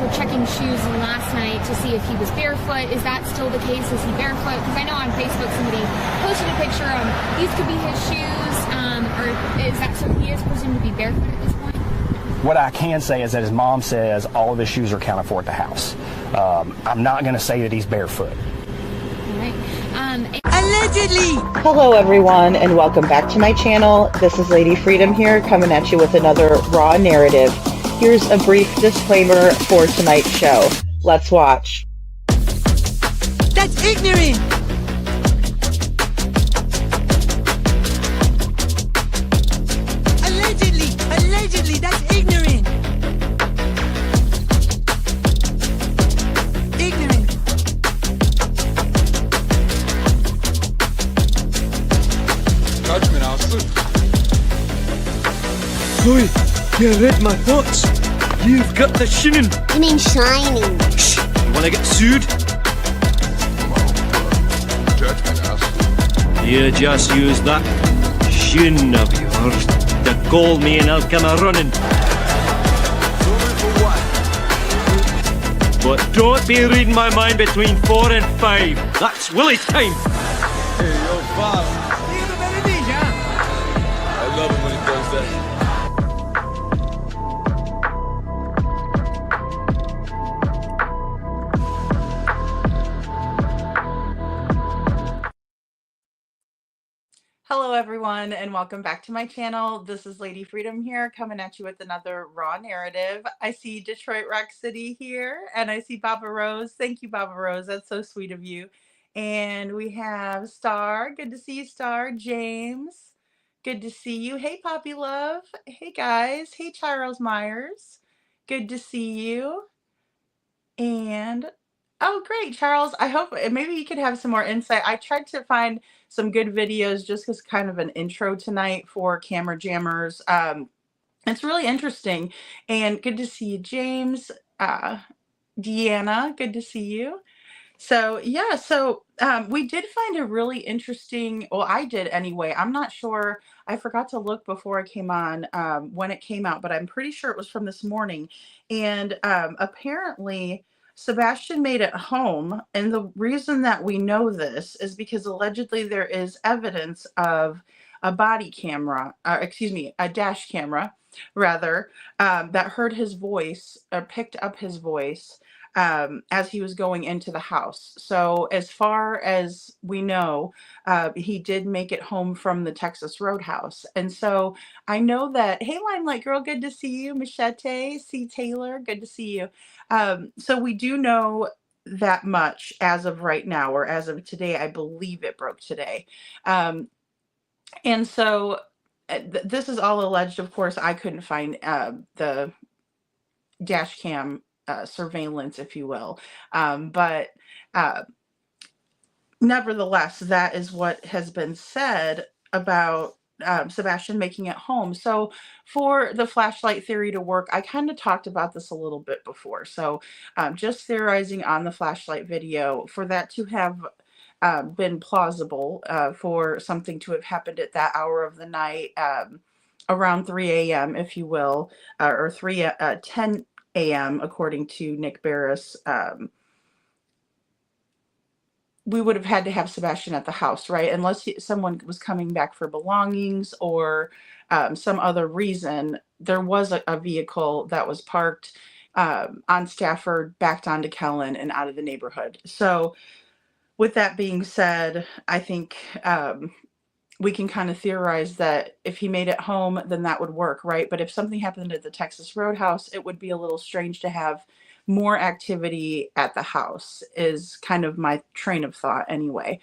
were checking shoes last night to see if he was barefoot. Is that still the case? Is he barefoot? Because I know on Facebook somebody posted a picture of these could be his shoes, or is that so he is presumed to be barefoot at this point? What I can say is that his mom says all of his shoes are accounted for at the house. I'm not going to say that he's barefoot. All right. Allegedly! Hello everyone and welcome back to my channel. This is Lady Freedom here coming at you with another raw narrative. Here's a brief disclaimer for tonight's show. Let's watch. That's ignorant! Allegedly, that's ignorant! Ignorant! Judgment, Austin. Chloe, you read my thoughts. You've got the shinin. You mean shining? Shh! You wanna get sued? Judgment, Austin. You just use that shin of yours to call me and I'll come a running. But don't be reading my mind between 4 and 5. That's Willie's time. Hey, yo, Bob. I love it when he does that. Hello everyone and welcome back to my channel. This is Lady Freedom here coming at you with another raw narrative. I see Detroit Rock City here and I see Baba Rose. Thank you, Baba Rose. That's so sweet of you. And we have Star. Good to see you, Star. James. Good to see you. Hey, Poppy Love. Hey, guys. Hey, Charles Myers. Good to see you. And oh, great, Charles. I hope maybe you could have some more insight. I tried to find some good videos just as kind of an intro tonight for camera jammers. It's really interesting and good to see you, James. Deanna, good to see you. So yeah, we did find a really interesting, well, I did anyway. I'm not sure. I forgot to look before I came on when it came out, but I'm pretty sure it was from this morning. And apparently Sebastian made it home. And the reason that we know this is because allegedly there is evidence of a body camera, a dash camera rather, that heard his voice or picked up his voice as he was going into the house. So as far as we know, he did make it home from the Texas Roadhouse. And so I know that, hey, Limelight Girl, good to see you. Machete, C. Taylor, good to see you. So we do know that much as of right now, or as of today. I believe it broke today. And so this is all alleged. Of course, I couldn't find the dash cam surveillance, if you will. But nevertheless, that is what has been said about Sebastian making it home. So for the flashlight theory to work, I kind of talked about this a little bit before. So just theorizing on the flashlight video, for that to have been plausible, for something to have happened at that hour of the night, around 3 a.m., if you will, or 10 a.m., according to Nick Barris, we would have had to have Sebastian at the house, right? Unless someone was coming back for belongings or some other reason. There was a vehicle that was parked on Stafford, backed onto Kellen and out of the neighborhood. So with that being said, I think we can kind of theorize that if he made it home, then that would work, right? But if something happened at the Texas Roadhouse, it would be a little strange to have more activity at the house, is kind of my train of thought anyway.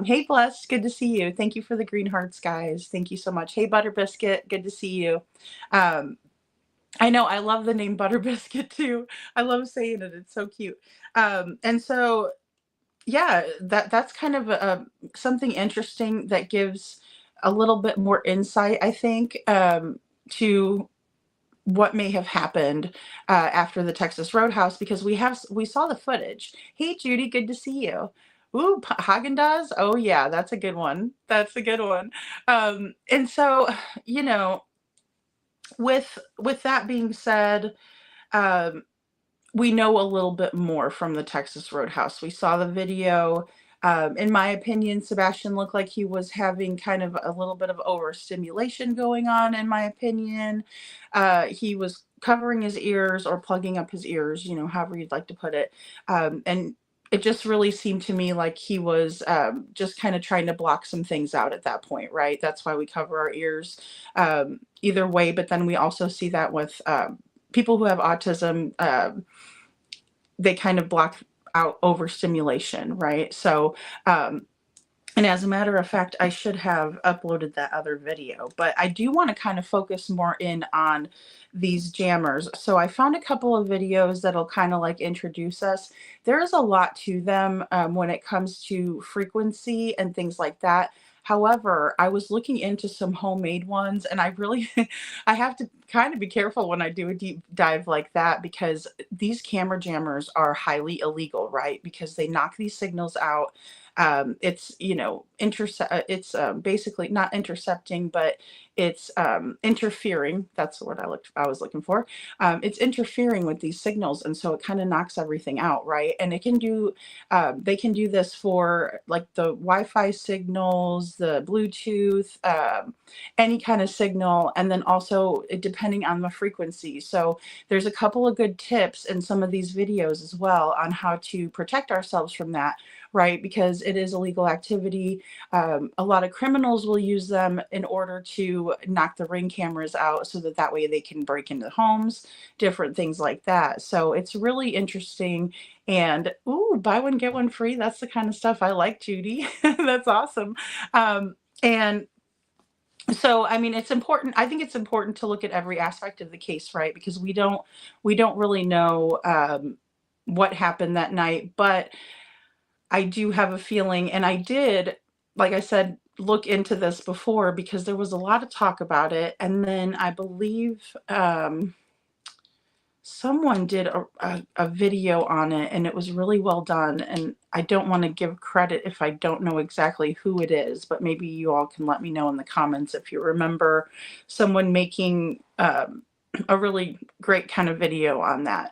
Hey, Blessed, good to see you. Thank you for the green hearts, guys. Thank you so much. Hey, Butter Biscuit, good to see you. I know, I love the name Butter Biscuit too. I love saying it. It's so cute. And so yeah, that's kind of something interesting that gives a little bit more insight, I think, to what may have happened after the Texas Roadhouse, because we saw the footage. Hey, Judy, good to see you. Ooh, Haagen-Dazs. Oh yeah, that's a good one. That's a good one. And so, you know, with that being said, we know a little bit more from the Texas Roadhouse. We saw the video. In my opinion, Sebastian looked like he was having kind of a little bit of overstimulation going on, in my opinion. He was covering his ears or plugging up his ears, however you'd like to put it. And it just really seemed to me like he was just kind of trying to block some things out at that point, right? That's why we cover our ears either way. But then we also see that with people who have autism, they kind of block out overstimulation, right? So, and as a matter of fact, I should have uploaded that other video, but I do want to kind of focus more in on these jammers. So I found a couple of videos that'll kind of like introduce us. There is a lot to them when it comes to frequency and things like that. However, I was looking into some homemade ones, and I really, I have to kind of be careful when I do a deep dive like that, because these camera jammers are highly illegal, right? Because they knock these signals out. It's, it's basically not intercepting, but it's interfering. That's what I was looking for. It's interfering with these signals, and so it kind of knocks everything out, right? And it can do, they can do this for like the Wi-Fi signals, the Bluetooth, any kind of signal, and then also depending on the frequency. So there's a couple of good tips in some of these videos as well on how to protect ourselves from that, right? Because it is illegal activity. A lot of criminals will use them in order to knock the Ring cameras out so that way they can break into homes, different things like that. So it's really interesting. And ooh, buy one, get one free. That's the kind of stuff I like, Judy. That's awesome. And so, I mean, it's important. I think it's important to look at every aspect of the case, right? Because we don't really know what happened that night, but I do have a feeling, and I did, like I said, look into this before because there was a lot of talk about it. And then I believe someone did a video on it, and it was really well done. And I don't want to give credit if I don't know exactly who it is, but maybe you all can let me know in the comments if you remember someone making a really great kind of video on that.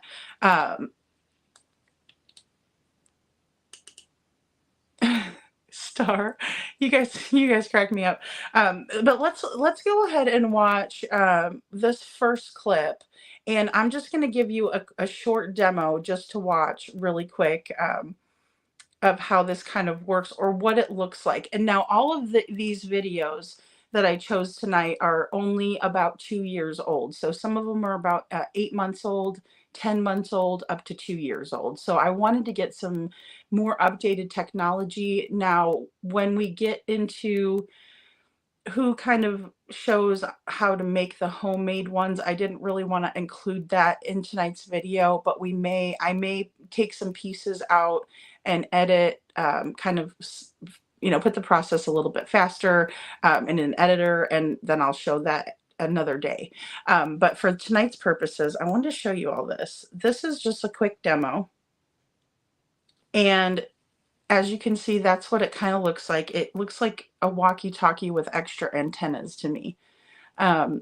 Star, you guys crack me up. But let's go ahead and watch this first clip, and I'm just going to give you a short demo just to watch really quick of how this kind of works or what it looks like. And now all of these videos that I chose tonight are only about 2 years old. So some of them are about 8 months old, 10 months old, up to 2 years old. So I wanted to get some more updated technology. Now, when we get into who kind of shows how to make the homemade ones, I didn't really want to include that in tonight's video, but I may take some pieces out and edit, kind of, put the process a little bit faster in an editor, and then I'll show that another day. But for tonight's purposes, I wanted to show you all this. This is just a quick demo. And as you can see, that's what it kind of looks like. It looks like a walkie-talkie with extra antennas to me. And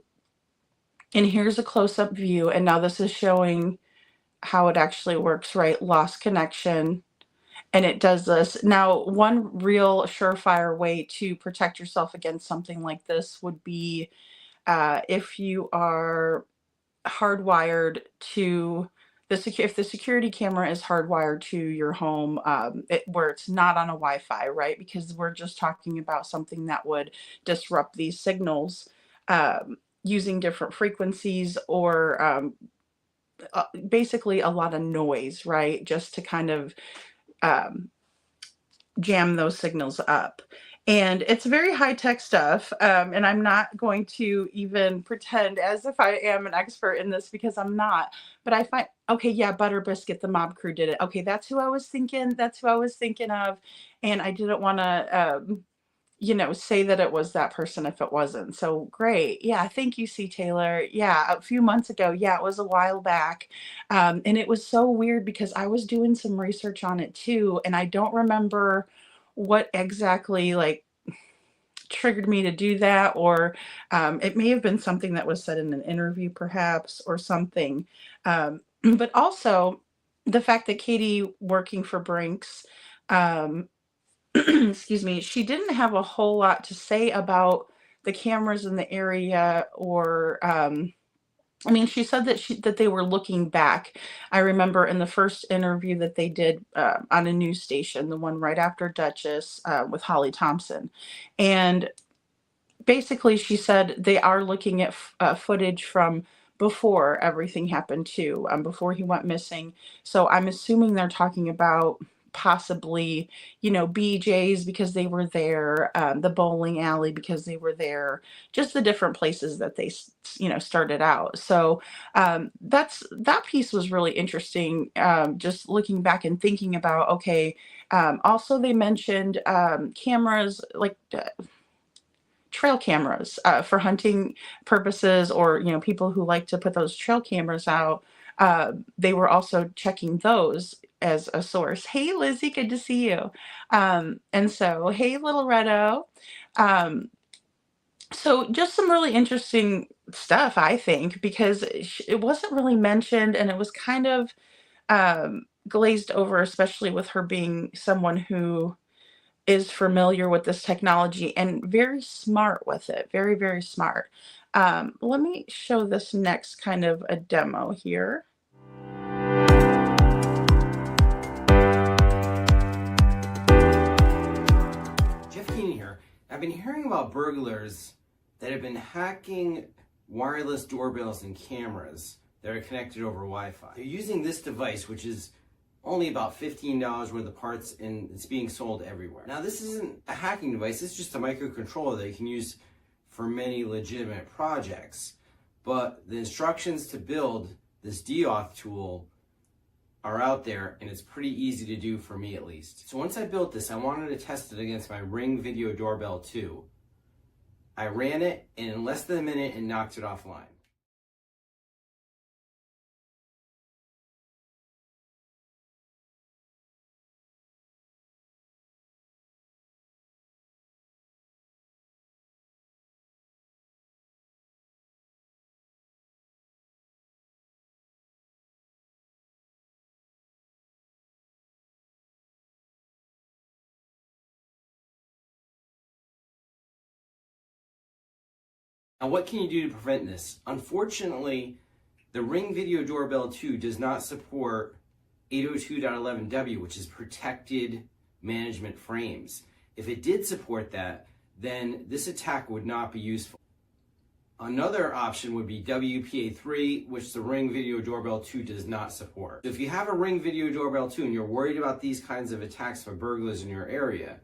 here's a close-up view. And now this is showing how it actually works, right? Lost connection. And it does this. Now, one real surefire way to protect yourself against something like this would be if you are hardwired to if the security camera is hardwired to your home, where it's not on a Wi-Fi, right? Because we're just talking about something that would disrupt these signals using different frequencies or basically a lot of noise, right? Just to kind of jam those signals up. And it's very high-tech stuff, and I'm not going to even pretend as if I am an expert in this because I'm not. But I find, okay, yeah, Butter Biscuit, the mob crew did it. Okay, that's who I was thinking. That's who I was thinking of, and I didn't want to, say that it was that person if it wasn't. So great, yeah, thank you, C. Taylor. Yeah, a few months ago, yeah, it was a while back, and it was so weird because I was doing some research on it too, and I don't remember what exactly triggered me to do that, or it may have been something that was said in an interview perhaps or something, but also the fact that Katie working for Brinks, um, excuse me, she didn't have a whole lot to say about the cameras in the area or I mean, she said that they were looking back. I remember in the first interview that they did on a news station, the one right after Duchess with Holly Thompson, and basically she said they are looking at footage from before everything happened too, before he went missing. So I'm assuming they're talking about possibly, BJ's because they were there, the bowling alley because they were there, just the different places that they, started out. So that piece was really interesting. Just looking back and thinking about, okay, also they mentioned cameras like trail cameras for hunting purposes, or people who like to put those trail cameras out. They were also checking those as a source. Hey Lizzie, good to see you. And so hey little Redo. um, so just some really interesting stuff, I think, because it wasn't really mentioned, and it was kind of glazed over, especially with her being someone who is familiar with this technology and very smart with it. Very, very smart. Let me show this next kind of a demo here. Jeff Keenan here. I've been hearing about burglars that have been hacking wireless doorbells and cameras that are connected over Wi-Fi. They're using this device, which is only about $15 worth of parts, and it's being sold everywhere. Now, this isn't a hacking device, it's just a microcontroller that you can use for many legitimate projects. But the instructions to build this DAuth tool are out there, and it's pretty easy to do for me at least. So once I built this, I wanted to test it against my Ring Video Doorbell 2. I ran it, and in less than a minute, it knocked it offline. Now, what can you do to prevent this? Unfortunately, the Ring Video Doorbell 2 does not support 802.11w, which is protected management frames. If it did support that, then this attack would not be useful. Another option would be WPA3, which the Ring Video Doorbell 2 does not support. If you have a Ring Video Doorbell 2 and you're worried about these kinds of attacks from burglars in your area,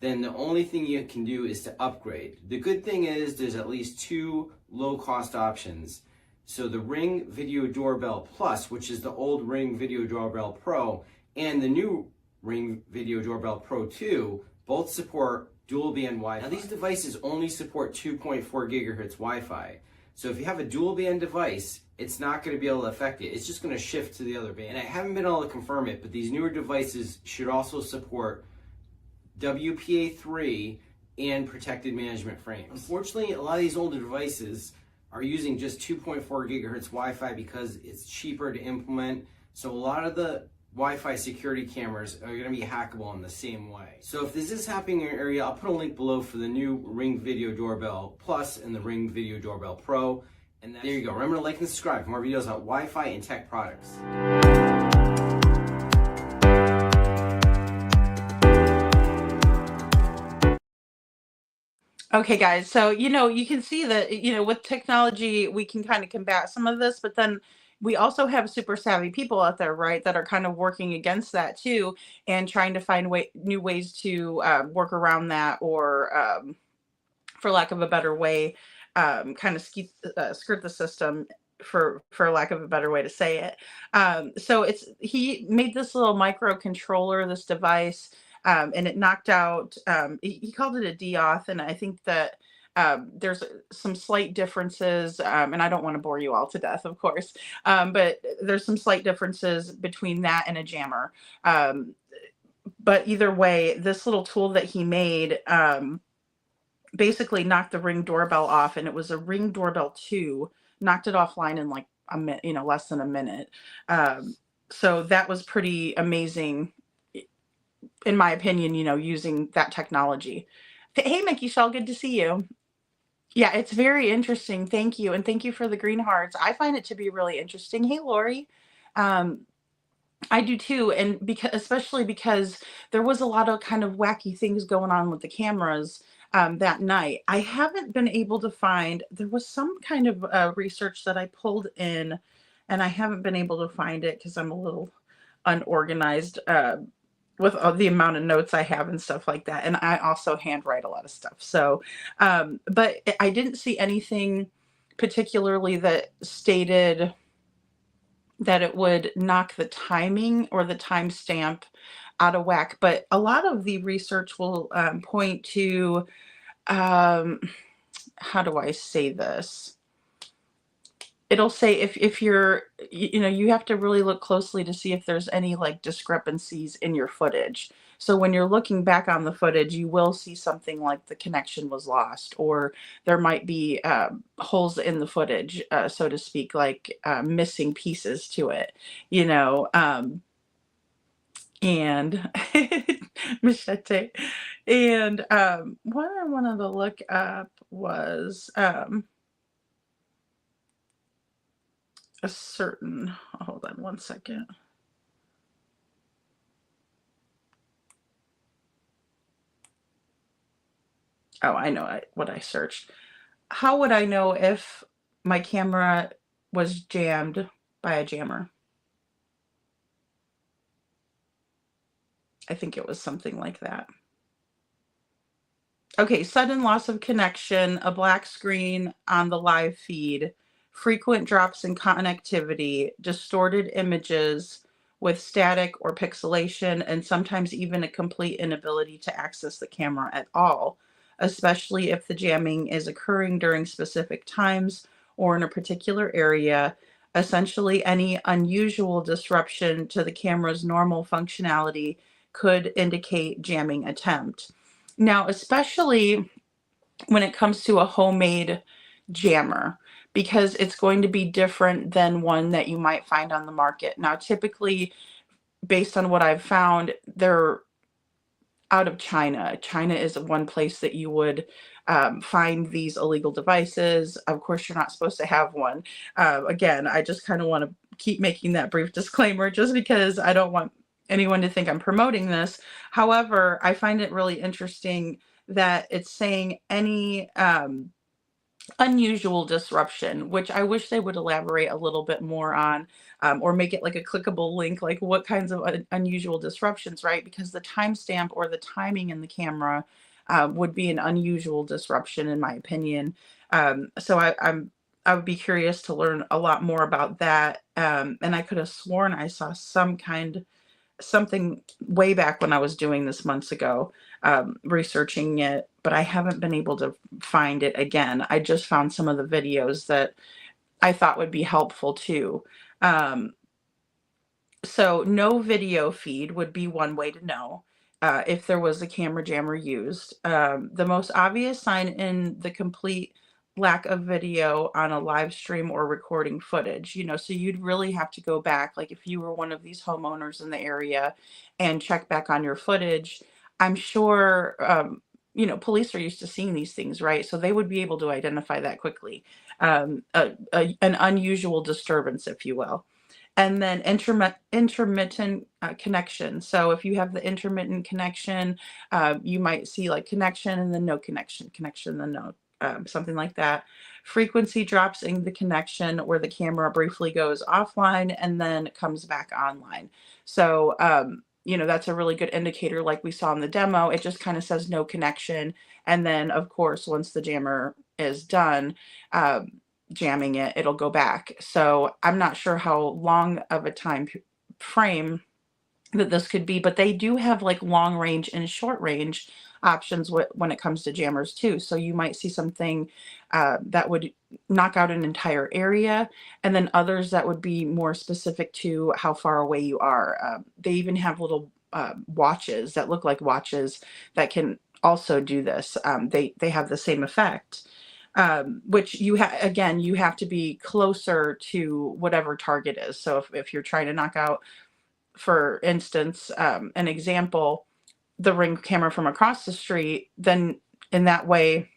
then the only thing you can do is to upgrade. The good thing is there's at least two low-cost options. So the Ring Video Doorbell Plus, which is the old Ring Video Doorbell Pro, and the new Ring Video Doorbell Pro 2, both support dual band Wi-Fi. Now these devices only support 2.4 gigahertz Wi-Fi. So if you have a dual band device, it's not going to be able to affect it. It's just going to shift to the other band. And I haven't been able to confirm it, but these newer devices should also support WPA3 and protected management frames. Unfortunately, a lot of these older devices are using just 2.4 gigahertz Wi-Fi because it's cheaper to implement. So a lot of the Wi-Fi security cameras are going to be hackable in the same way. So if this is happening in your area, I'll put a link below for the new Ring Video Doorbell Plus and the Ring Video Doorbell Pro. And there you go. Remember to like and subscribe for more videos about Wi-Fi and tech products. Okay, guys. So, you can see that, with technology, we can kind of combat some of this, but then we also have super savvy people out there, right, that are kind of working against that too, and trying to find new ways to work around that, or, for lack of a better way, kind of skirt the system, for lack of a better way to say it. So he made this little microcontroller, this device, and it knocked out. He called it a DAuth, and I think that there's some slight differences, and I don't want to bore you all to death, of course, but there's some slight differences between that and a jammer. But either way, this little tool that he made basically knocked the Ring doorbell off, and it was a Ring Doorbell 2, knocked it offline in like a minute, less than a minute. So that was pretty amazing, in my opinion, using that technology. Hey, Mickey Shell, good to see you. Yeah, it's very interesting. Thank you. And thank you for the green hearts. I find it to be really interesting. Hey, Lori. Um, I do too. And especially because there was a lot of kind of wacky things going on with the cameras that night. I haven't been able to find, there was some kind of research that I pulled in, and I haven't been able to find it because I'm a little unorganized with all the amount of notes I have and stuff like that. And I also handwrite a lot of stuff. So, but I didn't see anything particularly that stated that it would knock the timing or the timestamp out of whack. But a lot of the research will point to, how do I say this? It'll say if you're, you have to really look closely to see if there's any like discrepancies in your footage. So when you're looking back on the footage, you will see something like the connection was lost, or there might be holes in the footage, so to speak, like missing pieces to it, and machete. And what I wanted to look up was a certain, hold on one second. Oh, I know what I searched. How would I know if my camera was jammed by a jammer? I think it was something like that. Okay, sudden loss of connection, a black screen on the live feed, frequent drops in connectivity, distorted images with static or pixelation, and sometimes even a complete inability to access the camera at all, especially if the jamming is occurring during specific times or in a particular area. Essentially, any unusual disruption to the camera's normal functionality could indicate jamming attempt. Now, especially when it comes to a homemade jammer, because it's going to be different than one that you might find on the market. Now, typically, based on what I've found, they're out of China. China is one place that you would find these illegal devices. Of course, you're not supposed to have one. Again, I just kind of want to keep making that brief disclaimer just because I don't want anyone to think I'm promoting this. However, I find it really interesting that it's saying any unusual disruption, which I wish they would elaborate a little bit more on, or make it like a clickable link, like what kinds of unusual disruptions, right? Because the timestamp or the timing in the camera would be an unusual disruption, in my opinion. So I would be curious to learn a lot more about that. And I could have sworn I saw something way back when I was doing this months ago, researching it, but I haven't been able to find it again. I just found some of the videos that I thought would be helpful too. So no video feed would be one way to know if there was a camera jammer used. The most obvious sign in the complete lack of video on a live stream or recording footage, so you'd really have to go back, like if you were one of these homeowners in the area, and check back on your footage. I'm sure police are used to seeing these things, right? So they would be able to identify that quickly. An unusual disturbance, if you will. And then intermittent connection. So if you have the intermittent connection, you might see like connection and then no connection, connection, then no. Something like that. Frequency drops in the connection where the camera briefly goes offline and then comes back online. So, that's a really good indicator, like we saw in the demo. It just kind of says no connection. And then, of course, once the jammer is done jamming it, it'll go back. So I'm not sure how long of a time frame that this could be, but they do have like long range and short range options when it comes to jammers too. So you might see something that would knock out an entire area, and then others that would be more specific to how far away you are. They even have little watches that look like watches that can also do this. They have the same effect. which you again, you have to be closer to whatever target is. So if you're trying to knock out, for instance, an example, the Ring camera from across the street, then in that way,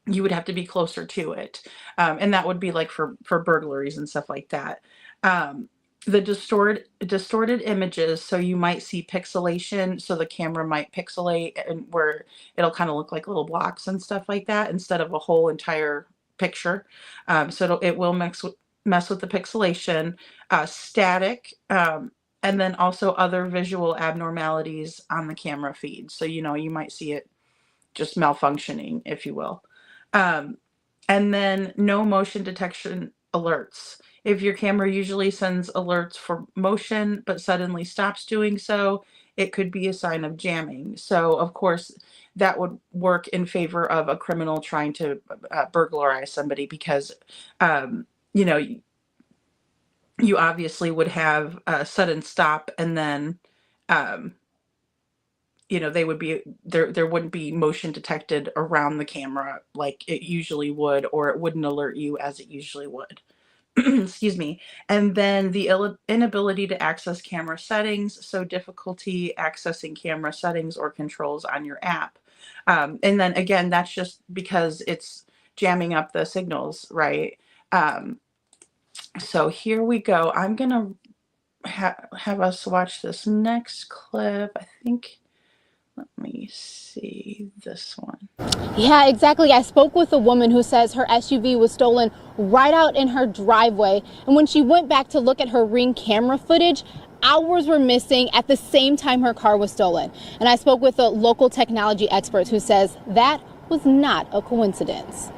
you would have to be closer to it. And that would be like for burglaries and stuff like that. The distorted images, so you might see pixelation, so the camera might pixelate and where it'll kind of look like little blocks and stuff like that instead of a whole entire picture. So it will mess with the pixelation, static, and then also other visual abnormalities on the camera feed. So, you might see it just malfunctioning, if you will. And then no motion detection alerts. If your camera usually sends alerts for motion but suddenly stops doing so, it could be a sign of jamming. So, of course, that would work in favor of a criminal trying to burglarize somebody because, you obviously would have a sudden stop and then, they would be there wouldn't be motion detected around the camera like it usually would, or it wouldn't alert you as it usually would. Excuse me. And then the inability to access camera settings, so difficulty accessing camera settings or controls on your app. And then again, that's just because it's jamming up the signals, right? So here we go. I'm gonna have us watch this next clip. I think, let me see this one. Yeah, exactly. I spoke with a woman who says her SUV was stolen right out in her driveway. And when she went back to look at her Ring camera footage, hours were missing at the same time her car was stolen. And I spoke with a local technology expert who says that was not a coincidence.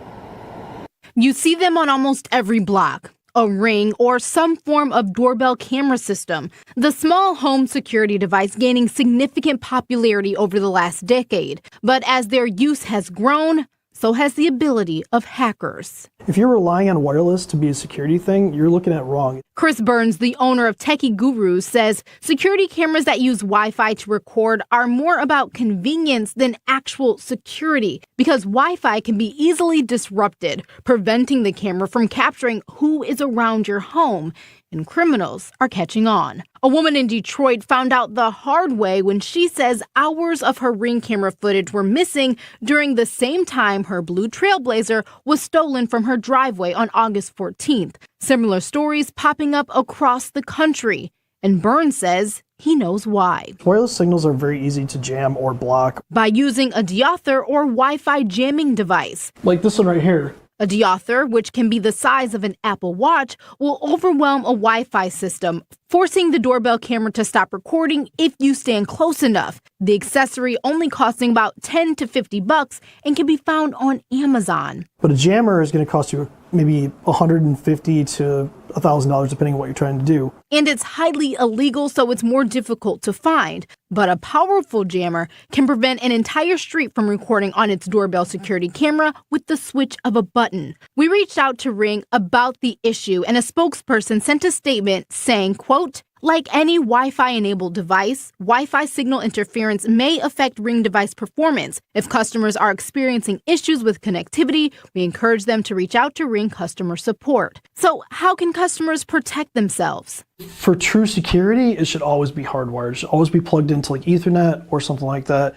You see them on almost every block. A Ring or some form of doorbell camera system, the small home security device gaining significant popularity over the last decade. But as their use has grown, so has the ability of hackers. If you're relying on wireless to be a security thing, you're looking at wrong. Chris Burns, the owner of Techie Gurus, says security cameras that use Wi-Fi to record are more about convenience than actual security because Wi-Fi can be easily disrupted, preventing the camera from capturing who is around your home. And criminals are catching on. A woman in Detroit found out the hard way when she says hours of her Ring camera footage were missing during the same time her blue Trailblazer was stolen from her driveway on August 14th. Similar stories popping up across the country. And Burns says he knows why. Wireless signals are very easy to jam or block. By using a deauthor or Wi-Fi jamming device. Like this one right here. A deauthor, which can be the size of an Apple Watch, will overwhelm a Wi-Fi system, forcing the doorbell camera to stop recording if you stand close enough. The accessory only costing about $10 to $50 and can be found on Amazon. But a jammer is going to cost you maybe $150 to $1,000 depending on what you're trying to do. And it's highly illegal, so it's more difficult to find. But a powerful jammer can prevent an entire street from recording on its doorbell security camera with the switch of a button. We reached out to Ring about the issue, and a spokesperson sent a statement saying, quote, like any Wi-Fi enabled device, Wi-Fi signal interference may affect Ring device performance. If customers are experiencing issues with connectivity, we encourage them to reach out to Ring customer support. So how can customers protect themselves? For true security, it should always be hardwired. It should always be plugged into like Ethernet or something like that.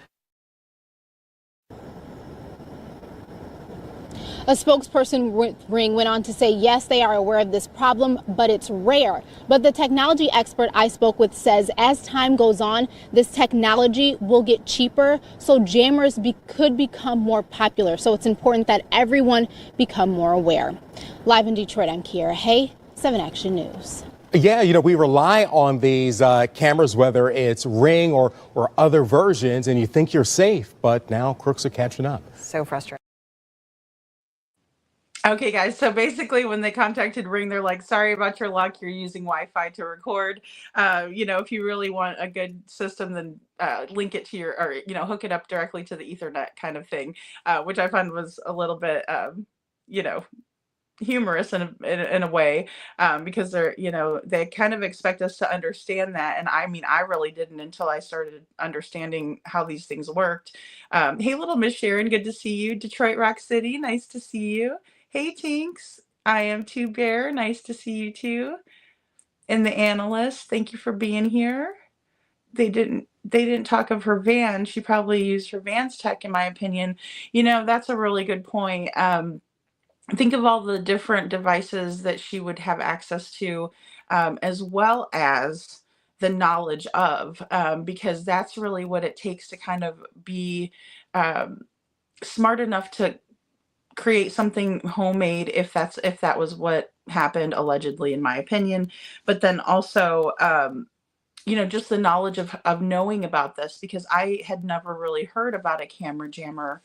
A spokesperson with Ring went on to say, yes, they are aware of this problem, but it's rare. But the technology expert I spoke with says as time goes on, this technology will get cheaper, so jammers could become more popular. So it's important that everyone become more aware. Live in Detroit, I'm Kiera Hay, 7 Action News. Yeah, we rely on these cameras, whether it's Ring or other versions, and you think you're safe, but now crooks are catching up. So frustrating. Okay, guys, so basically when they contacted Ring, they're like, sorry about your luck, you're using Wi-Fi to record. If you really want a good system, then link it to hook it up directly to the Ethernet kind of thing, which I found was a little bit, humorous in a way, because they're, they kind of expect us to understand that. And I mean, I really didn't until I started understanding how these things worked. Hey, little Miss Sharon, good to see you. Detroit Rock City, nice to see you. Hey, Tinks, I am Too Bear, nice to see you too. And the analyst, thank you for being here. They didn't talk of her van. She probably used her van's tech, in my opinion. That's a really good point. Think of all the different devices that she would have access to, as well as the knowledge of, because that's really what it takes to kind of be smart enough to create something homemade, if that was what happened allegedly, in my opinion. But then also, just the knowledge of knowing about this, because I had never really heard about a camera jammer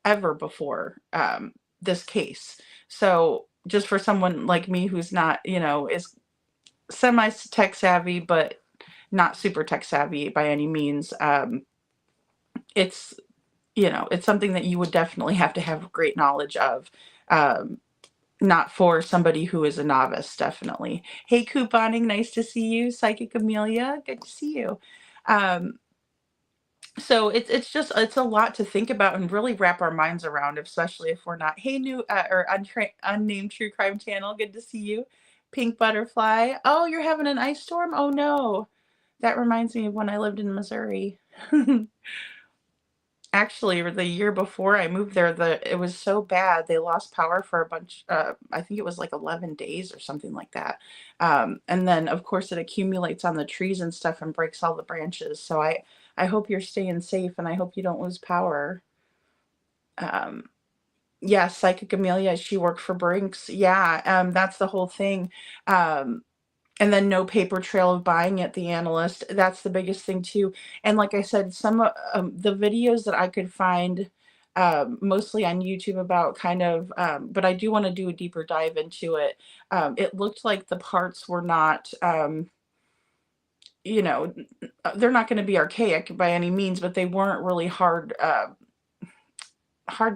ever before this case. So just for someone like me who's not, is semi tech savvy, but not super tech savvy by any means, it's, it's something that you would definitely have to have great knowledge of. Not for somebody who is a novice, definitely. Hey, couponing, nice to see you. Psychic Amelia, good to see you. So it's a lot to think about and really wrap our minds around, especially if we're not. Hey, new or unnamed true crime channel, good to see you. Pink butterfly. Oh, you're having an ice storm? Oh no, that reminds me of when I lived in Missouri. Actually, the year before I moved there, it was so bad they lost power for a bunch. I think it was like 11 days or something like that. And then of course it accumulates on the trees and stuff and breaks all the branches. So I hope you're staying safe, and I hope you don't lose power. Yeah, Psychic Amelia, she worked for Brinks. Yeah, that's the whole thing. And then no paper trail of buying it, the analyst. That's the biggest thing too. And like I said, some of the videos that I could find, mostly on YouTube, about kind of, but I do want to do a deeper dive into it. It looked like the parts were not, they're not going to be archaic by any means, but they weren't really hard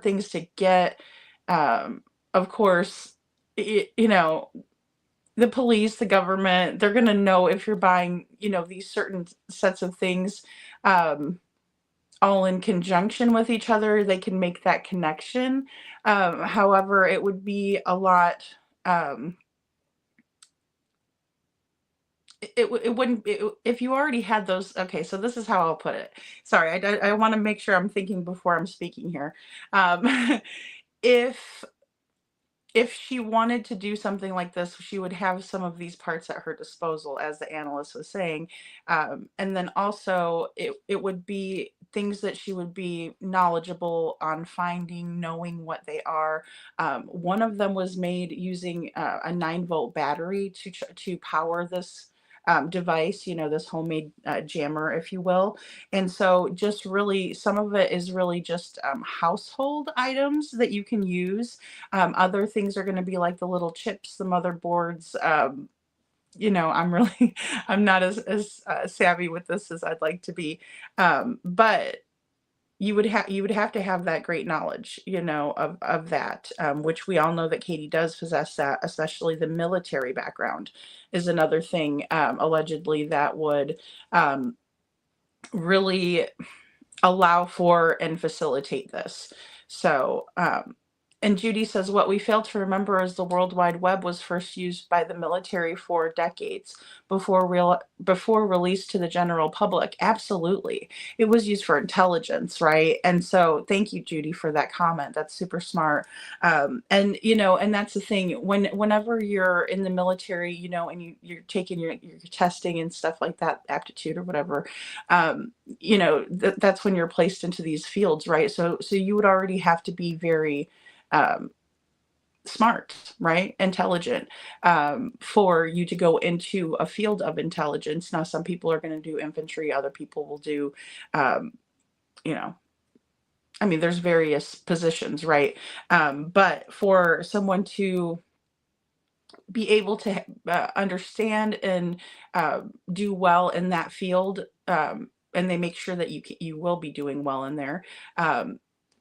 things to get. Of course, the police, the government, they're going to know if you're buying, these certain sets of things, all in conjunction with each other. They can make that connection. However, it would be a lot, it wouldn't be, if you already had those. Okay, so this is how I'll put it. Sorry, I want to make sure I'm thinking before I'm speaking here. If she wanted to do something like this, she would have some of these parts at her disposal, as the analyst was saying. And then also it would be things that she would be knowledgeable on finding, knowing what they are. One of them was made using a 9-volt battery to power this device, this homemade jammer, if you will. And so just really, some of it is really just household items that you can use. Other things are going to be like the little chips, the motherboards. I'm not as savvy with this as I'd like to be. But you would have to have that great knowledge, of that, which we all know that Katie does possess that. Especially the military background is another thing, allegedly, that would really allow for and facilitate this. So, and Judy says, what we fail to remember is the World Wide Web was first used by the military for decades before release to the general public. Absolutely. It was used for intelligence, right? And so thank you, Judy, for that comment. That's super smart. And that's the thing, whenever you're in the military, and you're taking your testing and stuff like that, aptitude or whatever, that's when you're placed into these fields, right? So you would already have to be very smart, right? Intelligent, for you to go into a field of intelligence. Now, some people are going to do infantry, other people will do, there's various positions, right? But for someone to be able to understand and do well in that field, and they make sure that you will be doing well in there,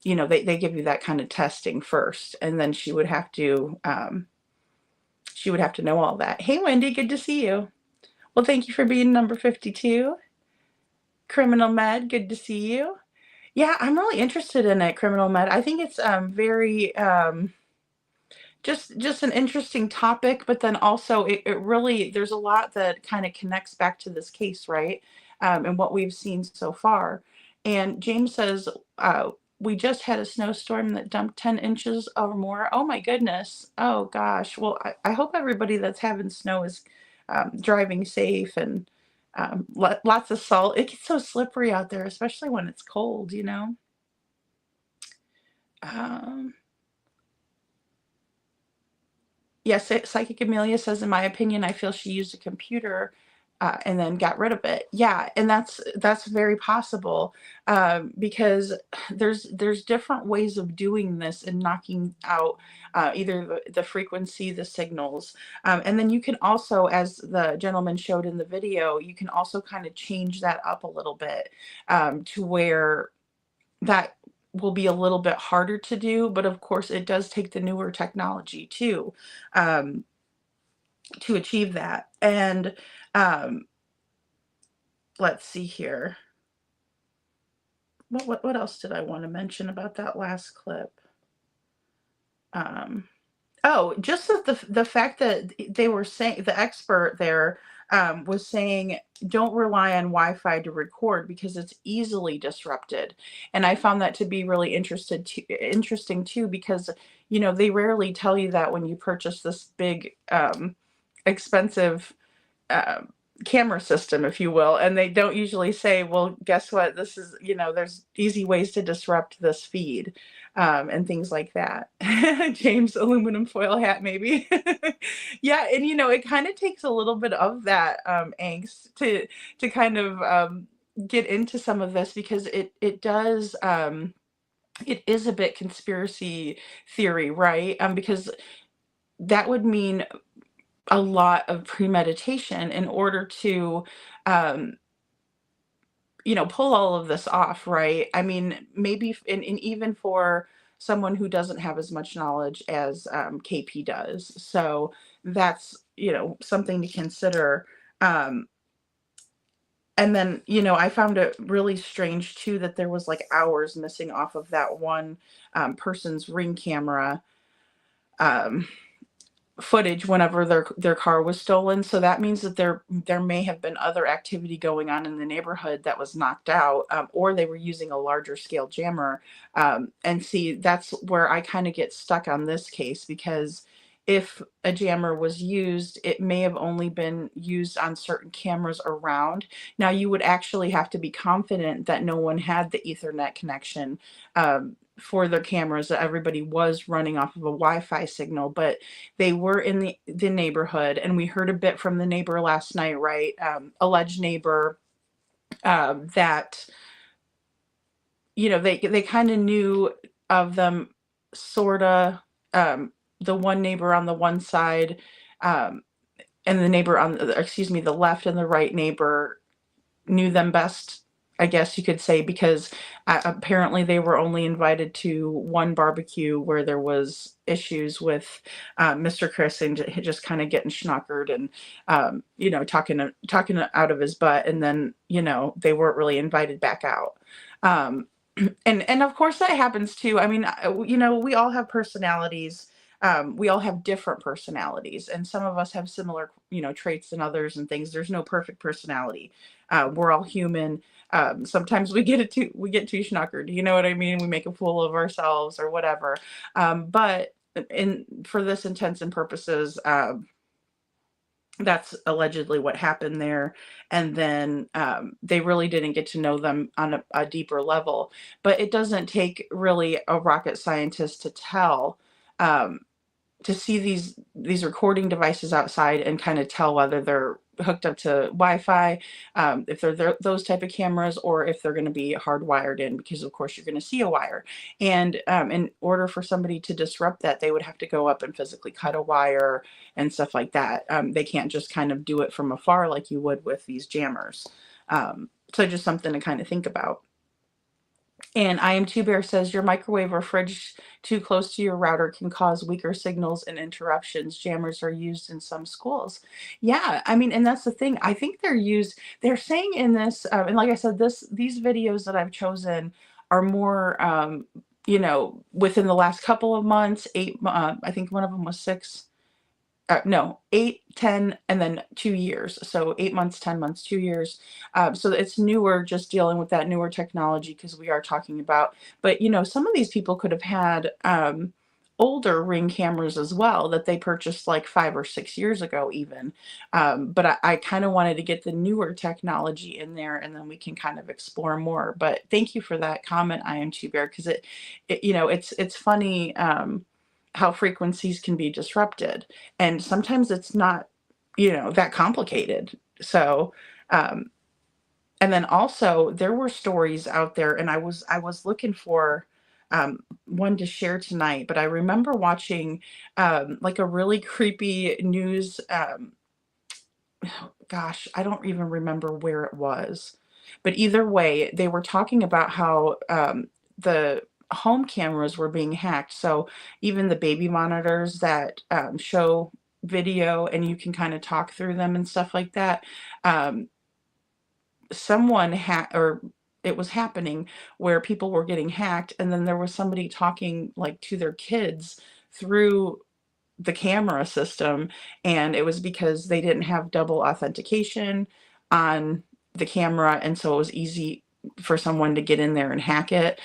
they give you that kind of testing first, and then she would have to know all that. Hey, Wendy, good to see you. Well, thank you for being number 52. Criminal Med, good to see you. Yeah, I'm really interested in it, Criminal Med. I think it's very just an interesting topic, but then also it really, there's a lot that kind of connects back to this case, right? And what we've seen so far. And James says, we just had a snowstorm that dumped 10 inches or more. Oh my goodness. Oh gosh. Well, I hope everybody that's having snow is driving safe, and lots of salt. It gets so slippery out there, especially when it's cold, Um, Yes, Psychic Amelia says, in my opinion, I feel she used a computer and then got rid of it. Yeah, and that's very possible, because there's different ways of doing this and knocking out either the frequency, the signals, and then you can also, as the gentleman showed in the video, you can also kind of change that up a little bit, to where that will be a little bit harder to do, but of course it does take the newer technology too, to achieve that. And let's see here. What else did I want to mention about that last clip? Oh, just the fact that they were saying, the expert there was saying, don't rely on Wi-Fi to record because it's easily disrupted. And I found that to be really interesting too, because they rarely tell you that when you purchase this big expensive camera system, if you will, and they don't usually say, well, guess what, this is, there's easy ways to disrupt this feed, and things like that. James, aluminum foil hat, maybe. Yeah, and it kind of takes a little bit of that angst to kind of get into some of this, because it does it is a bit conspiracy theory, right? Because that would mean a lot of premeditation in order to pull all of this off, right? I mean, maybe and even for someone who doesn't have as much knowledge as KP does. So that's something to consider. And then I found it really strange too that there was like hours missing off of that one person's Ring camera footage whenever their car was stolen. So that means that there may have been other activity going on in the neighborhood that was knocked out, or they were using a larger scale jammer. And see, that's where I kind of get stuck on this case, because if a jammer was used, it may have only been used on certain cameras around. Now, you would actually have to be confident that no one had the Ethernet connection for their cameras, that everybody was running off of a Wi-Fi signal, but they were in the neighborhood. And we heard a bit from the neighbor last night, right? Alleged neighbor, that, they kind of knew of them, sorta. The one neighbor on the one side, and the neighbor on the left and the right neighbor knew them best, I guess you could say, because apparently they were only invited to one barbecue where there was issues with Mr. Chris, and just kind of getting schnockered and talking out of his butt, and then they weren't really invited back out. And of course that happens too. I mean, we all have personalities. We all have different personalities, and some of us have similar, traits than others and things. There's no perfect personality. We're all human. Sometimes we get too schnockered. You know what I mean? We make a fool of ourselves or whatever. But for this intents and purposes, that's allegedly what happened there. And then they really didn't get to know them on a deeper level. But it doesn't take really a rocket scientist to tell, to see these recording devices outside and kind of tell whether they're hooked up to Wi-Fi, if they're those type of cameras, or if they're going to be hardwired in, because of course you're going to see a wire. And in order for somebody to disrupt that, they would have to go up and physically cut a wire and stuff like that. They can't just kind of do it from afar like you would with these jammers. So just something to kind of think about. And I am Two Bear says your microwave or fridge too close to your router can cause weaker signals and interruptions. Jammers are used in some schools. Yeah, I mean, and that's the thing. I think they're used. They're saying in this, and like I said, these videos that I've chosen are more, within the last couple of months. I think one of them was 6. No, 8, 10, and then 2 years. So 8 months, 10 months, 2 years. So it's newer, just dealing with that newer technology because we are talking about, but some of these people could have had older Ring cameras as well that they purchased like 5 or 6 years ago even. But I kind of wanted to get the newer technology in there and then we can kind of explore more. But thank you for that comment, I am Two Bear, because it's funny. How frequencies can be disrupted. And sometimes it's not, that complicated. So, and then also there were stories out there and I was looking for one to share tonight, but I remember watching like a really creepy news, gosh, I don't even remember where it was. But either way, they were talking about how the home cameras were being hacked. So even the baby monitors that show video and you can kind of talk through them and stuff like that. Um, someone or it was happening where people were getting hacked, and then there was somebody talking like to their kids through the camera system, and it was because they didn't have double authentication on the camera, and so it was easy for someone to get in there and hack it.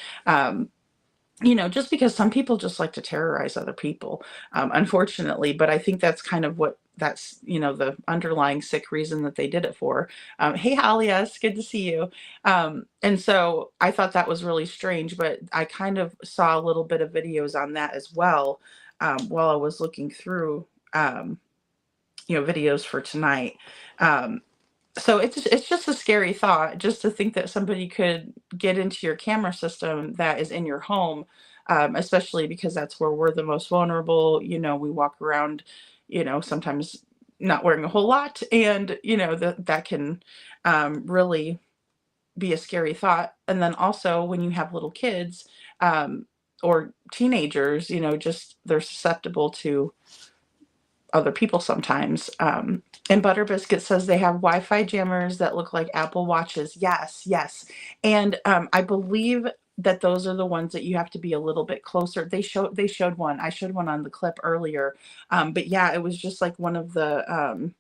Just because some people just like to terrorize other people, unfortunately. But I think that's kind of the underlying sick reason that they did it for. Hey, Halias, good to see you. And so I thought that was really strange, but I kind of saw a little bit of videos on that as well while I was looking through, videos for tonight. So it's just a scary thought just to think that somebody could get into your camera system that is in your home, especially because that's where we're the most vulnerable. We walk around, sometimes not wearing a whole lot, and that can really be a scary thought. And then also when you have little kids or teenagers, just they're susceptible to other people sometimes. And Butter Biscuit says they have Wi-Fi jammers that look like Apple Watches. Yes, yes. And I believe that those are the ones that you have to be a little bit closer. They showed one. I showed one on the clip earlier. But yeah, it was just like one of the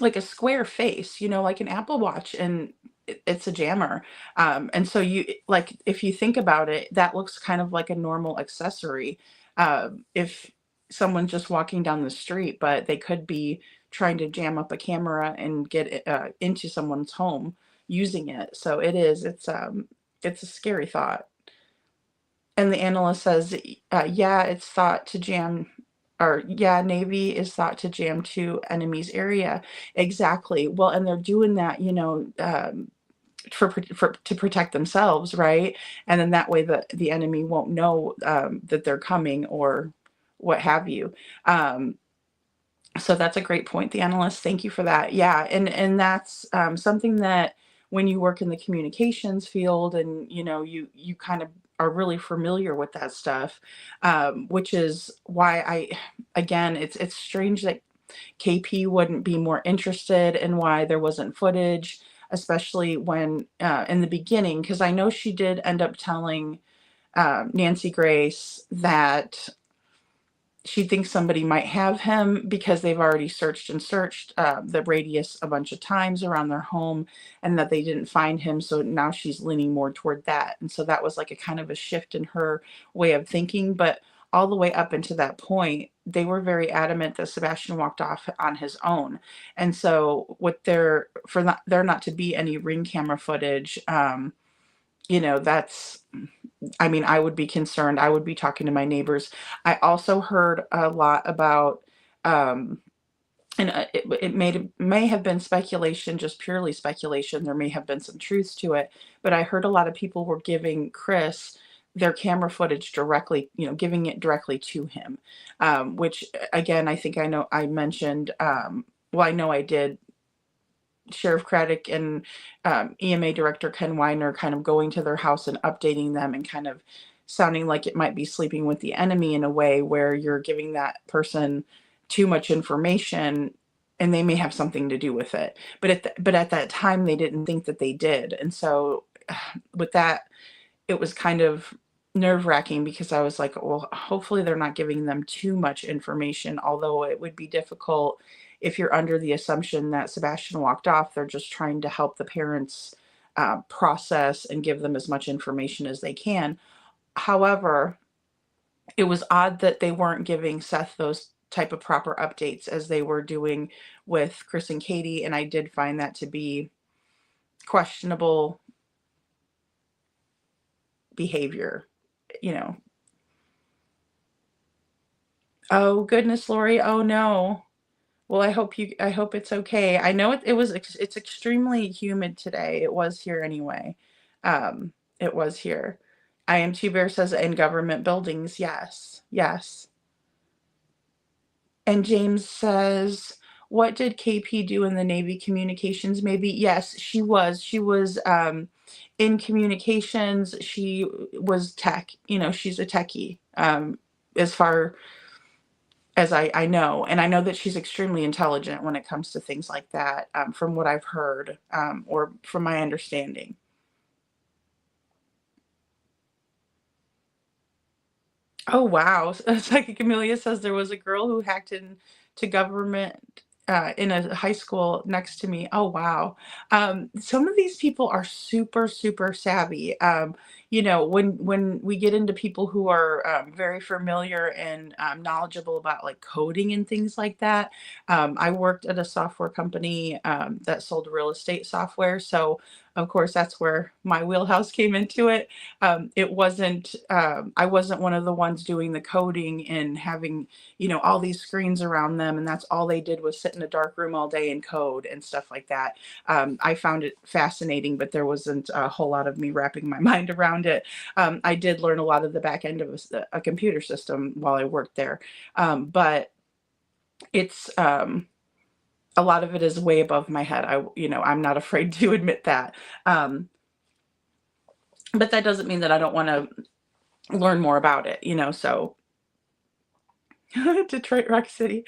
like a square face, like an Apple Watch, and it's a jammer. And so if you think about it, that looks kind of like a normal accessory. If someone's just walking down the street, but they could be trying to jam up a camera and get into someone's home using it. So it's a scary thought. And the analyst says, yeah, it's thought to jam, or yeah, Navy is thought to jam to enemy's area. Exactly. Well, and they're doing that, to protect themselves, right? And then that way the enemy won't know that they're coming or what have you. So that's a great point, the analyst. Thank you for that. Yeah, and that's something that when you work in the communications field and you kind of are really familiar with that stuff, which is why again, it's strange that KP wouldn't be more interested and why there wasn't footage, especially when in the beginning, because I know she did end up telling Nancy Grace that she thinks somebody might have him because they've already searched the radius a bunch of times around their home and that they didn't find him. So now she's leaning more toward that. And so that was like a kind of a shift in her way of thinking. But all the way up until that point, they were very adamant that Sebastian walked off on his own. And so there not to be any Ring camera footage, that's, I would be concerned. I would be talking to my neighbors. I also heard a lot about, and it may have been speculation, just purely speculation. There may have been some truth to it, but I heard a lot of people were giving Chris their camera footage directly, giving it directly to him, which again, I think I mentioned, well, I know I did Sheriff Craddock and EMA Director Ken Weiner kind of going to their house and updating them and kind of sounding like it might be sleeping with the enemy in a way where you're giving that person too much information and they may have something to do with it. But at that time, they didn't think that they did. And so with that, it was kind of nerve-wracking because I was like, well, hopefully they're not giving them too much information, although it would be difficult if you're under the assumption that Sebastian walked off. They're just trying to help the parents process and give them as much information as they can. However, it was odd that they weren't giving Seth those type of proper updates as they were doing with Chris and Katie, and I did find that to be questionable behavior, you know. Oh goodness, Lori. Oh no. Well, I hope it's okay. I know it's extremely humid today. It was here anyway. It was here. I am Two Bear says in government buildings. Yes. Yes. And James says, what did KP do in the Navy communications? Maybe. Yes, she was. She was in communications. She was tech. You know, she's a techie, as far as I know. And I know that she's extremely intelligent when it comes to things like that, from what I've heard, or from my understanding. Oh, wow. Psychic Amelia says there was a girl who hacked into government in a high school next to me. Oh, wow. Some of these people are super, super savvy. You know, when we get into people who are very familiar and knowledgeable about like coding and things like that. I worked at a software company that sold real estate software. So, of course, that's where my wheelhouse came into it. It wasn't, I wasn't one of the ones doing the coding and having, you know, all these screens around them. And that's all they did was sit in a dark room all day and code and stuff like that. I found it fascinating, but there wasn't a whole lot of me wrapping my mind around it. I did learn a lot of the back end of a computer system while I worked there. But it's, a lot of it is way above my head. I'm not afraid to admit that. But that doesn't mean that I don't want to learn more about it, you know, so. Detroit Rock City.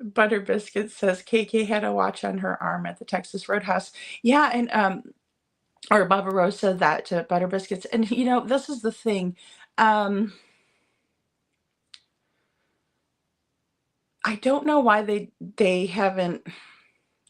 Butter Biscuit says KK had a watch on her arm at the Texas Roadhouse. Yeah, and or Baba Rose said that to Butter Biscuits. And you know, this is the thing. I don't know why they haven't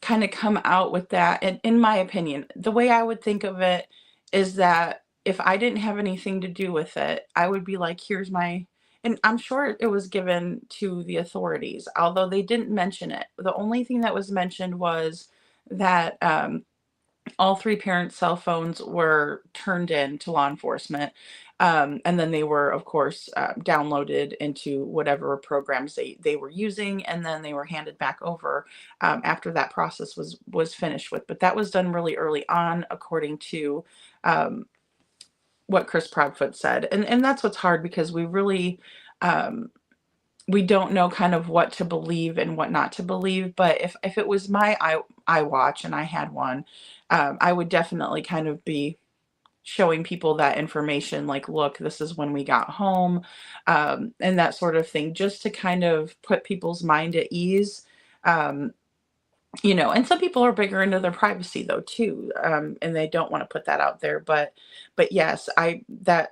kind of come out with that. And in my opinion, the way I would think of it is that if I didn't have anything to do with it, I would be like, here's my, and I'm sure it was given to the authorities, although they didn't mention it. The only thing that was mentioned was that all three parents' cell phones were turned in to law enforcement. And then they were, of course, downloaded into whatever programs they were using, and then they were handed back over after that process was finished with. But that was done really early on, according to what Chris Proudfoot said. And that's what's hard, because we really, we don't know kind of what to believe and what not to believe. But if it was my iWatch and I had one, I would definitely kind of be showing people that information, like, look, this is when we got home, and that sort of thing, just to kind of put people's mind at ease. You know, and some people are bigger into their privacy though too, and they don't want to put that out there. But yes, that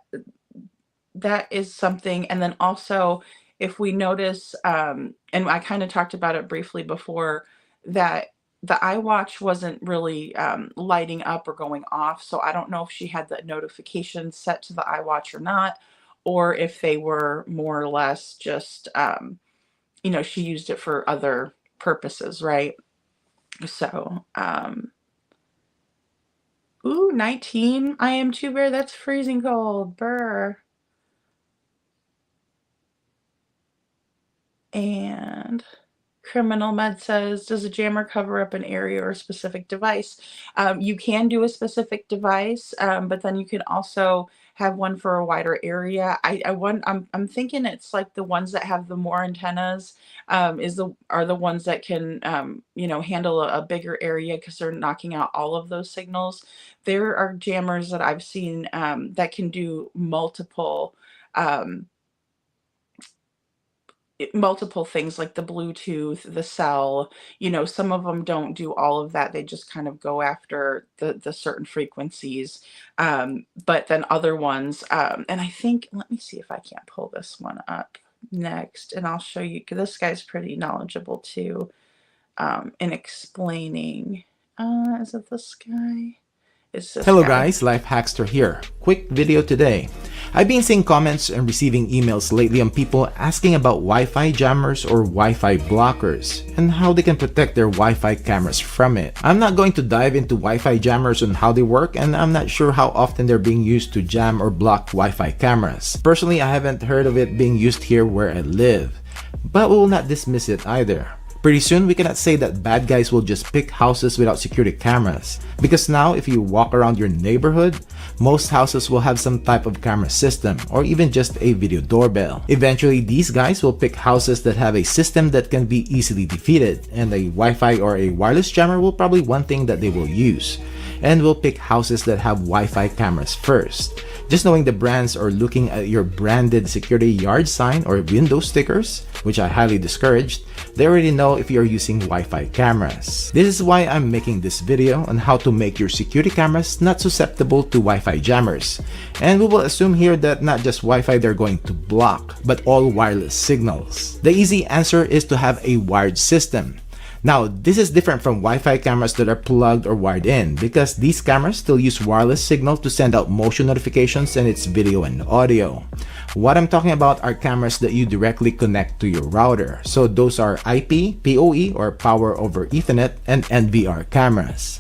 is something. And then also, if we notice, and I kind of talked about it briefly before, that the iWatch wasn't really lighting up or going off. So I don't know if she had the notifications set to the iWatch or not, or if they were more or less just, you know, she used it for other purposes, right? So, ooh, 19. I am Two Bear. That's freezing cold. Brr. And Criminal Med says, does a jammer cover up an area or a specific device? You can do a specific device, but then you can also have one for a wider area. I'm thinking it's like the ones that have the more antennas are the ones that can handle a bigger area because they're knocking out all of those signals. There are jammers that I've seen that can do multiple things like the Bluetooth, the cell. Some of them don't do all of that. They just kind of go after the certain frequencies. But then other ones, and I think, let me see if I can't pull this one up next, and I'll show you, because this guy's pretty knowledgeable too in explaining. Is it this guy? Hello guys, Life Hackster here. Quick video today. I've been seeing comments and receiving emails lately on people asking about Wi-Fi jammers or Wi-Fi blockers and how they can protect their Wi-Fi cameras from it. I'm not going to dive into Wi-Fi jammers and how they work, and I'm not sure how often they're being used to jam or block Wi-Fi cameras. Personally, I haven't heard of it being used here where I live, but we will not dismiss it either. Pretty soon, we cannot say that bad guys will just pick houses without security cameras. Because now, if you walk around your neighborhood, most houses will have some type of camera system or even just a video doorbell. Eventually, these guys will pick houses that have a system that can be easily defeated, and a Wi-Fi or a wireless jammer will probably one thing that they will use. And will pick houses that have Wi-Fi cameras first. Just knowing the brands or looking at your branded security yard sign or window stickers, which I highly discourage, they already know if you're using Wi-Fi cameras. This is why I'm making this video on how to make your security cameras not susceptible to Wi-Fi jammers. And we will assume here that not just Wi-Fi they're going to block, but all wireless signals. The easy answer is to have a wired system. Now, this is different from Wi-Fi cameras that are plugged or wired in, because these cameras still use wireless signal to send out motion notifications and its video and audio. What I'm talking about are cameras that you directly connect to your router. So those are IP, PoE or Power over Ethernet, and NVR cameras.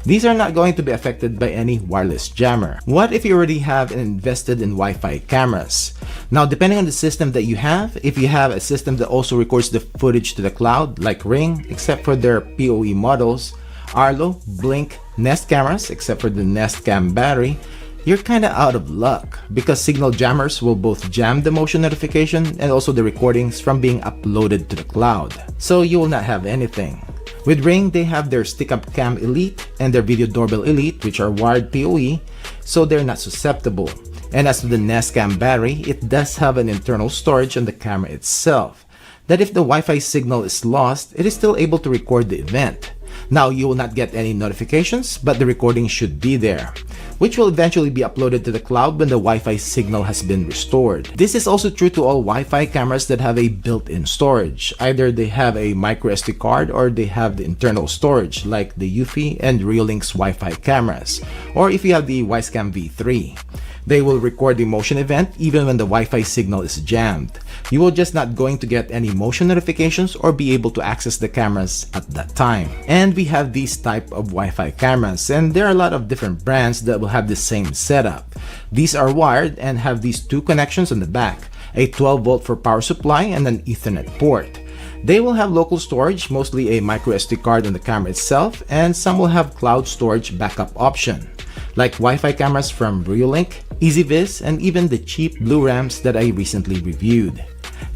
These are not going to be affected by any wireless jammer. What if you already have invested in Wi-Fi cameras? Now, depending on the system that you have, if you have a system that also records the footage to the cloud, like Ring, except for their PoE models, Arlo, Blink, Nest cameras, except for the Nest Cam battery, you're kinda out of luck, because signal jammers will both jam the motion notification and also the recordings from being uploaded to the cloud. So you will not have anything. With Ring, they have their Stick-Up Cam Elite and their Video Doorbell Elite, which are wired PoE, so they're not susceptible. And as for the Nest Cam battery, it does have an internal storage on the camera itself, that if the Wi-Fi signal is lost, it is still able to record the event. Now, you will not get any notifications, but the recording should be there, which will eventually be uploaded to the cloud when the Wi-Fi signal has been restored. This is also true to all Wi-Fi cameras that have a built-in storage. Either they have a microSD card or they have the internal storage, like the Eufy and Reolink's Wi-Fi cameras, or if you have the Wisecam V3. They will record the motion event even when the Wi-Fi signal is jammed. You will just not going to get any motion notifications or be able to access the cameras at that time. And we have these type of Wi-Fi cameras, and there are a lot of different brands that will have the same setup. These are wired and have these two connections on the back, a 12-volt for power supply and an Ethernet port. They will have local storage, mostly a microSD card on the camera itself, and some will have cloud storage backup option, like Wi-Fi cameras from Reolink, EasyViz, and even the cheap Blue Rams that I recently reviewed.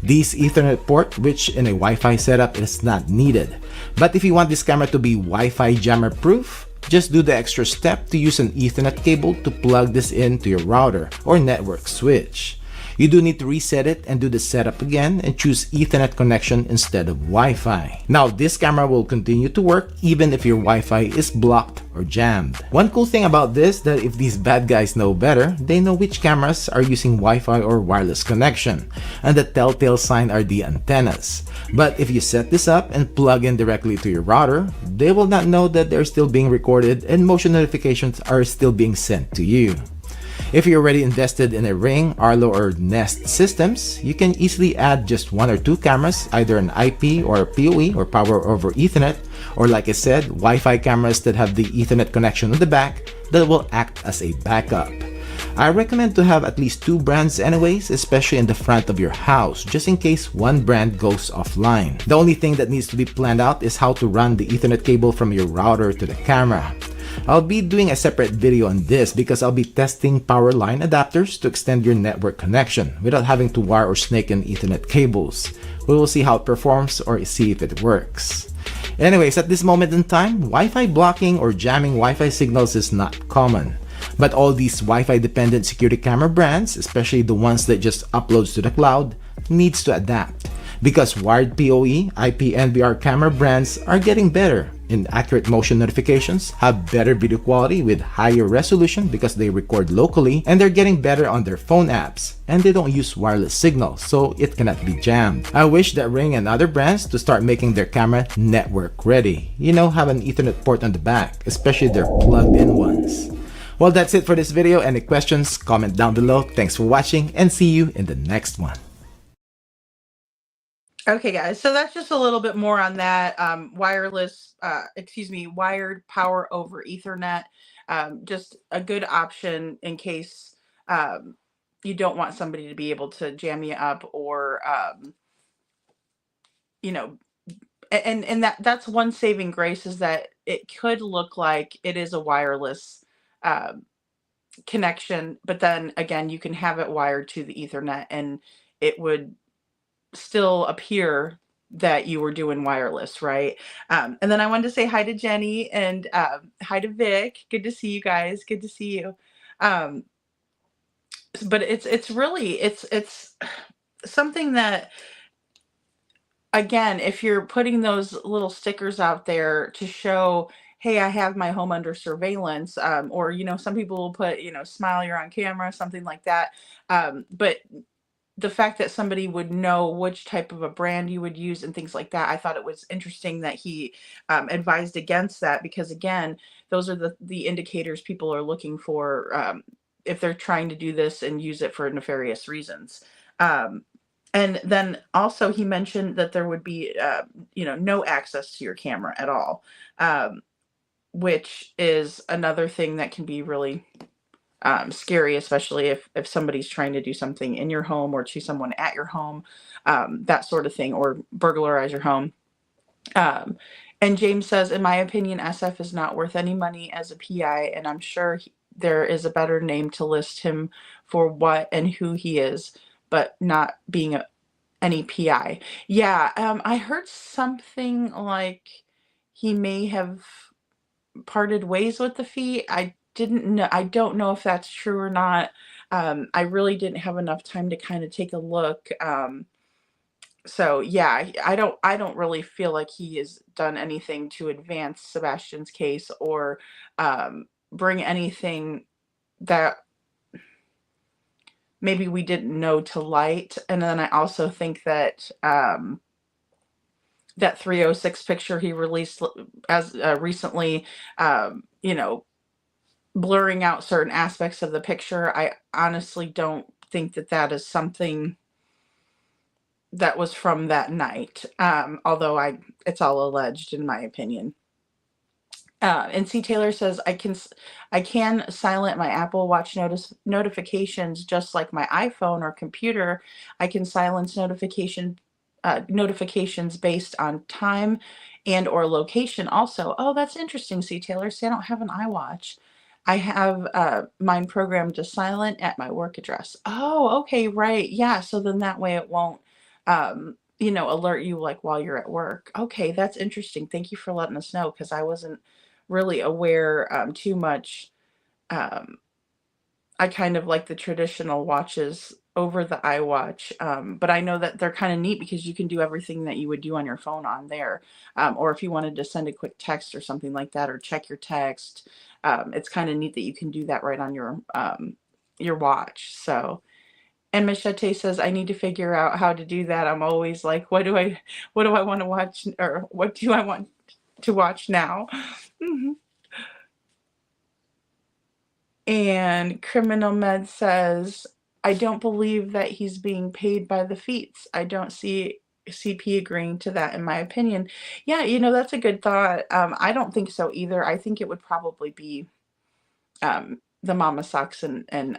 These Ethernet port, which in a Wi-Fi setup is not needed. But if you want this camera to be Wi-Fi jammer proof, just do the extra step to use an Ethernet cable to plug this into your router or network switch. You do need to reset it and do the setup again and choose Ethernet connection instead of Wi-Fi. Now, this camera will continue to work even if your Wi-Fi is blocked or jammed. One cool thing about this, that if these bad guys know better, they know which cameras are using Wi-Fi or wireless connection, and the telltale sign are the antennas. But if you set this up and plug in directly to your router, they will not know that they're still being recorded and motion notifications are still being sent to you. If you're already invested in a Ring, Arlo, or Nest systems, you can easily add just one or two cameras, either an IP or PoE or Power over Ethernet, or like I said, Wi-Fi cameras that have the Ethernet connection on the back that will act as a backup. I recommend to have at least two brands anyways, especially in the front of your house, just in case one brand goes offline. The only thing that needs to be planned out is how to run the Ethernet cable from your router to the camera. I'll be doing a separate video on this because I'll be testing power line adapters to extend your network connection without having to wire or snake in Ethernet cables. We will see how it performs or see if it works. Anyways, at this moment in time, Wi-Fi blocking or jamming Wi-Fi signals is not common. But all these Wi-Fi dependent security camera brands, especially the ones that just uploads to the cloud, needs to adapt. Because wired PoE, IP NVR camera brands are getting better in accurate motion notifications, have better video quality with higher resolution because they record locally, and they're getting better on their phone apps, and they don't use wireless signals, so it cannot be jammed. I wish that Ring and other brands to start making their camera network ready. You know, have an Ethernet port on the back, especially their plugged in ones. Well, that's it for this video. Any questions, comment down below. Thanks for watching and see you in the next one. Okay, guys, so that's just a little bit more on that wired power over Ethernet. Just a good option in case you don't want somebody to be able to jam you up or, you know, and that's one saving grace is that it could look like it is a wireless connection, but then again, you can have it wired to the Ethernet and it would still appear that you were doing wireless, right? And then I wanted to say hi to Jenny and hi to Vic. Good to see you guys. Good to see you. But it's really it's something that, again, if you're putting those little stickers out there to show, hey, I have my home under surveillance, or, you know, some people will put, you know, smile, you're on camera, something like that. But the fact that somebody would know which type of a brand you would use and things like that, I thought it was interesting that he advised against that, because again, those are the indicators people are looking for if they're trying to do this and use it for nefarious reasons. And then also he mentioned that there would be, you know, no access to your camera at all, which is another thing that can be really scary, especially if somebody's trying to do something in your home or to someone at your home, that sort of thing, or burglarize your home. And James says, in my opinion, SF is not worth any money as a PI, and I'm sure there is a better name to list him for what and who he is, but not being any PI. Yeah, I heard something like he may have parted ways with the fee. I don't know if that's true or not. I really didn't have enough time to kind of take a look. So yeah, I don't really feel like he has done anything to advance Sebastian's case or bring anything that maybe we didn't know to light. And then I also think that that 306 picture he released as recently, you know, blurring out certain aspects of the picture, I honestly don't think that that is something that was from that night. Although it's all alleged in my opinion. And C. Taylor says, I can silent my Apple Watch notifications just like my iPhone or computer. I can silence notifications based on time and or location also. Oh, that's interesting, C. Taylor. See, I don't have an iWatch. I have mine programmed to silent at my work address. Oh, okay, right. Yeah, so then that way it won't, you know, alert you like while you're at work. Okay, that's interesting. Thank you for letting us know, because I wasn't really aware too much. I kind of like the traditional watches over the iWatch, but I know that they're kind of neat because you can do everything that you would do on your phone on there. Or if you wanted to send a quick text or something like that, or check your text, it's kind of neat that you can do that right on your watch. So, and Machete says, I need to figure out how to do that. I'm always like, what do I want to watch, or what do I want to watch now? And Criminal Med says, I don't believe that he's being paid by the feats. I don't see CP agreeing to that, in my opinion. Yeah, you know, that's a good thought. I don't think so either. I think it would probably be the Mama Socks and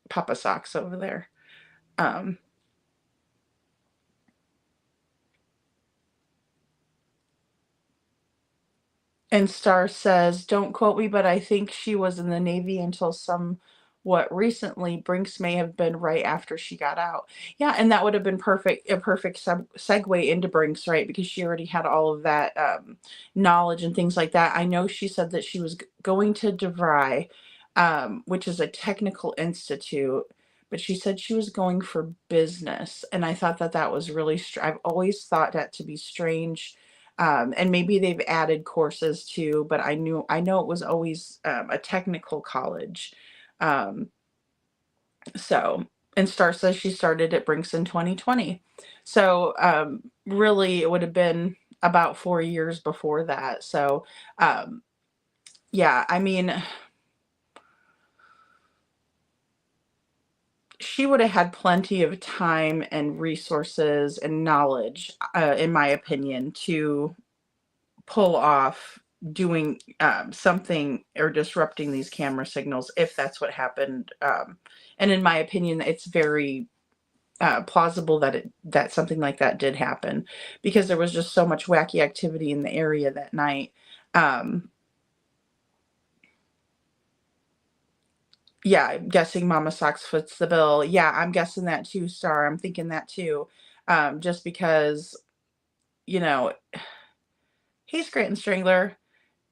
Papa Socks over there. And Star says, don't quote me, but I think she was in the Navy until somewhat recently. Brinks may have been right after she got out. Yeah, and that would have been a perfect segue into Brinks, right? Because she already had all of that knowledge and things like that. I know she said that she was going to DeVry, which is a technical institute, but she said she was going for business. And I thought that that was really, I've always thought that to be strange. And maybe they've added courses too, but I know it was always a technical college. Um, so, and Star says she started at Brinks in 2020. So, really, it would have been about 4 years before that. So, yeah, I mean, she would have had plenty of time and resources and knowledge, in my opinion, to pull off doing something or disrupting these camera signals if that's what happened. And in my opinion, it's very plausible that something like that did happen because there was just so much wacky activity in the area that night. Yeah, I'm guessing Mama Socks foots the bill. Yeah, I'm guessing that too, Star. I'm thinking that too. Just because, you know, hey, Scranton Strangler,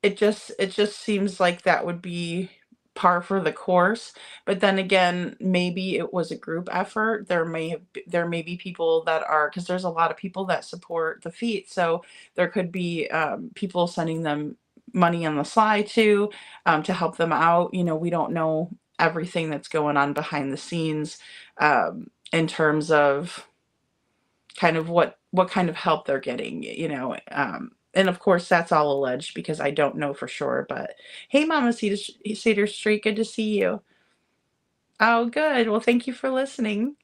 it just seems like that would be par for the course. But then again, maybe it was a group effort. There may be people that are, because there's a lot of people that support the feet, so there could be people sending them money on the sly too, to help them out. We don't know everything that's going on behind the scenes, in terms of kind of what kind of help they're getting, and of course that's all alleged because I don't know for sure. But hey, Mama Cedar Street, good to see you. Oh, good. Well, thank you for listening.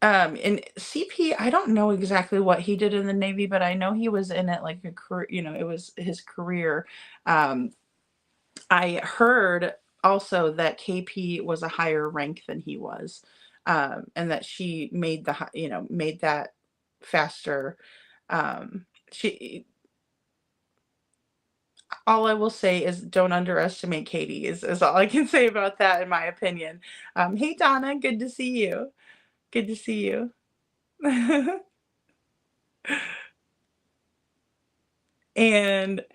And CP, I don't know exactly what he did in the Navy, but I know he was in it like a career, it was his career. I heard also that KP was a higher rank than he was, and that she made made that faster. She All I will say is don't underestimate Katie is all I can say about that, in my opinion. Hey, Donna, good to see you. Good to see you. And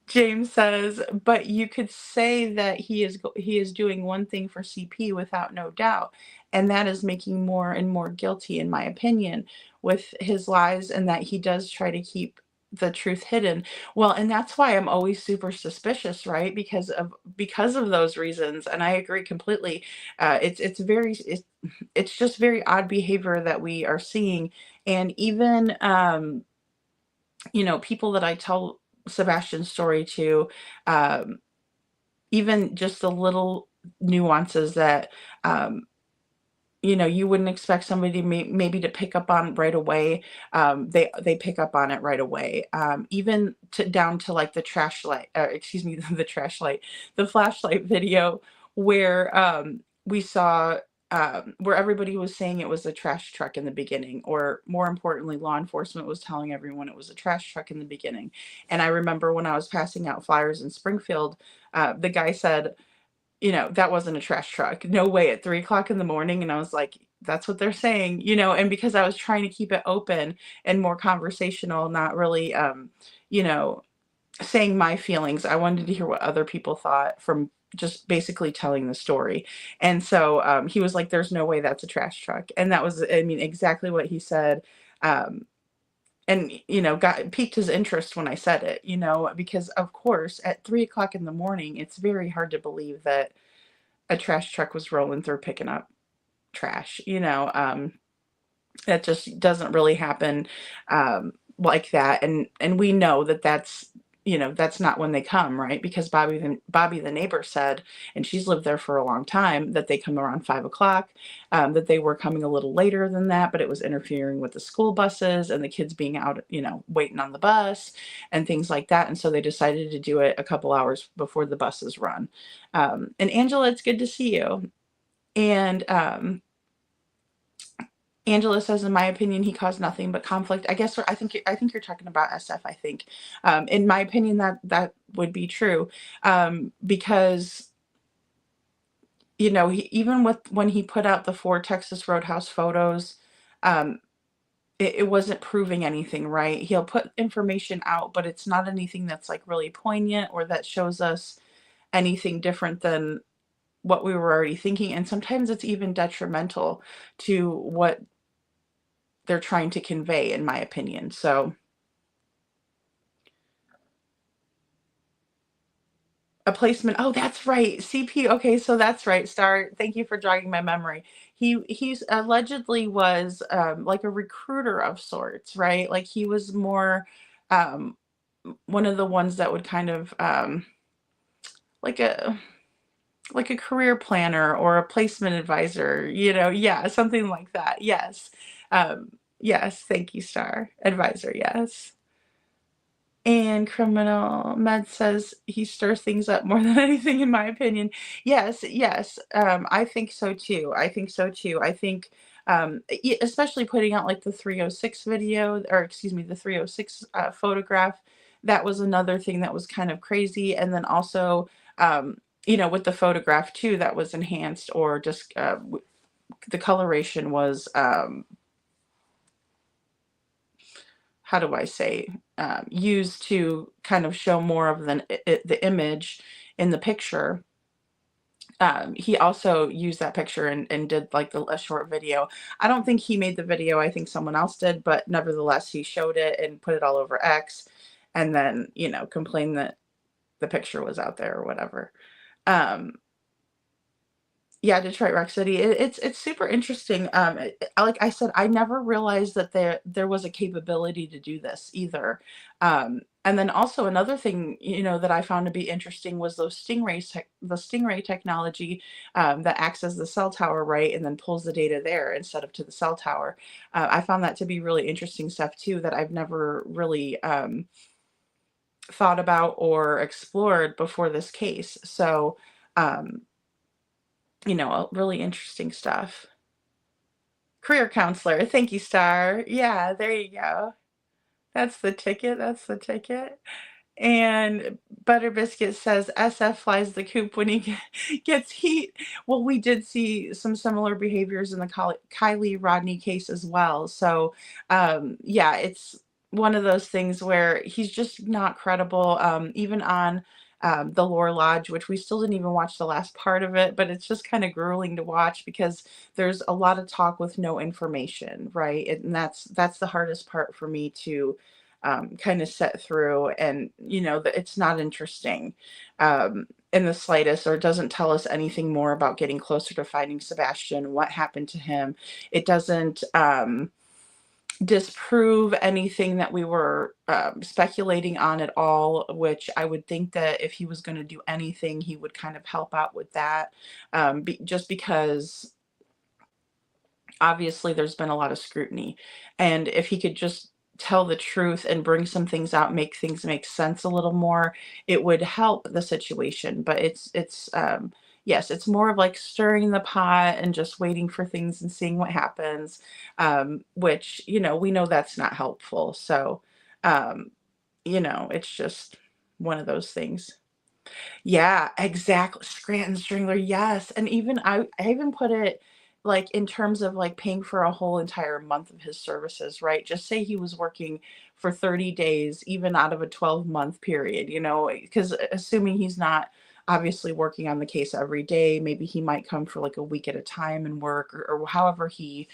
James says, but you could say that he is doing one thing for CP without no doubt, and that is making more and more guilty, in my opinion, with his lies, and that he does try to keep the truth hidden. Well, and that's why I'm always super suspicious, right? Because of those reasons, and I agree completely. It's just very odd behavior that we are seeing, and even people that I tell Sebastian's story to, even just the little nuances that you wouldn't expect somebody maybe to pick up on right away. They pick up on it right away. Even down to like the trash light, excuse me, the flashlight video where we saw where everybody was saying it was a trash truck in the beginning, or more importantly, law enforcement was telling everyone it was a trash truck in the beginning. And I remember when I was passing out flyers in Springfield, the guy said, that wasn't a trash truck. No way, at 3 o'clock in the morning. And I was like, that's what they're saying, and because I was trying to keep it open and more conversational, not really, saying my feelings. I wanted to hear what other people thought from just basically telling the story. And so he was like, there's no way that's a trash truck. And that was, exactly what he said. And, piqued his interest when I said it, because of course at 3 o'clock in the morning, it's very hard to believe that a trash truck was rolling through picking up trash, that just doesn't really happen like that. And we know that that's not when they come, right? Because Bobby the neighbor said, and she's lived there for a long time, that they come around 5 o'clock, that they were coming a little later than that, but it was interfering with the school buses and the kids being out, waiting on the bus and things like that. And so they decided to do it a couple hours before the buses run. And Angela, it's good to see you. And Angela says, in my opinion, he caused nothing but conflict. I think you're talking about SF. I think, in my opinion, that would be true, because even with when he put out the 4 Texas Roadhouse photos, um, it wasn't proving anything, right? He'll put information out, but it's not anything that's like really poignant or that shows us anything different than what we were already thinking. And sometimes it's even detrimental to what they're trying to convey, in my opinion. So a placement. Oh, that's right. CP. Okay, so that's right. Star. Thank you for jogging my memory. He's allegedly was like a recruiter of sorts, right? Like he was more um, one of the ones that would kind of like a like a career planner or a placement advisor. Yeah, something like that. Yes. Yes. Thank you, Star. Advisor. Yes. And Criminal Med says he stirs things up more than anything, in my opinion. Yes, yes. I think so too. I think so too. I think, especially putting out like the 306 video, or excuse me, the 306 photograph. That was another thing that was kind of crazy. And then also, with the photograph too, that was enhanced, or just the coloration was, how do I say, used to kind of show more of the image in the picture. He also used that picture and did like a short video. I don't think he made the video. I think someone else did, but nevertheless, he showed it and put it all over X, and then, complained that the picture was out there or whatever. Um, Yeah, Detroit Rock City. It's super interesting. Like I said, I never realized that there was a capability to do this either. And then also another thing, that I found to be interesting was the Stingray technology, that acts as the cell tower, right, and then pulls the data there instead of to the cell tower. I found that to be really interesting stuff too, that I've never really thought about or explored before this case. So. Um, Really interesting stuff. Career counselor. Thank you, Star. Yeah, there you go. That's the ticket. That's the ticket. And Butter Biscuit says SF flies the coop when he gets heat. Well, we did see some similar behaviors in the Kylie Rodney case as well. So, yeah, it's one of those things where he's just not credible, even on the Lore Lodge, which we still didn't even watch the last part of it, but it's just kind of grueling to watch because there's a lot of talk with no information, right? And that's the hardest part for me to kind of set through, and that it's not interesting in the slightest, or it doesn't tell us anything more about getting closer to finding Sebastian, what happened to him. It doesn't disprove anything that we were speculating on at all, which I would think that if he was going to do anything, he would kind of help out with that, just because obviously there's been a lot of scrutiny, and if he could just tell the truth and bring some things out, make things make sense a little more, it would help the situation. But yes, it's more of like stirring the pot and just waiting for things and seeing what happens, which we know that's not helpful. So it's just one of those things. Yeah, exactly. Scranton Strangler, yes. And even I even put it like in terms of like paying for a whole entire month of his services, right? Just say he was working for 30 days, even out of a 12-month period, because assuming he's not obviously working on the case every day, maybe he might come for like a week at a time and work, or however he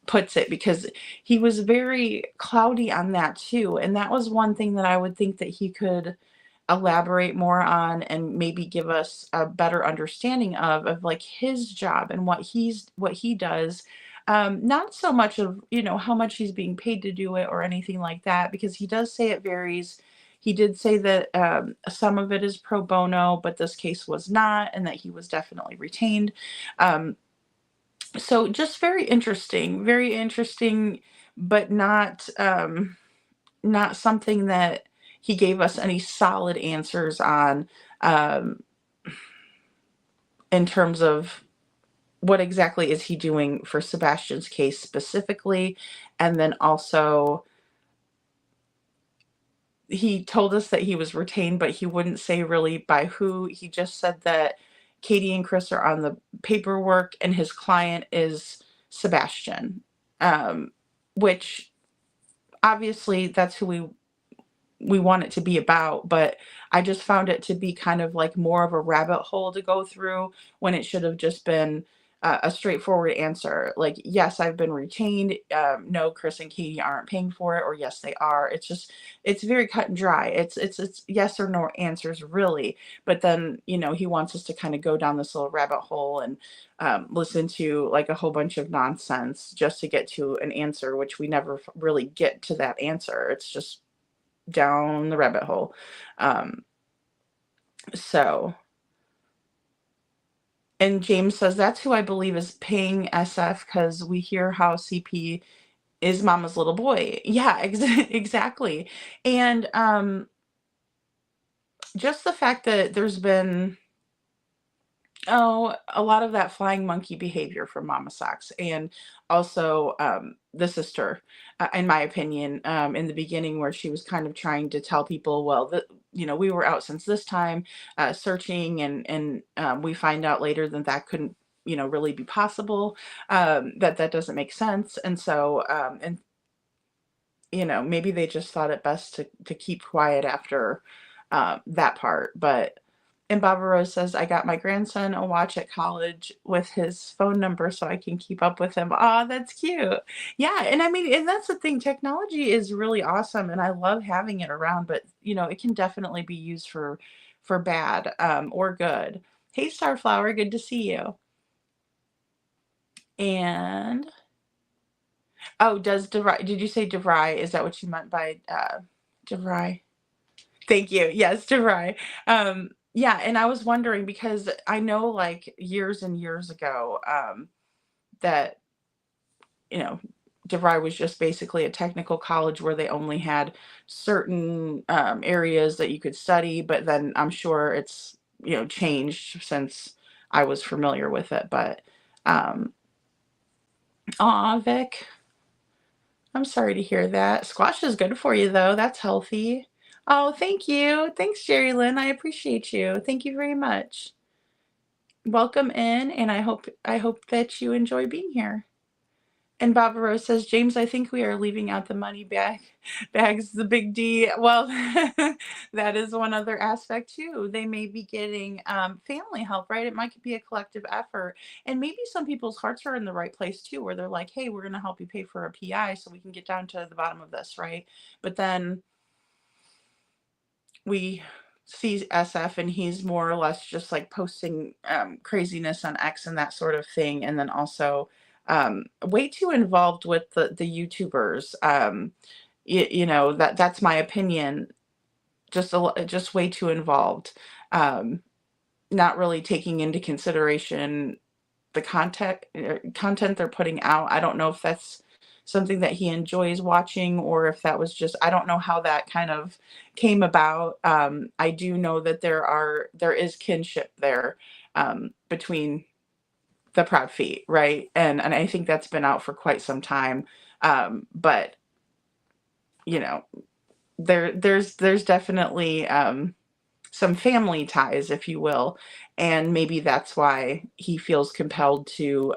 puts it, because he was very cloudy on that too. And that was one thing that I would think that he could elaborate more on and maybe give us a better understanding of like his job and what he does, not so much of how much he's being paid to do it or anything like that, because he does say it varies. He did say that some of it is pro bono, but this case was not, and that he was definitely retained. So just very interesting, but not something that he gave us any solid answers on, in terms of what exactly is he doing for Sebastian's case specifically? And then also, he told us that he was retained, but he wouldn't say really by who. He just said that Katie and Chris are on the paperwork and his client is Sebastian, which obviously that's who we want it to be about, but I just found it to be kind of like more of a rabbit hole to go through when it should have just been a straightforward answer. Like, yes, I've been retained. No, Chris and Katie aren't paying for it, or yes, they are. It's just, it's very cut and dry. It's yes or no answers really. But then, he wants us to kind of go down this little rabbit hole and listen to like a whole bunch of nonsense just to get to an answer, which we never really get to that answer. It's just down the rabbit hole. So, and James says that's who I believe is paying SF, because we hear how CP is mama's little boy. Yeah, exactly. And just the fact that there's been a lot of that flying monkey behavior from Mama Socks, and also the sister, in my opinion, in the beginning, where she was kind of trying to tell people, well, we were out since this time, searching, and we find out later that that couldn't, really be possible, that doesn't make sense, and so, and maybe they just thought it best to keep quiet after that part, but. And Baba Rose says, I got my grandson a watch at college with his phone number so I can keep up with him. Oh, that's cute. Yeah. And I mean, and that's the thing. Technology is really awesome. And I love having it around, but it can definitely be used for bad, or good. Hey, Starflower, good to see you. And, oh, did you say DeVry? Is that what you meant by DeVry? Thank you. Yes, DeVry. Yeah, and I was wondering, because I know like years and years ago, that, DeVry was just basically a technical college where they only had certain areas that you could study, but then I'm sure it's, changed since I was familiar with it. But, aw, Vic, I'm sorry to hear that. Squash is good for you though. That's healthy. Oh, thank you. Thanks, Jerry Lynn. I appreciate you. Thank you very much. Welcome in, and I hope that you enjoy being here. And Baba Rose says, James, I think we are leaving out the money bags, the big D. Well, that is one other aspect too. They may be getting family help, right? It might be a collective effort. And maybe some people's hearts are in the right place too, where they're like, hey, we're going to help you pay for a PI so we can get down to the bottom of this, right? But then we see SF and he's more or less just like posting craziness on X and that sort of thing. And then also way too involved with the YouTubers. That's my opinion. Just way too involved. Not really taking into consideration the content they're putting out. I don't know if that's something that he enjoys watching, or if that was just, I don't know how that kind of came about. I do know that there is kinship there between the Proud Feet, right? And I think that's been out for quite some time. But there's definitely some family ties, if you will, and maybe that's why he feels compelled to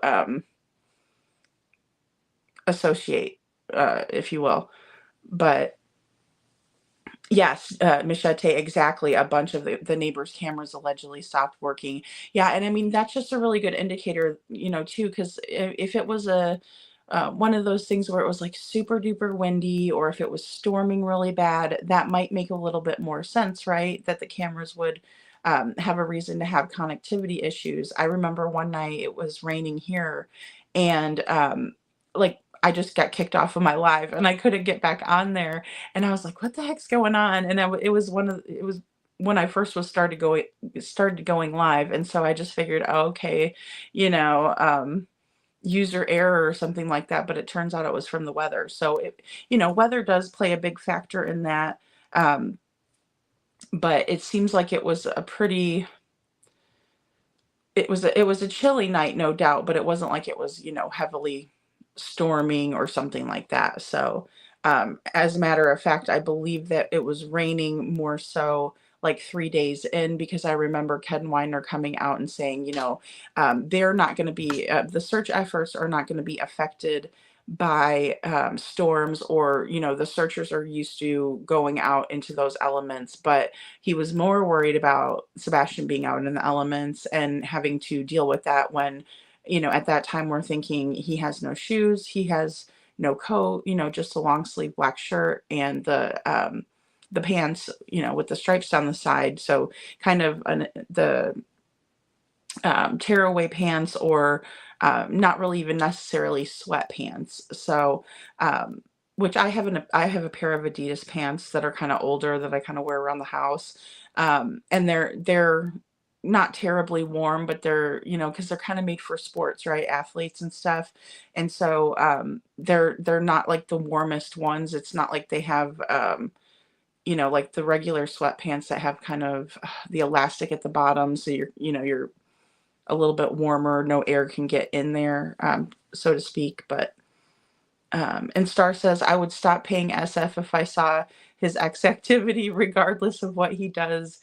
associate, if you will. But yes, Michette, exactly. A bunch of the neighbors' cameras allegedly stopped working. Yeah, and I mean, that's just a really good indicator, too, because if it was one of those things where it was like super duper windy, or if it was storming really bad, that might make a little bit more sense, right? That the cameras would have a reason to have connectivity issues. I remember one night it was raining here, and like I just got kicked off of my live and I couldn't get back on there, and I was like, what the heck's going on? And it was when I first started going live, and so I just figured, oh, okay, user error or something like that, but it turns out it was from the weather. So weather does play a big factor in that. But it seems like it was a pretty it was a chilly night, no doubt, but it wasn't like it was, heavily storming or something like that. So, as a matter of fact, I believe that it was raining more so like 3 days in, because I remember Ken Weiner coming out and saying, they're not going to be, the search efforts are not going to be affected by storms, or, the searchers are used to going out into those elements. But he was more worried about Sebastian being out in the elements and having to deal with that when, at that time we're thinking he has no shoes, he has no coat, just a long sleeve black shirt and the pants, with the stripes down the side. So kind of the tearaway pants, or not really even necessarily sweatpants. So, which I have a pair of Adidas pants that are kind of older that I kind of wear around the house, and they're not terribly warm, but they're, because they're kind of made for sports, right, athletes and stuff. And so they're not like the warmest ones. It's not like they have like the regular sweatpants that have kind of the elastic at the bottom, so you're a little bit warmer, no air can get in there, so to speak. But and Star says, I would stop paying SF if I saw his ex activity, regardless of what he does.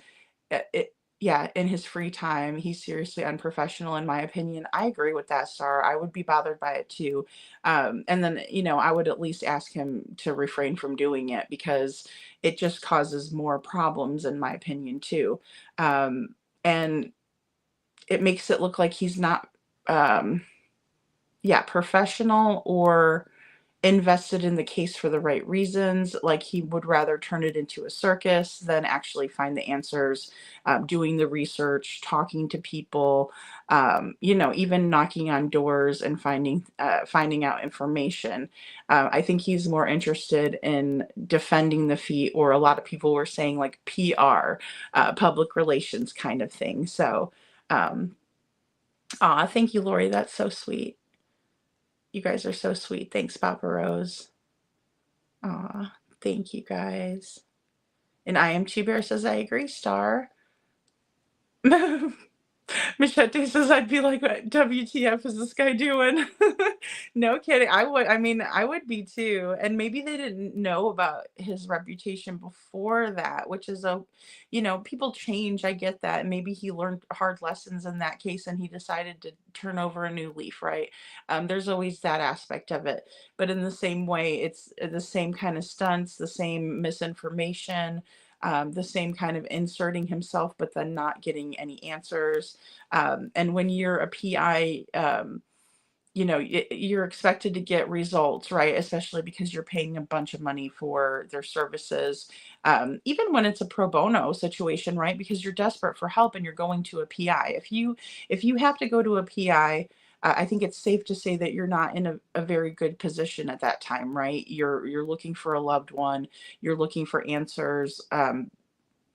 Yeah, in his free time, he's seriously unprofessional, in my opinion. I agree with that, Star. I would be bothered by it too. And then, I would at least ask him to refrain from doing it, because it just causes more problems, in my opinion, too. And it makes it look like he's not, professional or invested in the case for the right reasons. Like he would rather turn it into a circus than actually find the answers, doing the research, talking to people, even knocking on doors and finding out information. I think he's more interested in defending the fee, or a lot of people were saying like PR, public relations kind of thing. So, thank you, Lori. That's so sweet. You guys are so sweet. Thanks, Papa Rose. Aw, thank you guys. And I am Chi Bear says, I agree, Star. Machete says, I'd be like, what WTF is this guy doing? No kidding. I would be too. And maybe they didn't know about his reputation before that, which is people change. I get that. Maybe he learned hard lessons in that case and he decided to turn over a new leaf, right? There's always that aspect of it. But in the same way, it's the same kind of stunts, the same misinformation, the same kind of inserting himself, but then not getting any answers. And when you're a PI, you're expected to get results, right? Especially because you're paying a bunch of money for their services. Even when it's a pro bono situation, right? Because you're desperate for help and you're going to a PI. If you have to go to a PI, I think it's safe to say that you're not in a very good position at that time, right? You're looking for a loved one, you're looking for answers.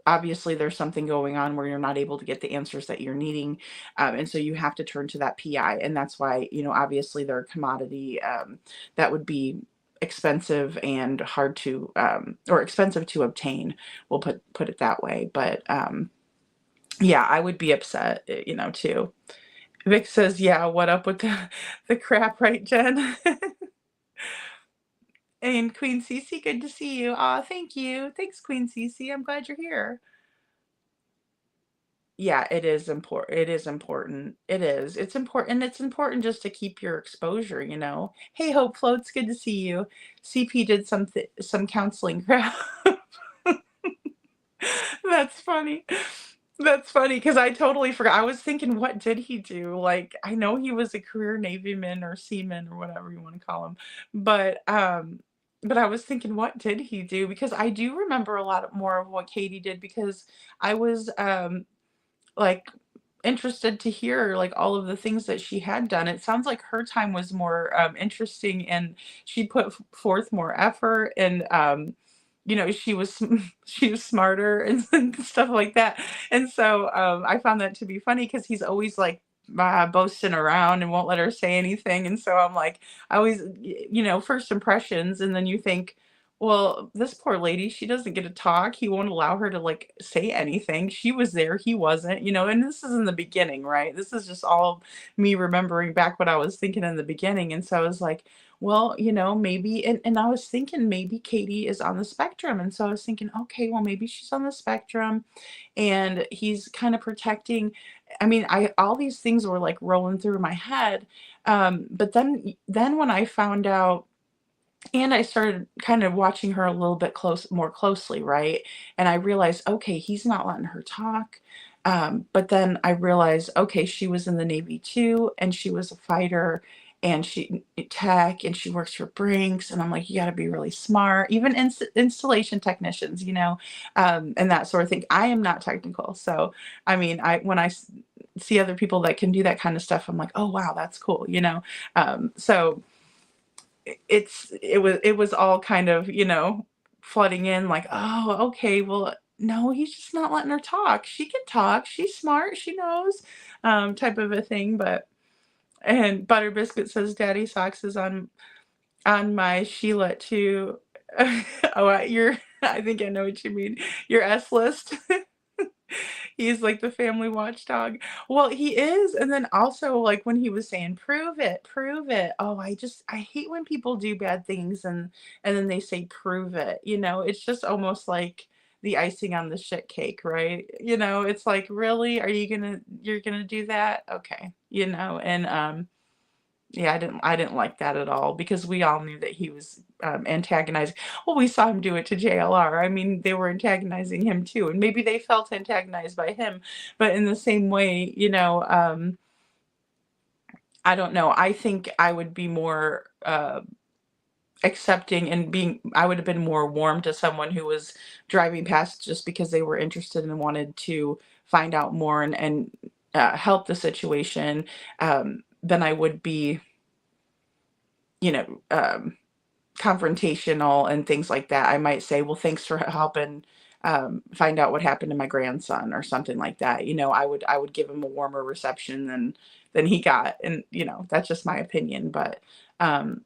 Obviously, there's something going on where you're not able to get the answers that you're needing, and so you have to turn to that PI, and that's why obviously they're a commodity that would be expensive and hard to or expensive to obtain. We'll put it that way, but yeah, I would be upset, too. Vic says, yeah, what up with the crap, right, Jen? And Queen Cece, good to see you. Aw, thank you. Thanks, Queen Cece. I'm glad you're here. Yeah, it is important. It is important. It is. It's important. And it's important just to keep your exposure. Hey, Hope Floats, good to see you. CP did some counseling crap. That's funny. That's funny because I totally forgot. I was thinking, what did he do? Like, I know he was a career Navyman or seaman or whatever you want to call him, but I was thinking, what did he do? Because I do remember a lot more of what Katie did, because I was like interested to hear like all of the things that she had done. It sounds like her time was more interesting, and she put forth more effort, and she was she was smarter and stuff like that. And so I found that to be funny, because he's always like boasting around and won't let her say anything. And so I'm like, I always, first impressions, and then you think, Well, this poor lady, she doesn't get to talk. He won't allow her to, like, say anything. She was there, he wasn't, and this is in the beginning, right? This is just all me remembering back what I was thinking in the beginning, and so I was like, well, maybe and I was thinking maybe Katie is on the spectrum, and so I was thinking, "Okay, well, maybe she's on the spectrum, and he's kinda protecting." I mean, I all these things were, like, rolling through my head, but then when I found out and I started kind of watching her a little bit more closely, right? And I realized, okay, he's not letting her talk. But then I realized, okay, she was in the Navy too, and she was a fighter, and she tech, and she works for Brinks. And I'm like, you got to be really smart. Even installation technicians, and that sort of thing. I am not technical, so I mean, when I see other people that can do that kind of stuff, I'm like, oh wow, that's cool. So it was all kind of, flooding in like, "Oh, okay, well, no, he's just not letting her talk. She can talk. She's smart. She knows," type of a thing, but and Butter Biscuit says, "Daddy Socks is on my Sheila too." Oh, I think I know what you mean. Your S list. He's like the family watchdog. Well, he is, and then also, like, when he was saying, "Prove it, prove it." Oh, I hate when people do bad things and then they say, "Prove it," It's just almost like the icing on the shit cake, right? It's like, "Really? You're gonna do that? Okay." And, yeah, I didn't like that at all because we all knew that he was, antagonizing. Well, we saw him do it to JLR. I mean, they were antagonizing him too, and maybe they felt antagonized by him, but in the same way, I don't know. I think I would be more, accepting and I would have been more warm to someone who was driving past just because they were interested and wanted to find out more and help the situation, than I would be, you know, um, confrontational and things like that. I might say, "Well, thanks for helping find out what happened to my grandson," or something like that. I would give him a warmer reception than he got, and that's just my opinion. But um,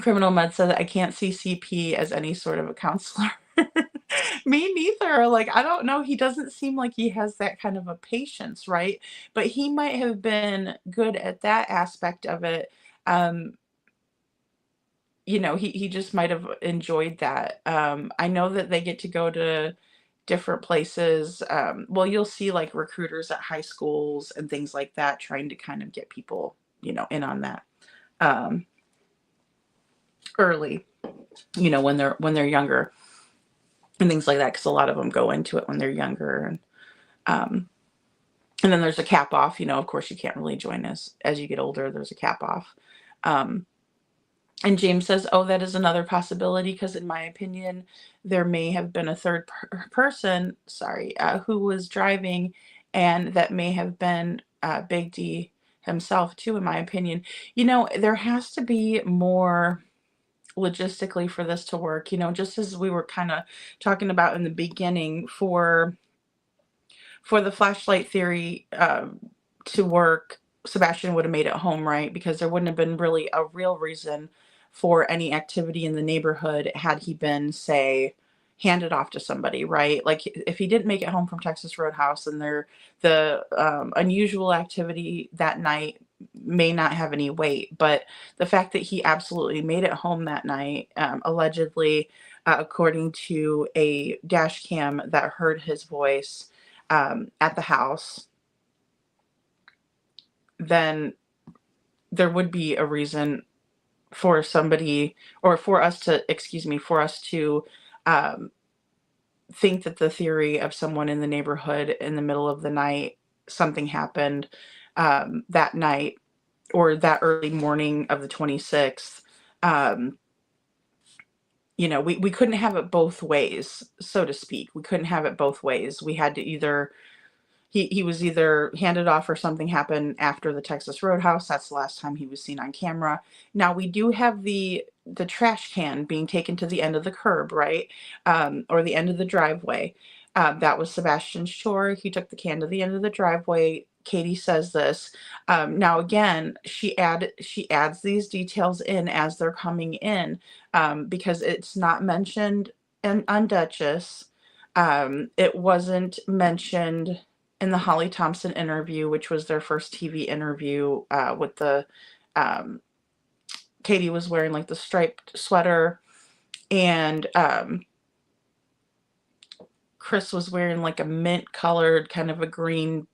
Criminal Med said that I can't see CP as any sort of a counselor. Me neither. Like, I don't know. He doesn't seem like he has that kind of a patience, right? But he might have been good at that aspect of it. Um, he just might have enjoyed that. I know that they get to go to different places. Well, you'll see like recruiters at high schools and things like that trying to kind of get people, in on that um, early, when they're younger and things like that, because a lot of them go into it when they're younger. Um, and then there's a cap off. Of course, you can't really join as you get older. There's a cap off. Um, And James says, "Oh, that is another possibility because, in my opinion, there may have been a third person, sorry, who was driving, and that may have been Big D himself, too, in my opinion." There has to be more logistically for this to work, just as we were kind of talking about in the beginning for the flashlight theory to work. Sebastian would have made it home, right? Because there wouldn't have been really a real reason for any activity in the neighborhood had he been, say, handed off to somebody, right? Like if he didn't make it home from Texas Roadhouse and the unusual activity that night may not have any weight, but the fact that he absolutely made it home that night, allegedly, according to a dash cam that heard his voice at the house, then there would be a reason for somebody or for us to, excuse me, for us to um, think that the theory of someone in the neighborhood in the middle of the night, something happened that night or that early morning of the 26th. Um, we couldn't have it both ways, so to speak. We couldn't have it both ways. We had to either he was either handed off or something happened after the Texas Roadhouse. That's the last time he was seen on camera. Now we do have the trash can being taken to the end of the curb, right? Or the end of the driveway. That was Sebastian's chore. He took the can to the end of the driveway, Katie says this. Now again, she adds these details in as they're coming in, because it's not mentioned on Duchess. It wasn't mentioned in the Holly Thompson interview, which was their first TV interview, with the Katie was wearing like the striped sweater, and Chris was wearing like a mint colored kind of a green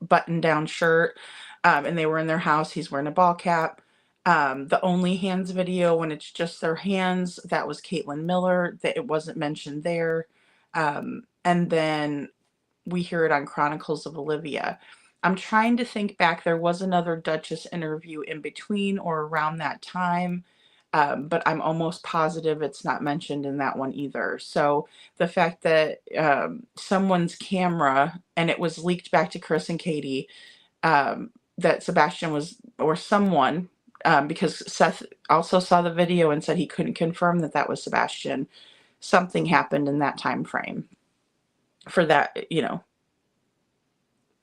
button down shirt, and they were in their house. He's wearing a ball cap. The only hands video, when it's just their hands, that was Caitlin Miller, that it wasn't mentioned there. And then we hear it on Chronicles of Olivia. I'm trying to think back. There was another Duchess interview in between or around that time, but I'm almost positive it's not mentioned in that one either. So the fact that someone's camera, and it was leaked back to Chris and Katie, that Sebastian was, or someone, because Seth also saw the video and said he couldn't confirm that that was Sebastian. Something happened in that time frame for that,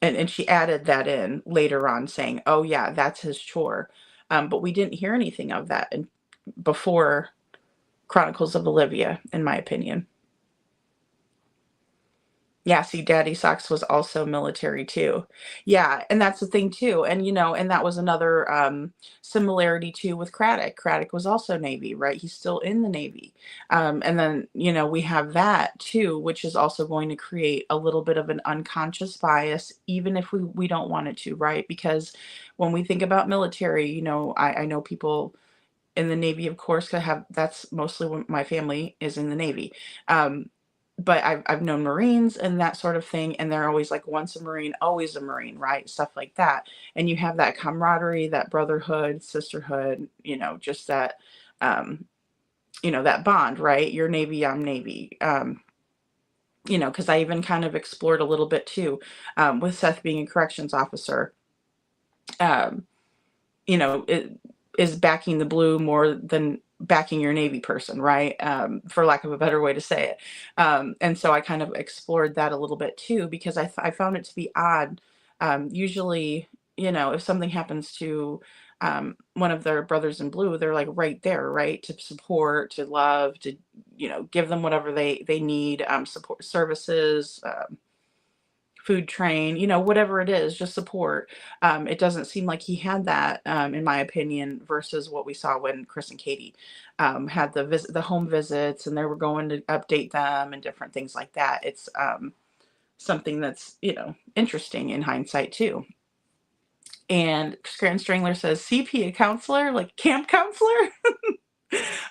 and she added that in later on, saying, oh yeah, that's his chore. But we didn't hear anything of that before Chronicles of Olivia, in my opinion. Yeah, see, Daddy Socks was also military too. Yeah, and that's the thing too. And and that was another similarity too with Craddock. Craddock was also Navy, right? He's still in the Navy. And then, we have that too, which is also going to create a little bit of an unconscious bias, even if we don't want it to, right? Because when we think about military, I know people in the Navy, of course, that's mostly when my family is in the Navy. But I've known Marines and that sort of thing, and they're always like, once a Marine, always a Marine, right? Stuff like that. And you have that camaraderie, that brotherhood, sisterhood, just that, that bond, right? You're Navy, I'm Navy. Because I even kind of explored a little bit too, with Seth being a corrections officer. It is backing the blue more than backing your Navy person, right? For lack of a better way to say it. And so I kind of explored that a little bit too, because I found it to be odd. Usually, if something happens to one of their brothers in blue, they're like right there, right? To support, to love, to, give them whatever they need, support services, food train, whatever it is, just support. It doesn't seem like he had that, in my opinion, versus what we saw when Chris and Katie had the home visits, and they were going to update them and different things like that. It's something that's, interesting in hindsight too. And Scranton Strangler says, CP, a counselor, like camp counselor?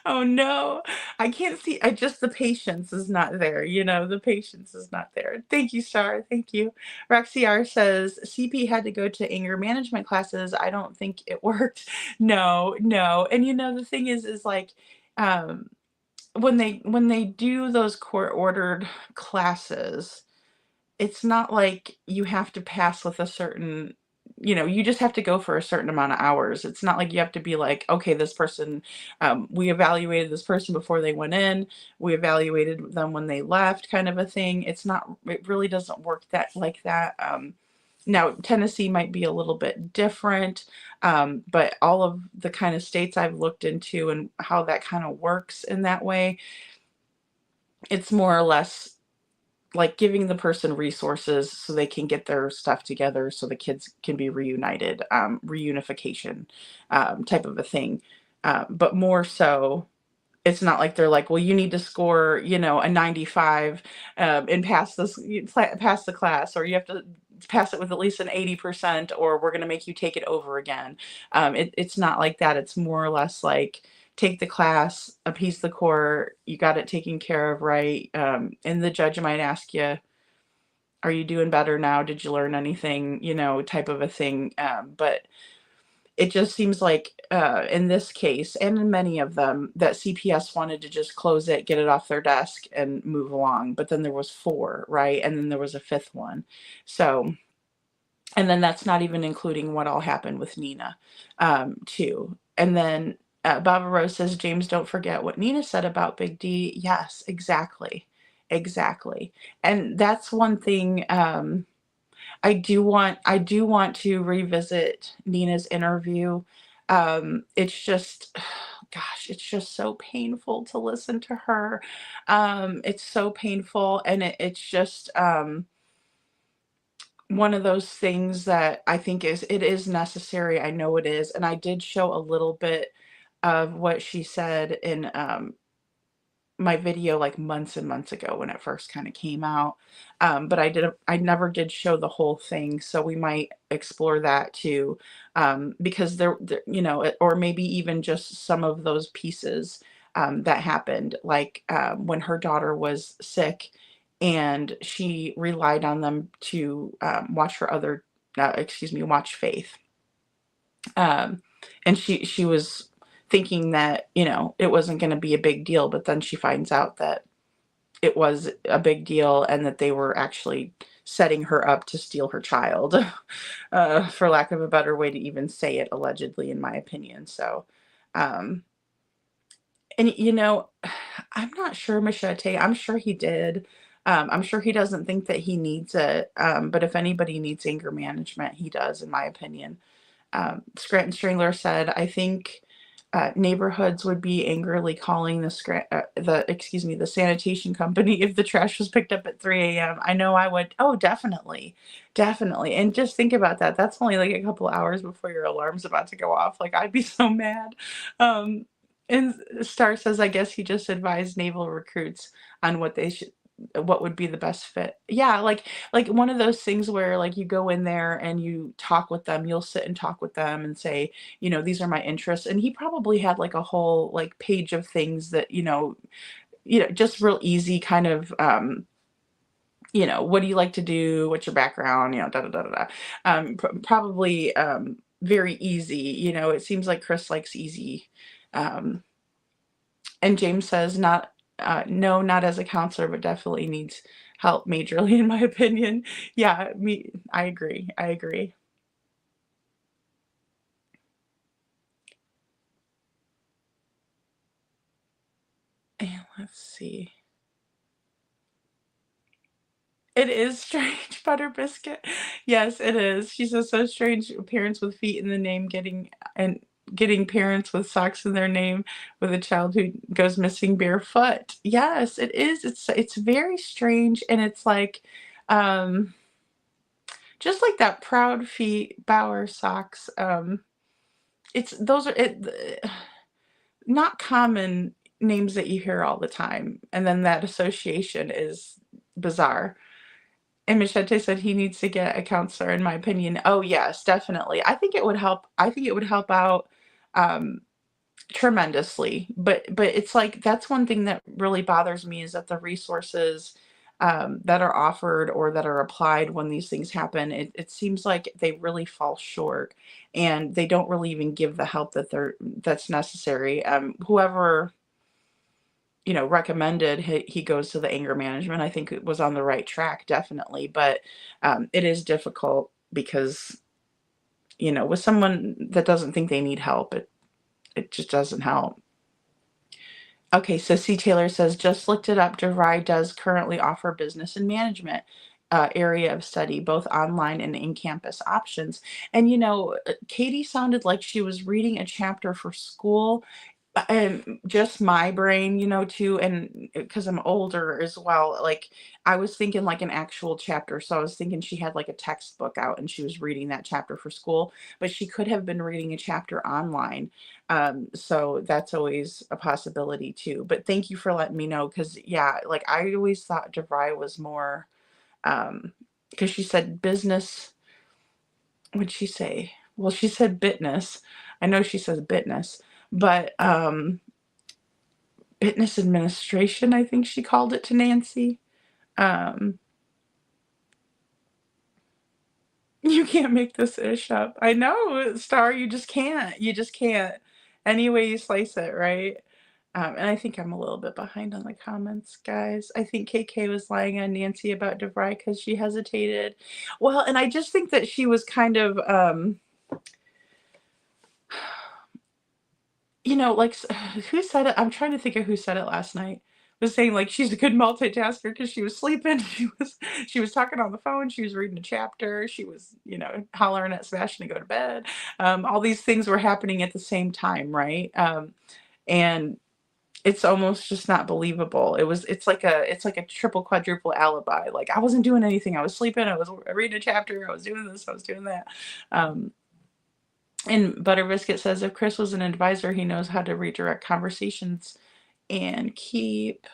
Oh no, I can't see. The patience is not there. The patience is not there. Thank you, Star. Thank you. Roxy R says, CP had to go to anger management classes. I don't think it worked. No. And the thing is like, when they do those court ordered classes, it's not like you have to pass with a certain, you just have to go for a certain amount of hours. It's not like you have to be like, okay, this person, we evaluated this person before they went in, we evaluated them when they left, kind of a thing. It really doesn't work like that. Now, Tennessee might be a little bit different, but all of the kind of states I've looked into and how that kind of works in that way, it's more or less like giving the person resources so they can get their stuff together so the kids can be reunited, reunification type of a thing. But more so, it's not like they're like, well, you need to score, a 95 and pass the class, or you have to pass it with at least an 80%, or we're going to make you take it over again. It's not like that. It's more or less like, take the class, appease the court, you got it taken care of, right? And the judge might ask you, are you doing better now? Did you learn anything? Type of a thing. But it just seems like in this case, and in many of them, that CPS wanted to just close it, get it off their desk, and move along. But then there was 4, right? And then there was a 5th one. So, and then that's not even including what all happened with Nina, too. And then Baba Rose says, James, don't forget what Nina said about Big D. Yes, exactly. And that's one thing. I do want to revisit Nina's interview. It's just, gosh, it's just so painful to listen to her. It's so painful, and it's just one of those things that I think it is necessary. I know it is, and I did show a little bit of what she said in my video like months and months ago when it first kind of came out. But I never did show the whole thing, so we might explore that too. Because you know, or maybe even just some of those pieces that happened, like when her daughter was sick and she relied on them to watch her other, excuse me, watch Faith. Um, and she was thinking that, you know, it wasn't going to be a big deal, but then she finds out that it was a big deal and that they were actually setting her up to steal her child, for lack of a better way to even say it, allegedly, in my opinion. So, um, and you know, I'm not sure, Machete. I'm sure he did. I'm sure he doesn't think that he needs it. But if anybody needs anger management, he does, in my opinion. Scranton Strangler said, I think neighborhoods would be angrily calling the sanitation company if the trash was picked up at 3 a.m. I know I would. Oh, definitely. Definitely. And just think about that. That's only like a couple hours before your alarm's about to go off. Like, I'd be so mad. Um, and Star says, I guess he just advised naval recruits on what would be the best fit. Yeah, like one of those things where like you go in there and you talk with them, you'll sit and talk with them and say, you know, these are my interests. And he probably had like a whole like page of things that, just real easy kind of what do you like to do? What's your background? Da da da da da. Probably very easy. It seems like Chris likes easy. Um, and James says, no, not as a counselor, but definitely needs help majorly, in my opinion. Yeah, I agree. I agree. And let's see. It is strange, Butter Biscuit. Yes, it is. She says, so strange, parents with feet in the name getting parents with socks in their name with a child who goes missing barefoot. Yes, it is. It's very strange, and it's like, um, just like that Proud Feet Bauer socks. Those are not common names that you hear all the time, and then that association is bizarre. And Machete said he needs to get a counselor, in my opinion. Oh, yes, definitely. I think it would help. I think it would help out tremendously. But it's like that's one thing that really bothers me is that the resources that are offered or that are applied when these things happen, it seems like they really fall short, and they don't really even give the help that's necessary. Whoever recommended he goes to the anger management, I think it was on the right track, definitely. But it is difficult because, with someone that doesn't think they need help, it just doesn't help. Okay, so C. Taylor says, just looked it up. DeVry does currently offer business and management area of study, both online and in-campus options. And, Katie sounded like she was reading a chapter for school. And just my brain, too, and because I'm older as well, like I was thinking like an actual chapter. So I was thinking she had like a textbook out and she was reading that chapter for school, but she could have been reading a chapter online. So that's always a possibility too. But thank you for letting me know, because yeah, like I always thought DeVry was more, because she said business. What'd she say? Well, she said bitness. I know she says bitness. But business administration, I think she called it to Nancy. Um, you can't make this ish up. I know, Star, you just can't. You just can't. Any way you slice it, right? And I think I'm a little bit behind on the comments, guys. I think KK was lying on Nancy about DeVry because she hesitated. Well, and I just think that she was kind of, like, who said it? I'm trying to think of who said it last night. was saying like she's a good multitasker because she was sleeping. She was talking on the phone. She was reading a chapter. She was, hollering at Sebastian to go to bed. All these things were happening at the same time, right? And it's almost just not believable. It's like a triple quadruple alibi. Like I wasn't doing anything. I was sleeping. I was reading a chapter. I was doing this. I was doing that. And Butterbiscuit says if Chris was an advisor, he knows how to redirect conversations and keep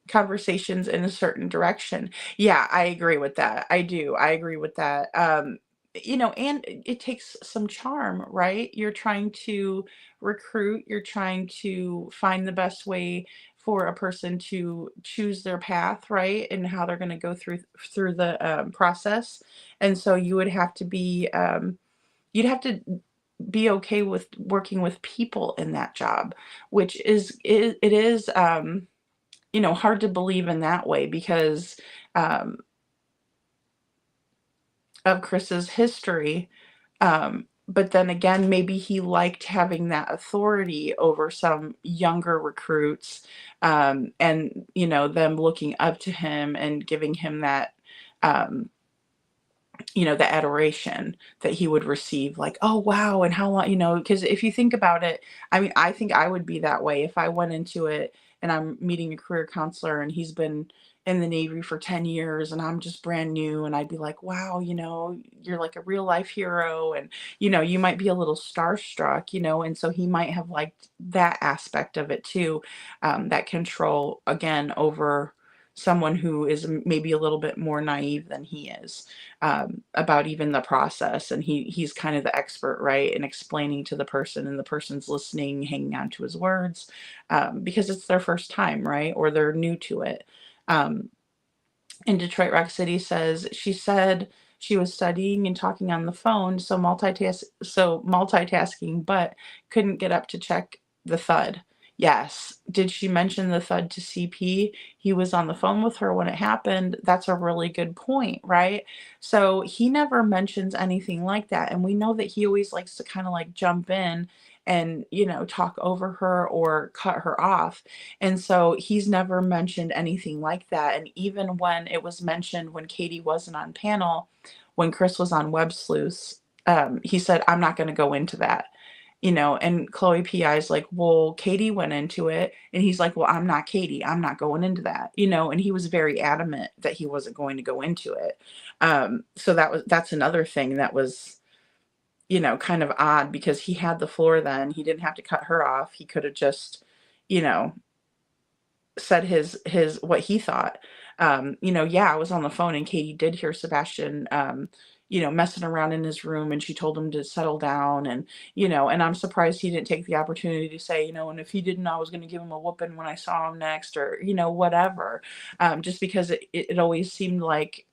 conversations in a certain direction. Yeah, I agree with that. I do. I agree with that. And it takes some charm, right? You're trying to recruit, you're trying to find the best way for a person to choose their path, right? And how they're going to go through the process. And so you'd have to be okay with working with people in that job, which is hard to believe in that way because um, of Chris's history. But then again, maybe he liked having that authority over some younger recruits, and them looking up to him and giving him that, um, the adoration that he would receive, like, oh wow, and how long, because if you think about it, I mean, I think I would be that way if I went into it and I'm meeting a career counselor and he's been in the Navy for 10 years and I'm just brand new, and I'd be like, wow, you're like a real life hero, and you might be a little starstruck, and so he might have liked that aspect of it too, that control again over someone who is maybe a little bit more naive than he is, about even the process. And he's kind of the expert, right? And explaining to the person, and the person's listening, hanging on to his words, because it's their first time, right? Or they're new to it. Um, and Detroit Rock City says, she said she was studying and talking on the phone, so multitasking, but couldn't get up to check the thud. Yes. Did she mention the thud to CP? He was on the phone with her when it happened. That's a really good point, right? So he never mentions anything like that. And we know that he always likes to kind of like jump in and, talk over her or cut her off. And so he's never mentioned anything like that. And even when it was mentioned when Katie wasn't on panel, when Chris was on Web Sleuths, he said, I'm not going to go into that. And Chloe PI's like, well, Katie went into it. And he's like, well, I'm not Katie. I'm not going into that, and he was very adamant that he wasn't going to go into it. So that's another thing that was, kind of odd, because he had the floor then. He didn't have to cut her off. He could have just, you know, said his what he thought. Yeah, I was on the phone and Katie did hear Sebastian, messing around in his room, and she told him to settle down, and I'm surprised he didn't take the opportunity to say, and if he didn't, I was going to give him a whooping when I saw him next, or, whatever. Just because it always seemed like,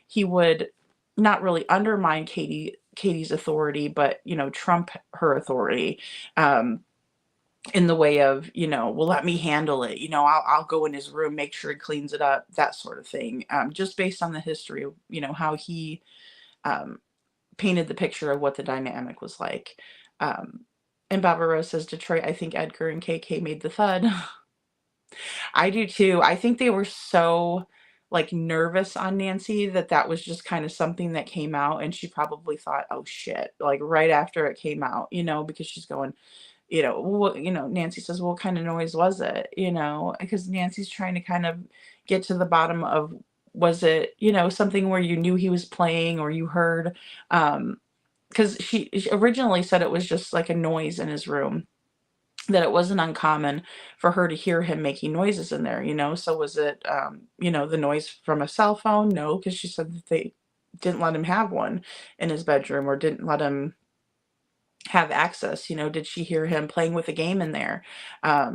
he would not really undermine Katie's authority, but, trump her authority. In the way of, well, let me handle it. I'll go in his room, make sure he cleans it up, that sort of thing. Just based on the history of, how he painted the picture of what the dynamic was like. And Barbara says, Detroit, I think Edgar and KK made the thud. I do too. I think they were so nervous on Nancy that was just kind of something that came out, and she probably thought, oh shit, right after it came out, because she's going, Nancy says, well, what kind of noise was it? Because Nancy's trying to kind of get to the bottom of, was it, something where you knew he was playing, or you heard, because she originally said it was just like a noise in his room, that it wasn't uncommon for her to hear him making noises in there, so was it, the noise from a cell phone? No, because she said that they didn't let him have one in his bedroom, or didn't let him have access. Did she hear him playing with a game in there?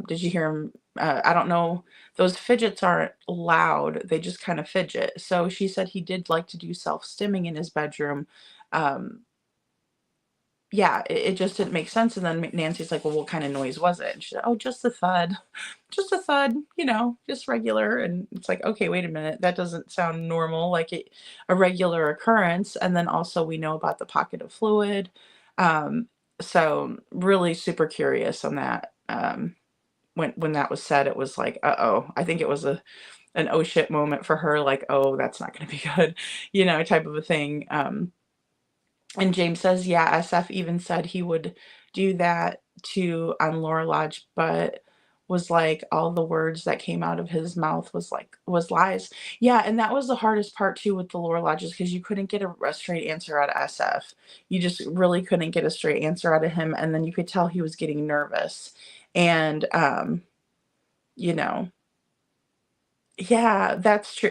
Did you hear him? I don't know. Those fidgets aren't loud. They just kind of fidget. So she said he did like to do self-stimming in his bedroom. Yeah, it just didn't make sense. And then Nancy's like, well, what kind of noise was it? And she said, oh, just a thud. Just a thud, just regular. And it's like, okay, wait a minute. That doesn't sound normal, like a regular occurrence. And then also we know about the pocket of fluid. So really super curious on that, when that was said, it was like, uh-oh. I think it was an oh shit moment for her, like, oh, that's not gonna be good, type of a thing. And James says, yeah, SF even said he would do that to on Laura Lodge, but was like all the words that came out of his mouth was lies. Yeah, and that was the hardest part too with the Laura Lodges because you couldn't get a straight answer out of SF. You just really couldn't get a straight answer out of him, and then you could tell he was getting nervous. And you know, yeah, that's true.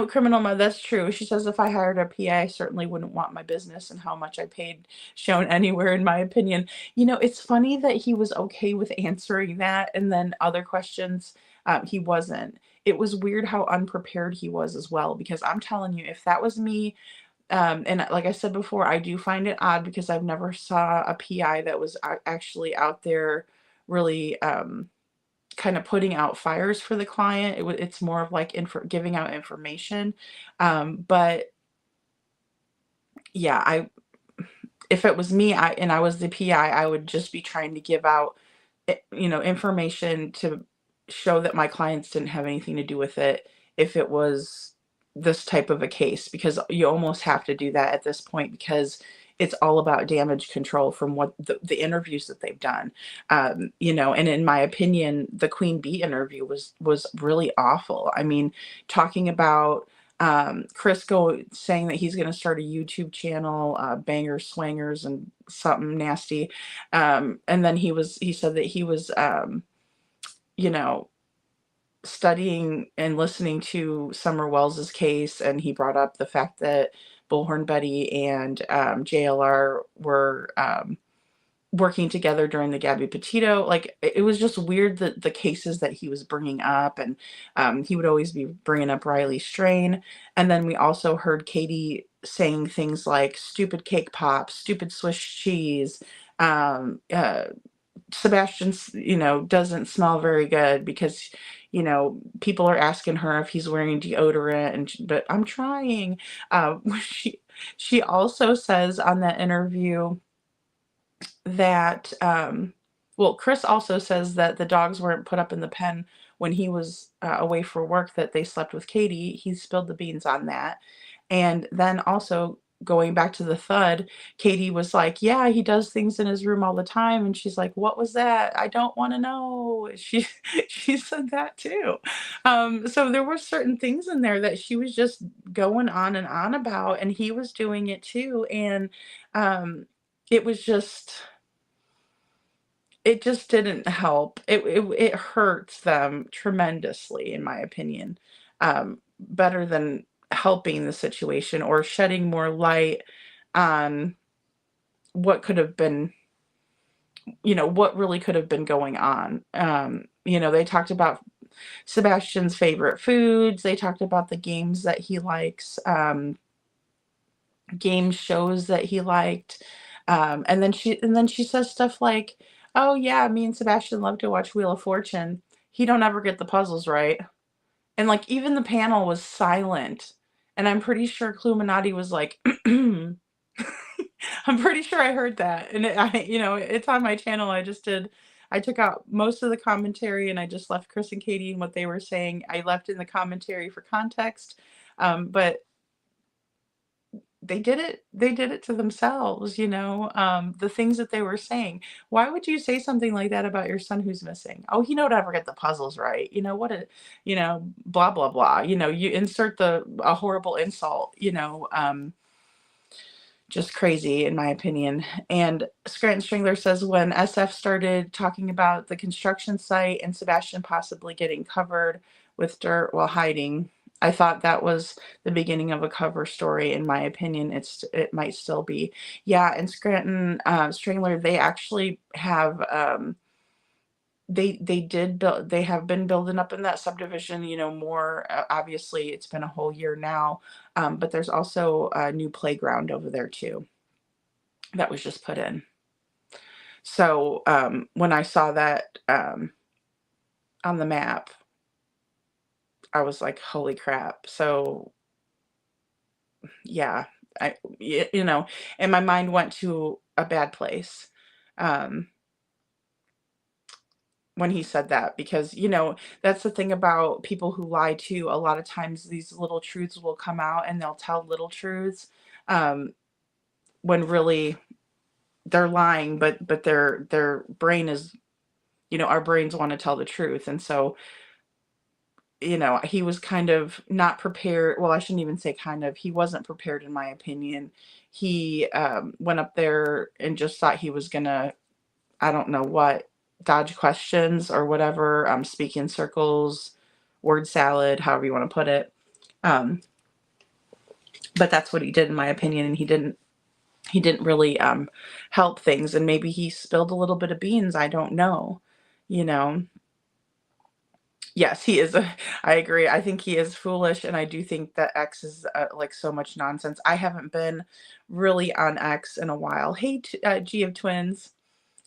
Criminal Mud, that's true. She says, if I hired a PI, I certainly wouldn't want my business and how much I paid shown anywhere, in my opinion. It's funny that he was okay with answering that, and then other questions, he wasn't. It was weird how unprepared he was as well, because I'm telling you, if that was me, and like I said before, I do find it odd because I've never saw a PI that was actually out there really, kind of putting out fires for the client. It's more of like giving out information. But yeah, if it was me, and I was the PI, I would just be trying to give out, information to show that my clients didn't have anything to do with it if it was this type of a case, because you almost have to do that at this point because it's all about damage control from what the interviews that they've done. And in my opinion, the Queen Bee interview was really awful. I mean, talking about Crisco saying that he's going to start a YouTube channel, Bangers, Swangers, and something nasty. And then he said that he was, you know, studying and listening to Summer Wells's case, and he brought up the fact that Bullhorn Betty and JLR were working together during the Gabby Petito. Like, it was just weird that the cases that he was bringing up, and he would always be bringing up Riley Strain. And then we also heard Katie saying things like stupid cake pops, stupid Swiss cheese, Sebastian, doesn't smell very good because, people are asking her if he's wearing deodorant, but I'm trying. She also says on that interview that, well, Chris also says that the dogs weren't put up in the pen when he was away for work, that they slept with Katie. He spilled the beans on that. And then also going back to the thud, Katie was like, yeah, he does things in his room all the time. And she's like, what was that? I don't want to know. She said that too. So there were certain things in there that she was just going on and on about, and he was doing it too. And it was just, it just didn't help. It hurts them tremendously, in my opinion. Better than helping the situation or shedding more light on what could have been, what really could have been going on. They talked about Sebastian's favorite foods. They talked about the games that he likes, game shows that he liked. And then she says stuff like, oh yeah, me and Sebastian love to watch Wheel of Fortune. He don't ever get the puzzles right. And like even the panel was silent. And I'm pretty sure Cluminati was like, I'm pretty sure I heard that. And it's on my channel. I took out most of the commentary and I just left Chris and Katie and what they were saying. I left in the commentary for context. But they did it to themselves, the things that they were saying. Why would you say something like that about your son who's missing? Oh, he don't ever get the puzzles right. Blah, blah, blah. You insert a horrible insult, just crazy in my opinion. And Scranton Strangler says when SF started talking about the construction site and Sebastian possibly getting covered with dirt while hiding, I thought that was the beginning of a cover story. In my opinion, it might still be. Yeah, and Scranton Strangler, they actually have they have been building up in that subdivision, more. Obviously, it's been a whole year now, but there's also a new playground over there too that was just put in. So when I saw that on the map, I was like, holy crap. So yeah, and my mind went to a bad place. when he said that, because, you know, that's the thing about people who lie too. A lot of times these little truths will come out and they'll tell little truths, um, when really they're lying, but their brain is, you know, our brains want to tell the truth. And so, you know, he was kind of not prepared. Well, I shouldn't even say kind of. He wasn't prepared, in my opinion. He went up there and just thought he was gonna, I don't know what, dodge questions or whatever, speak in circles, word salad, however you want to put it. Um, but that's what he did, in my opinion, and he didn't really help things. And maybe he spilled a little bit of beans. I don't know. You know. Yes, he is. I agree. I think he is foolish, and I do think that X is like so much nonsense. I haven't been really on X in a while. Hey, G of Twins.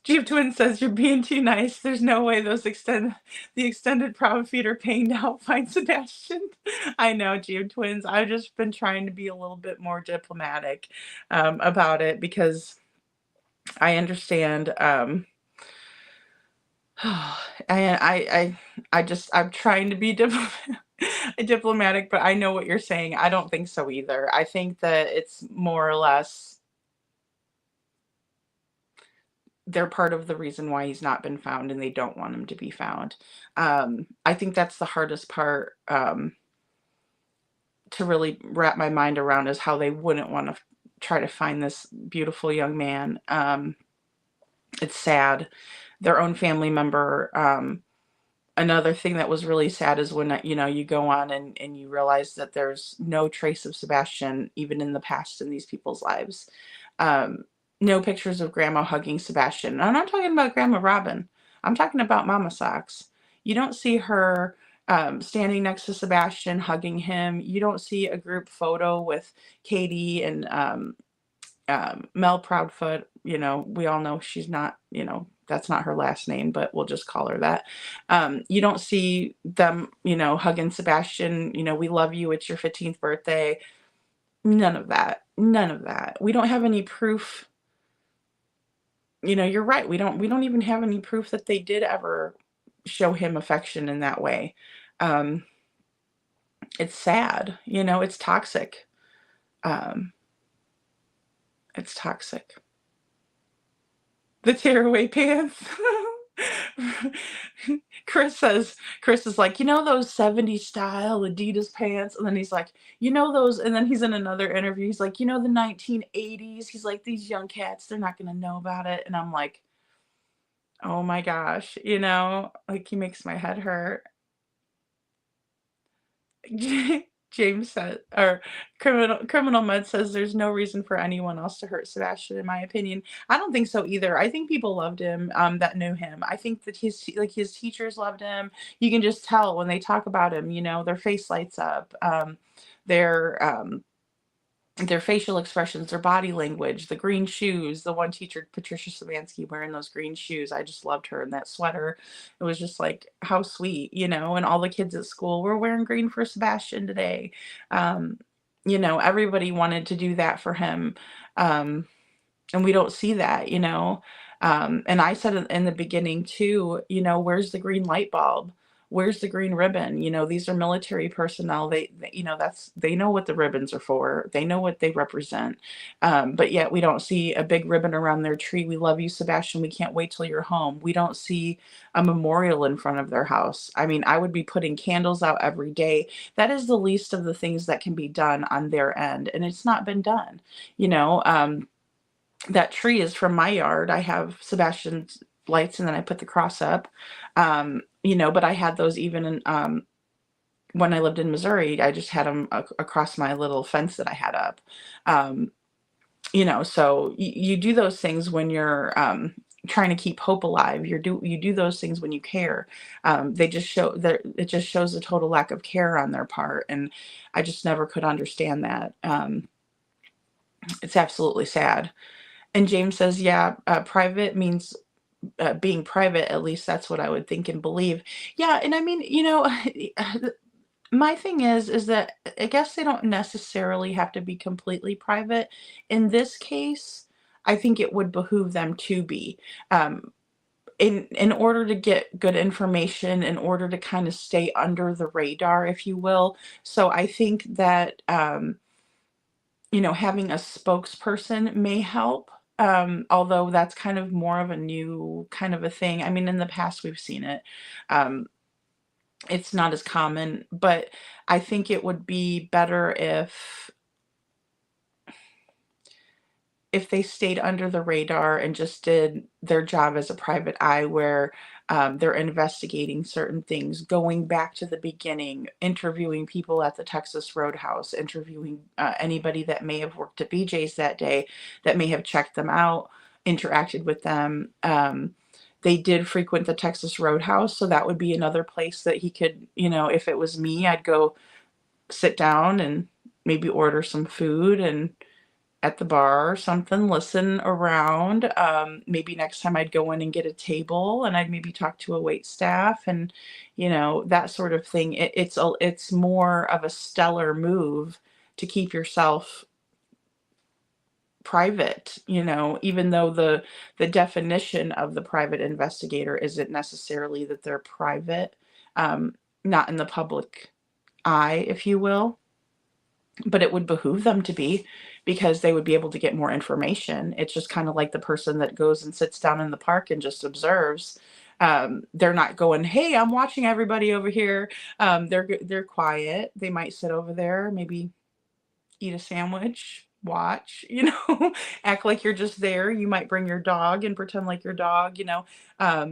G of Twins says you're being too nice. There's no way the extended proud feet are paying to help find Sebastian. I know, G of Twins. I've just been trying to be a little bit more diplomatic about it, because I understand. And I'm trying to be diplomatic, but I know what you're saying. I don't think so either. I think that it's more or less they're part of the reason why he's not been found, and they don't want him to be found. I think that's the hardest part to really wrap my mind around, is how they wouldn't want to try to find this beautiful young man. It's sad. Their own family member. Another thing that was really sad is when, you know, you go on and you realize that there's no trace of Sebastian even in the past in these people's lives. No pictures of grandma hugging Sebastian. I'm not talking about Grandma Robin. I'm talking about Mama Socks. You don't see her standing next to Sebastian hugging him. You don't see a group photo with Katie and Mel Proudfoot. You know, we all know she's not, you know, that's not her last name, but we'll just call her that. You don't see them, you know, hugging Sebastian, you know, we love you, it's your 15th birthday. None of that. None of that. We don't have any proof. You know, you're right. We don't even have any proof that they did ever show him affection in that way. Um, it's sad, you know, it's toxic. Um, it's toxic. The tearaway pants. Chris is like, you know, those 70s style Adidas pants? And then he's like, you know, those, and then he's in another interview. He's like, you know, the 1980s. He's like, these young cats, they're not going to know about it. And I'm like, oh my gosh, you know, like, he makes my head hurt. James said, or Criminal Mud says, there's no reason for anyone else to hurt Sebastian, in my opinion. I don't think so either. I think people loved him, that knew him. I think that his teachers loved him. You can just tell when they talk about him, you know, their face lights up. Their facial expressions, their body language, the green shoes, the one teacher, Patricia Szymanski, wearing those green shoes. I just loved her in that sweater. It was just like, how sweet, you know, and all the kids at school were wearing green for Sebastian today. You know, everybody wanted to do that for him. And we don't see that, you know. And I said in the beginning too, you know, where's the green light bulb? Where's the green ribbon? You know, these are military personnel. You know, they know what the ribbons are for. They know what they represent. But yet we don't see a big ribbon around their tree. We love you, Sebastian. We can't wait till you're home. We don't see a memorial in front of their house. I mean, I would be putting candles out every day. That is the least of the things that can be done on their end. And it's not been done. You know, that tree is from my yard. I have Sebastian's lights, and then I put the cross up. You know, but I had those even in, when I lived in Missouri. I just had them across my little fence that I had up. You know, so you do those things when you're trying to keep hope alive. You do those things when you care. They just show that it just shows a total lack of care on their part, and I just never could understand that. It's absolutely sad. And James says, yeah, private means being private. At least that's what I would think and believe. Yeah, and I mean, you know, my thing is that I guess they don't necessarily have to be completely private. In this case, I think it would behoove them to be. in order to get good information, in order to kind of stay under the radar, if you will. So I think that having a spokesperson may help. Although that's kind of more of a new kind of a thing. I mean, in the past we've seen it. Um, it's not as common, but I think it would be better if they stayed under the radar and just did their job as a private eye, where they're investigating certain things, going back to the beginning, interviewing people at the Texas Roadhouse, interviewing anybody that may have worked at BJ's that day, that may have checked them out, interacted with them. They did frequent the Texas Roadhouse, so that would be another place that he could, if it was me, I'd go sit down and maybe order some food and at the bar or something, listen around. Maybe next time I'd go in and get a table and I'd maybe talk to a wait staff and, that sort of thing. It's more of a stellar move to keep yourself private, even though the definition of the private investigator isn't necessarily that they're private, not in the public eye, if you will. But it would behoove them to be, because they would be able to get more information. It's just kind of like the person that goes and sits down in the park and just observes. They're not going, "Hey, I'm watching everybody over here." They're quiet. They might sit over there, maybe eat a sandwich, watch, act like you're just there. You might bring your dog and pretend like your dog. I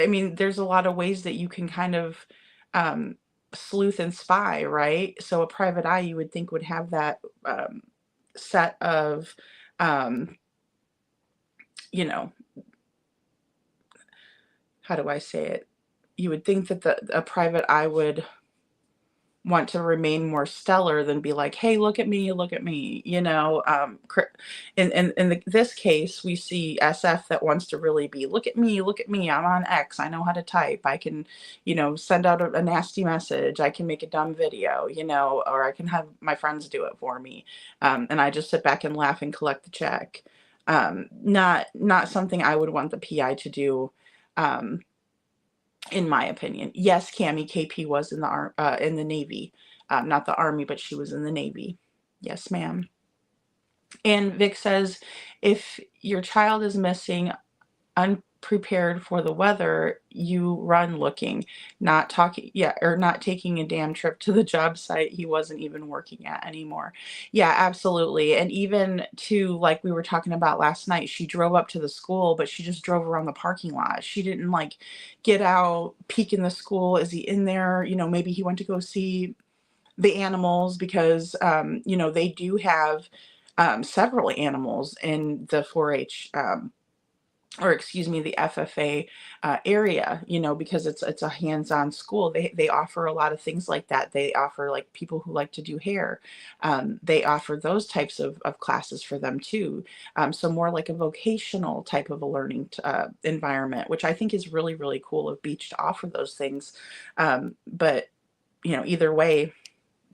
mean, there's a lot of ways that you can kind of sleuth and spy, right? So a private eye, you would think, would have that set of, you know, how do I say it? You would think that a private eye would want to remain more stellar than be like, "Hey, look at me, look at me." This case, we see SF that wants to really be, "Look at me, look at me. I'm on X. I know how to type. I can, send out a nasty message. I can make a dumb video, or I can have my friends do it for me, and I just sit back and laugh and collect the check." Not something I would want the PI to do. In my opinion. Yes, Cammie KP was in the Navy, not the Army, but she was in the Navy. Yes, ma'am. And Vic says, if your child is missing, unprepared for the weather, you run looking, not taking a damn trip to the job site he wasn't even working at anymore. Yeah, absolutely. And even to, like we were talking about last night, she drove up to the school, but she just drove around the parking lot. She didn't get out, peek in the school. Is he in there? Maybe he went to go see the animals, because they do have several animals in the 4-H the FFA area, because it's a hands-on school. They offer a lot of things like that. They offer, like, people who like to do hair. They offer those types of classes for them too. So more like a vocational type of a learning environment, which I think is really, really cool of Beach to offer those things. But either way,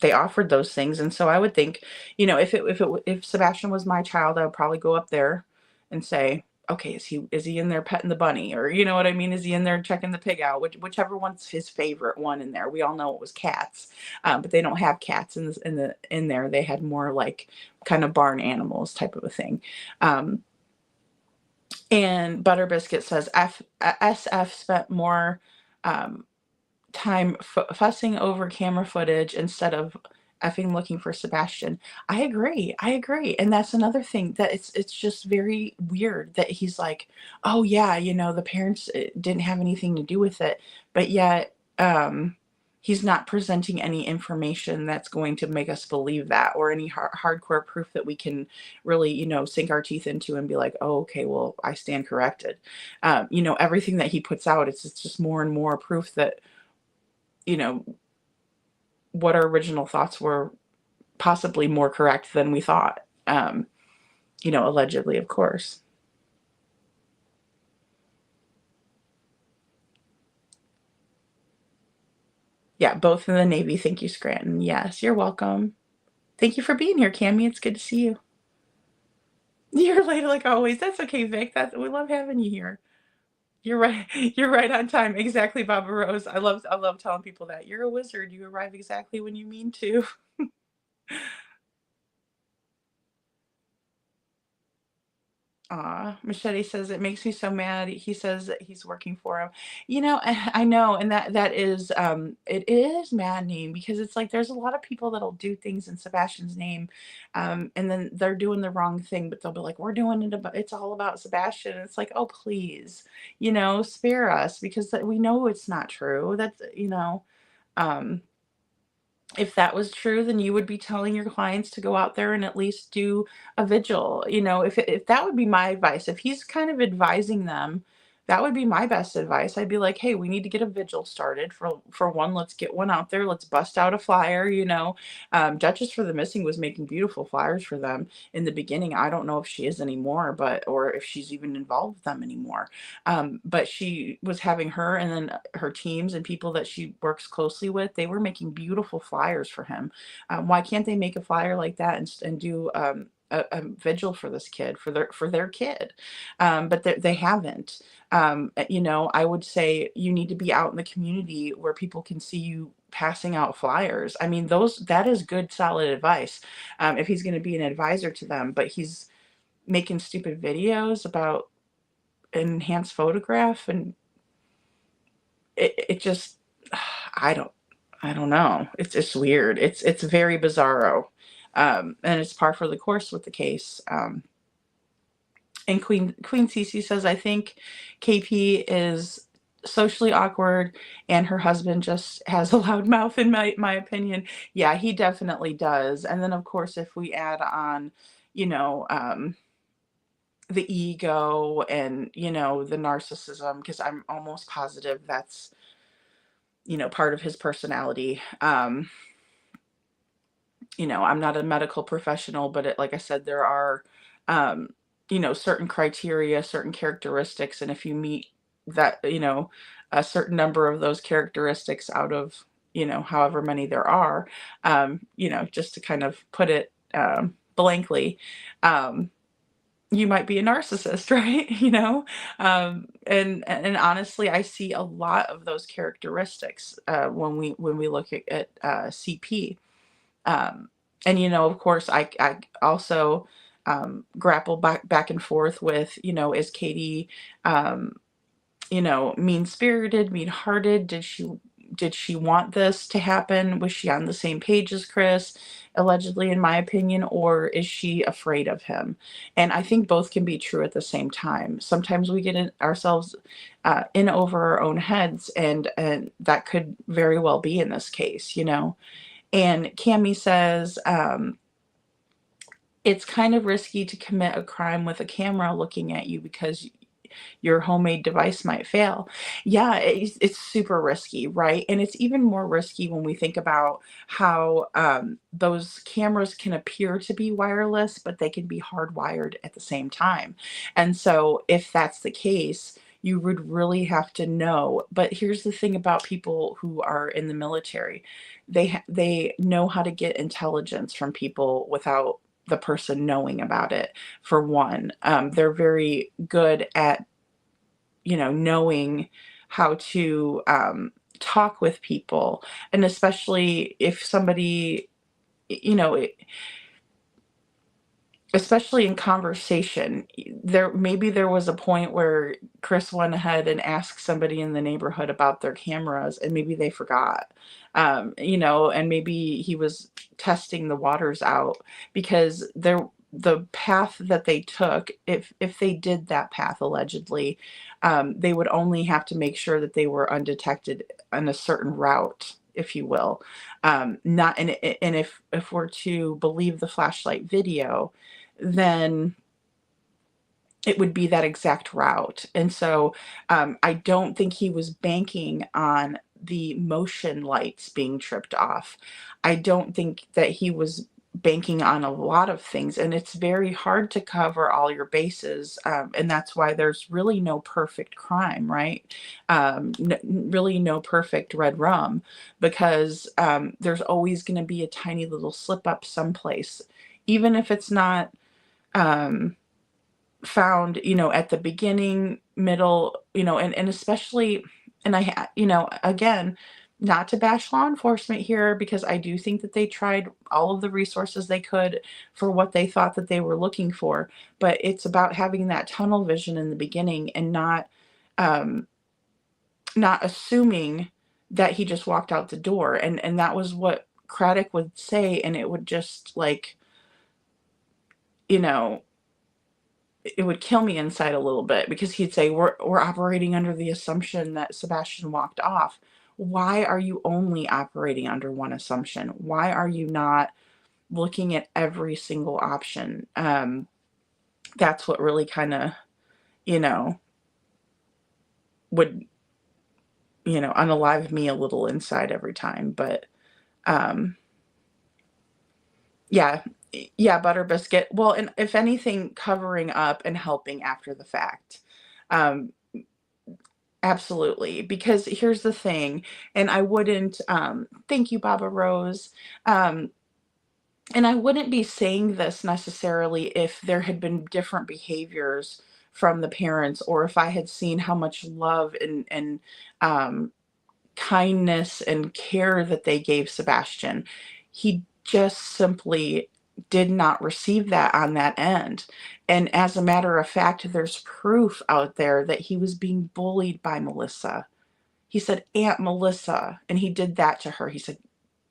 they offered those things. And so I would think, if Sebastian was my child, I would probably go up there and say, okay, is he in there petting the bunny? Or, you know what I mean? Is he in there checking the pig out? Whichever one's his favorite one in there. We all know it was cats, but they don't have cats in there. They had more like kind of barn animals type of a thing. And Butter Biscuit says SF spent more time fussing over camera footage instead of effing looking for Sebastian. I agree. And that's another thing, that it's just very weird that he's like, "Oh yeah, the parents didn't have anything to do with it," but yet he's not presenting any information that's going to make us believe that, or any hardcore proof that we can really, sink our teeth into and be like, "Oh, okay, well, I stand corrected." Everything that he puts out, it's just more and more proof that, what our original thoughts were possibly more correct than we thought. Allegedly, of course. Yeah, both in the Navy. Thank you, Scranton. Yes, you're welcome. Thank you for being here, Cammie. It's good to see you. You're late like always. That's okay, Vic. We love having you here. You're right. You're right on time. Exactly, Baba Rose. I love telling people that. You're a wizard. You arrive exactly when you mean to. Aw, Machete says it makes me so mad. He says that he's working for him. I know, and that is it is maddening because it's like there's a lot of people that'll do things in Sebastian's name, and then they're doing the wrong thing, but they'll be like, "We're doing it about it's all about Sebastian." And it's like, "Oh, please, spare us because we know it's not true." Um if that was true, then you would be telling your clients to go out there and at least do a vigil. If that would be my advice. If he's kind of advising them, that would be my best advice. I'd be like, "Hey, we need to get a vigil started for one. Let's get one out there. Let's bust out a flyer." Duchess for the Missing was making beautiful flyers for them in the beginning. I don't know if she is anymore, or if she's even involved with them anymore. But she was having her and then her teams and people that she works closely with, they were making beautiful flyers for him. Why can't they make a flyer like that and do a vigil for this kid, for their kid? But they haven't. I would say you need to be out in the community where people can see you passing out flyers. I mean, that is good, solid advice. If he's going to be an advisor to them, but he's making stupid videos about enhanced photograph, and it just I don't I don't know. It's just weird. It's very bizarro. And it's par for the course with the case. And Queen Cece says, I think KP is socially awkward and her husband just has a loud mouth, in my opinion. Yeah, he definitely does. And then of course if we add on, you know, the ego and, the narcissism, because I'm almost positive that's, part of his personality. I'm not a medical professional, but like I said, there are, certain criteria, certain characteristics. And if you meet that, a certain number of those characteristics out of, however many there are, just to kind of put it blankly, you might be a narcissist, right? And honestly, I see a lot of those characteristics when we look at CP. And of course, I also grapple back and forth with, is Katie, mean spirited, mean hearted? Did she want this to happen? Was she on the same page as Chris, allegedly, in my opinion, or is she afraid of him? And I think both can be true at the same time. Sometimes we get ourselves in over our own heads, and that could very well be in this case. And Cami says, it's kind of risky to commit a crime with a camera looking at you because your homemade device might fail. Yeah, it's super risky, right? And it's even more risky when we think about how those cameras can appear to be wireless, but they can be hardwired at the same time. And so if that's the case, you would really have to know. But here's the thing about people who are in the military. They know how to get intelligence from people without the person knowing about it, for one. They're very good at, knowing how to talk with people. And especially if somebody, you know, especially in conversation, maybe there was a point where Chris went ahead and asked somebody in the neighborhood about their cameras, and maybe they forgot. And maybe he was testing the waters out, because the path that they took, if they did that path allegedly, they would only have to make sure that they were undetected on a certain route, if you will. Not and if we're to believe the flashlight video, then it would be that exact route. And so I don't think he was banking on the motion lights being tripped off. I don't think that he was banking on a lot of things, and it's very hard to cover all your bases, and that's why there's really no perfect crime, right? Really no perfect red rum, because there's always going to be a tiny little slip up someplace, even if it's not found, at the beginning, middle, and especially, and again, not to bash law enforcement here, because I do think that they tried all of the resources they could for what they thought that they were looking for. But it's about having that tunnel vision in the beginning and um, not assuming that he just walked out the door. And that was what Craddock would say. And it would just you know, it would kill me inside a little bit, because he'd say, we're operating under the assumption that Sebastian walked off. Why are you only operating under one assumption? Why are you not looking at every single option? That's what really kind of, would, unalive me a little inside every time. But, yeah, Butter Biscuit. Well, and if anything, covering up and helping after the fact. Absolutely. Because here's the thing, and I wouldn't, thank you, Baba Rose. And I wouldn't be saying this necessarily if there had been different behaviors from the parents, or if I had seen how much love and kindness and care that they gave Sebastian. He just simply did not receive that on that end. And as a matter of fact, there's proof out there that he was being bullied by Melissa. He said, Aunt Melissa, and he did that to her. He said,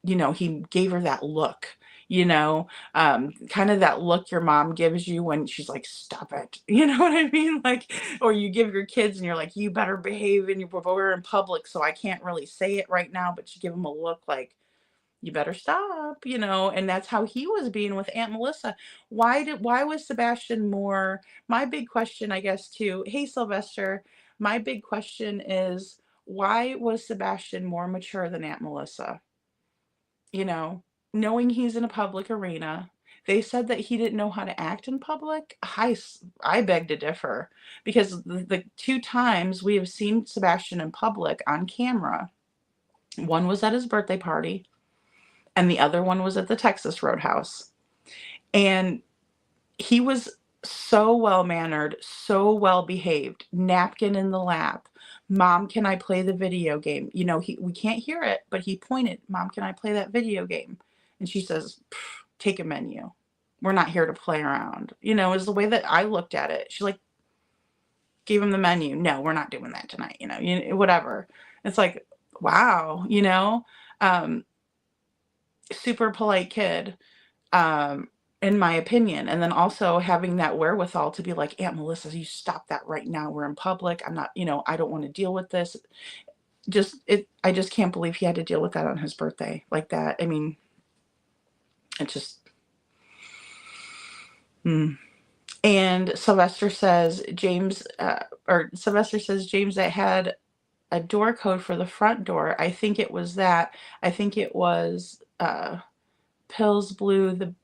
he gave her that look, kind of that look your mom gives you when she's like, stop it. You know what I mean? Like, or you give your kids and you're like, you better behave, and we're in public, so I can't really say it right now, but you give them a look like, you better stop, and that's how he was being with Aunt Melissa. Why was Sebastian more, my big question, I guess, too, hey, Sylvester, my big question is, why was Sebastian more mature than Aunt Melissa? Knowing he's in a public arena. They said that he didn't know how to act in public. I beg to differ, because the two times we have seen Sebastian in public on camera, one was at his birthday party, and the other one was at the Texas Roadhouse. And he was so well-mannered, so well-behaved, napkin in the lap. Mom, can I play the video game? We can't hear it, but he pointed, Mom, can I play that video game? And she says, take a menu. We're not here to play around. Is the way that I looked at it. She gave him the menu. No, we're not doing that tonight. Whatever. It's like, wow, super polite kid, in my opinion. And then also having that wherewithal to be like, Aunt Melissa, you stop that right now. We're in public. I'm not, I don't want to deal with this. I just can't believe he had to deal with that on his birthday like that. I mean, it just, And Sylvester says James that had a door code for the front door. I think it was Pills blew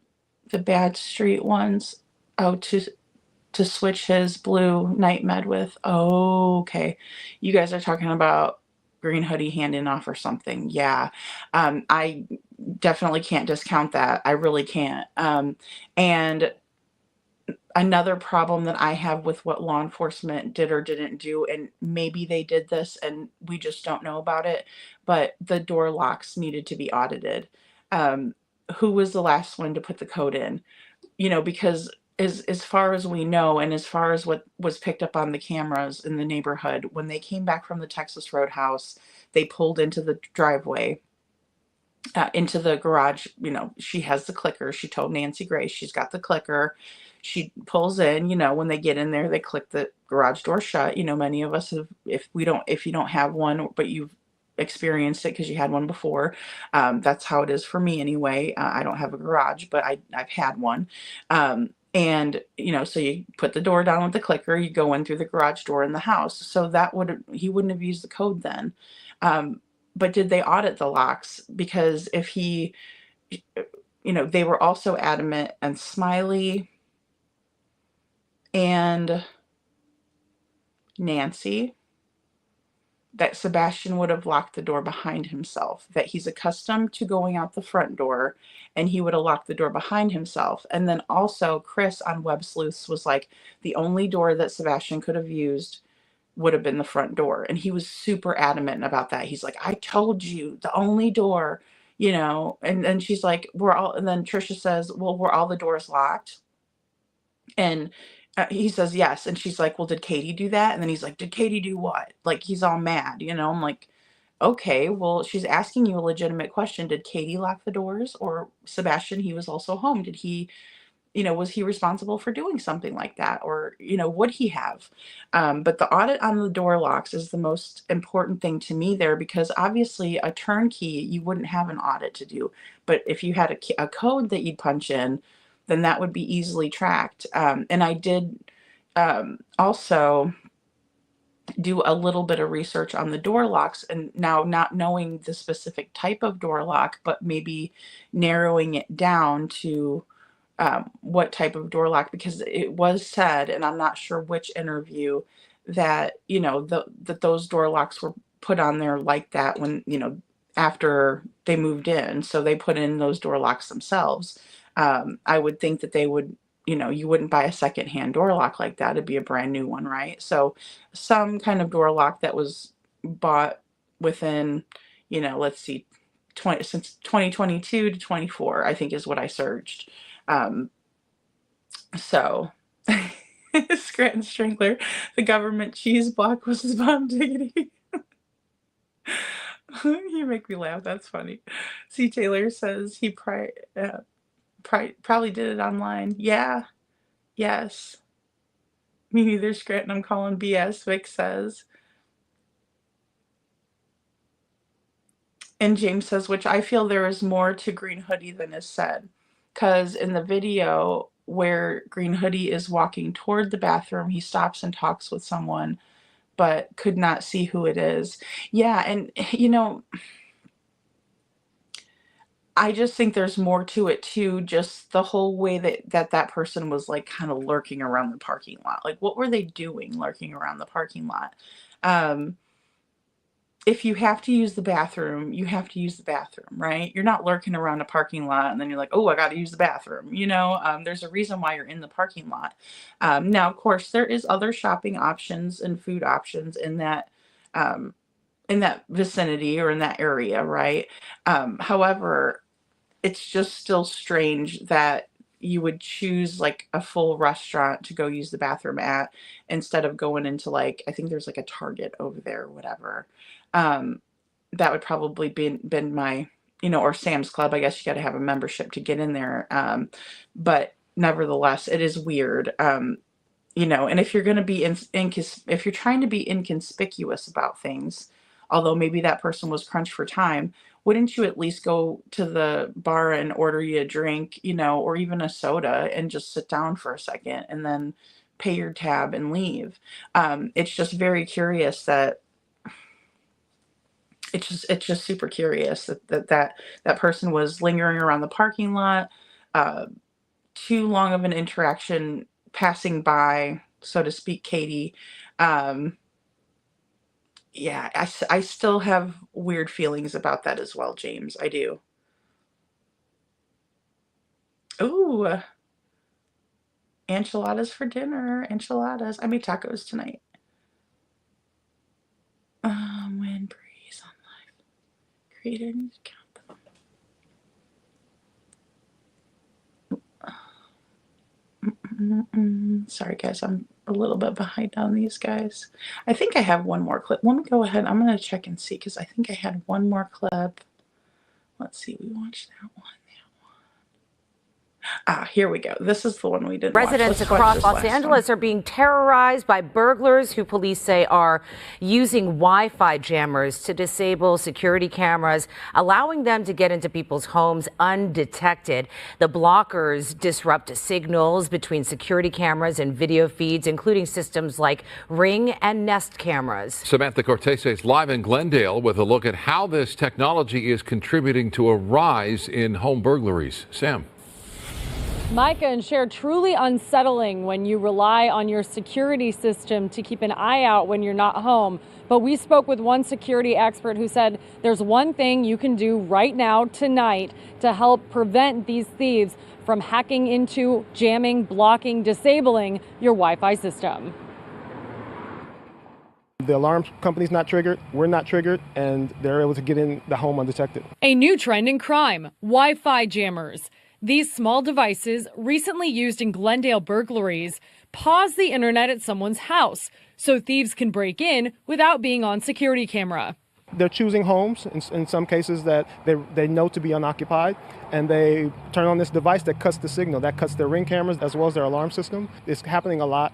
the bad street ones out to switch his blue night med with. Oh, okay. You guys are talking about Green Hoodie handing off or something. Yeah. I definitely can't discount that. I really can't. And another problem that I have with what law enforcement did or didn't do, and maybe they did this and we just don't know about it, but the door locks needed to be audited. Who was the last one to put the code in? Because as far as we know, and as far as what was picked up on the cameras in the neighborhood, when they came back from the Texas Roadhouse, they pulled into the driveway, into the garage. She has the clicker. She told Nancy Grace she's got the clicker. She pulls in, when they get in there, they click the garage door shut. Many of us have, if you don't have one, but you've experienced it because you had one before. That's how it is for me anyway. I don't have a garage, but I've had one. And, so you put the door down with the clicker, you go in through the garage door in the house. So he wouldn't have used the code then. But did they audit the locks? Because if they were also adamant, and Smiley and Nancy, that Sebastian would have locked the door behind himself, that he's accustomed to going out the front door, and he would have locked the door behind himself. And then also Chris on Web Sleuths was like, the only door that Sebastian could have used would have been the front door. And he was super adamant about that. He's like, I told you, the only door, and she's like, and then Trisha says, well, were all the doors locked? And he says, yes. And she's like, well, did Katie do that? And then he's like, did Katie do what? Like, he's all mad, I'm like, okay, well, she's asking you a legitimate question. Did Katie lock the doors, or Sebastian? He was also home. Did he, was he responsible for doing something like that? Or, would he have? But the audit on the door locks is the most important thing to me there, because obviously a turnkey, you wouldn't have an audit to do. But if you had a code that you'd punch in, then that would be easily tracked. And I did also do a little bit of research on the door locks, and now not knowing the specific type of door lock, but maybe narrowing it down to what type of door lock, because it was said, and I'm not sure which interview, that that those door locks were put on there like that when after they moved in, so they put in those door locks themselves. I would think that they would, you wouldn't buy a secondhand door lock like that. It'd be a brand new one, right? So some kind of door lock that was bought within, let's see, since 2022 to 24, I think is what I searched. So Scranton Strangler, the government cheese block was his bomb diggity. You make me laugh. That's funny. C. Taylor says he probably did it online. Yeah. Yes. Me neither, Scranton. I'm calling BS, Vic says. And James says, which I feel there is more to Green Hoodie than is said. Because in the video where Green Hoodie is walking toward the bathroom, he stops and talks with someone, but could not see who it is. Yeah, and I just think there's more to it too, just the whole way that person was like kind of lurking around the parking lot. Like, what were they doing lurking around the parking lot? If you have to use the bathroom, you have to use the bathroom, right? You're not lurking around a parking lot and then you're like, oh, I got to use the bathroom. There's a reason why you're in the parking lot. Now, of course, there is other shopping options and food options in that vicinity or in that area, right? However, it's just still strange that you would choose like a full restaurant to go use the bathroom at, instead of going into, like, I think there's like a Target over there or whatever. That would probably been my, or Sam's Club. I guess you got to have a membership to get in there. But nevertheless, it is weird. And if you're going to be if you're trying to be inconspicuous about things, although maybe that person was crunched for time, wouldn't you at least go to the bar and order you a drink, or even a soda, and just sit down for a second and then pay your tab and leave? It's just very curious that it's just super curious that person was lingering around the parking lot, too long of an interaction passing by, so to speak, Katie. Yeah, I still have weird feelings about that as well, James. I do. Ooh, enchiladas for dinner. Enchiladas. I made tacos tonight. Wind breeze on life. Creator needs to count them. Sorry, guys. I'm a little bit behind on these guys. I think I have one more clip. Let me go ahead. I'm going to check and see, because I think I had one more clip. Let's see. We watched that one. Here we go. This is the one we didn't watch. Residents across Los Angeles are being terrorized by burglars who police say are using Wi-Fi jammers to disable security cameras, allowing them to get into people's homes undetected. The blockers disrupt signals between security cameras and video feeds, including systems like Ring and Nest cameras. Samantha Cortese is live in Glendale with a look at how this technology is contributing to a rise in home burglaries. Sam. Micah and Cher, truly unsettling when you rely on your security system to keep an eye out when you're not home. But we spoke with one security expert who said there's one thing you can do right now, tonight, to help prevent these thieves from hacking into, jamming, blocking, disabling your Wi-Fi system. The alarm company's not triggered, we're not triggered, and they're able to get in the home undetected. A new trend in crime, Wi-Fi jammers. These small devices, recently used in Glendale burglaries, pause the internet at someone's house so thieves can break in without being on security camera. They're choosing homes in some cases that they know to be unoccupied, and they turn on this device that cuts the signal, that cuts their Ring cameras as well as their alarm system. It's happening a lot,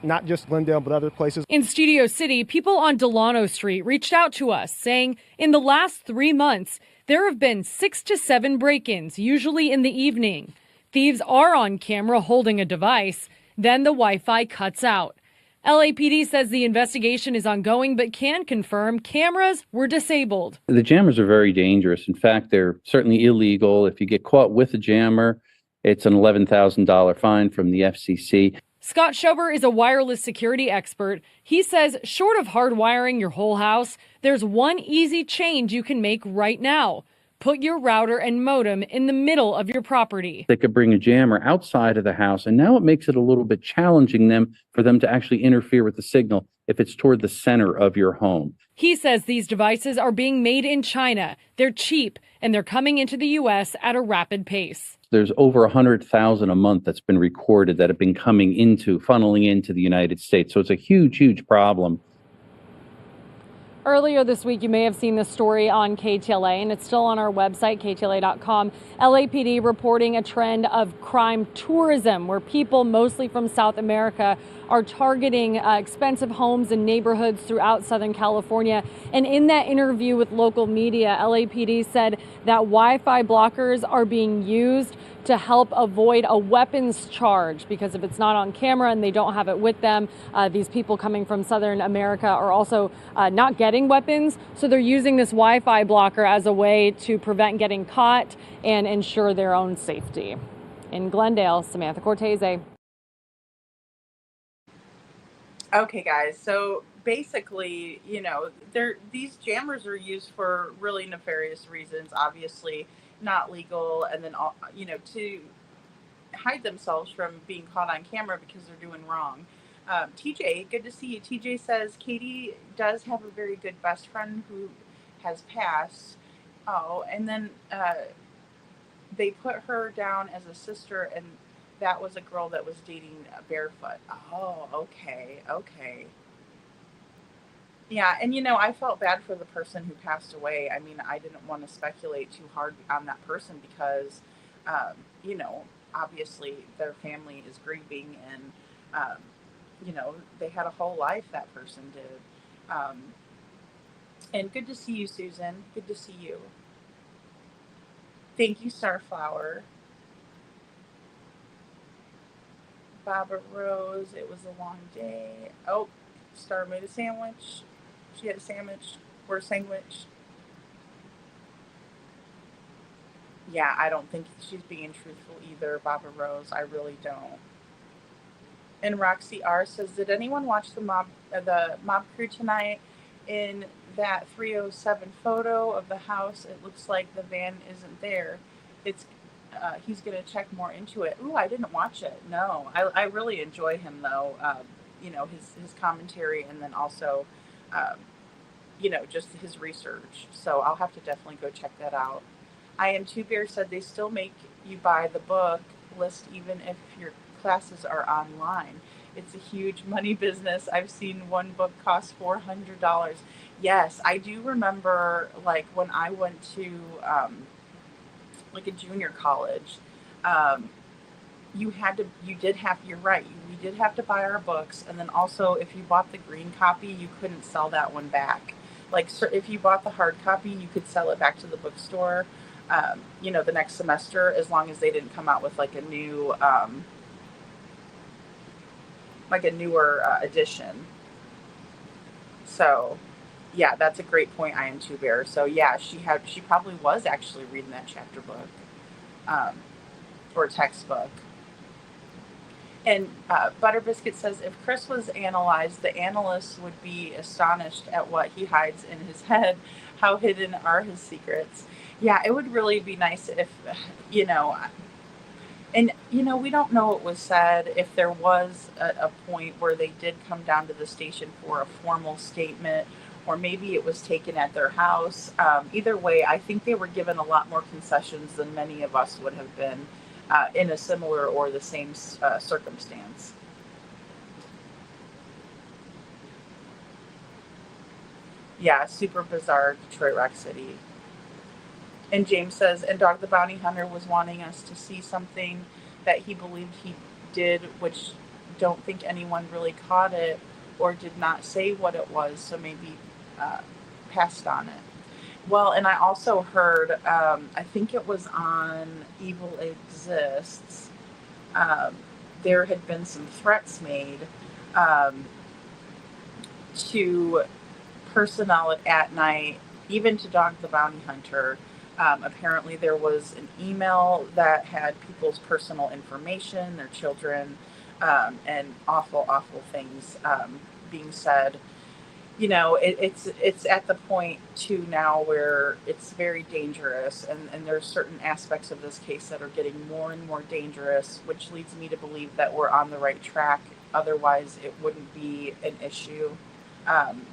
not just Glendale, but other places. In Studio City, people on Delano Street reached out to us saying in the last 3 months, there have been 6 to 7 break-ins, usually in the evening. Thieves are on camera holding a device, then the Wi-Fi cuts out. LAPD says the investigation is ongoing, but can confirm cameras were disabled. The jammers are very dangerous. In fact, they're certainly illegal. If you get caught with a jammer, it's an $11,000 fine from the FCC. Scott Schober is a wireless security expert. He says short of hardwiring your whole house, there's one easy change you can make right now. Put your router and modem in the middle of your property. They could bring a jammer outside of the house, and now it makes it a little bit challenging for them to actually interfere with the signal if it's toward the center of your home. He says these devices are being made in China. They're cheap, and they're coming into the U.S. at a rapid pace. There's over 100,000 a month that's been recorded that have been funneling into the United States. So it's a huge, huge problem. Earlier this week, you may have seen this story on KTLA, and it's still on our website, ktla.com. LAPD reporting a trend of crime tourism, where people, mostly from South America, are targeting expensive homes and neighborhoods throughout Southern California. And in that interview with local media, LAPD said that Wi-Fi blockers are being used to help avoid a weapons charge, because if it's not on camera and they don't have it with them, these people coming from Southern America are also not getting weapons. So they're using this Wi-Fi blocker as a way to prevent getting caught and ensure their own safety. In Glendale, Samantha Cortese. Okay, guys. So basically, these jammers are used for really nefarious reasons, obviously not legal, and then, to hide themselves from being caught on camera because they're doing wrong. TJ, good to see you. TJ says Katie does have a very good best friend who has passed. Oh, and then they put her down as a sister, and that was a girl that was dating Barefoot. Oh, okay. Yeah, and I felt bad for the person who passed away. I mean, I didn't want to speculate too hard on that person because, obviously their family is grieving, and, they had a whole life, that person did. And good to see you, Susan. Good to see you. Thank you, Starflower. Baba Rose, it was a long day. Oh, Star made a sandwich. She had a sandwich or a sandwich. Yeah, I don't think she's being truthful either, Baba Rose. I really don't. And Roxy R says, did anyone watch the mob crew tonight? In that 307 photo of the house, it looks like the van isn't there. He's going to check more into it. Ooh, I didn't watch it. No, I really enjoy him though. His commentary, and then also, just his research. So I'll have to definitely go check that out. I Am Two Bear said they still make you buy the book list even if your classes are online. It's a huge money business. I've seen one book cost $400. Yes, I do remember, like, when I went to a junior college, you're right. We did have to buy our books, and then also if you bought the green copy, you couldn't sell that one back. Like, so if you bought the hard copy, you could sell it back to the bookstore, the next semester, as long as they didn't come out with like a new, newer edition. So, yeah, that's a great point. I Am Two Bear. So yeah, she probably was actually reading that chapter book, or textbook. And Butter Biscuit says, if Chris was analyzed, the analysts would be astonished at what he hides in his head. How hidden are his secrets? Yeah, it would really be nice if, And, we don't know what was said, if there was a point where they did come down to the station for a formal statement, or maybe it was taken at their house. Either way, I think they were given a lot more concessions than many of us would have been in a similar or the same circumstance. Yeah, super bizarre, Detroit Rock City. And James says, and Dog the Bounty Hunter was wanting us to see something that he believed he did, which don't think anyone really caught it or did not say what it was, so maybe passed on it. Well, and I also heard, I think it was on Evil Exists, there had been some threats made to personnel at night, even to Dog the Bounty Hunter. Apparently there was an email that had people's personal information, their children, and awful things being said. It's at the point too now where it's very dangerous, and there's certain aspects of this case that are getting more and more dangerous, which leads me to believe that we're on the right track. Otherwise it wouldn't be an issue,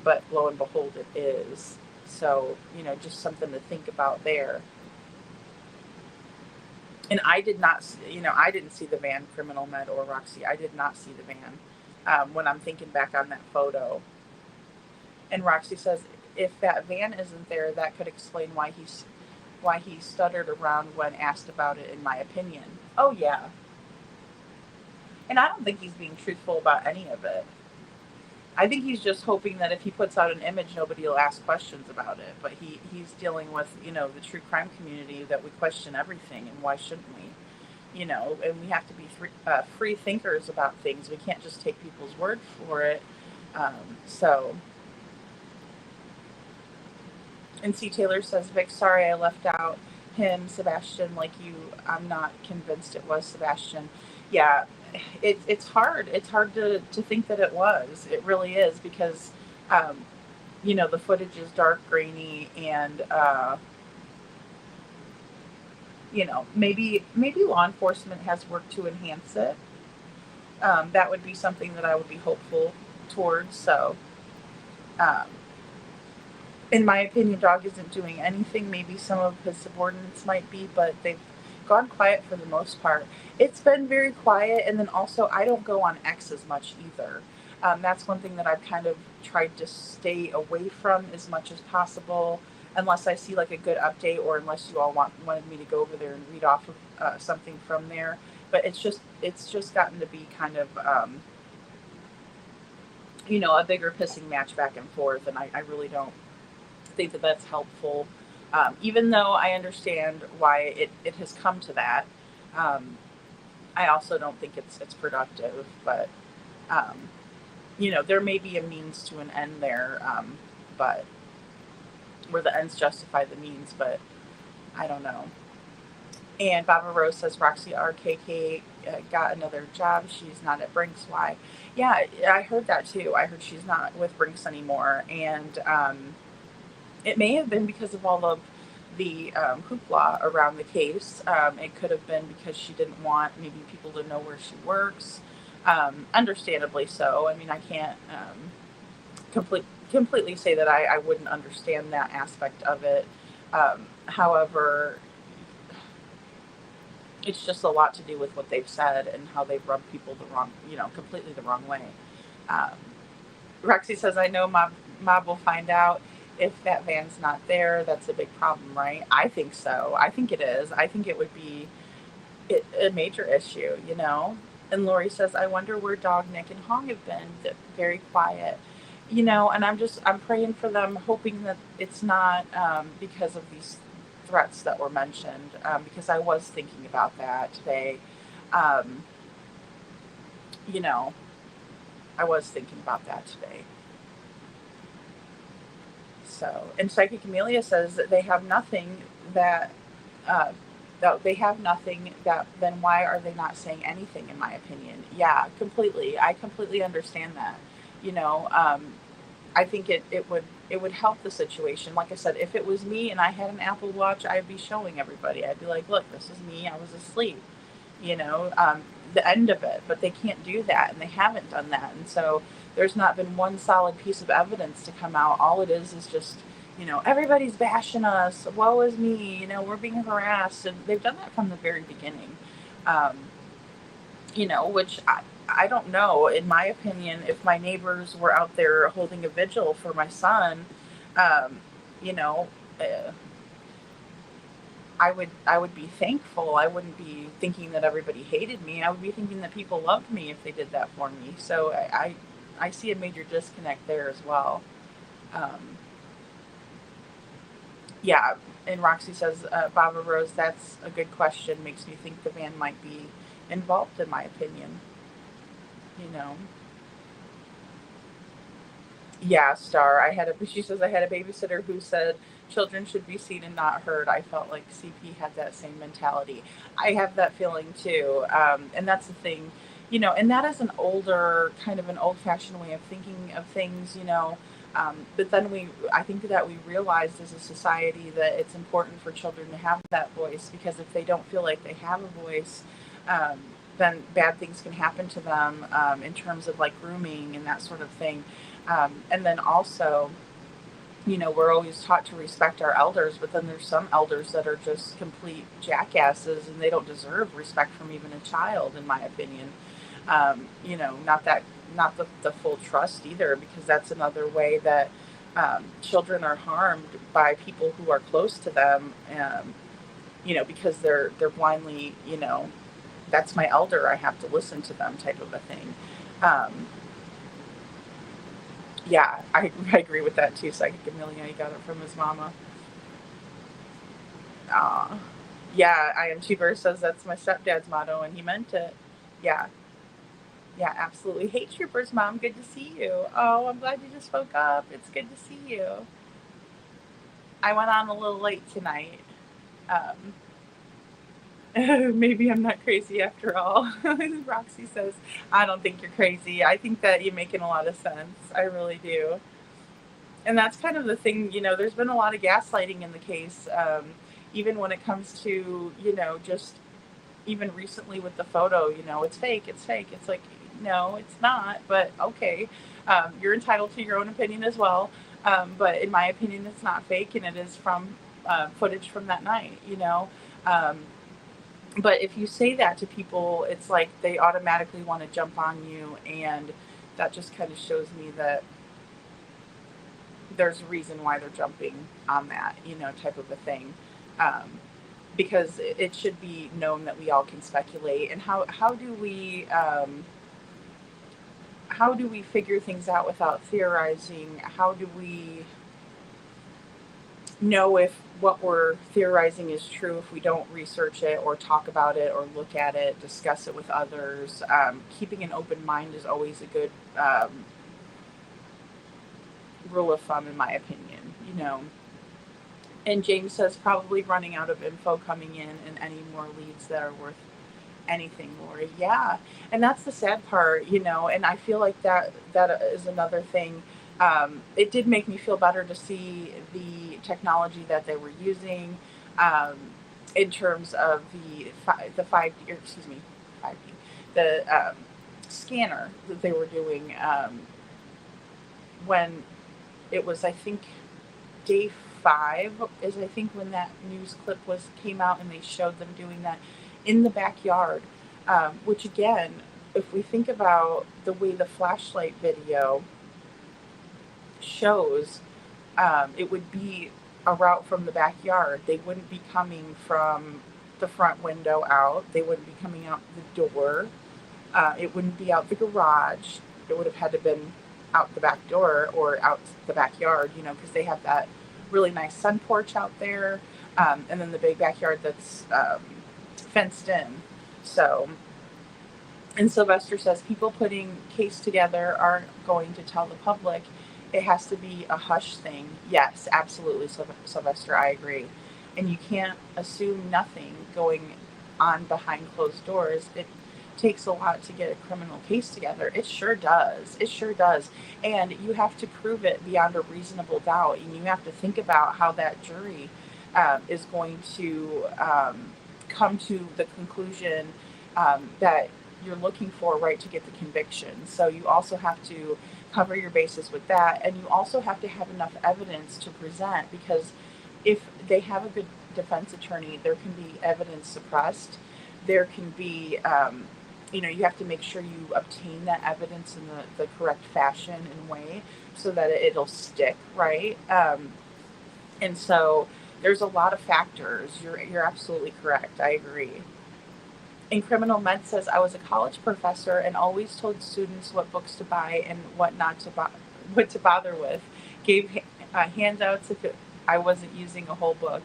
but lo and behold it is. So, just something to think about there. And I didn't see the van, Criminal Med or Roxy. I did not see the van when I'm thinking back on that photo. And Roxy says, if that van isn't there, that could explain why he stuttered around when asked about it, in my opinion. Oh, yeah. And I don't think he's being truthful about any of it. I think he's just hoping that if he puts out an image, nobody will ask questions about it. But he's dealing with, the true crime community, that we question everything, and why shouldn't we? And we have to be free thinkers about things. We can't just take people's word for it. And C. Taylor says, Vic, sorry I left out him, Sebastian, like you. I'm not convinced it was Sebastian. Yeah. It's hard. It's hard to think that it was. It really is, because, the footage is dark, grainy, and, maybe law enforcement has worked to enhance it. That would be something that I would be hopeful towards. So, in my opinion, Dog isn't doing anything. Maybe some of his subordinates might be, but they've gone quiet for the most part. It's been very quiet, and then also I don't go on X as much either. That's one thing that I've kind of tried to stay away from as much as possible, unless I see like a good update, or unless you all wanted me to go over there and read off of something from there. But it's just gotten to be kind of a bigger pissing match back and forth, and I really don't think that that's helpful. Even though I understand why it has come to that, I also don't think it's productive. But there may be a means to an end there, but where the ends justify the means. But I don't know. And Baba Rose says Roxy RKK got another job. She's not at Brinks. Why? Yeah, I heard that too. I heard she's not with Brinks anymore, and it may have been because of all of the hoopla around the case. It could have been because she didn't want maybe people to know where she works. Understandably so. I mean, I can't completely say that I wouldn't understand that aspect of it. However, it's just a lot to do with what they've said and how they've rubbed people completely the wrong way. Roxy says, I know Mob will find out if that van's not there. That's a big problem, right? I think so. I think it is. I think it would be a major issue, And Lori says, I wonder where Dog, Nick, and Hong have been. They're very quiet, and I'm praying for them, hoping that it's not because of these threats that were mentioned, because I was thinking about that today. I was thinking about that today. So, and Psychic Amelia says that they have nothing then why are they not saying anything, in my opinion? Yeah, completely. I completely understand that. I think it would help the situation. Like I said, if it was me and I had an Apple Watch, I'd be showing everybody. I'd be like, look, this is me. I was asleep. the end of it, but they can't do that, and they haven't done that. And so there's not been one solid piece of evidence to come out. All it is just, everybody's bashing us. Woe is me. We're being harassed. And they've done that from the very beginning, which I don't know. In my opinion, if my neighbors were out there holding a vigil for my son, you know, I would be thankful. I wouldn't be thinking that everybody hated me. I would be thinking that people loved me if they did that for me. So I see a major disconnect there as well. Yeah, and Roxy says, Baba Rose, that's a good question. Makes me think the van might be involved, in my opinion. Yeah, Star. She says, I had a babysitter who said children should be seen and not heard. I felt like CP had that same mentality. I have that feeling too. And that's the thing, and that is an old-fashioned way of thinking of things, but then I think that we realized as a society that it's important for children to have that voice, because if they don't feel like they have a voice, then bad things can happen to them, in terms of like grooming and that sort of thing. And then also, we're always taught to respect our elders, but then there's some elders that are just complete jackasses, and they don't deserve respect from even a child, in my opinion. Not the full trust either, because that's another way that children are harmed by people who are close to them, because they're blindly, that's my elder, I have to listen to them type of a thing. Yeah, I agree with that too. Psychic Amelia, he got it from his mama. Yeah, I am Cheaper says that's my stepdad's motto, and he meant it. Yeah, absolutely. Hey, Troopers, Mom, good to see you. Oh, I'm glad you just woke up. It's good to see you. I went on a little late tonight. Maybe I'm not crazy after all. Roxy says, I don't think you're crazy. I think that you're making a lot of sense. I really do. And that's kind of the thing, there's been a lot of gaslighting in the case, even when it comes to, just even recently with the photo, it's fake. It's like, no, it's not, but okay. You're entitled to your own opinion as well. But in my opinion, it's not fake, and it is from footage from that night, But if you say that to people, it's like they automatically want to jump on you, and that just kind of shows me that there's a reason why they're jumping on that, type of a thing. Because it should be known that we all can speculate. And how do we figure things out without theorizing? How do we know if what we're theorizing is true if we don't research it or talk about it or look at it, discuss it with others? Keeping an open mind is always a good rule of thumb, in my opinion, And James says probably running out of info coming in, and any more leads that are worth anything, Lori. Yeah, and that's the sad part, and I feel like that is another thing. It did make me feel better to see the technology that they were using, in terms of the 5D, the scanner that they were doing, when it was, I think, day 5 is, I think, when that news clip came out, and they showed them doing that in the backyard, which again, if we think about the way the flashlight video shows, it would be a route from the backyard. They wouldn't be coming from the front window out. They wouldn't be coming out the door. It wouldn't be out the garage. It would have had to been out the back door or out the backyard, because they have that really nice sun porch out there, and then the big backyard that's fenced in. So, and Sylvester says people putting case together aren't going to tell the public. It has to be a hush thing. Yes, absolutely, Sylvester, I agree. And you can't assume nothing going on behind closed doors. It takes a lot to get a criminal case together. It sure does. And you have to prove it beyond a reasonable doubt. And you have to think about how that jury is going to come to the conclusion that you're looking for, right, to get the conviction. So you also have to cover your bases with that, and you also have to have enough evidence to present, because if they have a good defense attorney, there can be evidence suppressed. There can be, you have to make sure you obtain that evidence in the correct fashion and way so that it'll stick, right? And so there's a lot of factors. You're absolutely correct. I agree. And Criminal Med says, I was a college professor and always told students what books to buy and what not to buy, what to bother with. Gave handouts if I wasn't using a whole book.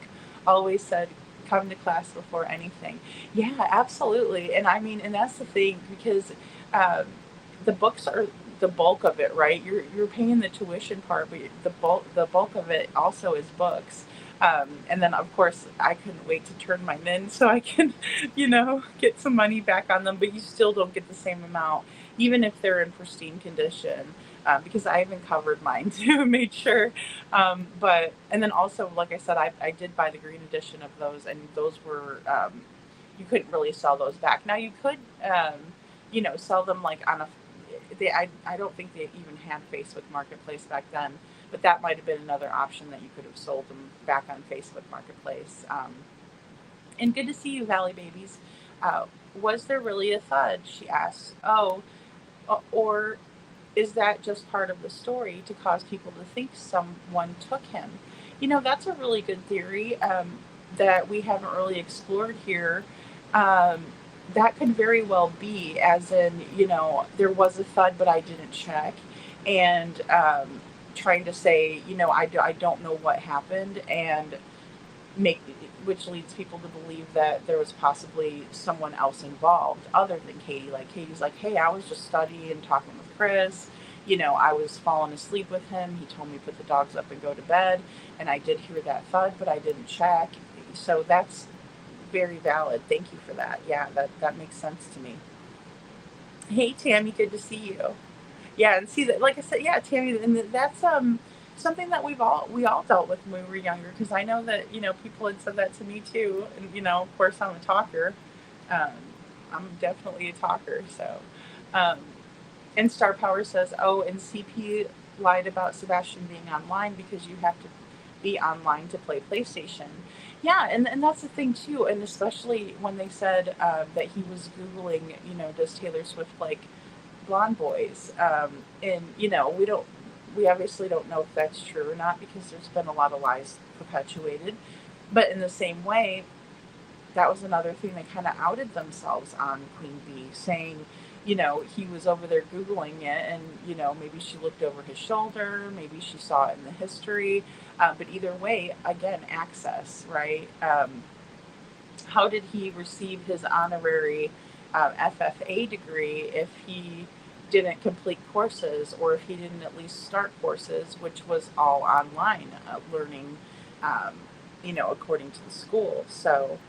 Always said, come to class before anything. Yeah, absolutely. And I mean, and that's the thing, because the books are the bulk of it, right? You're paying the tuition part, but the bulk of it also is books. And then of course I couldn't wait to turn mine in so I can, get some money back on them, but you still don't get the same amount, even if they're in pristine condition, because I even covered mine too, made sure. And then also, like I said, I did buy the green edition of those, and those were, you couldn't really sell those back. Now you could, sell them like on I don't think they even had Facebook Marketplace back then, but that might have been another option that you could have sold them back on Facebook Marketplace. And good to see you, Valley Babies. Was there really a thud? She asks. Oh, or is that just part of the story to cause people to think someone took him? That's a really good theory that we haven't really explored here. That could very well be, as in, there was a thud, but I didn't check. And trying to say, I don't know what happened, and which leads people to believe that there was possibly someone else involved other than Katie. Like Katie's like, hey, I was just studying and talking with Chris. I was falling asleep with him. He told me to put the dogs up and go to bed, and I did hear that thud, but I didn't check. So that's very valid. Thank you for that. Yeah, that makes sense to me. Hey, Tammy, good to see you. Yeah, and see that, like I said, yeah, Tammy, and that's something that we all dealt with when we were younger, because I know that people had said that to me too, and of course I'm a talker. I'm definitely a talker. So, and Star Power says, oh, and CP lied about Sebastian being online because you have to be online to play PlayStation. Yeah, and that's the thing too, and especially when they said that he was Googling, does Taylor Swift like blonde boys? And we obviously don't know if that's true or not, because there's been a lot of lies perpetuated. But in the same way, that was another thing they kind of outed themselves on Queen Bee, saying, he was over there Googling it, and, maybe she looked over his shoulder, maybe she saw it in the history. But either way, again, access, right? How did he receive his honorary FFA degree if he didn't complete courses, or if he didn't at least start courses, which was all online learning, according to the school? So,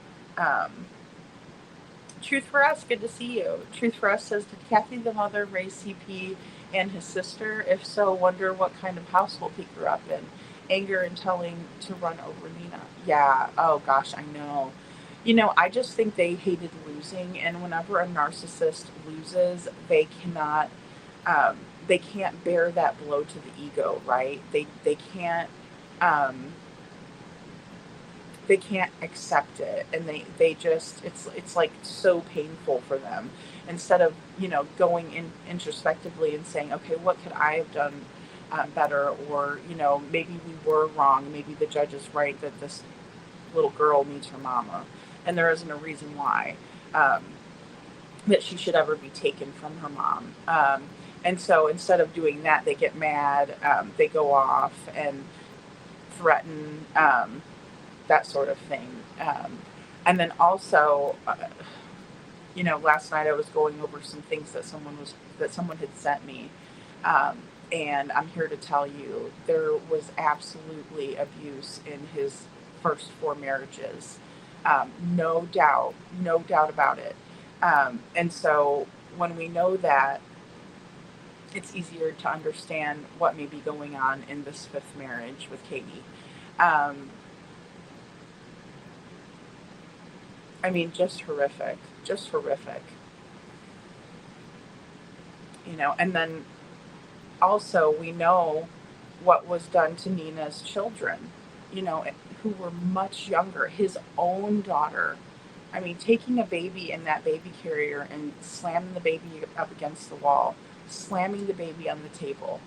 Truth for Us, good to see you. Truth for Us says, did Kathy the mother raise CP and his sister? If so, wonder what kind of household he grew up in. Anger and telling to run over Nina. Yeah, oh gosh, I know. I just think they hated losing, and whenever a narcissist loses, they can't bear that blow to the ego, right? They can't accept it, and they just, it's like so painful for them. Instead of going in introspectively and saying, okay, what could I have done better, or maybe we were wrong, maybe the judge is right that this little girl needs her mama, and there isn't a reason why that she should ever be taken from her mom. And so instead of doing that, they get mad, they go off and threaten, that sort of thing. And then also, last night I was going over some things that someone had sent me. And I'm here to tell you, there was absolutely abuse in his first 4 marriages. No doubt about it. And so when we know that, it's easier to understand what may be going on in this 5th marriage with Katie. I I mean, just horrific, just horrific. You know, and then also we know what was done to Nina's children, you know, who were much younger, his own daughter. I mean, taking a baby in that baby carrier and slamming the baby up against the wall, slamming the baby on the table,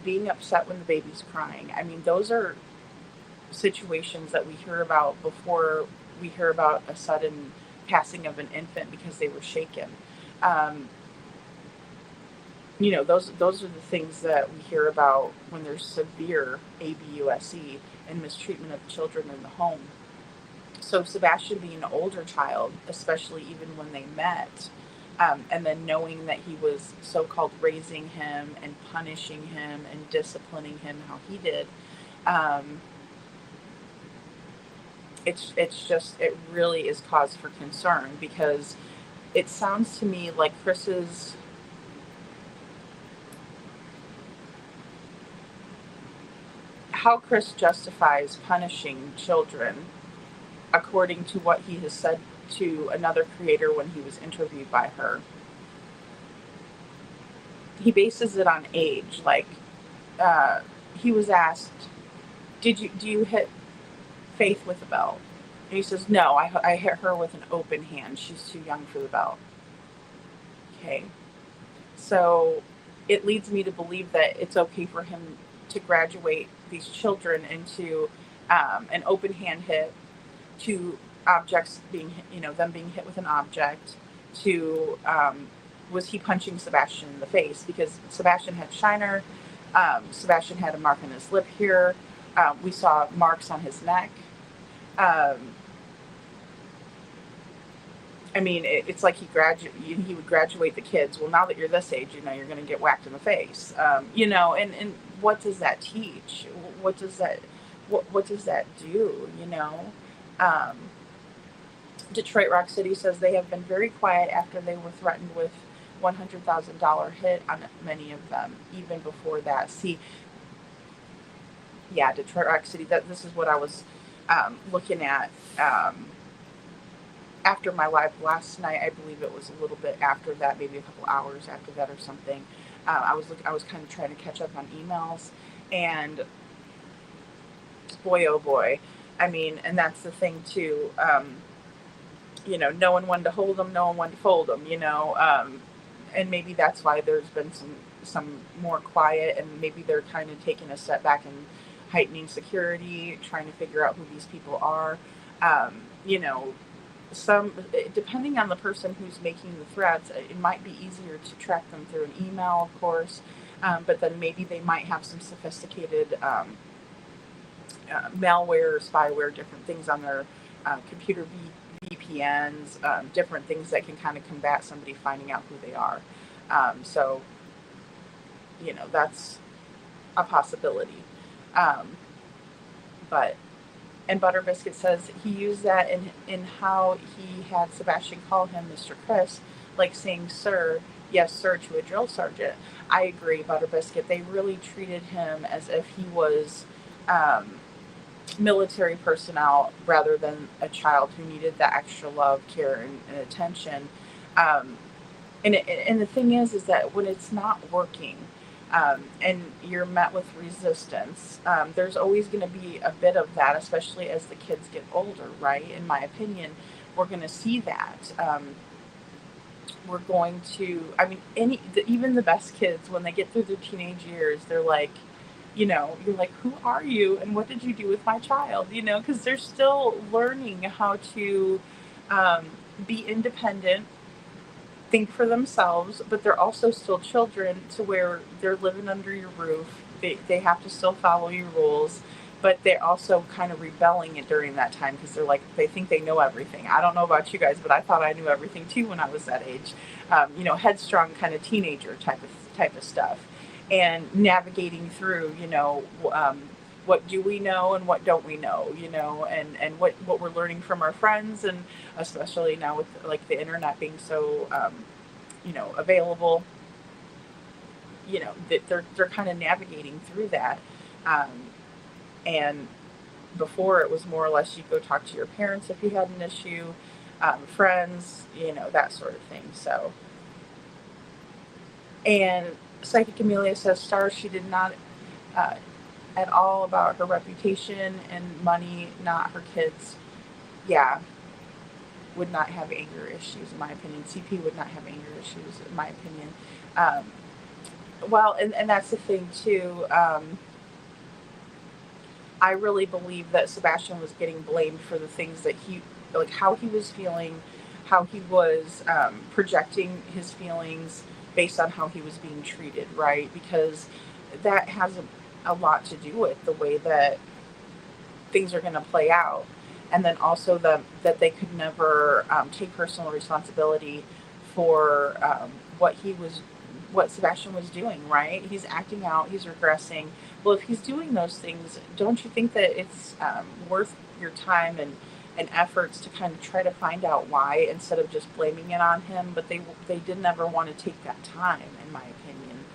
being upset when the baby's crying. I mean, those are situations that we hear about before we hear about a sudden passing of an infant because they were shaken. You know, those are the things that we hear about when there's severe ABUSE and mistreatment of children in the home. So Sebastian being an older child, especially even when they met, and then knowing that he was so-called raising him and punishing him and disciplining him how he did, it's just, it really is cause for concern, because it sounds to me like how Chris justifies punishing children, according to what he has said to another creator when he was interviewed by her. He bases it on age. Like, he was asked, do you hit Faith with a belt? And he says, no, I hit her with an open hand. She's too young for the belt. Okay. So it leads me to believe that it's okay for him to graduate these children into an open hand hit, to objects being, them being hit with an object, to, was he punching Sebastian in the face? Because Sebastian had shiner, Sebastian had a mark on his lip here, we saw marks on his neck. I mean, it's like he would graduate the kids. Well, now that you're this age, you're going to get whacked in the face. And what does that teach? What does that do? Detroit Rock City says they have been very quiet after they were threatened with $100,000 hit on many of them, even before that. See, yeah, Detroit Rock City, this is what I was looking at after my live last night. I believe it was a little bit after that, maybe a couple hours after that or something. I was kind of trying to catch up on emails, and boy, oh boy. I mean, and that's the thing too. No one wanted to hold them, no one wanted to fold them, and maybe that's why there's been some more quiet, and maybe they're kind of taking a step back and heightening security, trying to figure out who these people are. Some, depending on the person who's making the threats, it might be easier to track them through an email, of course, but then maybe they might have some sophisticated malware, spyware, different things on their computer, VPNs, different things that can kind of combat somebody finding out who they are. So, that's a possibility. And Butter Biscuit says he used that in how he had Sebastian call him Mr. Chris, like saying, sir, yes, sir, to a drill sergeant. I agree, Butter Biscuit. They really treated him as if he was military personnel rather than a child who needed that extra love, care, and attention. And the thing is that when it's not working, and you're met with resistance, there's always going to be a bit of that, especially as the kids get older, right? In my opinion, we're going to see that. We're going to, even the best kids, when they get through their teenage years, they're like, you're like, who are you? And what did you do with my child? Because they're still learning how to be independent, think for themselves, but they're also still children, to where they're living under your roof. They have to still follow your rules, but they're also kind of rebelling during that time, because they think they know everything. I don't know about you guys, but I thought I knew everything too when I was that age. Headstrong kind of teenager type of stuff, and navigating through, what do we know and what don't we know, and what we're learning from our friends, and especially now with the internet being so, available, that they're kind of navigating through that. And before, it was more or less you go talk to your parents if you had an issue. friends, that sort of thing. So, and Psychic Amelia says, Stars, she did not at all about her reputation and money, not her kids. Yeah, would not have anger issues, in my opinion. CP would not have anger issues, in my opinion. Well, and that's the thing, too. I really believe that Sebastian was getting blamed for the things that how he was feeling, how he was projecting his feelings based on how he was being treated, right? Because that has a lot to do with the way that things are going to play out. And then also that they could never take personal responsibility for what Sebastian was doing, right? He's acting out, he's regressing. Well, if he's doing those things, don't you think that it's worth your time and efforts to kind of try to find out why instead of just blaming it on him? But they didn't ever want to take that time, in my opinion.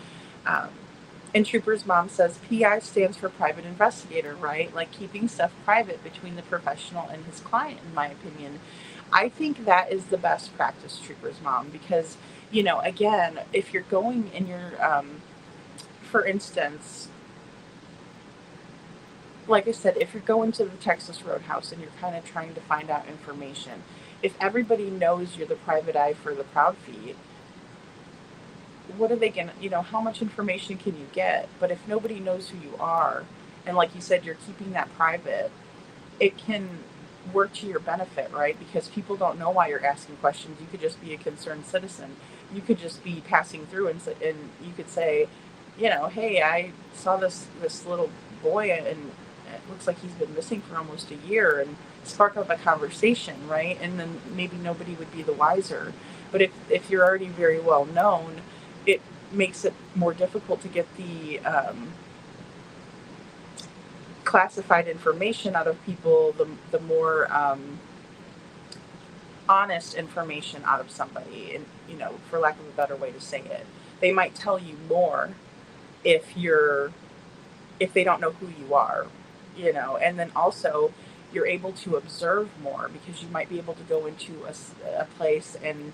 And Trooper's mom says PI stands for private investigator, right? Like keeping stuff private between the professional and his client, in my opinion. I think that is the best practice, Trooper's mom, because, again, if you're going in your, for instance, like I said, if you're going to the Texas Roadhouse and you're kind of trying to find out information, if everybody knows you're the private eye for the Proud Feed, what are they going to, how much information can you get? But if nobody knows who you are, and like you said, you're keeping that private, it can work to your benefit, right? Because people don't know why you're asking questions. You could just be a concerned citizen. You could just be passing through and you could say, hey, I saw this little boy and it looks like he's been missing for almost a year, and spark up a conversation, right? And then maybe nobody would be the wiser. But if you're already very well known, it makes it more difficult to get the classified information out of people, the more honest information out of somebody, and for lack of a better way to say it. They might tell you more if they don't know who you are, and then also you're able to observe more because you might be able to go into a place and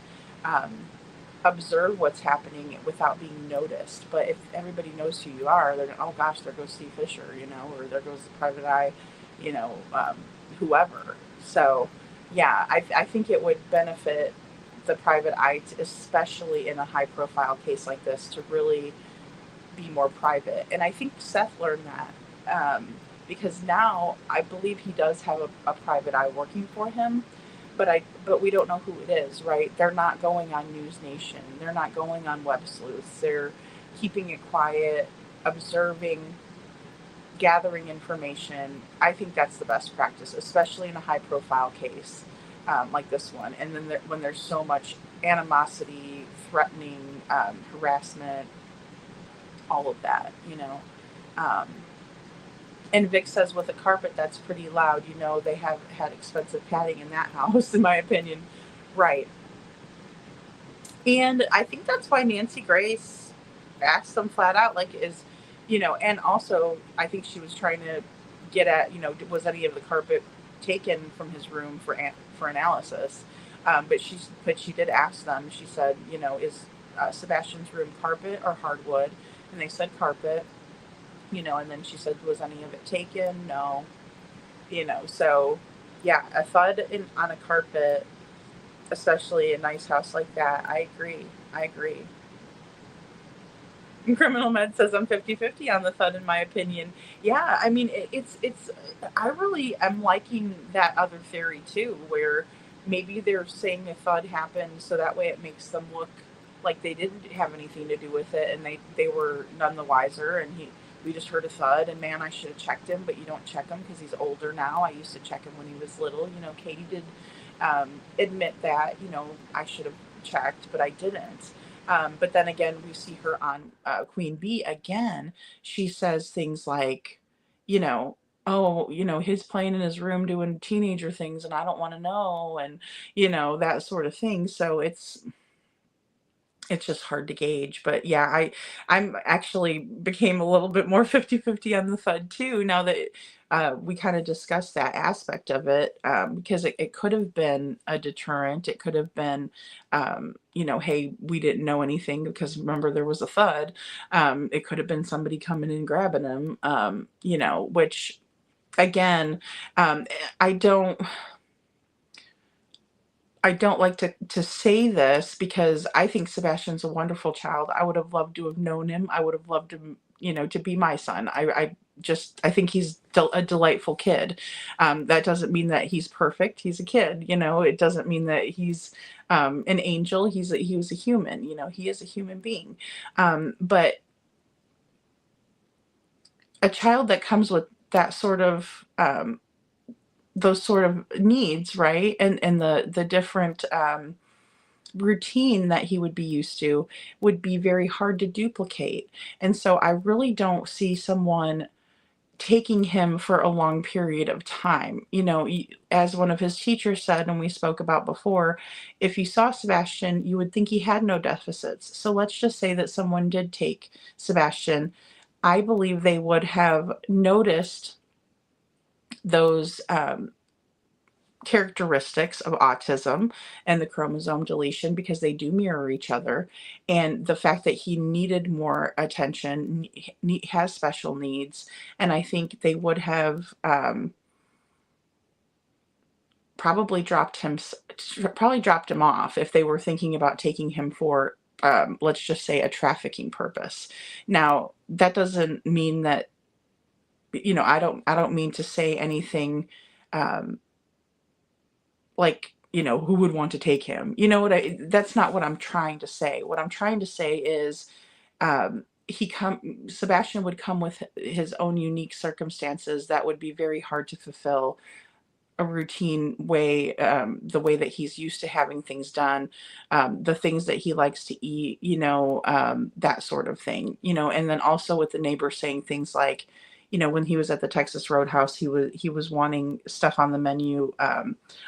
observe what's happening without being noticed. But if everybody knows who you are, they're oh gosh, there goes Steve Fisher, or there goes the private eye, whoever. So yeah, I think it would benefit the private eye, especially in a high profile case like this, to really be more private. And I think Seth learned that because now I believe he does have a private eye working for him. But we don't know who it is, right? They're not going on News Nation. They're not going on Web Sleuths. They're keeping it quiet, observing, gathering information. I think that's the best practice, especially in a high-profile case like this one. And then when there's so much animosity, threatening, harassment, all of that, And Vic says with a carpet that's pretty loud, they have had expensive padding in that house, in my opinion. Right. And I think that's why Nancy Grace asked them flat out, and also I think she was trying to get at, was any of the carpet taken from his room for analysis? But she did ask them. She said, is Sebastian's room carpet or hardwood? And they said carpet. And then she said, was any of it taken? No. So yeah, a thud on a carpet, especially a nice house like that. I agree. And Criminal Med says I'm 50-50 on the thud, in my opinion. Yeah, I mean, I really am liking that other theory too, where maybe they're saying the thud happened so that way it makes them look like they didn't have anything to do with it, and they were none the wiser, and we just heard a thud, and man, I should have checked him, but you don't check him because he's older now. I used to check him when he was little. Katie did admit that, I should have checked, but I didn't. But then again, we see her on Queen Bee again. She says things like, oh, he's playing in his room doing teenager things, and I don't want to know, and, that sort of thing. So it's just hard to gauge. But yeah, I'm actually became a little bit more 50-50 on the FUD too, now that we kind of discussed that aspect of it, because it could have been a deterrent. It could have been, hey, we didn't know anything because remember there was a FUD. It could have been somebody coming and grabbing him, which again, um, I don't. I don't like to say this because I think Sebastian's a wonderful child. I would have loved to have known him. I would have loved him, to be my son. I think he's a delightful kid. That doesn't mean that he's perfect. He's a kid, It doesn't mean that he's an angel. He was a human. He is a human being. But a child that comes with that sort of those sort of needs, right? And the different routine that he would be used to would be very hard to duplicate. And so I really don't see someone taking him for a long period of time. As one of his teachers said, and we spoke about before, if you saw Sebastian, you would think he had no deficits. So let's just say that someone did take Sebastian. I believe they would have noticed those characteristics of autism and the chromosome deletion because they do mirror each other, and the fact that he needed more attention, has special needs, and I think they would have probably dropped him off if they were thinking about taking him for let's just say a trafficking purpose. Now that doesn't mean that I don't mean to say anything like, who would want to take him? That's not what I'm trying to say. What I'm trying to say is, Sebastian would come with his own unique circumstances that would be very hard to fulfill a routine way, the way that he's used to having things done, the things that he likes to eat, that sort of thing, and then also with the neighbor saying things like, when he was at the Texas Roadhouse, he was wanting stuff on the menu,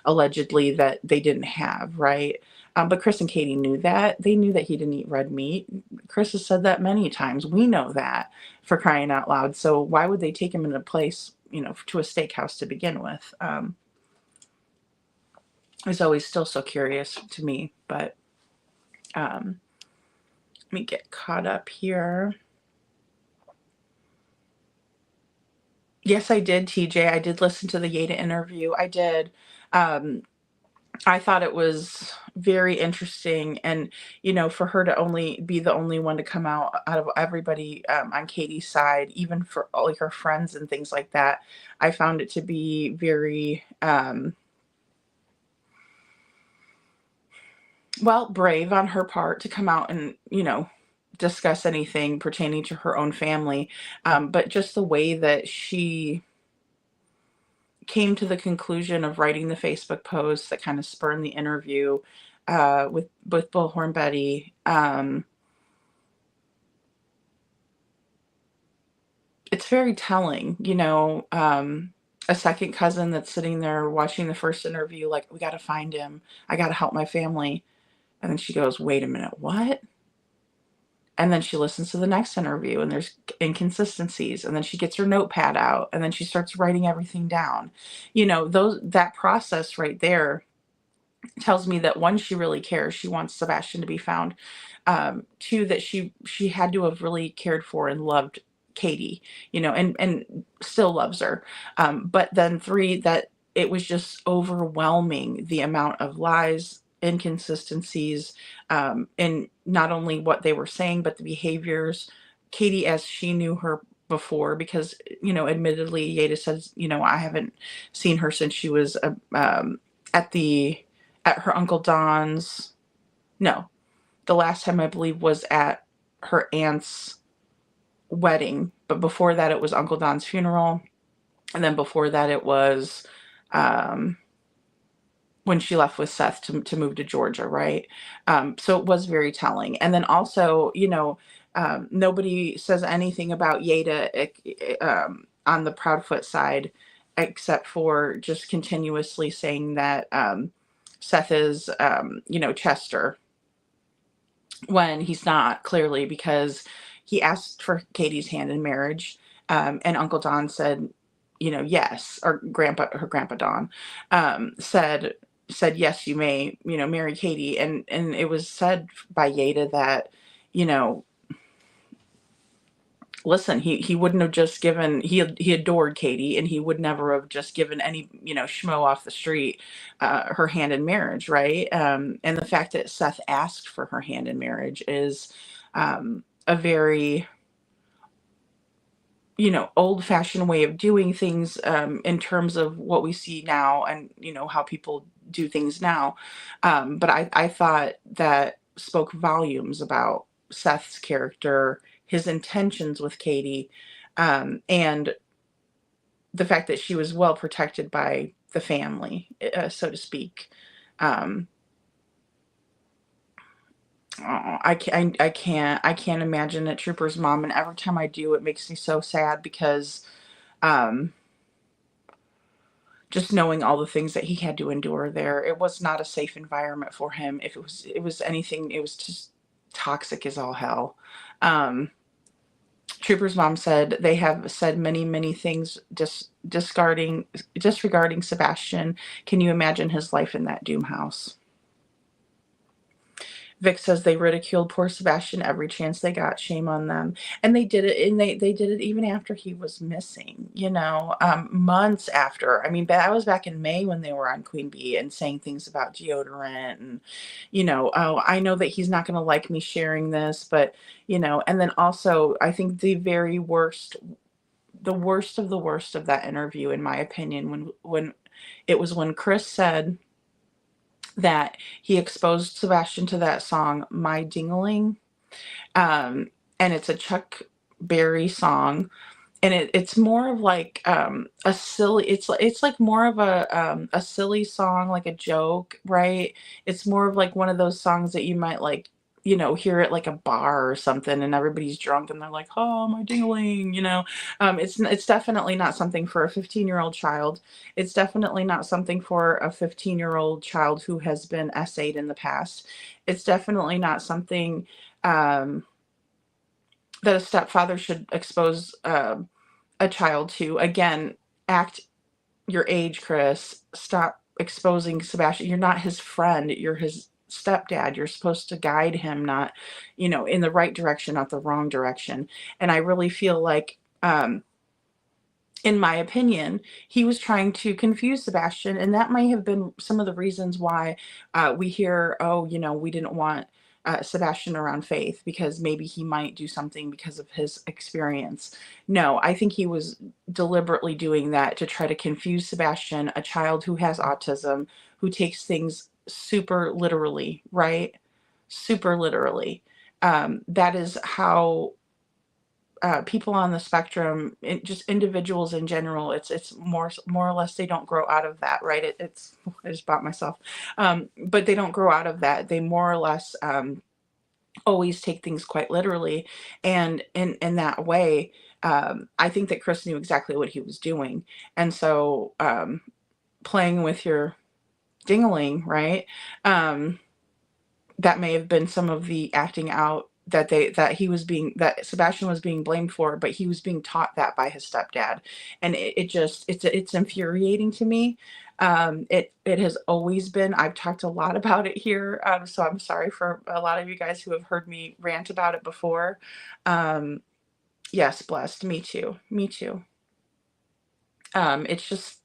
allegedly that they didn't have, right? But Chris and Katie knew that. They knew that he didn't eat red meat. Chris has said that many times. We know that, for crying out loud. So why would they take him in a place, to a steakhouse to begin with? It's always still so curious to me. But let me get caught up here. Yes, I did, TJ. I did listen to the Yeda interview. I did. I thought it was very interesting, and for her to only be the only one to come out of everybody, on Katie's side, even for like her friends and things like that, I found it to be very brave on her part to come out and discuss anything pertaining to her own family, but just the way that she came to the conclusion of writing the Facebook post that kind of spurned the interview with Bullhorn Betty. It's very telling, a second cousin that's sitting there watching the first interview, like, we got to find him. I got to help my family. And then she goes, wait a minute, what? And then she listens to the next interview and there's inconsistencies. And then she gets her notepad out and then she starts writing everything down. That process right there tells me that, one, she really cares. She wants Sebastian to be found. Two, that she had to have really cared for and loved Katie, and still loves her. But then three, that it was just overwhelming, the amount of lies, inconsistencies, in not only what they were saying, but the behaviors. Katie, as she knew her before, because, admittedly, Yeda says, I haven't seen her since she was at her Uncle Don's. No, the last time I believe was at her aunt's wedding, but before that it was Uncle Don's funeral, and then before that it was when she left with Seth to move to Georgia, right? So it was very telling. And then also, nobody says anything about Yeda on the Proudfoot side, except for just continuously saying that Seth is, Chester. when he's not, clearly, because he asked for Katie's hand in marriage, and Uncle Don said, yes, or her grandpa Don, said yes, you may, marry Katie, and it was said by Yada that, you know, listen, he wouldn't have just given, he adored Katie, and he would never have just given any, schmo off the street her hand in marriage, right? And the fact that Seth asked for her hand in marriage is a very, old-fashioned way of doing things, in terms of what we see now, and how people do things now. But I thought that spoke volumes about Seth's character, his intentions with Katie, and the fact that she was well protected by the family, so to speak. Um, I can't imagine it, Trooper's mom, and every time I do, it makes me so sad, because um, just knowing all the things that he had to endure there, it was not a safe environment for him. If it was anything, it was just toxic as all hell. Um, Trooper's mom said they have said many, many things disregarding Sebastian. Can you imagine his life in that doom house? Vic says they ridiculed poor Sebastian every chance they got. Shame on them. And they did it, and they did it even after he was missing, months after. I mean, that was back in May when they were on Queen Bee and saying things about deodorant and, oh, I know that he's not going to like me sharing this, but, and then also I think the very worst, the worst of the worst of that interview, in my opinion, when it was when Chris said that he exposed Sebastian to that song, My Dingling. And it's a Chuck Berry song. And it's more of like a silly, it's like more of a silly song, like a joke, right? It's more of like one of those songs that you might like, hear at like a bar or something, and everybody's drunk and they're like, oh, my dingling, it's definitely not something for a 15-year-old child. It's definitely not something for a 15-year-old child who has been essayed in the past. It's definitely not something that a stepfather should expose a child to. Again, act your age, Chris. Stop exposing Sebastian. You're not his friend. You're his stepdad. You're supposed to guide him, not, in the right direction, not the wrong direction. And I really feel like, in my opinion, he was trying to confuse Sebastian, and that may have been some of the reasons why we hear, oh, we didn't want Sebastian around Faith, because maybe he might do something because of his experience. No, I think he was deliberately doing that to try to confuse Sebastian, a child who has autism, who takes things super literally, right? Super literally. That is how people on the spectrum, just individuals in general, it's more or less, they don't grow out of that, right? I just bought myself, but they don't grow out of that. They more or less always take things quite literally, and in that way, I think that Chris knew exactly what he was doing, and so playing with your dingling, right? That may have been some of the acting out that Sebastian was being blamed for, but he was being taught that by his stepdad. And it's infuriating to me. It has always been. I've talked a lot about it here. So I'm sorry for a lot of you guys who have heard me rant about it before. Yes, blessed. Me too. Me too. It's just,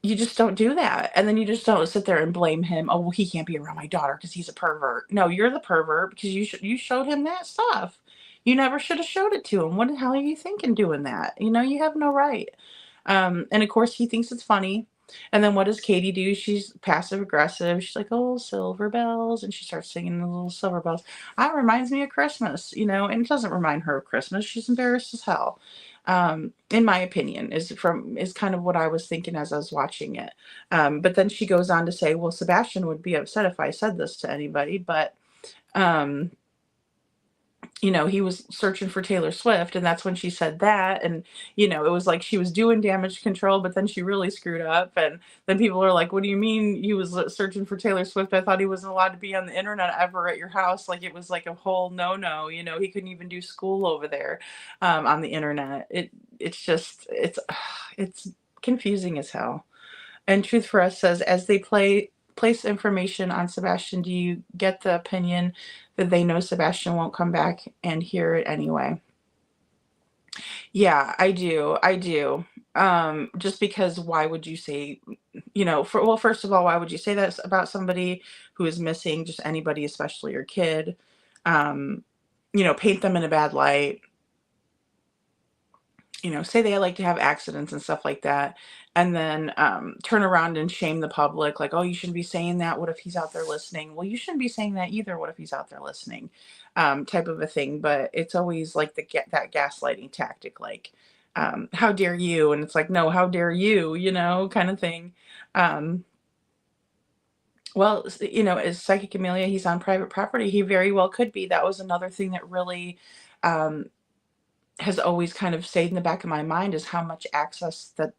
you just don't do that. And then you just don't sit there and blame him. Oh, well, he can't be around my daughter because he's a pervert. No, you're the pervert, because you showed him that stuff. You never should have showed it to him. What the hell are you thinking doing that? You have no right. And of course he thinks it's funny. And then what does Katie do? She's passive aggressive. She's like, oh, silver bells. And she starts singing the little silver bells. That reminds me of Christmas, and it doesn't remind her of Christmas. She's embarrassed as hell. In my opinion, is kind of what I was thinking as I was watching it. But then she goes on to say, well, Sebastian would be upset if I said this to anybody, but he was searching for Taylor Swift, and that's when she said that. And, it was like she was doing damage control, but then she really screwed up. And then people are like, what do you mean he was searching for Taylor Swift? I thought he wasn't allowed to be on the internet ever at your house. Like, it was like a whole no. He couldn't even do school over there on the internet. It's just, it's confusing as hell. And Truth for Us says, as they place information on Sebastian, do you get the opinion that they know Sebastian won't come back and hear it anyway? Yeah, I do. I do. Just because why would you say, first of all, why would you say that about somebody who is missing, just anybody, especially your kid? Paint them in a bad light. Say they like to have accidents and stuff like that, and then turn around and shame the public, like, oh, you shouldn't be saying that. What if he's out there listening? Well, you shouldn't be saying that either. What if he's out there listening? Type of a thing. But it's always like that gaslighting tactic, like, how dare you? And it's like, no, how dare you? Kind of thing. Well, is Psychic Amelia, he's on private property. He very well could be. That was another thing that really has always kind of stayed in the back of my mind, is how much access that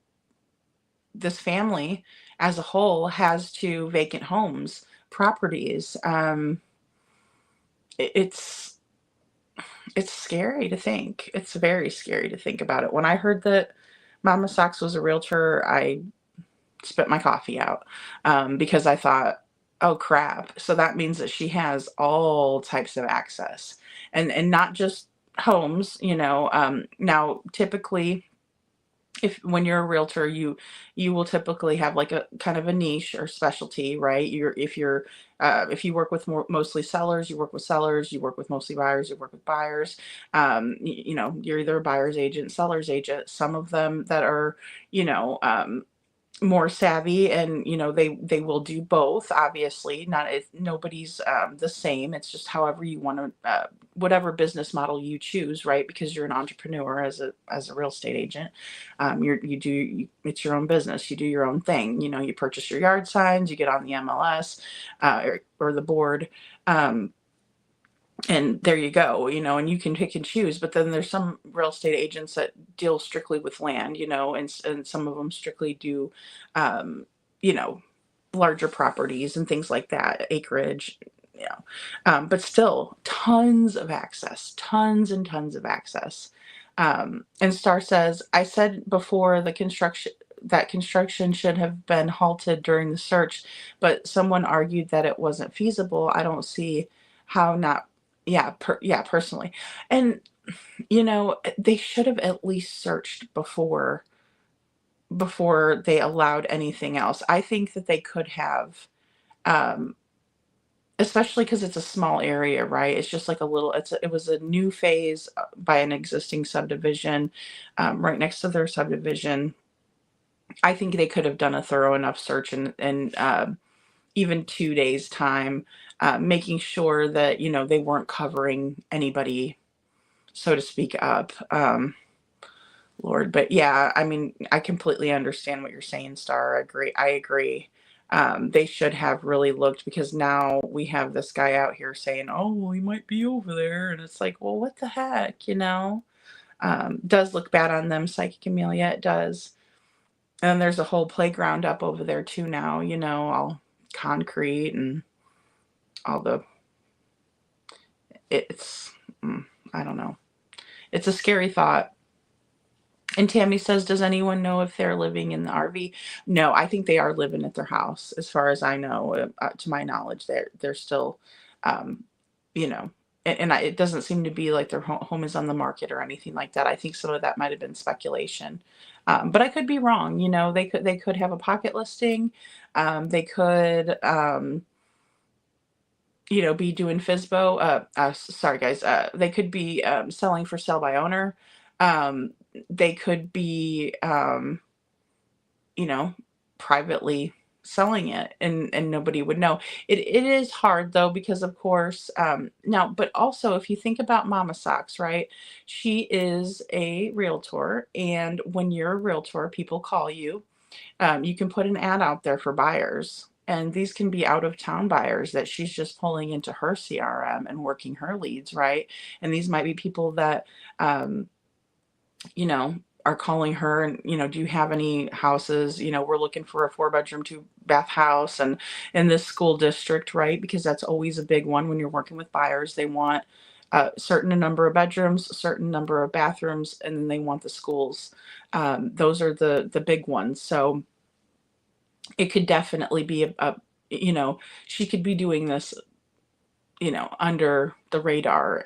this family as a whole has to vacant homes, properties. It's scary to think. It's very scary to think about it. When I heard that Mama Socks was a realtor, I spit my coffee out, because I thought, oh crap. So that means that she has all types of access, and not just homes. Now typically, when you're a realtor, you will typically have like a kind of a niche or specialty, right? If you work with mostly sellers, you work with sellers. You work with mostly buyers, you work with buyers. You're either a buyer's agent, seller's agent. Some of them that are, more savvy, and they will do both. Obviously, nobody's the same. It's just however you want to, whatever business model you choose, right? Because you're an entrepreneur as a real estate agent. It's your own business. You do your own thing. You purchase your yard signs, you get on the MLS or the board. And there you go, and you can pick and choose. But then there's some real estate agents that deal strictly with land, and some of them strictly do, larger properties and things like that, acreage, but still tons of access, tons and tons of access. And Star says, I said before that construction should have been halted during the search, but someone argued that it wasn't feasible. I don't see how not. Yeah, personally. And, they should have at least searched before they allowed anything else. I think that they could have, especially because it's a small area, right? It's just like it was a new phase by an existing subdivision, right next to their subdivision. I think they could have done a thorough enough search in even 2 days' time, making sure that, they weren't covering anybody, so to speak, up. Lord, but yeah, I mean, I completely understand what you're saying, Star. I agree. They should have really looked, because now we have this guy out here saying, oh, well, he might be over there. And it's like, well, what the heck, does look bad on them, Psychic Amelia, it does. And there's a whole playground up over there too now, all concrete and all I don't know. It's a scary thought. And Tammy says, does anyone know if they're living in the RV? No, I think they are living at their house. As far as I know, to my knowledge, they're still, it doesn't seem to be like their home is on the market or anything like that. I think some of that might have been speculation. But I could be wrong. They could have a pocket listing. They could, be doing FSBO. Sorry, guys. They could be selling for sale by owner. They could be, privately selling it, and nobody would know. It is hard though, because of course, now, but also if you think about Mama Socks, right? She is a realtor, and when you're a realtor, people call you. You can put an ad out there for buyers, And these can be out of town buyers that she's just pulling into her CRM and working her leads, right? And these might be people that, you know, are calling her and, you know, do you have any houses? You know, we're looking for a 4-bedroom, 2-bath house and in this school district, right? Because that's always a big one when you're working with buyers. They want a certain number of bedrooms, a certain number of bathrooms, and then they want the schools. Those are the big ones. So it could definitely be you know, she could be doing this, you know, under the radar,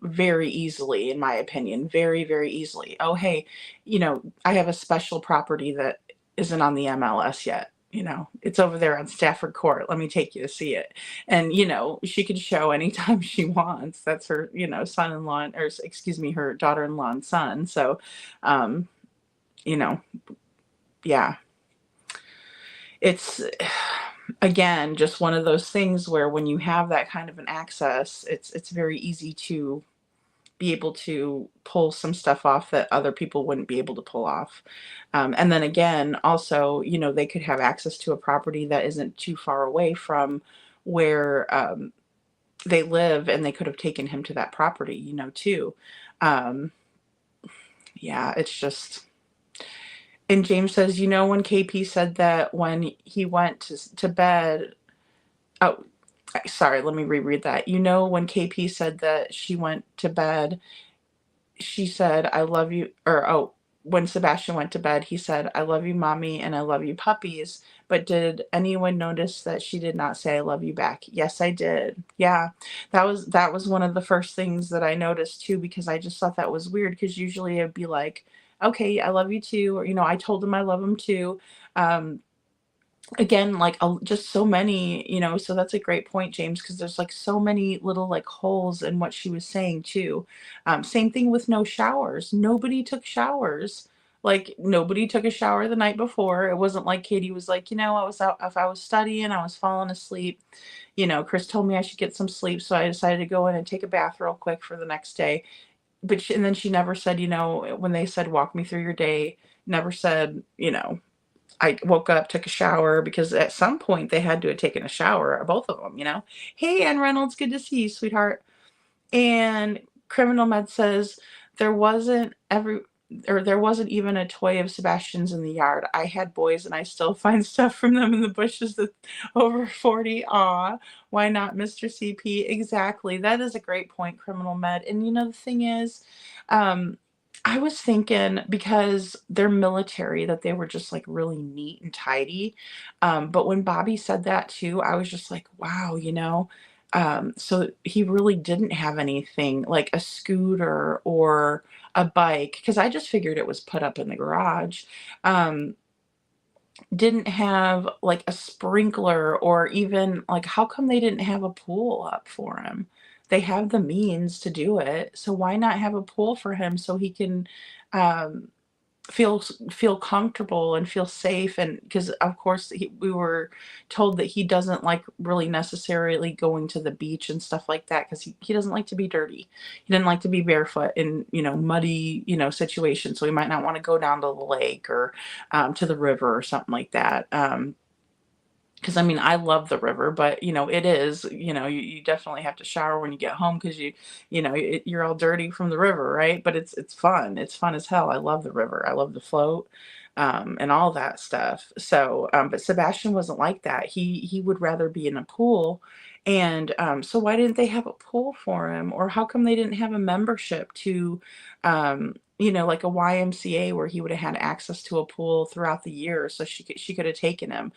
very easily, in my opinion, very, very easily. Oh, hey, you know, I have a special property that isn't on the MLS yet. You know, it's over there on Stafford Court. Let me take you to see it. And, you know, she could show anytime she wants. That's her, you know, son-in-law, or excuse me, her daughter-in-law and son. So, you know, yeah, it's again just one of those things where when you have that kind of an access, it's very easy to be able to pull some stuff off that other people wouldn't be able to pull off. And then again, also, you know, they could have access to a property that isn't too far away from where they live, and they could have taken him to that property, you know, too. Um, yeah, it's just. And James says, you know, when KP said that when he went to bed, oh, sorry, let me reread that. You know, when KP said that she went to bed, she said, I love you, or, oh, when Sebastian went to bed, he said, I love you, mommy, and I love you, puppies. But did anyone notice that she did not say I love you back? Yes, I did. Yeah, that was one of the first things that I noticed too, because I just thought that was weird, because usually it'd be like, okay, I love you too, or, you know, I told him I love him too. Again, like, just so many, you know, so that's a great point, James, because there's like so many little like holes in what she was saying too. Same thing with no showers. Nobody took showers. Like, nobody took a shower the night before. It wasn't like Katie was like, you know, I was out, if I was studying, I was falling asleep. You know, Chris told me I should get some sleep, so I decided to go in and take a bath real quick for the next day. But and then she never said, you know, when they said walk me through your day, never said, you know, I woke up, took a shower, because at some point they had to have taken a shower, both of them, you know. Hey, Ann Reynolds, good to see you, sweetheart. And Criminal Med says there wasn't there wasn't even a toy of Sebastian's in the yard. I had boys and I still find stuff from them in the bushes that over 40. Aw, why not, Mr. CP? Exactly. That is a great point, Criminal Med. And you know, the thing is, I was thinking, because they're military, that they were just like really neat and tidy. But when Bobby said that too, I was just like, wow, you know, so he really didn't have anything like a scooter or a bike, because I just figured it was put up in the garage. Didn't have like a sprinkler, or even like, how come they didn't have a pool up for him? They have the means to do it, so why not have a pool for him so he can um, feel comfortable and feel safe? And because of course we were told that he doesn't like really necessarily going to the beach and stuff like that, because he doesn't like to be dirty. He didn't like to be barefoot in, you know, muddy, you know, situations. So he might not want to go down to the lake or to the river or something like that. Because I mean, I love the river, but you know, it is, you know, you definitely have to shower when you get home, because you know, you're all dirty from the river, right? But it's fun. It's fun as hell. I love the river. I love the float, and all that stuff. So, but Sebastian wasn't like that. He would rather be in a pool. And so why didn't they have a pool for him? Or how come they didn't have a membership to, you know, like a YMCA, where he would have had access to a pool throughout the year, so she could have taken him.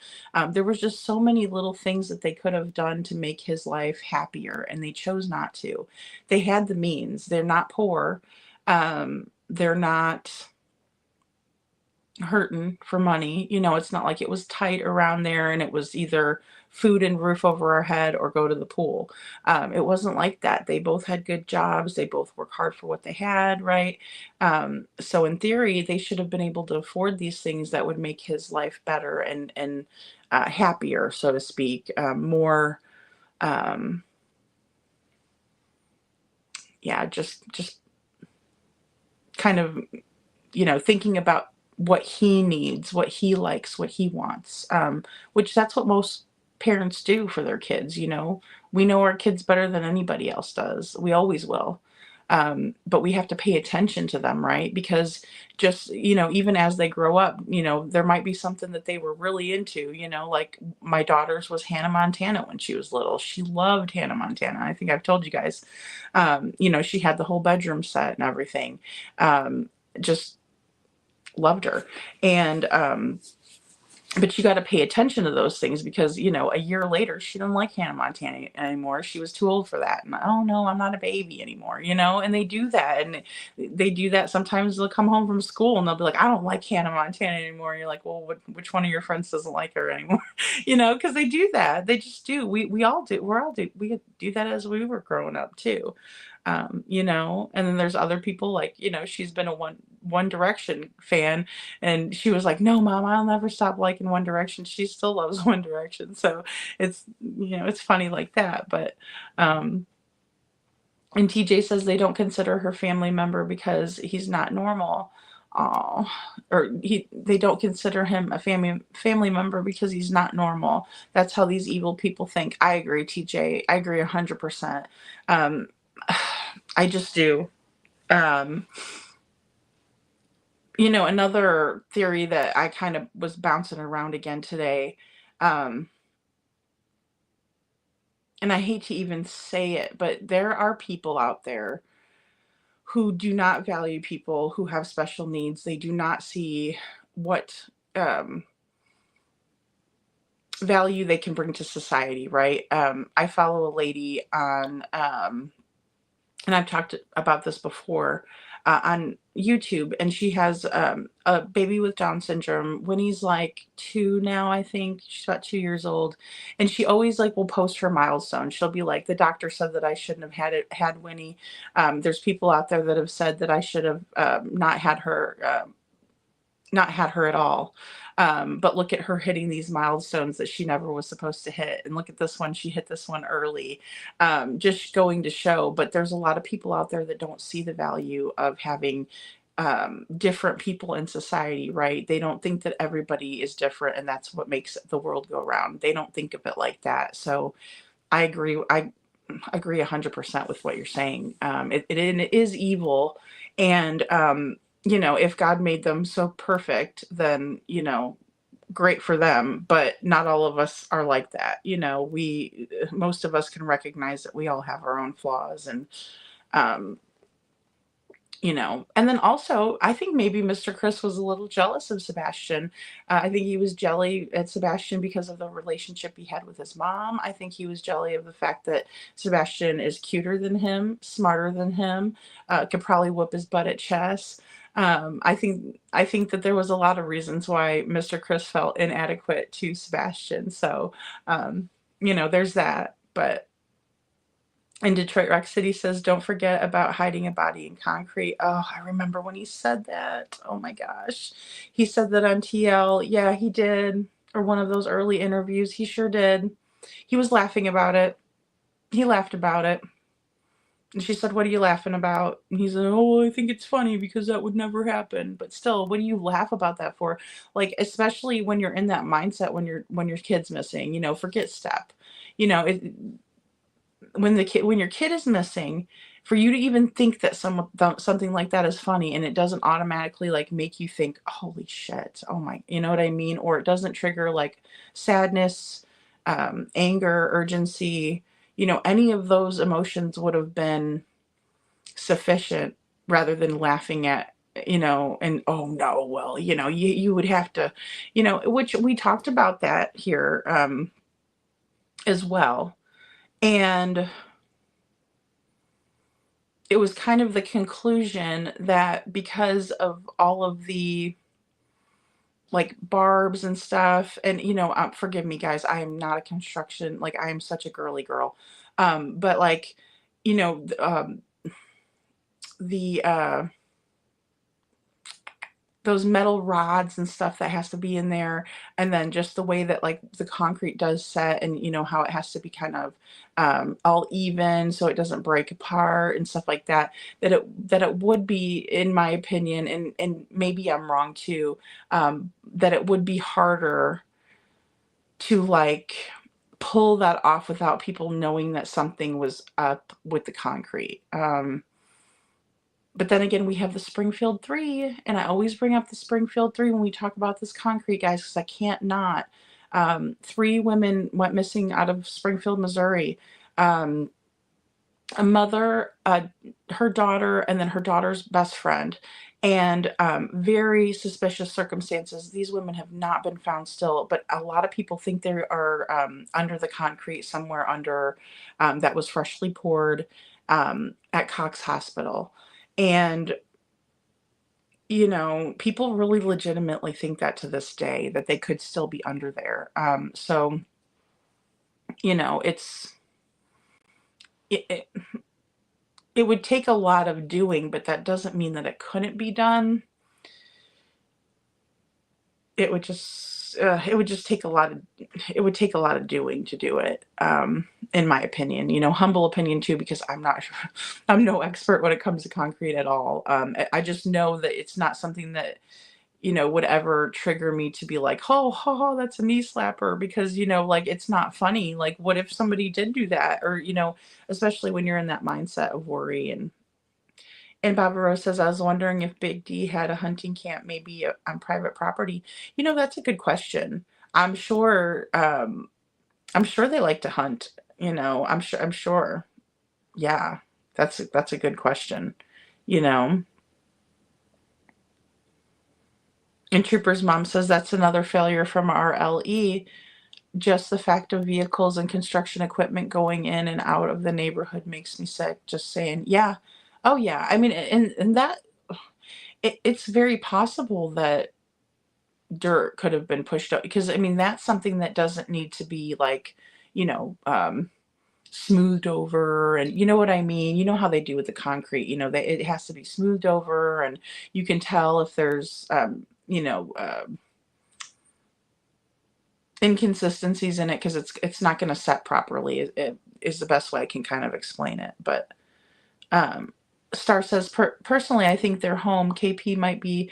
There was just so many little things that they could have done to make his life happier, and they chose not to. They had the means. They're not poor. They're not hurting for money. You know, it's not like it was tight around there and it was either food and roof over our head or go to the pool. It wasn't like that. They both had good jobs. They both worked hard for what they had, right? So in theory, they should have been able to afford these things that would make his life better and happier, so to speak, more, yeah, just kind of, you know, thinking about what he needs, what he likes, what he wants, which that's what most parents do for their kids. We know our kids better than anybody else does. We always will. But we have to pay attention to them, right? Because just, even as they grow up, there might be something that they were really into, like my daughter's was Hannah Montana when she was little. She loved Hannah Montana. I think I've told you guys, she had the whole bedroom set and everything. Just loved her. And, but you got to pay attention to those things because, a year later, she didn't like Hannah Montana anymore. She was too old for that. And, oh no, I'm not a baby anymore, and they do that. And they do that. Sometimes they'll come home from school and they'll be like, I don't like Hannah Montana anymore. And you're like, well, which one of your friends doesn't like her anymore? Because they do that. They just do. We all do. We do that as we were growing up too. And then there's other people like, she's been a One Direction fan and she was like, no, Mom, I'll never stop liking One Direction. She still loves One Direction. So it's, it's funny like that. But, and TJ says they don't consider her family member because he's not normal. Oh, they don't consider him a family member because he's not normal. That's how these evil people think. I agree, TJ. I agree 100%. I just do. Another theory that I kind of was bouncing around again today, and I hate to even say it, but there are people out there who do not value people who have special needs. They do not see what value they can bring to society, right? I follow a lady on and I've talked about this before on YouTube, and she has a baby with Down syndrome. Winnie's like 2 now, I think. She's about 2 years old, and she always will post her milestones. She'll be like, the doctor said that I shouldn't have had Winnie. There's people out there that have said that I should have not had her at all. But look at her hitting these milestones that she never was supposed to hit. And look at this one. She hit this one early. Just going to show, but there's a lot of people out there that don't see the value of having different people in society, right? They don't think that everybody is different and that's what makes the world go round. They don't think of it like that. So I agree. I agree 100% with what you're saying. It is evil. And, if God made them so perfect, then, great for them, but not all of us are like that. Most of us can recognize that we all have our own flaws and, and then also I think maybe Mr. Chris was a little jealous of Sebastian. I think he was jelly at Sebastian because of the relationship he had with his mom. I think he was jelly of the fact that Sebastian is cuter than him, smarter than him, could probably whoop his butt at chess. I think that there was a lot of reasons why Mr. Chris felt inadequate to Sebastian. So, there's that. But in Detroit Rock City says, don't forget about hiding a body in concrete. Oh, I remember when he said that. Oh my gosh. He said that on TL. Yeah, he did. Or one of those early interviews. He sure did. He was laughing about it. He laughed about it. And she said, what are you laughing about? And he said, oh, I think it's funny because that would never happen. But still, what do you laugh about that for? Especially when you're in that mindset when your kid's missing, forget step. When your kid is missing, for you to even think that something like that is funny and it doesn't automatically make you think, holy shit, oh my, you know what I mean? Or it doesn't trigger sadness, anger, urgency, any of those emotions would have been sufficient rather than laughing at, and oh no, well, you would have to, which we talked about that here as well. And it was kind of the conclusion that because of all of the barbs and stuff, and forgive me guys, I am not a construction, I am such a girly girl, but the those metal rods and stuff that has to be in there, and then just the way that the concrete does set, and how it has to be kind of all even so it doesn't break apart and stuff like that, that it would be, in my opinion, and maybe I'm wrong too, that it would be harder to pull that off without people knowing that something was up with the concrete. But then again, we have the Springfield 3, and I always bring up the Springfield 3 when we talk about this concrete, guys, because I can't not. 3 women went missing out of Springfield, Missouri. A mother, her daughter, and then her daughter's best friend. And very suspicious circumstances. These women have not been found still, but a lot of people think they are under the concrete somewhere under that was freshly poured at Cox Hospital. And, you know, people really legitimately think that to this day, that they could still be under there. So, you know, it, it would take a lot of doing, but that doesn't mean that it couldn't be done. It would just take a lot of doing to do it, in my opinion. You know, humble opinion too, because I'm no expert when it comes to concrete at all. I just know that it's not something that, you know, would ever trigger me to be like, oh, that's a knee slapper, because, you know, like, it's not funny. Like, what if somebody did do that? Or, you know, especially when you're in that mindset of worry. And Baba Rose says, I was wondering if Big D had a hunting camp, maybe on private property. You know, that's a good question. I'm sure they like to hunt, you know, I'm sure. Yeah, that's a good question, you know. And Trooper's mom says that's another failure from our LE. Just the fact of vehicles and construction equipment going in and out of the neighborhood makes me sick. Just saying. Yeah. Oh yeah. I mean, and that it's very possible that dirt could have been pushed up, because I mean, that's something that doesn't need to be like, you know, smoothed over, and you know what I mean? You know how they do with the concrete, you know, it has to be smoothed over, and you can tell if there's, you know, inconsistencies in it, because it's not going to set properly. It is the best way I can kind of explain it. But Star says, personally, I think their home KP might be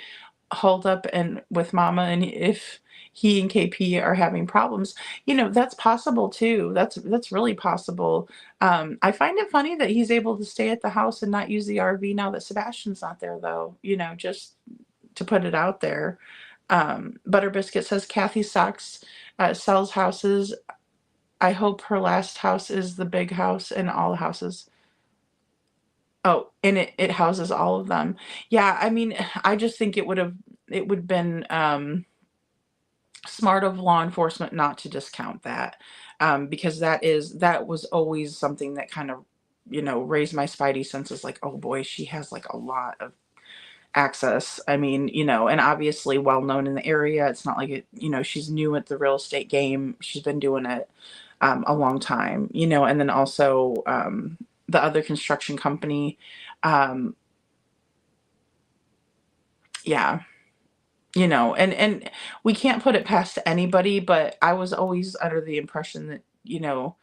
hauled up and with Mama, and if he and KP are having problems, you know, that's possible too. That's really possible. I find it funny that he's able to stay at the house and not use the RV now that Sebastian's not there, though. You know, just to put it out there. Butter Biscuit says Kathy Socks sells houses. I hope her last house is the big house and all houses. Oh, and it houses all of them. Yeah, I mean, I just think it would been smart of law enforcement not to discount that, because that was always something that kind of, you know, raised my spidey senses. Like, oh boy, she has like a lot of access. I mean, you know, and obviously well known in the area. It's not like you know, she's new at the real estate game. She's been doing it a long time, you know. And then also the other construction company, yeah, you know, and we can't put it past anybody, but I was always under the impression that, you know,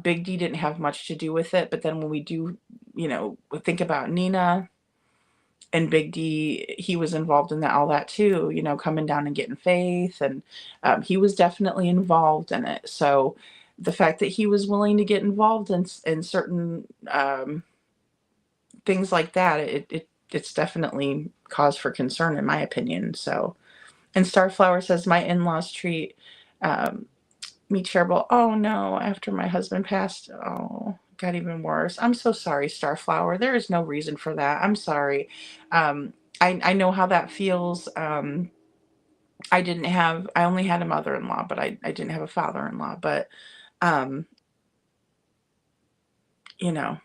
Big D didn't have much to do with it. But then when we do, you know, think about Nina and Big D, he was involved in all that too, you know, coming down and getting Faith, and he was definitely involved in it. So the fact that he was willing to get involved in certain things like that, it's definitely cause for concern, in my opinion. So, and Starflower says, my in-laws treat me terrible. Oh no, after my husband passed, oh, got even worse. I'm so sorry, Starflower. There is no reason for that. I'm sorry. I know how that feels. I only had a mother-in-law, but I didn't have a father-in-law. But, you know,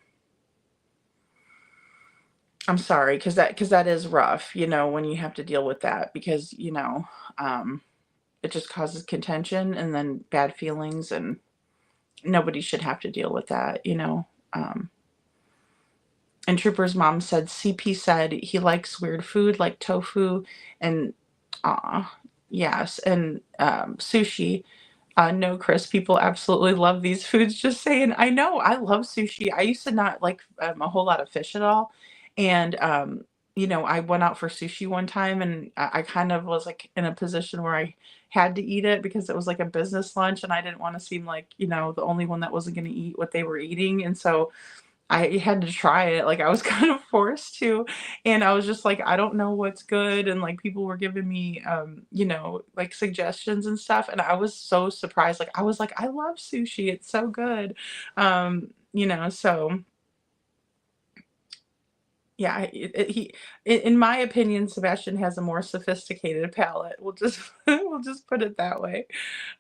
I'm sorry, because that is rough, you know, when you have to deal with that, because, you know, it just causes contention and then bad feelings, and nobody should have to deal with that, you know. And Trooper's mom said CP said he likes weird food like tofu and yes, and sushi. No, Chris, people absolutely love these foods. Just saying. I know, I love sushi. I used to not like a whole lot of fish at all. And, you know, I went out for sushi one time, and I kind of was like in a position where I had to eat it because it was like a business lunch, and I didn't want to seem like, the only one that wasn't going to eat what they were eating. And so I had to try it. Like, I was kind of forced to, and I was just like, I don't know what's good. And like, people were giving me, like suggestions and stuff. And I was so surprised. Like, I was like, I love sushi. It's so good. So yeah, in my opinion, Sebastian has a more sophisticated palate. We'll just, we'll just put it that way.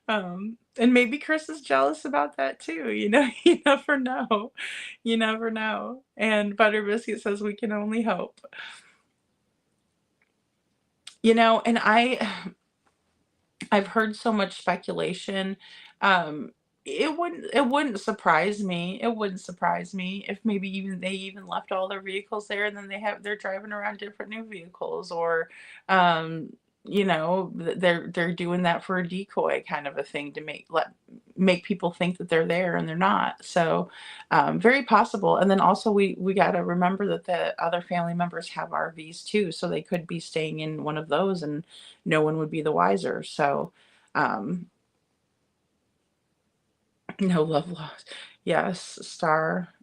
And maybe Chris is jealous about that too. You never know. You never know. And Butter Biscuit says we can only hope. And I've heard so much speculation. Um, it wouldn't surprise me. It wouldn't surprise me if maybe they even left all their vehicles there, and then they're driving around different new vehicles, or they're doing that for a decoy kind of a thing to make people think that they're there and they're not. So very possible. And then also we got to remember that the other family members have RVs too, so they could be staying in one of those and no one would be the wiser. So no love lost. Yes, Star.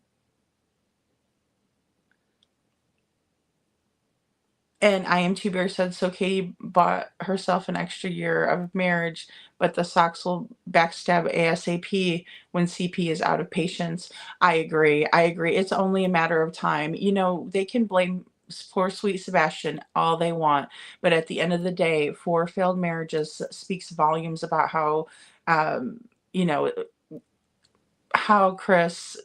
And I am Two Bear said, so Katie bought herself an extra year of marriage, but the socks will backstab ASAP when CP is out of patience. I agree. I agree. It's only a matter of time. They can blame poor sweet Sebastian all they want, but at the end of the day, 4 failed marriages speaks volumes about um, you know, how Chris,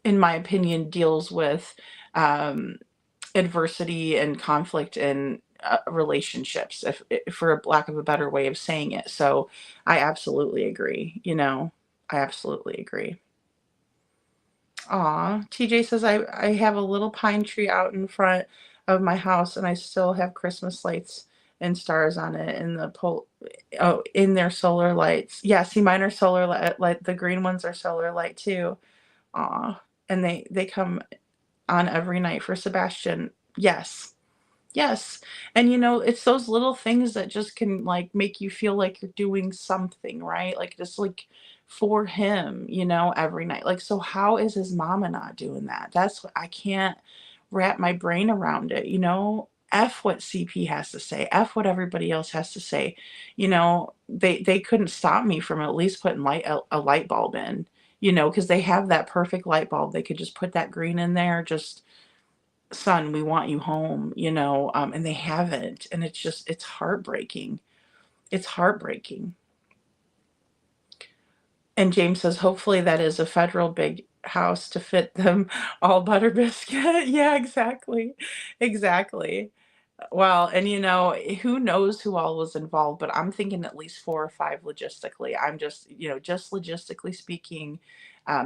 in my opinion, deals with adversity and conflict in relationships, if for a lack of a better way of saying it. So I absolutely agree. I absolutely agree. Aw, TJ says I have a little pine tree out in front of my house, and I still have Christmas lights and stars on it in the in their solar lights. Yeah, see, mine are solar light. The green ones are solar light too. Aw, and they come on every night for Sebastian. Yes. Yes. And it's those little things that just can like make you feel like you're doing something, right? Like just like for him, every night. Like, so how is his mama not doing that? That's what I can't wrap my brain around it, F what CP has to say, F what everybody else has to say. They couldn't stop me from at least putting a light bulb in, because they have that perfect light bulb. They could just put that green in there, just, son, we want you home, and they haven't. And it's heartbreaking. It's heartbreaking. And James says, hopefully that is a federal big house to fit them all. Butter Biscuit. Yeah, exactly. Exactly. Well, and who knows who all was involved, but I'm thinking at least 4 or 5 logistically. I'm just logistically speaking,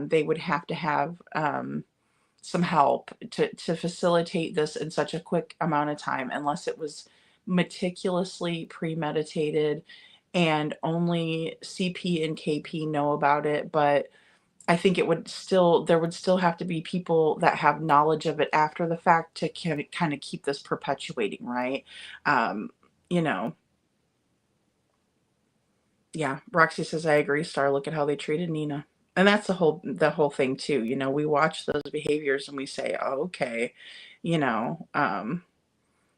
they would have to have some help to facilitate this in such a quick amount of time, unless it was meticulously premeditated and only CP and KP know about it. But I think there would still have to be people that have knowledge of it after the fact to kind of keep this perpetuating, right? Um, you know, yeah, Roxy says, I agree, Star. Look at how they treated Nina. And that's the whole thing too. We watch those behaviors and we say, oh, okay, you know, um,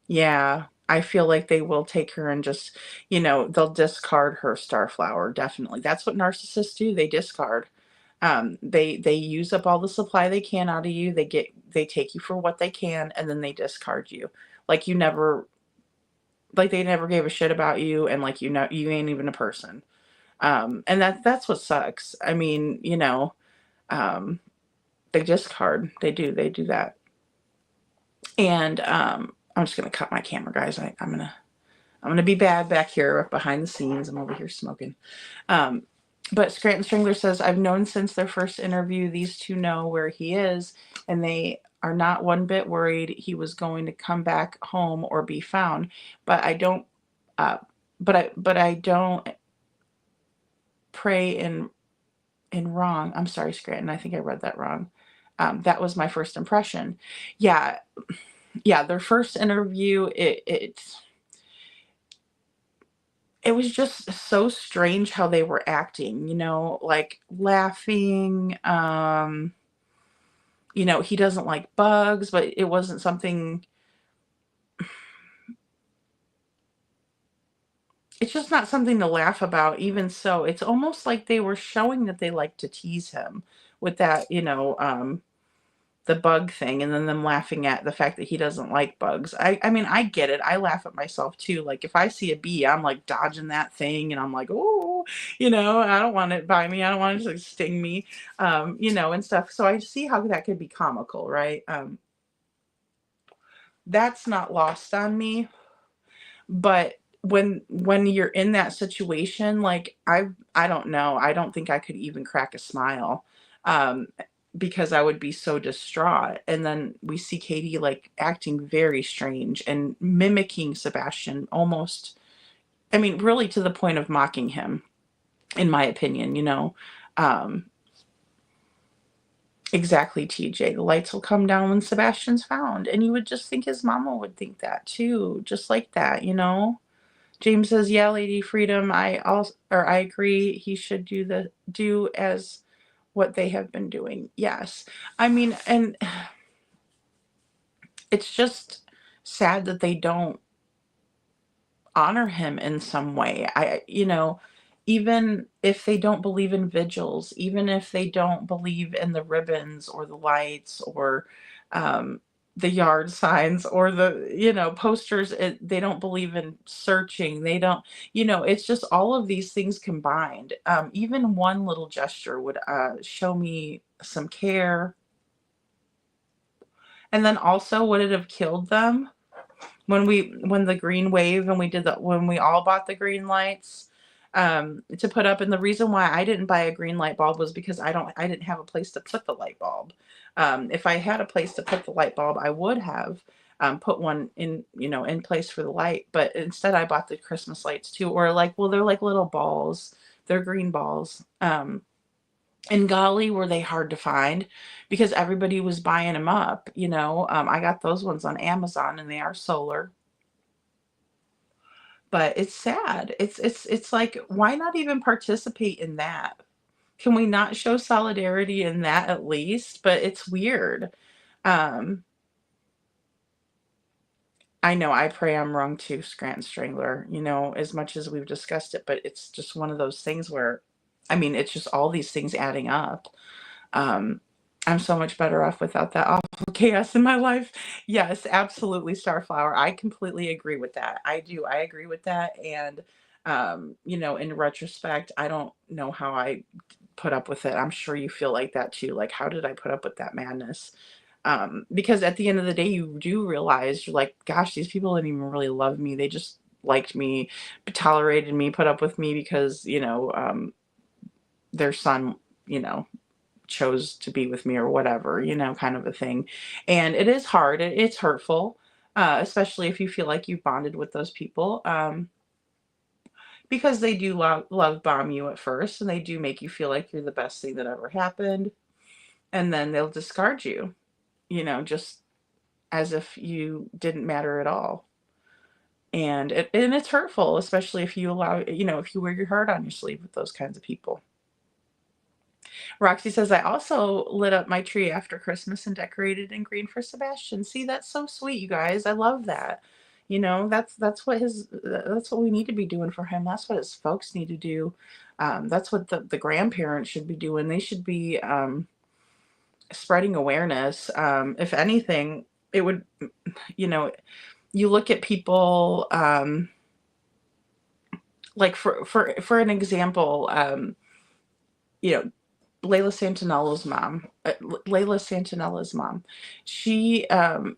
yeah, I feel like they will take her and just, they'll discard her, Starflower. Definitely. That's what narcissists do. They discard. They use up all the supply they can out of you. They take you for what they can, and then they discard you. Like they never gave a shit about you, and like, you ain't even a person. And that's what sucks. I mean, um, they discard. They do that. And I'm just gonna cut my camera, guys. I'm gonna be bad back here behind the scenes. I'm over here smoking. But Scranton Strangler says, I've known since their first interview, these two know where he is, and they are not one bit worried he was going to come back home or be found. But I don't, but I don't pray in wrong. I'm sorry, Scranton. I think I read that wrong. That was my first impression. Yeah. Yeah. Their first interview, it was just so strange how they were acting, like laughing. He doesn't like bugs, but it wasn't something. It's just not something to laugh about. Even so, it's almost like they were showing that they like to tease him with that, the bug thing, and then them laughing at the fact that he doesn't like bugs. I mean, I get it. I laugh at myself too. Like if I see a bee, I'm like dodging that thing, and I'm like, oh, I don't want it by me. I don't want it to sting me, and stuff. So I see how that could be comical, right? That's not lost on me. But when you're in that situation, like I don't know. I don't think I could even crack a smile. Um, because I would be so distraught. And then we see Katie like acting very strange and mimicking Sebastian almost, I mean, really to the point of mocking him, in my opinion. Exactly, TJ. The lights will come down when Sebastian's found. And you would just think his mama would think that too, just like that. James says, "Yeah, Lady Freedom, I agree. He should do as what they have been doing." Yes. I mean, and it's just sad that they don't honor him in some way. Even if they don't believe in vigils, even if they don't believe in the ribbons or the lights or um, the yard signs or the posters, they don't believe in searching. They don't, it's just all of these things combined. Even one little gesture would show me some care. And then also, would it have killed them when the green wave and when we all bought the green lights to put up? And the reason why I didn't buy a green light bulb was because I didn't have a place to put the light bulb. If I had a place to put the light bulb, I would have put one in place for the light. But instead, I bought the Christmas lights too, or they're like little balls. They're green balls. And golly, were they hard to find because everybody was buying them up. I got those ones on Amazon and they are solar. But it's sad. It's like, why not even participate in that? Can we not show solidarity in that at least? But it's weird. Um, I know, I pray I'm wrong too, Scranton Strangler, as much as we've discussed it, but it's just one of those things where, I mean, it's just all these things adding up. Um, I'm so much better off without that awful chaos in my life. Yes, absolutely, Starflower. I completely agree with that. I do. I agree with that. And, in retrospect, I don't know how I put up with it. I'm sure you feel like that too. Like, how did I put up with that madness? Because at the end of the day, you do realize you're like, gosh, these people didn't even really love me. They just liked me, tolerated me, put up with me because, their son, chose to be with me or whatever, kind of a thing. And it is hard. It's hurtful, especially if you feel like you bonded with those people, because they do love bomb you at first, and they do make you feel like you're the best thing that ever happened, and then they'll discard you, just as if you didn't matter at all. And it's hurtful, especially if you allow, if you wear your heart on your sleeve with those kinds of people. Roxy says, "I also lit up my tree after Christmas and decorated in green for Sebastian." See, that's so sweet, you guys. I love that. That's what we need to be doing for him. That's what his folks need to do. That's what the grandparents should be doing. They should be spreading awareness. If anything, it would, you look at people, like for an example, Layla Santinella's mom, she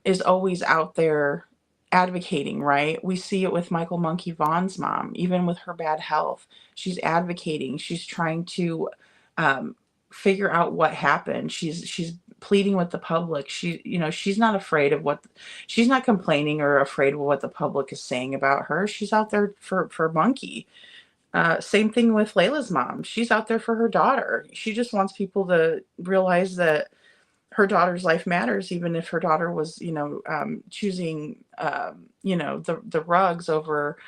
is always out there advocating, right? We see it with Michael Monkey Vaughn's mom, even with her bad health. She's advocating. She's trying to um, figure out what happened. She's pleading with the public. She's not afraid of she's not complaining or afraid of what the public is saying about her. She's out there for Monkey. Same thing with Layla's mom. She's out there for her daughter. She just wants people to realize that her daughter's life matters, even if her daughter was, choosing, the rugs over,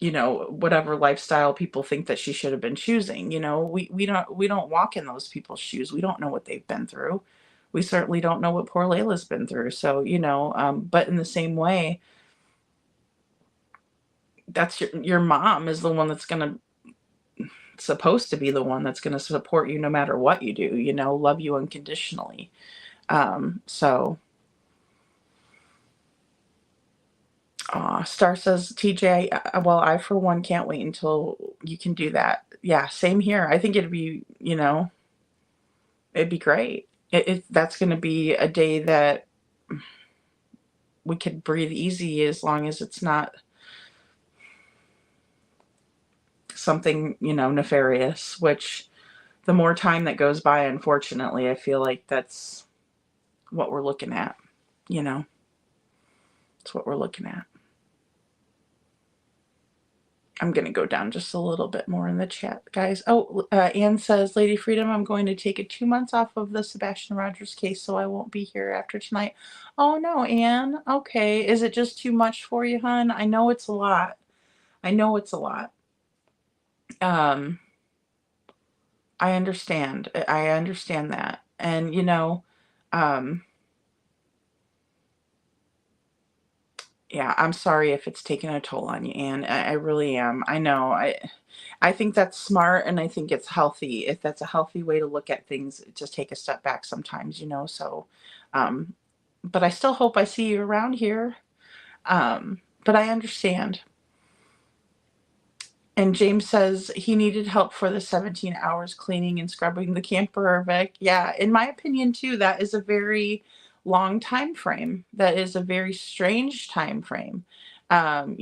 whatever lifestyle people think that she should have been choosing. We don't walk in those people's shoes. We don't know what they've been through. We certainly don't know what poor Layla's been through. So, but in the same way, that's your mom is the one that's supposed to be the one that's going to support you no matter what you do, love you unconditionally. So Star says, TJ, well, I for one can't wait until you can do that. Yeah, same here. I think it'd be great. That's going to be a day that we could breathe easy, as long as it's not something, nefarious, which the more time that goes by, unfortunately, I feel like that's what we're looking at. It's what we're looking at. I'm going to go down just a little bit more in the chat, guys. Oh, Anne says, Lady Freedom, I'm going to take 2 months off of the Sebastian Rogers case, so I won't be here after tonight. Oh, no, Anne. Okay. Is it just too much for you, hon? I know it's a lot. I understand. I understand that. And, yeah, I'm sorry if it's taken a toll on you, Anne. I really am. I know. I think that's smart, and I think it's healthy. If that's a healthy way to look at things, just take a step back sometimes, so, but I still hope I see you around here. But I understand. And James says he needed help for the 17 hours cleaning and scrubbing the camper, Vic. Yeah, in my opinion, too, that is a very long time frame. That is a very strange time frame. And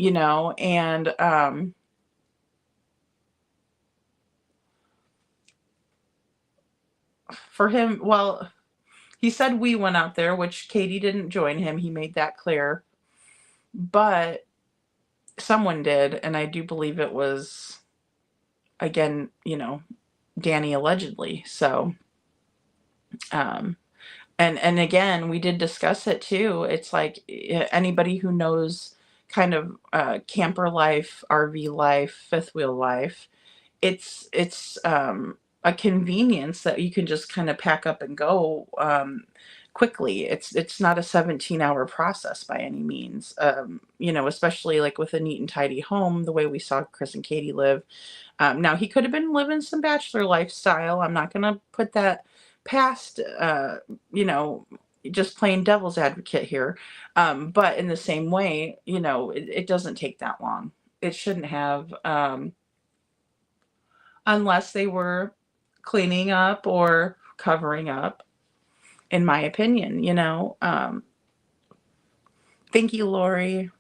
for him, well, he said we went out there, which Katie didn't join him. He made that clear. But someone did, and I do believe it was, again, Danny allegedly. So, and again, we did discuss it too. It's like anybody who knows kind of camper life, RV life, fifth wheel life, it's a convenience that you can just kind of pack up and go quickly. It's not a 17-hour process by any means. Especially like with a neat and tidy home, the way we saw Chris and Katie live. Now he could have been living some bachelor lifestyle. I'm not going to put that past, just plain devil's advocate here. But in the same way, it doesn't take that long. It shouldn't have, unless they were cleaning up or covering up, in my opinion, Thank you, Lori.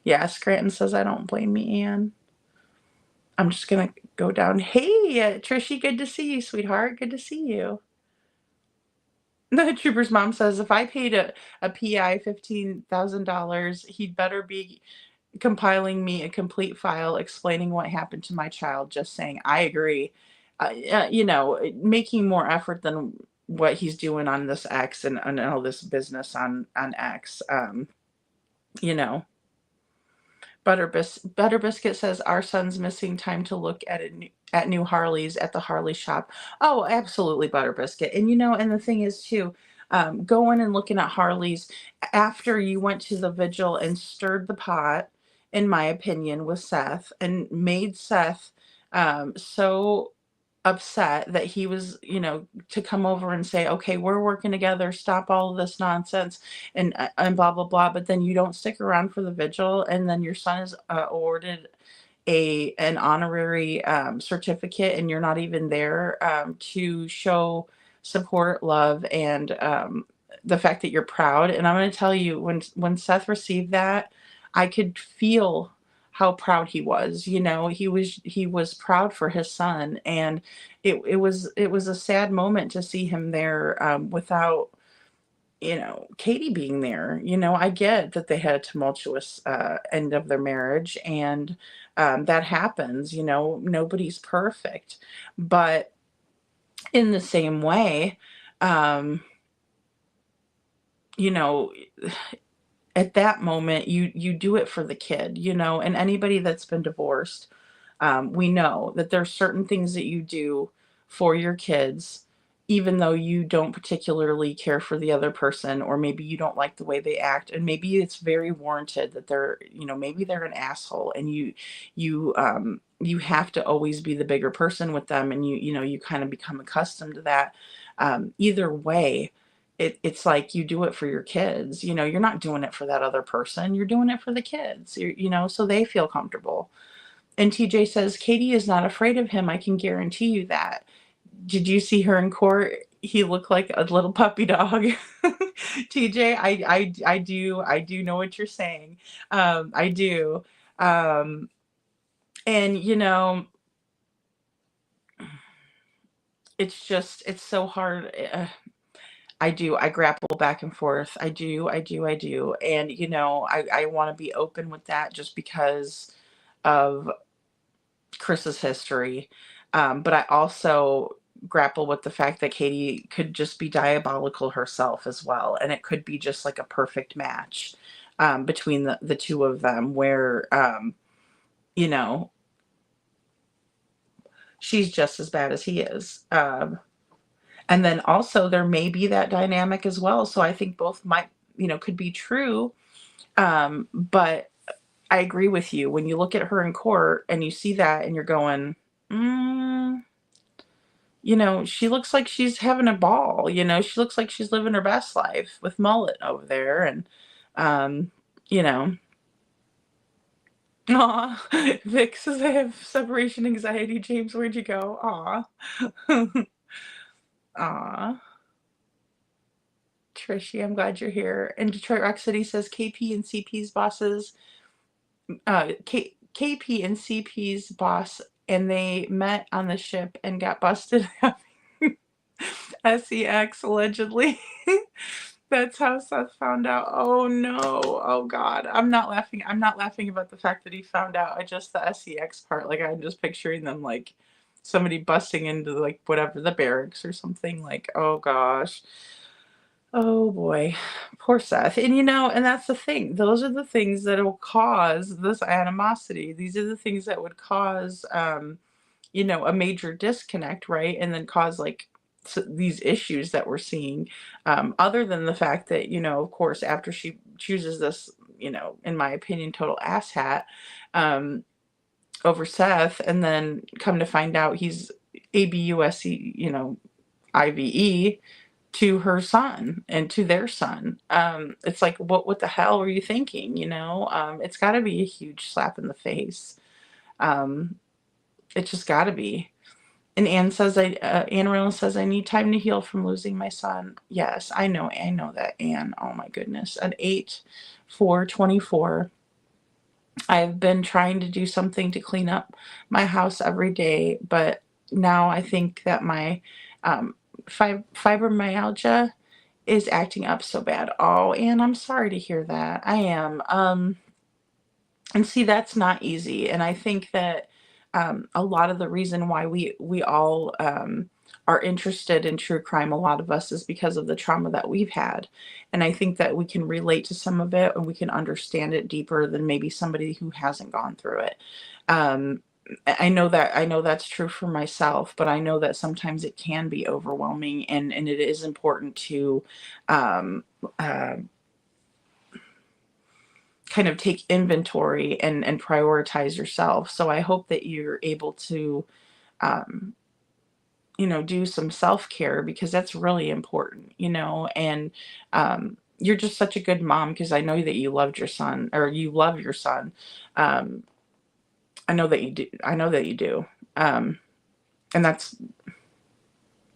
Yeah, Scranton says, I don't blame me, Anne. I'm just going to go down. Hey, Trishy, good to see you, sweetheart. Good to see you. The Trooper's mom says, if I paid a PI $15,000, he'd better be compiling me a complete file explaining what happened to my child. Just saying. I agree. Making more effort than what he's doing on this X and all this business on X. Butter Biscuit says, our son's missing time to look at new Harleys at the Harley shop. Oh, absolutely, Butter Biscuit. And and the thing is too, going and looking at Harleys after you went to the vigil and stirred the pot, in my opinion, with Seth, and made Seth so upset that he was, to come over and say, okay, we're working together, stop all of this nonsense, and blah, blah, blah. But then you don't stick around for the vigil, and then your son is awarded an honorary certificate, and you're not even there to show support, love, and the fact that you're proud. And I'm going to tell you, when Seth received that, I could feel how proud he was. He was proud for his son, and it was a sad moment to see him there without Katie being there. I get that they had a tumultuous end of their marriage, and that happens. Nobody's perfect, but in the same way, at that moment, you do it for the kid, you know, and anybody that's been divorced, we know that there's certain things that you do for your kids, even though you don't particularly care for the other person, or maybe you don't like the way they act, and maybe it's very warranted that they're, you know, maybe they're an asshole, and you have to always be the bigger person with them, and you know, you kind of become accustomed to that. Either way, it's like you do it for your kids. You know, you're not doing it for that other person. You're doing it for the kids. You know, so they feel comfortable. And TJ says, Katie is not afraid of him. I can guarantee you that. Did you see her in court? He looked like a little puppy dog. TJ, I do know what you're saying. I do. Um, and you know, it's so hard. I grapple back and forth. I do. And you know, I want to be open with that just because of Chris's history. But I also grapple with the fact that Katie could just be diabolical herself as well. And it could be just like a perfect match between the two of them where, you know, she's just as bad as he is. And then also there may be that dynamic as well. So I think both might, you know, could be true. But I agree with you. When you look at her in court and you see that and you're going, you know, she looks like she's having a ball. You know, she looks like she's living her best life with mullet over there. And, you know, aw, Vic says I have separation anxiety. James, where'd you go? Aw. Aw. Trishy, I'm glad you're here. And Detroit Rock City says KP and CP's bosses, KP and CP's boss, and they met on the ship and got busted having sex allegedly. That's how Seth found out. Oh no. Oh God. I'm not laughing. I'm not laughing about the fact that he found out. I just the sex part. Like I'm just picturing them like somebody busting into like whatever the barracks or something. Like, oh gosh. Oh boy, poor Seth. And you know, and that's the thing. Those are the things that will cause this animosity. These are the things that would cause, you know, a major disconnect, right? And then cause like these issues that we're seeing. Other than the fact that, you know, of course, after she chooses this, you know, in my opinion, total asshat over Seth, and then come to find out he's ABUSC, you know, IVE to her son and to their son. It's like, what the hell were you thinking? You know, it's got to be a huge slap in the face. It just got to be. And Anne Reynolds says, I need time to heal from losing my son. Yes, I know that, Anne. Oh my goodness. At 8/4/24, I've been trying to do something to clean up my house every day, but now I think that my fibromyalgia is acting up so bad. Oh, and I'm sorry to hear that. I am. And see, that's not easy. And I think that a lot of the reason why we all are interested in true crime, a lot of us, is because of the trauma that we've had. And I think that we can relate to some of it and we can understand it deeper than maybe somebody who hasn't gone through it. I know that's true for myself, but I know that sometimes it can be overwhelming, and it is important to kind of take inventory and prioritize yourself. So I hope that you're able to, you know, do some self-care, because that's really important, you know. And you're just such a good mom, because I know that you loved your son, or you love your son. I know that you do. I know that you do. And that's,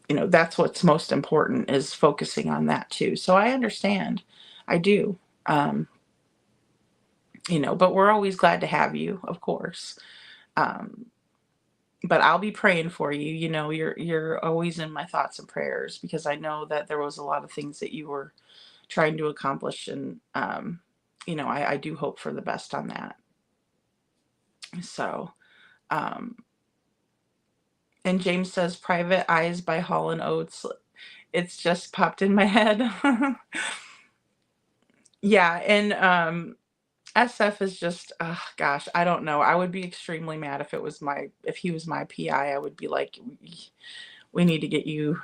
you know, that's what's most important, is focusing on that too. So I understand. I do. You know, but we're always glad to have you, of course. But I'll be praying for you. You know, you're always in my thoughts and prayers, because I know that there was a lot of things that you were trying to accomplish, and you know, I do hope for the best on that. So, and James says, Private Eyes by Hall & Oates. It's just popped in my head. Yeah, and SF is just, gosh, I don't know. I would be extremely mad if he was my PI. I would be like, we need to get you,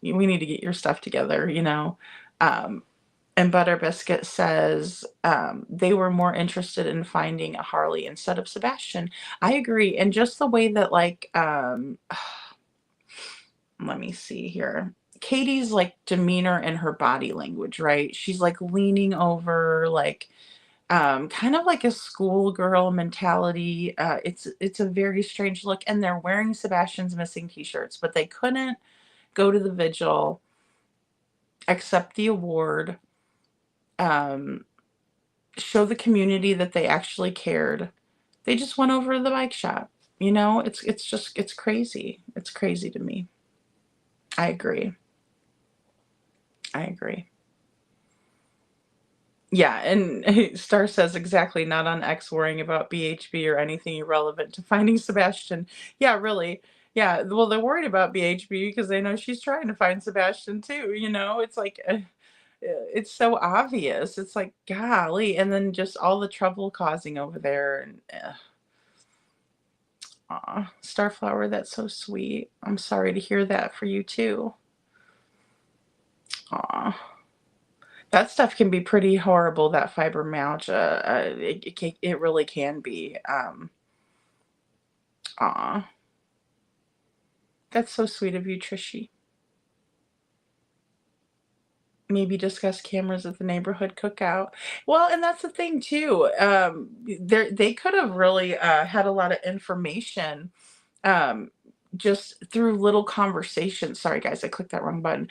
we need to get your stuff together, you know. Um, and Butter Biscuit says they were more interested in finding a Harley instead of Sebastian. I agree, and just the way that like, let me see here. Katie's like demeanor and her body language, right? She's like leaning over, like kind of like a schoolgirl mentality. It's a very strange look, and they're wearing Sebastian's missing t-shirts, but they couldn't go to the vigil, accept the award, um, show the community that they actually cared. They just went over to the bike shop. You know, it's crazy. It's crazy to me. I agree. I agree. Yeah, and Star says exactly, not on X worrying about BHB or anything irrelevant to finding Sebastian. Yeah, really. Yeah, well, they're worried about BHB because they know she's trying to find Sebastian too. You know, it's like, it's so obvious. It's like, golly, and then just all the trouble causing over there. And aw, Starflower, that's so sweet. I'm sorry to hear that for you too. Aw. That stuff can be pretty horrible, that fibromyalgia. It really can be. Aw. That's so sweet of you, Trishy. Maybe discuss cameras at the neighborhood cookout. Well, and that's the thing too. They could have really had a lot of information um, just through little conversations. Sorry, guys, I clicked that wrong button.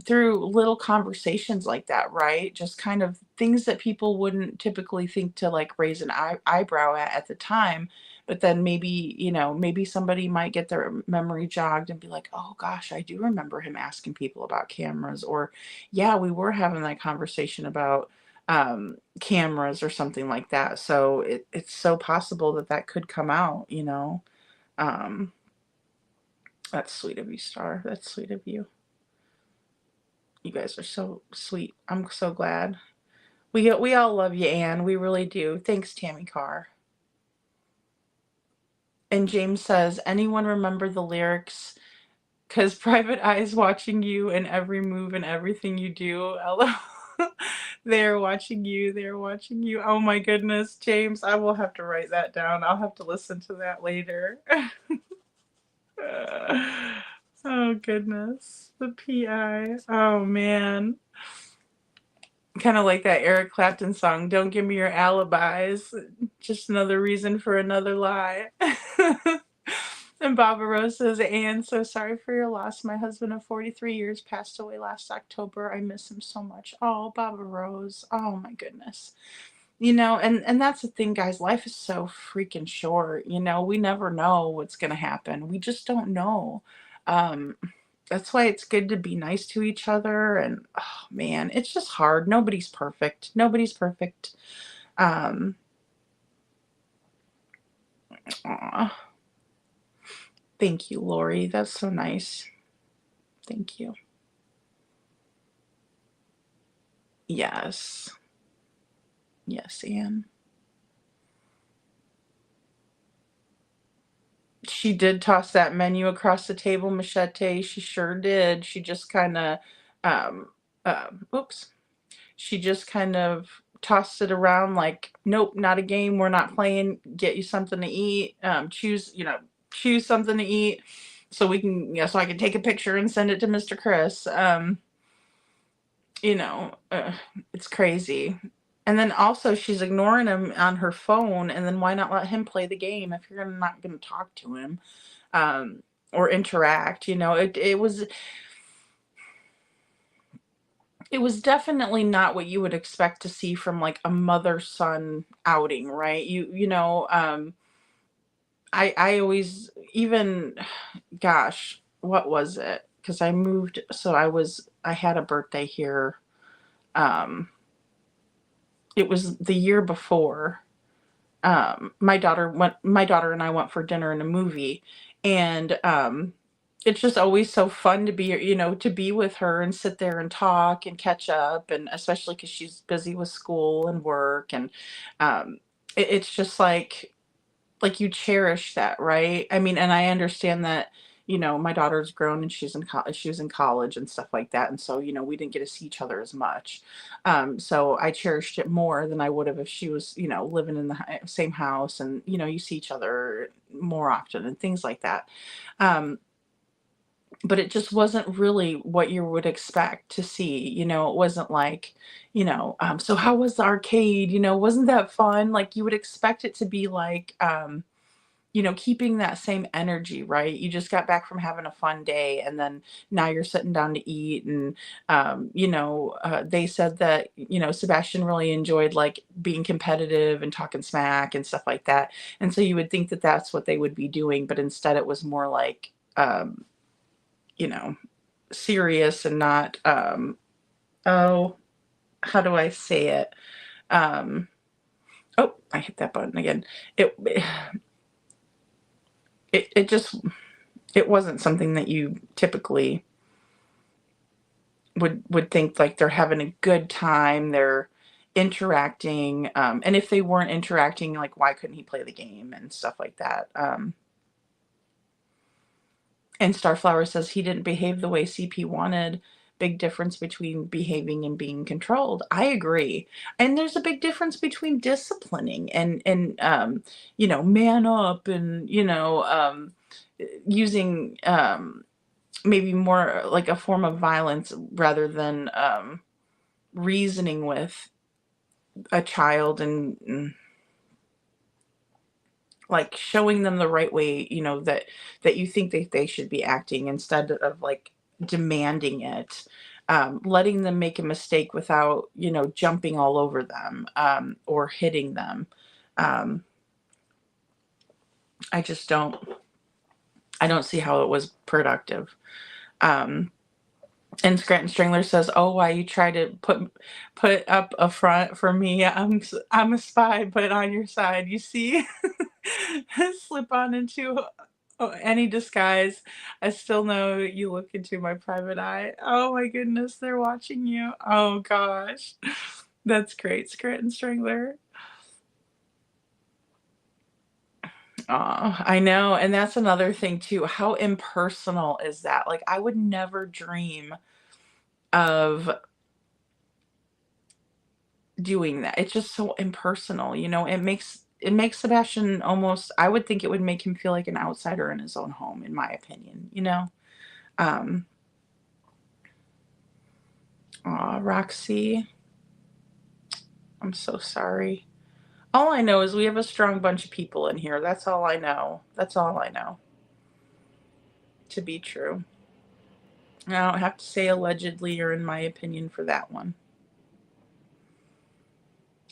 Through little conversations like that, right? Just kind of things that people wouldn't typically think to like raise an eyebrow at the time. But then maybe, you know, maybe somebody might get their memory jogged and be like, oh gosh, I do remember him asking people about cameras. Or, yeah, we were having that conversation about cameras or something like that. So it's so possible that that could come out, you know. Um, that's sweet of you, Star. That's sweet of you. You guys are so sweet. I'm so glad. We all love you, Anne. We really do. Thanks, Tammy Carr. And James says, anyone remember the lyrics? Because Private Eye's watching you and every move and everything you do. LOL. They're watching you. They're watching you. Oh my goodness, James. I will have to write that down. I'll have to listen to that later. Oh goodness. The PI. Oh man. Kind of like that Eric Clapton song, Don't Give Me Your Alibis. Just another reason for another lie. And Baba Rose says, Anne, so sorry for your loss. My husband of 43 years passed away last October. I miss him so much. Oh, Baba Rose. Oh my goodness. You know, and that's the thing, guys. Life is so freaking short. You know, we never know what's going to happen. We just don't know. Um, that's why it's good to be nice to each other. And oh man, it's just hard. Nobody's perfect. Nobody's perfect. Aw. Thank you, Lori. That's so nice. Thank you. Yes. Yes, Anne. She did toss that menu across the table, Machete. She sure did. She just kind of, oops. She just kind of tossed it around like, nope, not a game. We're not playing. Get you something to eat. Choose something to eat so we can, so I can take a picture and send it to Mr. Chris. It's crazy. And then also she's ignoring him on her phone, and then why not let him play the game if you're not going to talk to him or interact? You know, it was definitely not what you would expect to see from like a mother-son outing, right? I always, even, gosh, what was it? Because I moved, so I had a birthday here. It was the year before. My daughter and I went for dinner and a movie, and it's just always so fun to be, to be with her and sit there and talk and catch up, and especially because she's busy with school and work, and it's just like you cherish that, right? I mean, and I understand that, my daughter's grown and she was in college and stuff like that, and so we didn't get to see each other as much. So I cherished it more than I would have if she was, living in the same house, and you see each other more often and things like that. Um, but it just wasn't really what you would expect to see. It wasn't like, so how was the arcade? Wasn't that fun? Like you would expect it to be like, keeping that same energy, right? You just got back from having a fun day, and then now you're sitting down to eat. And, they said that, Sebastian really enjoyed like being competitive and talking smack and stuff like that. And so you would think that that's what they would be doing, but instead it was more like, you know, serious and not, oh, how do I say it? Um, oh, I hit that button again. It, it just, it wasn't something that you typically would think like they're having a good time, they're interacting, and if they weren't interacting, like why couldn't he play the game and stuff like that. And Starflower says he didn't behave the way CP wanted. Big difference between behaving and being controlled. I agree. And there's a big difference between disciplining and man up, and using maybe more like a form of violence rather than reasoning with a child, and like showing them the right way, that you think they should be acting, instead of like demanding it. Letting them make a mistake without, jumping all over them, or hitting them. Um, I don't see how it was productive. Um, and Scranton Strangler says, "Oh, why you try to put up a front for me? I'm a spy, but on your side. You see, slip on into any disguise. I still know you look into my private eye. Oh my goodness, they're watching you. Oh gosh, that's great, Scranton Strangler. I know, and that's another thing too. How impersonal is that? Like, I would never dream of doing that. It's just so impersonal, it makes Sebastian almost, I would think it would make him feel like an outsider in his own home, in my opinion. Um, Aw, Roxy, I'm so sorry. All I know is we have a strong bunch of people in here. That's all I know. That's all I know to be true. I don't have to say allegedly or in my opinion for that one.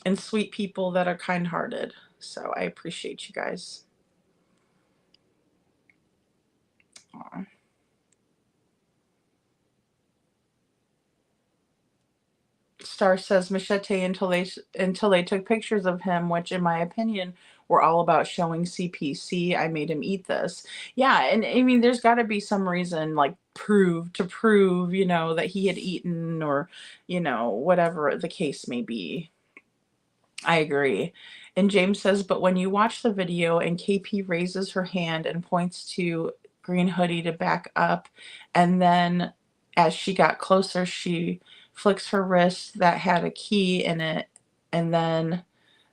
And sweet people that are kind-hearted. So I appreciate you guys. Aw. Star says Machete until they took pictures of him, which in my opinion were all about showing CPC. I made him eat this. Yeah, and I mean there's got to be some reason, like prove, that he had eaten, or whatever the case may be. I agree. And James says, but when you watch the video and KP raises her hand and points to Green Hoodie to back up, and then as she got closer, she flicks her wrist that had a key in it, and then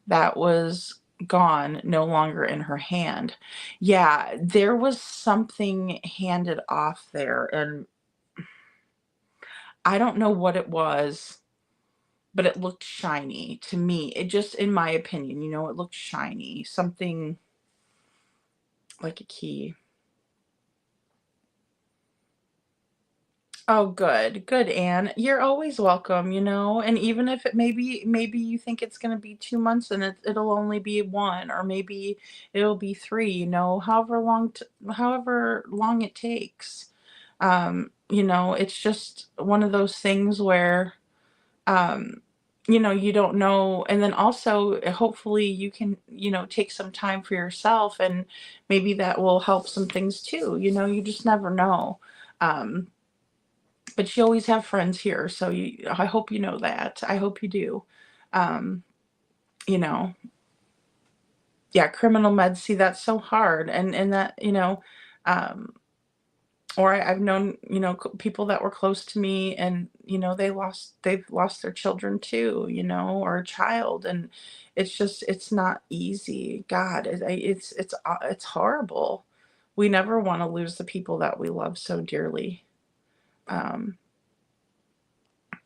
that was gone, no longer in her hand. Yeah, there was something handed off there, and I don't know what it was, but it looked shiny to me. It just, in my opinion, it looked shiny. Something like a key. Oh, good. Good, Anne. You're always welcome, and even if it maybe you think it's going to be 2 months, and it'll only be one, or maybe it'll be three, however long it takes. It's just one of those things where, um, you don't know. And then also, hopefully you can, take some time for yourself, and maybe that will help some things too. You just never know. Um, but you always have friends here. So I hope you know that. I hope you do. Um, you know, yeah, criminal meds. See, that's so hard. And that, um, or I've known, people that were close to me, and, they've lost their children too, or a child. And it's not easy. God, it's horrible. We never want to lose the people that we love so dearly. Um,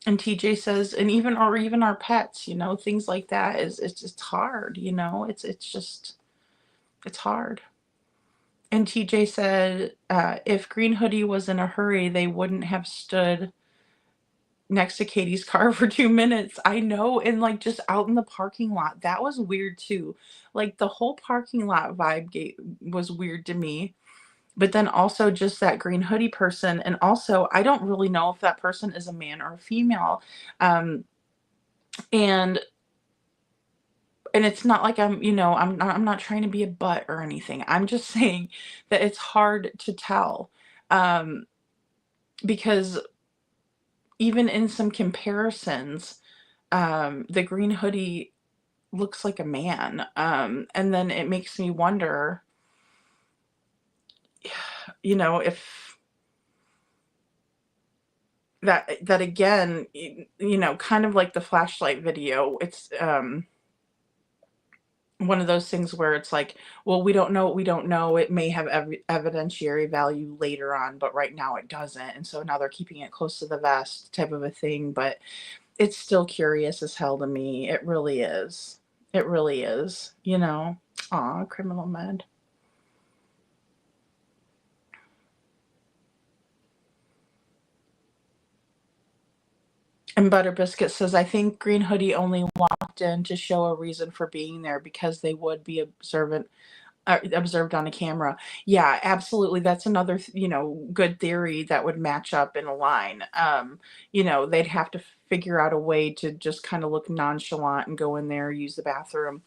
and TJ says, and even our pets, things like that it's just hard, it's hard. And TJ said, if Green Hoodie was in a hurry, they wouldn't have stood next to Katie's car for 2 minutes. I know. And like just out in the parking lot, that was weird too. Like the whole parking lot was weird to me. But then also just that Green Hoodie person. And also, I don't really know if that person is a man or a female. And it's not like I'm not trying to be a butt or anything. I'm just saying that it's hard to tell. Because even in some comparisons, the Green Hoodie looks like a man. And then it makes me wonder, if that again, kind of like the flashlight video, it's one of those things where it's like, well, we don't know what we don't know. It may have evidentiary value later on, but right now it doesn't. And so now they're keeping it close to the vest type of a thing. But it's still curious as hell to me. It really is. It really is. Aw, criminal med. And Butter Biscuit says, I think Green Hoodie only walked in to show a reason for being there because they would be observed on a camera. Yeah, absolutely. That's another, good theory that would match up in a line. They'd have to figure out a way to just kind of look nonchalant and go in there, use the bathroom.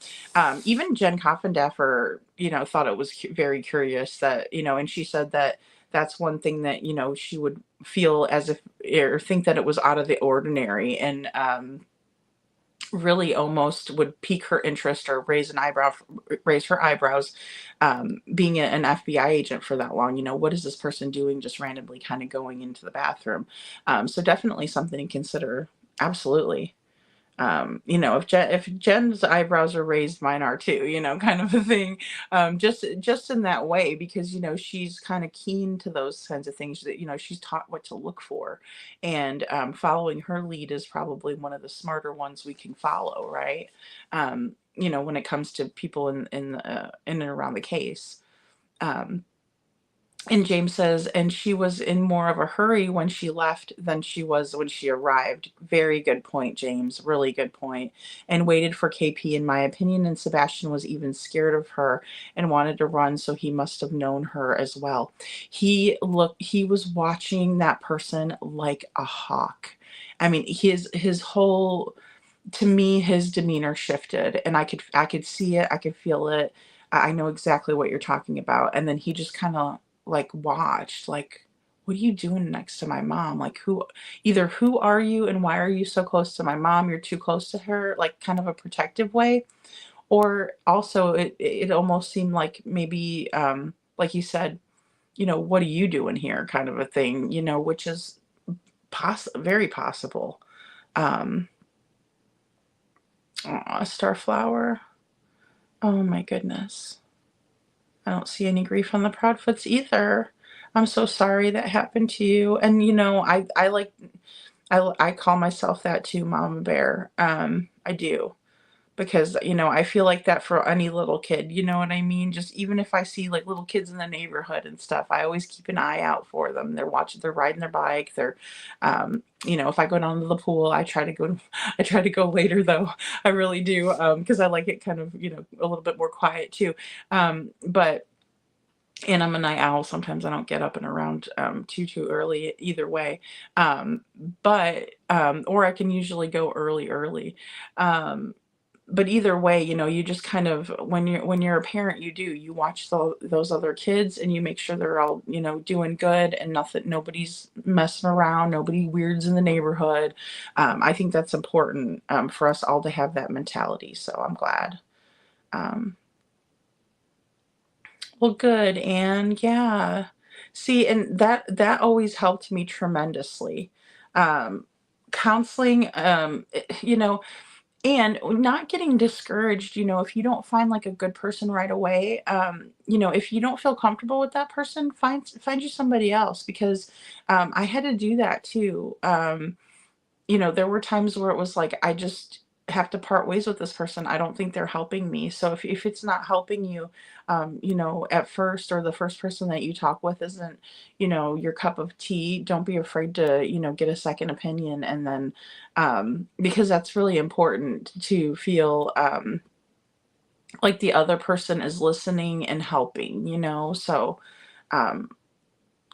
Even Jen Coffindaffer, thought it was very curious that, and she said that that's one thing that, she would feel as if, or think that it was out of the ordinary. And, really almost would pique her interest or raise her eyebrows, being an FBI agent for that long. What is this person doing, just randomly kind of going into the bathroom? So definitely something to consider. Absolutely. If Jen's eyebrows are raised, mine are too, kind of a thing. Just in that way, because, she's kind of keen to those kinds of things that, she's taught what to look for. And following her lead is probably one of the smarter ones we can follow, right? When it comes to people in and around the case. And James says, and she was in more of a hurry when she left than she was when she arrived. Very good point, James. Really good point. And waited for KP, in my opinion. And Sebastian was even scared of her and wanted to run, so he must have known her as well. He was watching that person like a hawk. I mean, his whole, to me, his demeanor shifted, and I could see it. I could feel it. I know exactly what you're talking about. And then he just kind of like watched, like, what are you doing next to my mom? Like, who are you and why are you so close to my mom? You're too close to her, like kind of a protective way. Or also it almost seemed like maybe, like you said, what are you doing here, kind of a thing, which is very possible. Starflower. Oh my goodness. I don't see any grief on the Proudfoots either. I'm so sorry that happened to you. And I call myself that too, Mama Bear. I do. Because, I feel like that for any little kid, you know what I mean? Just even if I see like little kids in the neighborhood and stuff, I always keep an eye out for them. They're riding their bike. If I go down to the pool, I try to go later though. I really do. Because I like it kind of, a little bit more quiet too. But and I'm a night owl. Sometimes I don't get up and around too early either way. Um, but or I can usually go early. Um, but either way, you just kind of when you're a parent, you watch those other kids and you make sure they're all doing good and nobody's messing around, nobody weirds in the neighborhood. I think that's important for us all to have that mentality. So I'm glad. Um, Well, good, and yeah. See, and that always helped me tremendously. Um, Counseling, and not getting discouraged, if you don't find like a good person right away, if you don't feel comfortable with that person, find you somebody else because I had to do that too. There were times where it was like, I just have to part ways with this person. I don't think they're helping me. So if it's not helping you, at first, or the first person that you talk with isn't, your cup of tea, don't be afraid to, get a second opinion. And then, because that's really important to feel, like the other person is listening and helping, So, um,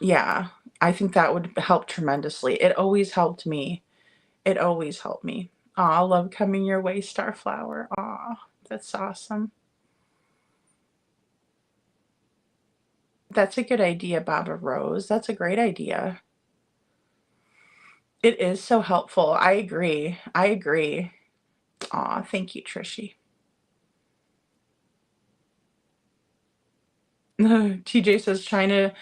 yeah, I think that would help tremendously. It always helped me. It always helped me. Aw, love coming your way, Starflower. Aw, that's awesome. That's a good idea, Baba Rose. That's a great idea. It is so helpful. I agree. I agree. Aw, thank you, Trishy. TJ says China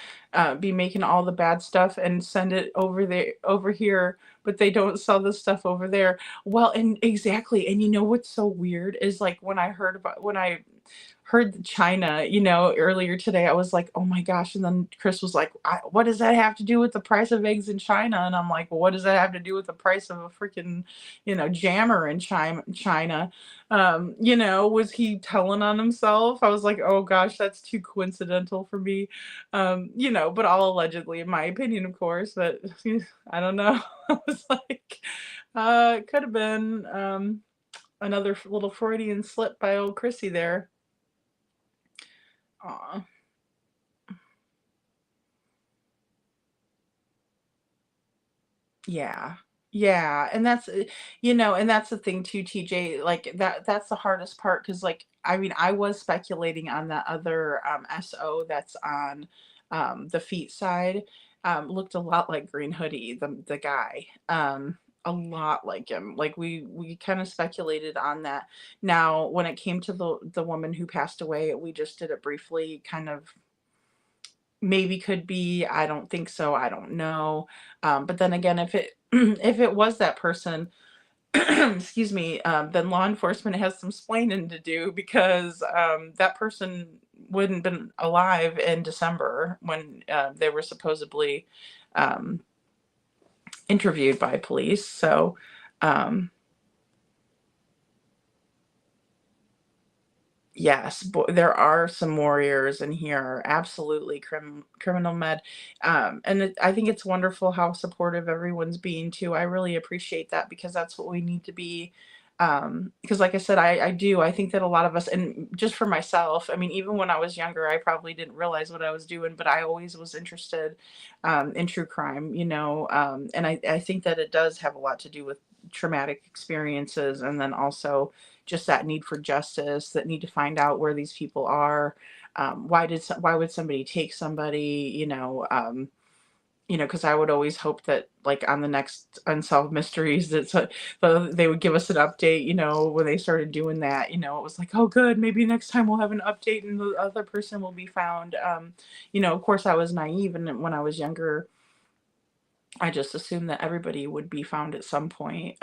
be making all the bad stuff and send it over here, but they don't sell the stuff over there. Well, and exactly. And you know what's so weird is like when I heard China, earlier today, I was like, oh my gosh. And then Chris was like, what does that have to do with the price of eggs in China? And I'm like, well, what does that have to do with the price of a freaking, jammer in China? Was he telling on himself? I was like, oh gosh, that's too coincidental for me. But all allegedly, in my opinion, of course, but I don't know. I was like, it could have been another little Freudian slip by old Chrissy there. Aw. Yeah. Yeah, and and that's the thing too, TJ, like, that's the hardest part because, like, I mean, I was speculating on that other, SO that's on, the feet side, looked a lot like Green Hoodie, the guy, a lot like him, like, we kinda speculated on that. Now, when it came to the woman who passed away, we just did it briefly, kind of maybe could be, I don't think so, I don't know. But then again, if it if it was that person, excuse me, then law enforcement has some splaining to do because that person wouldn't been alive in December when they were supposedly um, interviewed by police. So, um, yes, there are some warriors in here, absolutely, criminal med, and I think it's wonderful how supportive everyone's being too. I really appreciate that because that's what we need to be. Because, like I said, I think that a lot of us, and just for myself, I mean, even when I was younger, I probably didn't realize what I was doing, but I always was interested in true crime, and I think that it does have a lot to do with traumatic experiences, and then also just that need for justice, that need to find out where these people are. Why would somebody take somebody? Because I would always hope that, like, on the next Unsolved Mysteries, that they would give us an update. When they started doing that, it was like, oh, good, maybe next time we'll have an update and the other person will be found. Of course, I was naive, and when I was younger, I just assumed that everybody would be found at some point,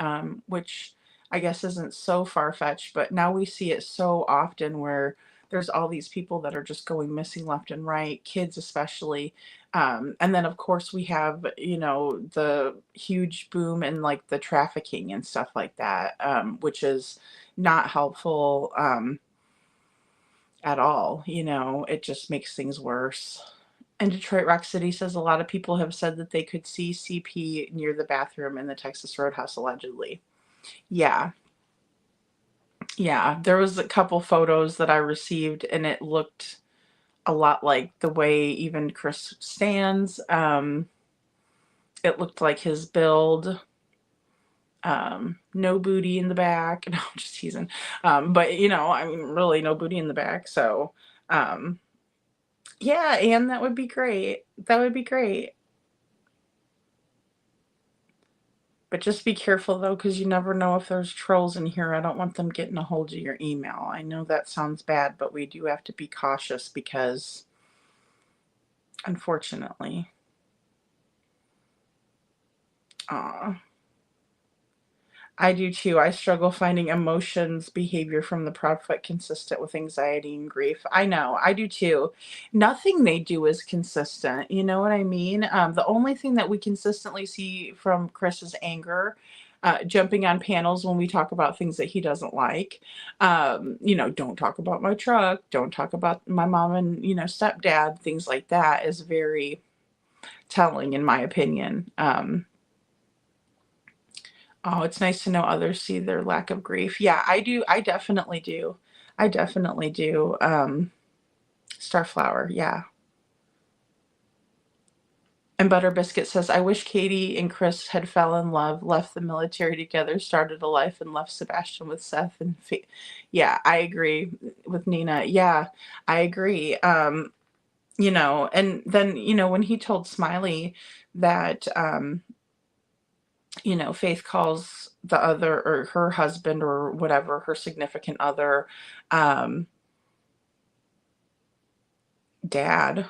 which I guess isn't so far-fetched, but now we see it so often where there's all these people that are just going missing left and right, kids especially. And then of course we have, the huge boom in like the trafficking and stuff like that, which is not helpful at all. It just makes things worse. And Detroit Rock City says a lot of people have said that they could see CP near the bathroom in the Texas Roadhouse, allegedly. Yeah. Yeah. There was a couple photos that I received and it looked a lot like the way even Chris stands. It looked like his build. No booty in the back. No, I'm just teasing. But you know, I mean, really no booty in the back. So, yeah, and that would be great. That would be great. But just be careful though, because you never know if there's trolls in here. I don't want them getting a hold of your email. I know that sounds bad, but we do have to be cautious because, unfortunately, I do too. I struggle finding emotions, behavior from the prophet consistent with anxiety and grief. I know, I do too. Nothing they do is consistent. You know what I mean? The only thing that we consistently see from Chris is anger, jumping on panels when we talk about things that he doesn't like. You know, don't talk about my truck, don't talk about my mom and, you know, stepdad, things like that is very telling in my opinion. Oh, it's nice to know others see their lack of grief. Yeah, I do. I definitely do. I definitely do. Starflower, yeah. And Butter Biscuit says, I wish Katie and Chris had fell in love, left the military together, started a life, and left Sebastian with Seth and yeah, I agree with Nina. Yeah, I agree. You know, and then, you know, when he told Smiley that, you know, Faith calls the other or her husband or whatever, her significant other, dad,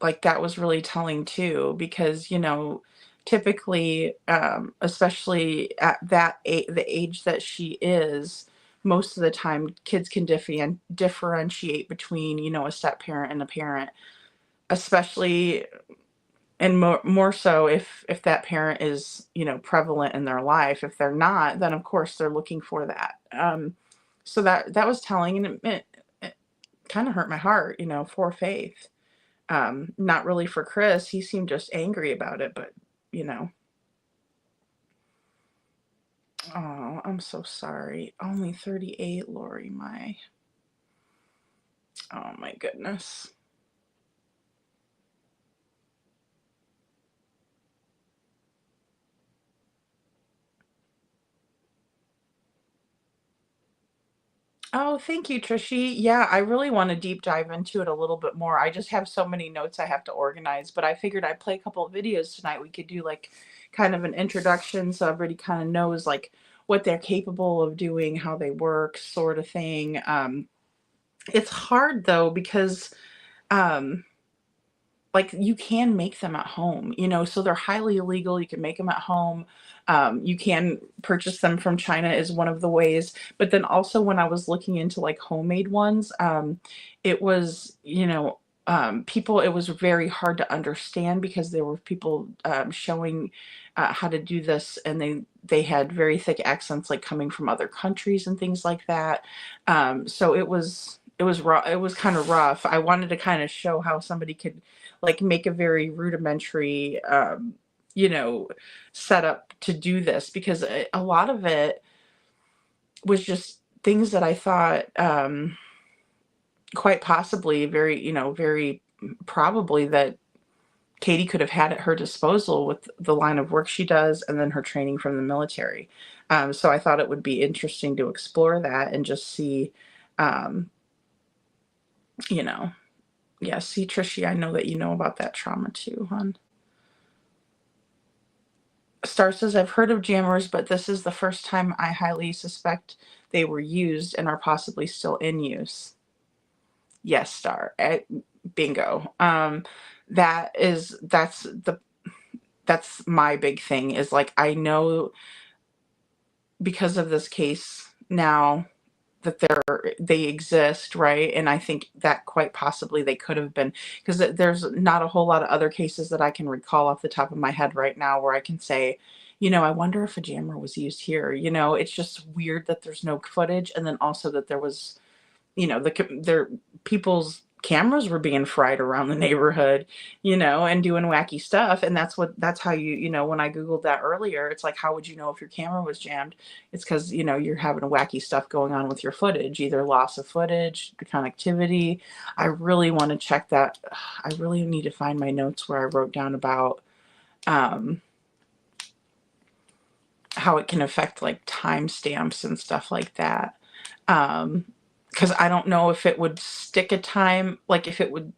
like that was really telling too, because, you know, typically, especially at the age that she is, most of the time kids can differentiate between, you know, a step parent and a parent, especially and more so if that parent is, you know, prevalent in their life. If they're not, then of course they're looking for that. So that was telling, and it kind of hurt my heart, you know, for Faith. Not really for Chris. He seemed just angry about it, but you know. Oh, I'm so sorry. Only 38, Lori. Oh my goodness. Oh, thank you, Trishy. Yeah, I really want to deep dive into it a little bit more. I just have so many notes I have to organize, but I figured I'd play a couple of videos tonight. We could do like kind of an introduction so everybody kind of knows like what they're capable of doing, how they work, sort of thing. It's hard though because like you can make them at home, you know, so they're highly illegal. You can make them at home. You can purchase them from China is one of the ways. But then also when I was looking into like homemade ones, it was, you know, people, it was very hard to understand because there were people showing how to do this, and they had very thick accents like coming from other countries and things like that. So it was rough. It was kind of rough. I wanted to kind of show how somebody could like make a very rudimentary, you know, setup to do this, because a lot of it was just things that I thought, quite possibly very, you know, very probably that Katie could have had at her disposal with the line of work she does and then her training from the military. So I thought it would be interesting to explore that and just see, you know, yeah, see, Trishy, I know that you know about that trauma too, hon. Star says, I've heard of jammers, but this is the first time I highly suspect they were used and are possibly still in use. Yes, Star. Bingo. That's my big thing is like, I know because of this case now that they exist, right? And I think that quite possibly they could have been, because there's not a whole lot of other cases that I can recall off the top of my head right now where I can say, you know, I wonder if a jammer was used here. You know, it's just weird that there's no footage, and then also that there was, you know, their people's cameras were being fried around the neighborhood, and doing wacky stuff. And that's how when I Googled that earlier, it's like, how would you know if your camera was jammed? It's because, you're having wacky stuff going on with your footage, either loss of footage, the connectivity. I really want to check that. I really need to find my notes where I wrote down about how it can affect like timestamps and stuff like that. Because I don't know if it would stick a time, like if it would.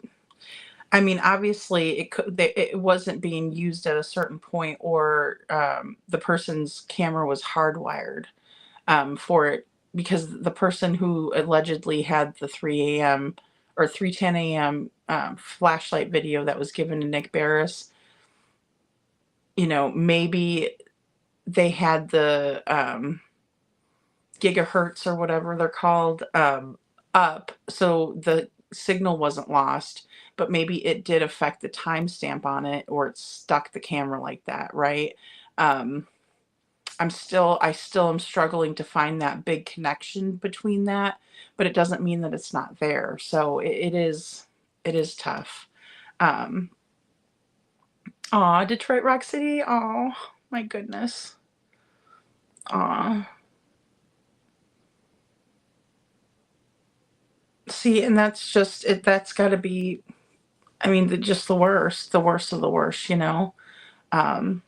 I mean, obviously, it wasn't being used at a certain point, or the person's camera was hardwired for it, because the person who allegedly had the 3 a.m. or 3:10 a.m. Flashlight video that was given to Nick Barris, maybe they had the gigahertz or whatever they're called up, so the signal wasn't lost, but maybe it did affect the timestamp on it, or it stuck the camera like that, right? I still am struggling to find that big connection between that, but it doesn't mean that it's not there. So it is tough. Aw, Detroit Rock City. Oh my goodness. Aw. See, and that's just it. That's got to be, I mean, just the worst of the worst, Um,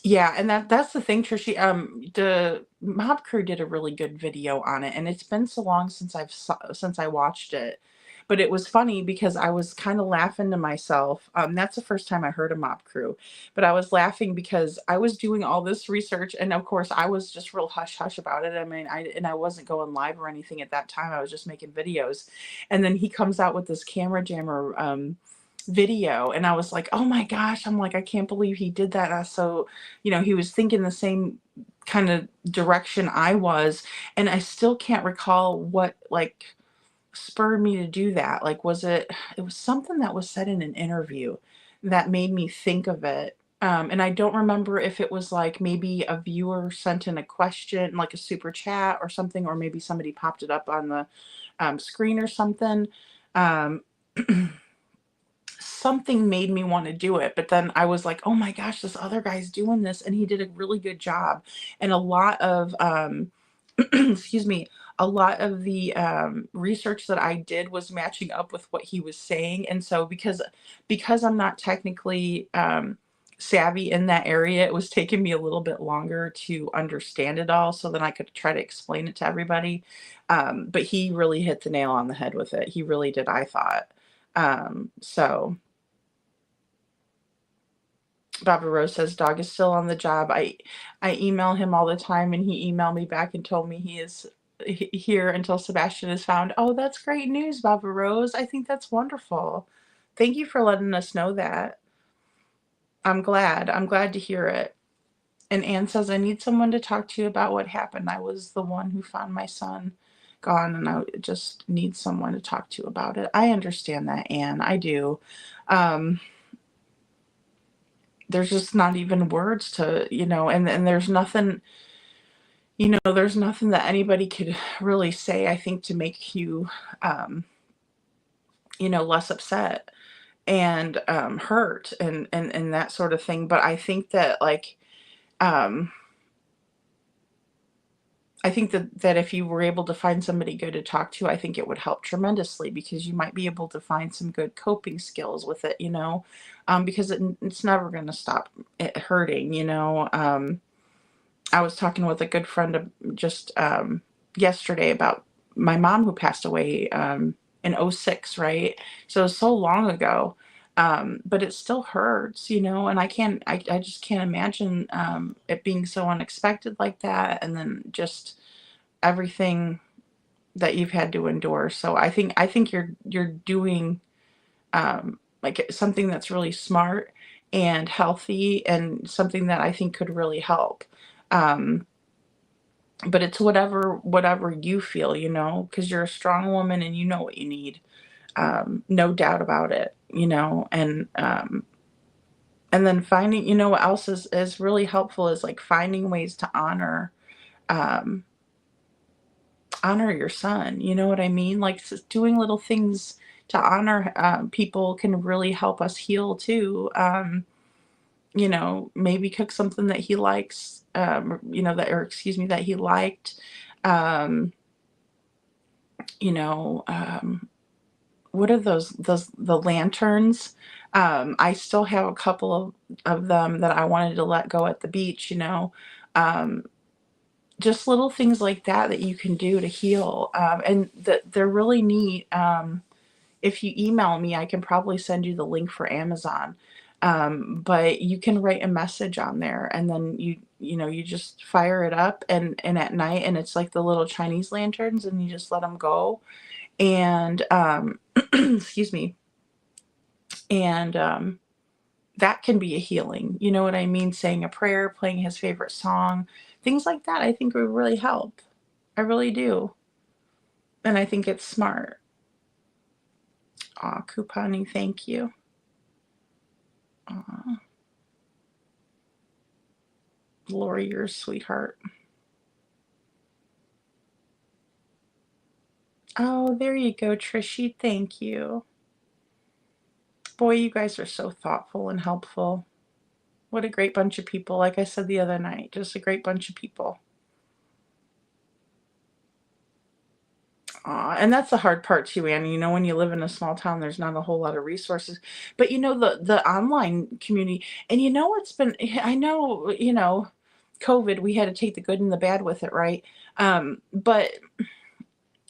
yeah, and that's the thing, Trishy. The Mob Crew did a really good video on it, and it's been so long since I watched it. But it was funny because I was kind of laughing to myself. That's the first time I heard of Mob Crew, but I was laughing because I was doing all this research, and of course I was just real hush hush about it. I mean, I wasn't going live or anything at that time. I was just making videos, and then he comes out with this camera jammer video, and I was like, oh my gosh, I'm like, I can't believe he did that. So he was thinking the same kind of direction I was, and I still can't recall what like spurred me to do that. Like, it was something that was said in an interview that made me think of it. And I don't remember if it was like maybe a viewer sent in a question, like a super chat or something, or maybe somebody popped it up on the screen or something. Um, Something made me want to do it, but then I was like, oh my gosh, this other guy's doing this, and he did a really good job. And a lot of excuse me, a lot of the research that I did was matching up with what he was saying. And so because I'm not technically savvy in that area, it was taking me a little bit longer to understand it all, so then I could try to explain it to everybody. But he really hit the nail on the head with it. He really did, I thought. So Barbara Rose says dog is still on the job. I email him all the time, and he emailed me back and told me he is here until Sebastian is found. Oh, that's great news, Barbara Rose. I think that's wonderful. Thank you for letting us know that. I'm glad to hear it. And Anne says, I need someone to talk to you about what happened. I was the one who found my son gone, and I just need someone to talk to about it. I understand that, Anne. I do. There's just not even words to, and there's nothing, there's nothing that anybody could really say, I think, to make you, less upset and hurt and that sort of thing. But I think that, like, I think that if you were able to find somebody good to talk to, I think it would help tremendously, because you might be able to find some good coping skills with it, because it's never going to stop it hurting, I was talking with a good friend just yesterday about my mom, who passed away in '06, right? So long ago. But it still hurts, and I just can't imagine it being so unexpected like that, and then just everything that you've had to endure. So I think you're doing like something that's really smart and healthy, and something that I think could really help. But it's whatever you feel, because you're a strong woman and you know what you need. No doubt about it, and then finding, what else is really helpful is like finding ways to honor honor your son. You know what I mean? Like doing little things to honor people can really help us heal too. You know, maybe cook something that he likes, you know, that, or excuse me, that he liked. Um, you know, what are those the lanterns? I still have a couple of them that I wanted to let go at the beach, you know. Um, just little things like that that you can do to heal. And that they're really neat. If you email me, I can probably send you the link for Amazon. But you can write a message on there, and then you know, you just fire it up, and at night, and it's like the little Chinese lanterns, and you just let them go. And excuse me. And that can be a healing. You know what I mean? Saying a prayer, playing his favorite song, things like that, I think would really help. I really do. And I think it's smart. Aw, couponing, thank you. Aw. Lori, you're a sweetheart. Oh, there you go, Trishy. Thank you. Boy, you guys are so thoughtful and helpful. What a great bunch of people. Like I said the other night, just a great bunch of people. And that's the hard part too, Annie. You know, when you live in a small town, there's not a whole lot of resources. But you know, the online community, and you know what's been, I know, you know, COVID, we had to take the good and the bad with it, right? But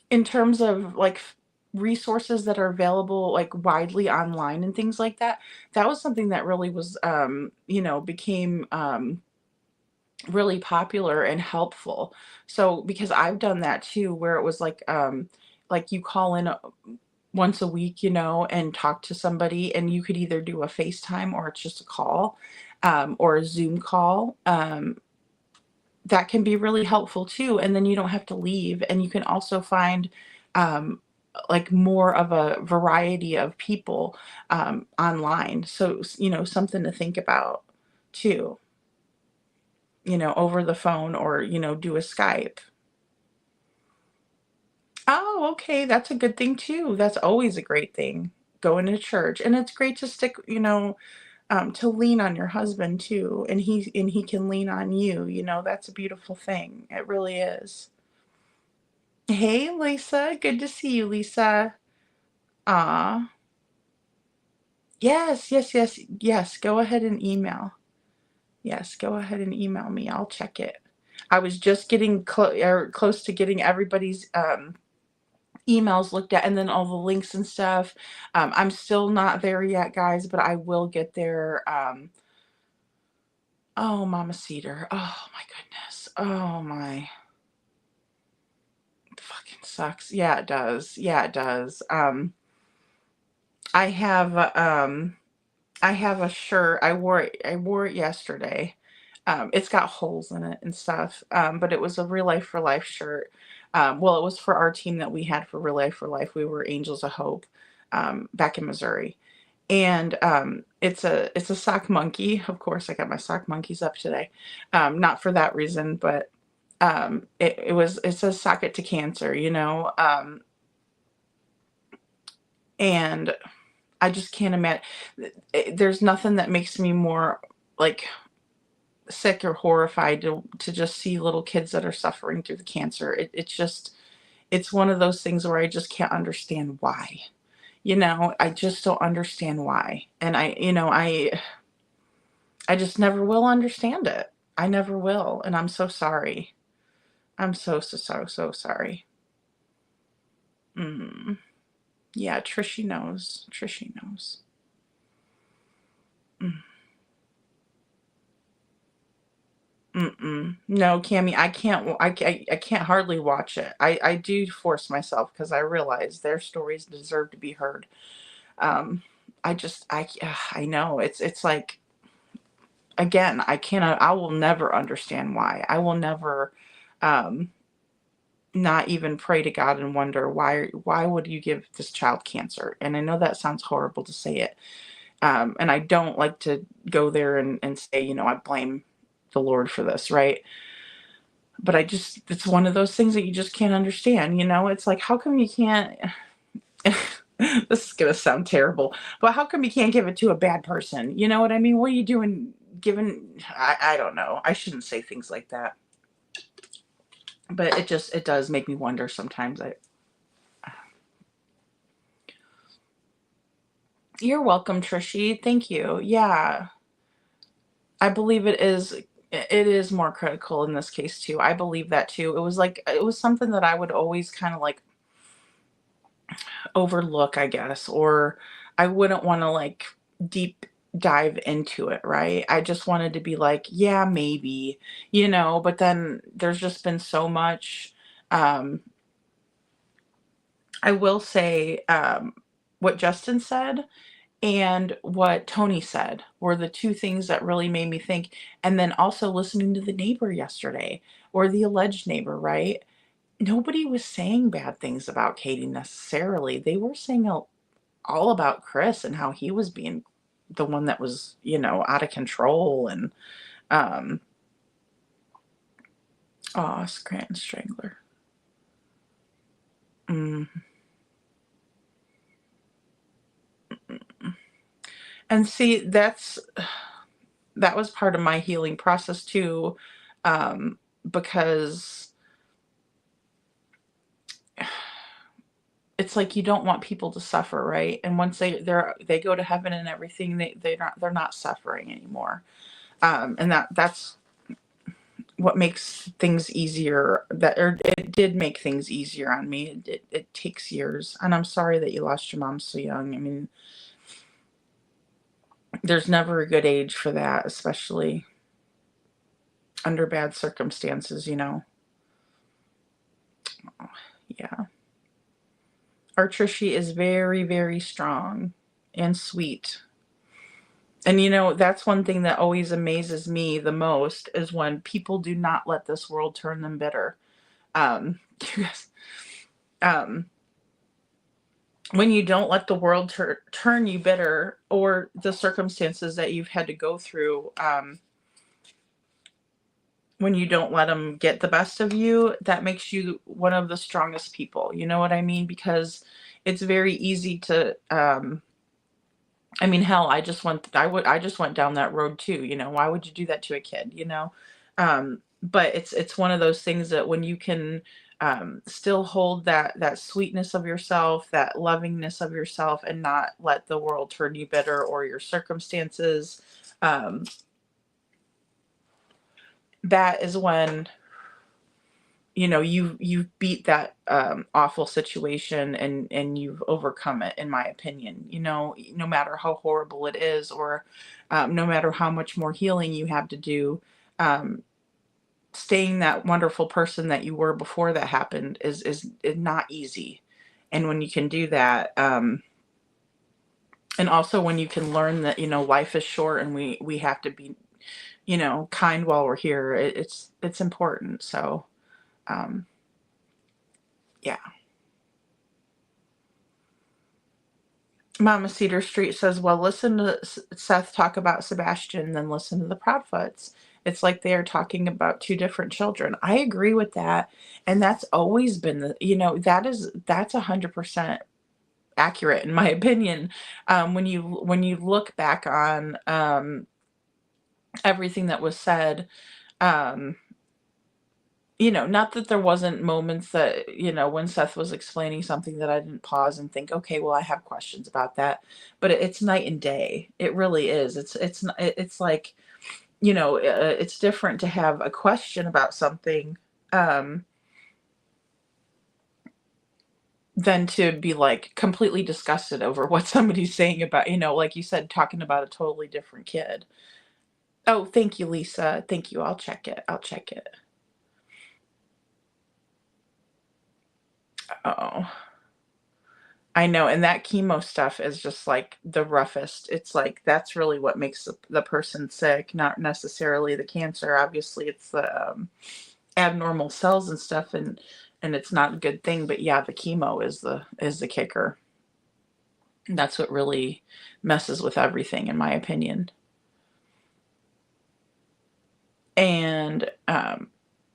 in terms of like resources that are available like widely online and things like that, that was something that really was, you know, became really popular and helpful. So because I've done that too, where it was like you call in once a week, you know, and talk to somebody, and you could either do a FaceTime or it's just a call, or a Zoom call. That can be really helpful too, and then you don't have to leave, and you can also find um, like more of a variety of people online. So you know, something to think about too, you know, over the phone, or, you know, do a Skype. Oh, okay, that's a good thing too. That's always a great thing, going to church. And it's great to stick, you know, to lean on your husband too, and he can lean on you, you know, that's a beautiful thing. It really is. Hey, Lisa, good to see you, Lisa. Ah, yes, yes, yes, yes, go ahead and email. Yes, go ahead and email me. I'll check it. I was just getting close to getting everybody's emails looked at, and then all the links and stuff. I'm still not there yet, guys, but I will get there. Oh, Mama Cedar. Oh my goodness. Oh my. Fucking sucks. Yeah, it does. Yeah, it does. I have I have a shirt. I wore it yesterday. It's got holes in it and stuff. But it was a Real Life for Life shirt. Well, it was for our team that we had for Real Life for Life. We were Angels of Hope, back in Missouri. And it's a sock monkey. Of course, I got my sock monkeys up today. Not for that reason, but it says sock it to cancer, you know. And I just can't imagine. There's nothing that makes me more like sick or horrified to just see little kids that are suffering through the cancer. It's just, it's one of those things where I just can't understand why. You know, I just don't understand why. And you know, I just never will understand it. I never will. And I'm so sorry. I'm so sorry. Mm. Yeah, Trishy knows. Trishy knows. Mm. Mm-mm. No, Cammy, I can't. I can't hardly watch it. I do force myself because I realize their stories deserve to be heard. Um, I know it's like, again, I cannot. I will never understand why. I will never, um, not even pray to God and wonder why would you give this child cancer? And I know that sounds horrible to say it, and I don't like to go there and say, you know, I blame the Lord for this, right? But it's one of those things that you just can't understand, you know? It's like, how come you can't, this is going to sound terrible, but how come you can't give it to a bad person? You know what I mean? What are you doing giving, I don't know. I shouldn't say things like that. But it does make me wonder sometimes. You're welcome, Trishy. Thank you. Yeah. I believe it is more critical in this case too. I believe that too. It was something that I would always kind of like overlook, I guess, or I wouldn't want to like deep dive into it, right? I just wanted to be like, yeah, maybe, you know, but then there's just been so much. I will say what Justin said and what Tony said were the two things that really made me think. And then also listening to the neighbor yesterday, or the alleged neighbor, right? Nobody was saying bad things about Katie necessarily. They were saying all about Chris and how he was being the one that was, you know, out of control and Scranton Strangler. And see, that was part of my healing process too, because it's like you don't want people to suffer, right? And once they go to heaven and everything, they're not suffering anymore. And that's what makes things easier. It did make things easier on me. It takes years, and I'm sorry that you lost your mom so young. I mean, there's never a good age for that, especially under bad circumstances, you know. Yeah. Our Trishy is very, very strong and sweet. And you know, that's one thing that always amazes me the most is when people do not let this world turn them bitter. Um, when you don't let the world turn you bitter, or the circumstances that you've had to go through, when you don't let them get the best of you, that makes you one of the strongest people. You know what I mean? Because it's very easy to, I mean, hell, I just went down that road too. You know, why would you do that to a kid? You know, but it's one of those things that when you can still hold that sweetness of yourself, that lovingness of yourself, and not let the world turn you bitter or your circumstances, that is when, you know, you've beat that awful situation and you've overcome it, in my opinion. You know, no matter how horrible it is, or no matter how much more healing you have to do, staying that wonderful person that you were before that happened is not easy. And when you can do that, and also when you can learn that, you know, life is short and we have to be, you know, kind while we're here, it's important. So yeah. Mama Cedar Street says, well, listen to Seth talk about Sebastian, then listen to the Proudfoots. It's like they are talking about two different children. I agree with that. And that's always been you know, that's 100% accurate in my opinion. When you look back on everything that was said, you know, not that there wasn't moments that, you know, when Seth was explaining something that I didn't pause and think, okay, well, I have questions about that, but it's night and day. It really is. It's like, you know, it's different to have a question about something than to be like completely disgusted over what somebody's saying about, you know, like you said, talking about a totally different kid. Oh, thank you, Lisa. Thank you. I'll check it. Oh, I know. And that chemo stuff is just like the roughest. It's like, that's really what makes the person sick, not necessarily the cancer. Obviously, it's the abnormal cells and stuff, and it's not a good thing. But yeah, the chemo is the kicker. And that's what really messes with everything, in my opinion. And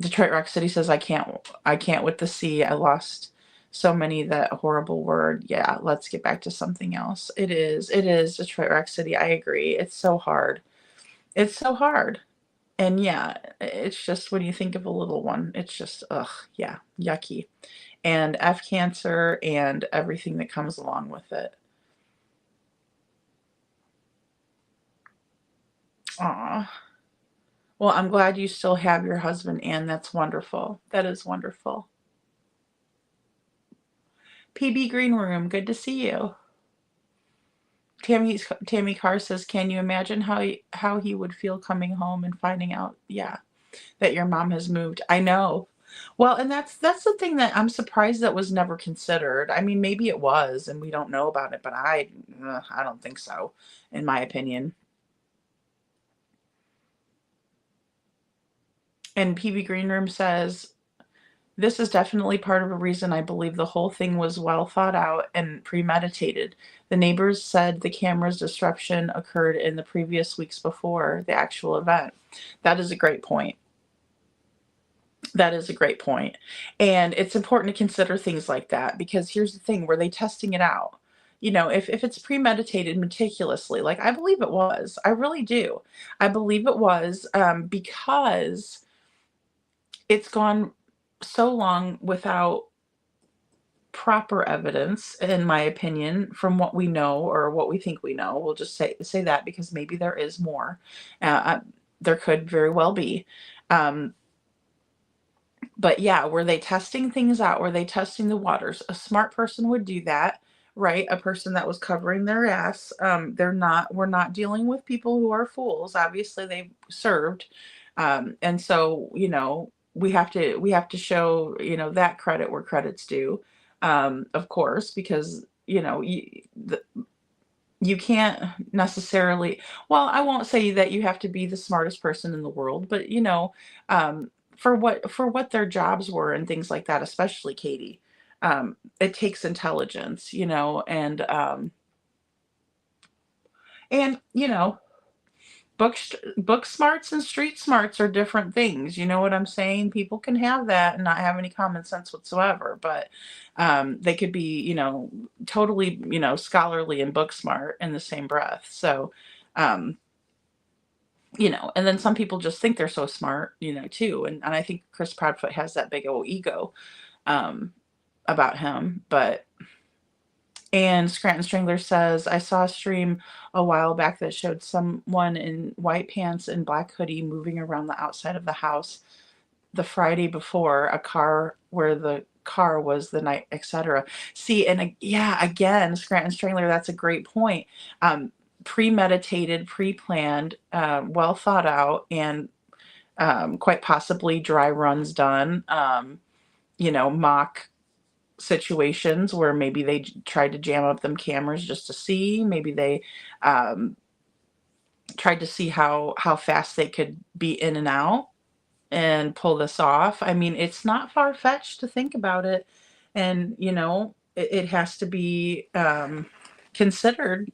Detroit Rock City says, I can't with the C. I lost so many, that horrible word. Yeah, let's get back to something else. It is Detroit Rock City. I agree. It's so hard. It's so hard. And yeah, it's just when you think of a little one, it's just, ugh, yeah, yucky. And F cancer and everything that comes along with it. Aw. Well, I'm glad you still have your husband, Ann. That's wonderful. That is wonderful. PB Green Room, good to see you. Tammy Carr says, "Can you imagine how he would feel coming home and finding out, yeah, that your mom has moved?" I know. Well, and that's the thing that I'm surprised that was never considered. I mean, maybe it was, and we don't know about it, but I don't think so, in my opinion. And PB Green Room says, "This is definitely part of a reason I believe the whole thing was well thought out and premeditated. The neighbors said the camera's disruption occurred in the previous weeks before the actual event." That is a great point. That is a great point. And it's important to consider things like that, because here's the thing, were they testing it out? If it's premeditated meticulously, like I believe it was, I really do. I believe it was, because it's gone so long without proper evidence, in my opinion, from what we know or what we think we know. We'll just say that, because maybe there is more. There could very well be. But yeah, were they testing things out? Were they testing the waters? A smart person would do that, right? A person that was covering their ass. We're not dealing with people who are fools. Obviously, they've served. And so, we have to show, that credit where credit's due. Of course, because, you can't necessarily, well, I won't say that you have to be the smartest person in the world, but for what their jobs were and things like that, especially Katie, it takes intelligence, and book smarts and street smarts are different things. You know what I'm saying? People can have that and not have any common sense whatsoever, but they could be, totally, scholarly and book smart in the same breath. So, um, and then some people just think they're so smart, too. And I think Chris Proudfoot has that big old ego um, about him. And Scranton Strangler says, "I saw a stream a while back that showed someone in white pants and black hoodie moving around the outside of the house the Friday before a car where the car was the night, etc." See, and yeah, again, Scranton Strangler, that's a great point. Premeditated, pre-planned, well thought out, and quite possibly dry runs done. Mock situations where maybe they tried to jam up them cameras just to see. Maybe they tried to see how fast they could be in and out and pull this off. I mean, it's not far-fetched to think about it. And, it has to be considered,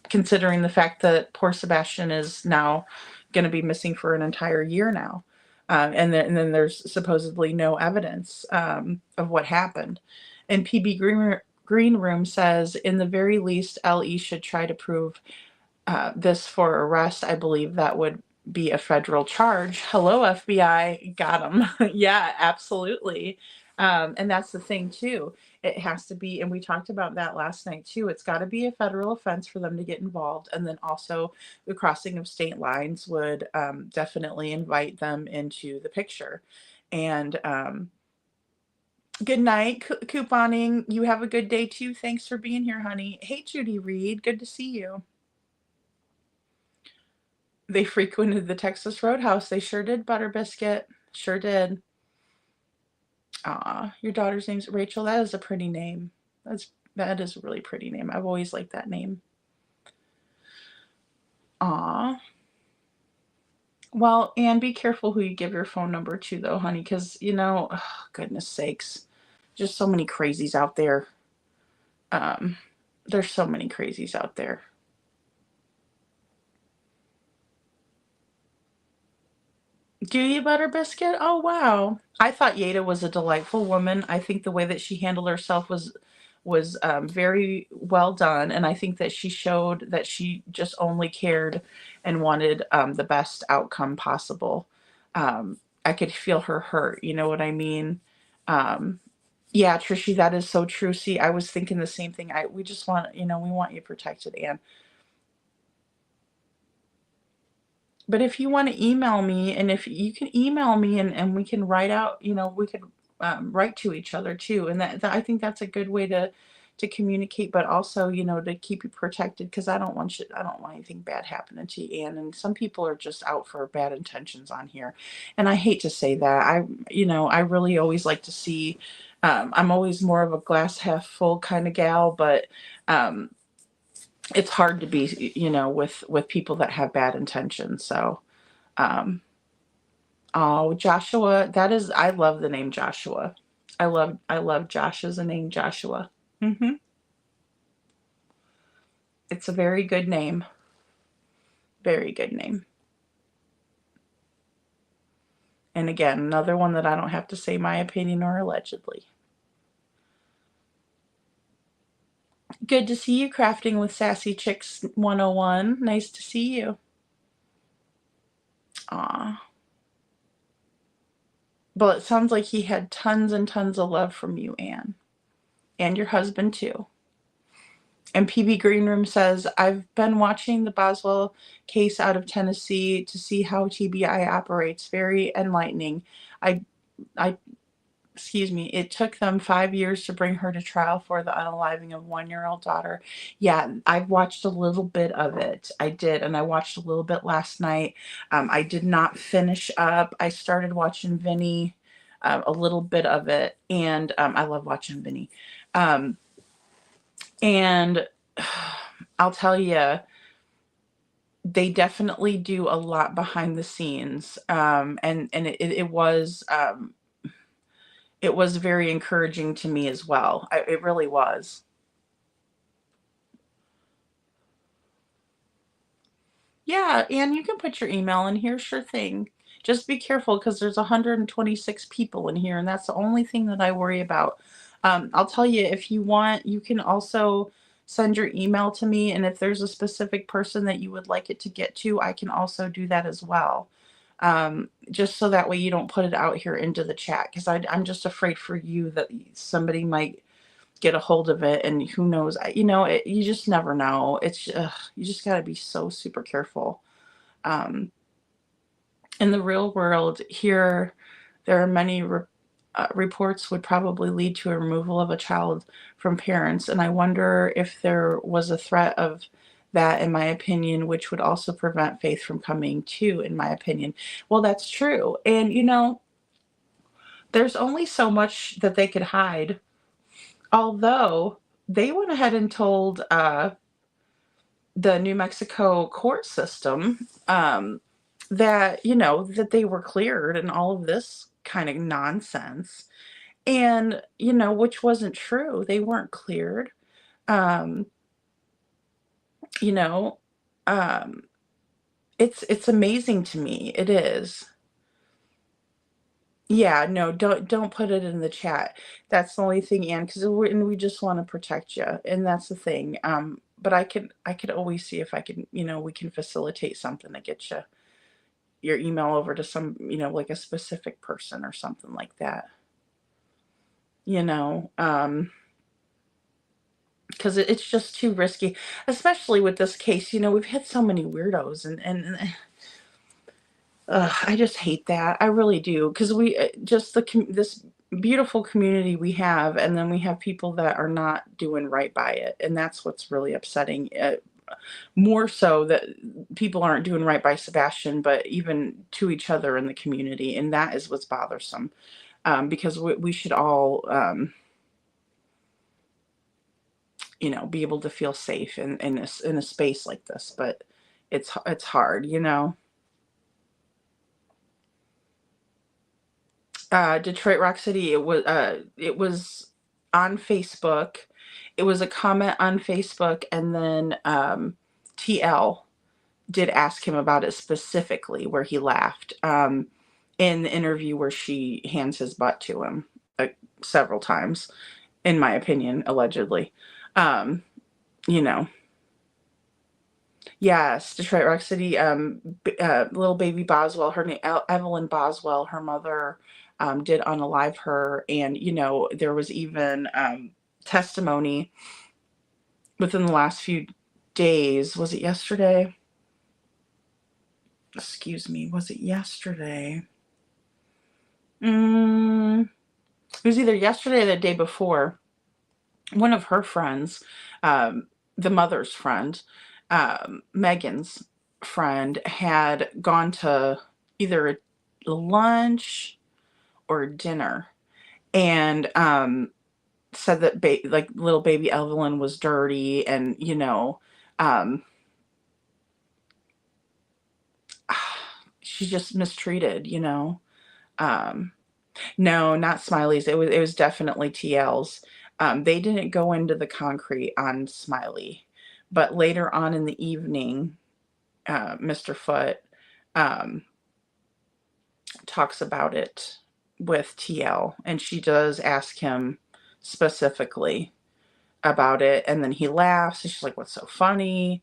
considering the fact that poor Sebastian is now going to be missing for an entire year now. And then there's supposedly no evidence of what happened. And PB Green Room says, "In the very least, LE should try to prove this for arrest. I believe that would be a federal charge." Hello, FBI. Got him. Yeah, absolutely. And that's the thing, too. It has to be, and we talked about that last night, too. It's got to be a federal offense for them to get involved. And then also the crossing of state lines would definitely invite them into the picture. And good night, couponing. You have a good day, too. Thanks for being here, honey. Hey, Judy Reed. Good to see you. They frequented the Texas Roadhouse. They sure did, Butter Biscuit. Sure did. Aw, your daughter's name's Rachel. That is a pretty name. That is a really pretty name. I've always liked that name. Aw. Well, and be careful who you give your phone number to, though, honey, because, goodness sakes, just so many crazies out there. There's so many crazies out there. Do you, Butter Biscuit? Oh, wow. I thought Yada was a delightful woman. I think the way that she handled herself was very well done, and I think that she showed that she just only cared and wanted the best outcome possible. I could feel her hurt. You know what I mean? Um, yeah, Trishy, that is so true. See, I was thinking the same thing. We just want, we want you protected, Anne. But if you want to email me, and if you can email me, and we can write out, we could write to each other too. And that I think that's a good way to communicate, but also, to keep you protected, because I don't want anything bad happening to you, Anne. And some people are just out for bad intentions on here. And I hate to say that. I really always like to see, I'm always more of a glass half full kind of gal, but it's hard to be, with people that have bad intentions. So, oh, Joshua, I love the name Joshua. I love Josh as a name, Joshua. It's a very good name. Very good name. And again, another one that I don't have to say my opinion or allegedly. Good to see you, Crafting with Sassy Chicks 101. Nice to see you. Aw. Well, it sounds like he had tons and tons of love from you, Anne. And your husband, too. And PB Greenroom says, I've been watching the Boswell case out of Tennessee to see how TBI operates. Very enlightening. It took them 5 years to bring her to trial for the unaliving of 1-year-old daughter. Yeah, I've watched a little bit of it. I did, and I watched a little bit last night. I did not finish up. I started watching Vinny, a little bit of it, and I love watching Vinny. And I'll tell you, they definitely do a lot behind the scenes, and it was very encouraging to me as well. It really was. Yeah, and you can put your email in here, sure thing. Just be careful, because there's 126 people in here, and that's the only thing that I worry about. I'll tell you, if you want, you can also send your email to me, and if there's a specific person that you would like it to get to, I can also do that as well. Just so that way you don't put it out here into the chat, because I'm just afraid for you that somebody might get a hold of it, and who knows, you just never know. You just got to be so super careful. In the real world here, there are many reports would probably lead to a removal of a child from parents, and I wonder if there was a threat of that, in my opinion, which would also prevent Faith from coming to, in my opinion. Well, that's true. And, there's only so much that they could hide. Although they went ahead and told the New Mexico court system that, that they were cleared and all of this kind of nonsense. And, which wasn't true. They weren't cleared. Um, it's amazing to me. It is. Yeah, no, don't put it in the chat. That's the only thing, Anne, because we just want to protect you, and that's the thing. But I could always see if I can, we can facilitate something to get your email over to some, like a specific person or something like that. Because it's just too risky, especially with this case. We've had so many weirdos, and I just hate that. I really do, because we just this beautiful community we have, and then we have people that are not doing right by it, and that's what's really upsetting. More so that people aren't doing right by Sebastian, but even to each other in the community, and that is what's bothersome. Because we should all, be able to feel safe in a space like this, but it's hard, Detroit Rock City, it was on Facebook. It was a comment on Facebook, and then TL did ask him about it specifically, where he laughed. in the interview where she hands his butt to him several times, in my opinion, allegedly. You know, yes, Detroit Rock City, little baby Boswell, her name, Evelyn Boswell, her mother, did unalive her. And, you know, there was even testimony within the last few days. Was it yesterday? Excuse me. Was it yesterday? It was either yesterday or the day before. One of her friends, the mother's friend, Megan's friend, had gone to either a lunch or dinner, and said that like little baby Evelyn was dirty, and you know, she's just mistreated, you know. No, not Smiley's. It was definitely TL's. They didn't go into the concrete on Smiley, but later on in the evening, Mr. Foote talks about it with TL, and she does ask him specifically about it, and then he laughs, and she's like, "What's so funny?"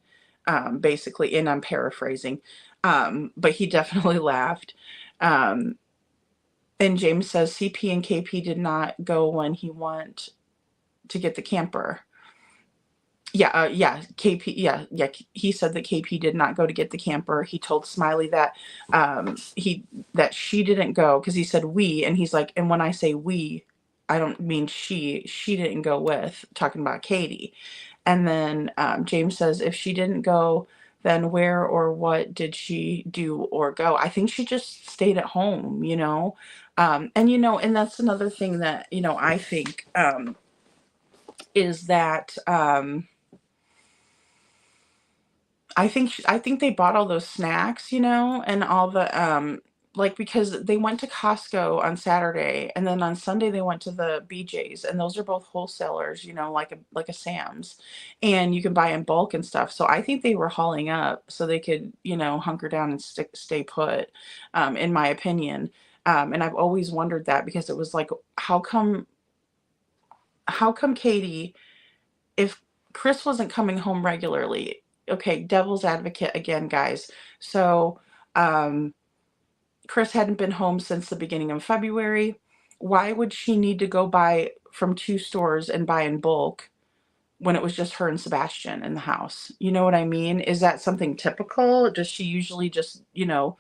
Basically, and I'm paraphrasing, but he definitely laughed. And James says CP and KP did not go when he went to get the camper. Yeah, KP, yeah, he said that KP did not go to get the camper. He told Smiley that that she didn't go, because he said we, and he's like, and when I say we, I don't mean she didn't go with, talking about Katie. And then James says, if she didn't go, then where or what did she do or go? I think she just stayed at home, you know. And you know, and that's another thing that, you know, I think is that I think they bought all those snacks, you know, and all the like, because they went to Costco on Saturday, and then on Sunday they went to the BJ's, and those are both wholesalers, you know, like a Sam's, and you can buy in bulk and stuff. So I think they were hauling up so they could, you know, hunker down and stay put, in my opinion. And I've always wondered that, because it was like, how come Katie, if Chris wasn't coming home regularly, okay, devil's advocate again, guys. So, Chris hadn't been home since the beginning of February. Why would she need to go buy from 2 stores and buy in bulk when it was just her and Sebastian in the house? You know what I mean? Is that something typical? Does she usually just, you know,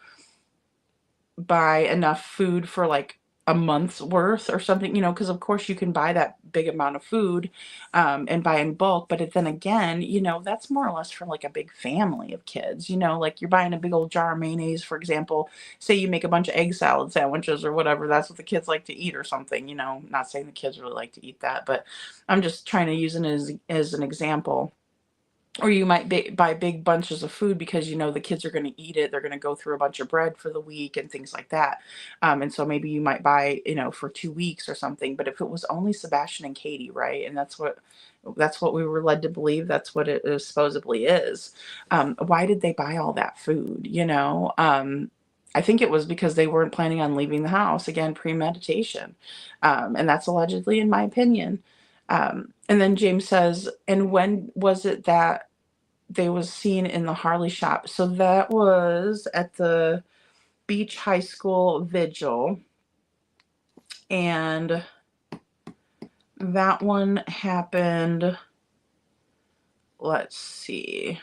buy enough food for like a month's worth or something, you know, because of course you can buy that big amount of food and buy in bulk, but then again, you know, that's more or less for like a big family of kids, you know, like you're buying a big old jar of mayonnaise, for example. Say you make a bunch of egg salad sandwiches or whatever, that's what the kids like to eat or something, you know. Not saying the kids really like to eat that, but I'm just trying to use it as an example. Or you might buy big bunches of food because you know the kids are going to eat it. They're going to go through a bunch of bread for the week and things like that. And so maybe you might buy, you know, for 2 weeks or something. But if it was only Sebastian and Katie, right? And that's what we were led to believe. That's what it supposedly is. Why did they buy all that food? You know, I think it was because they weren't planning on leaving the house. Again, premeditation. And that's allegedly, in my opinion. And then James says, and when was it that they was seen in the Harley shop? So that was at the Beach High School vigil. And that one happened, let's see,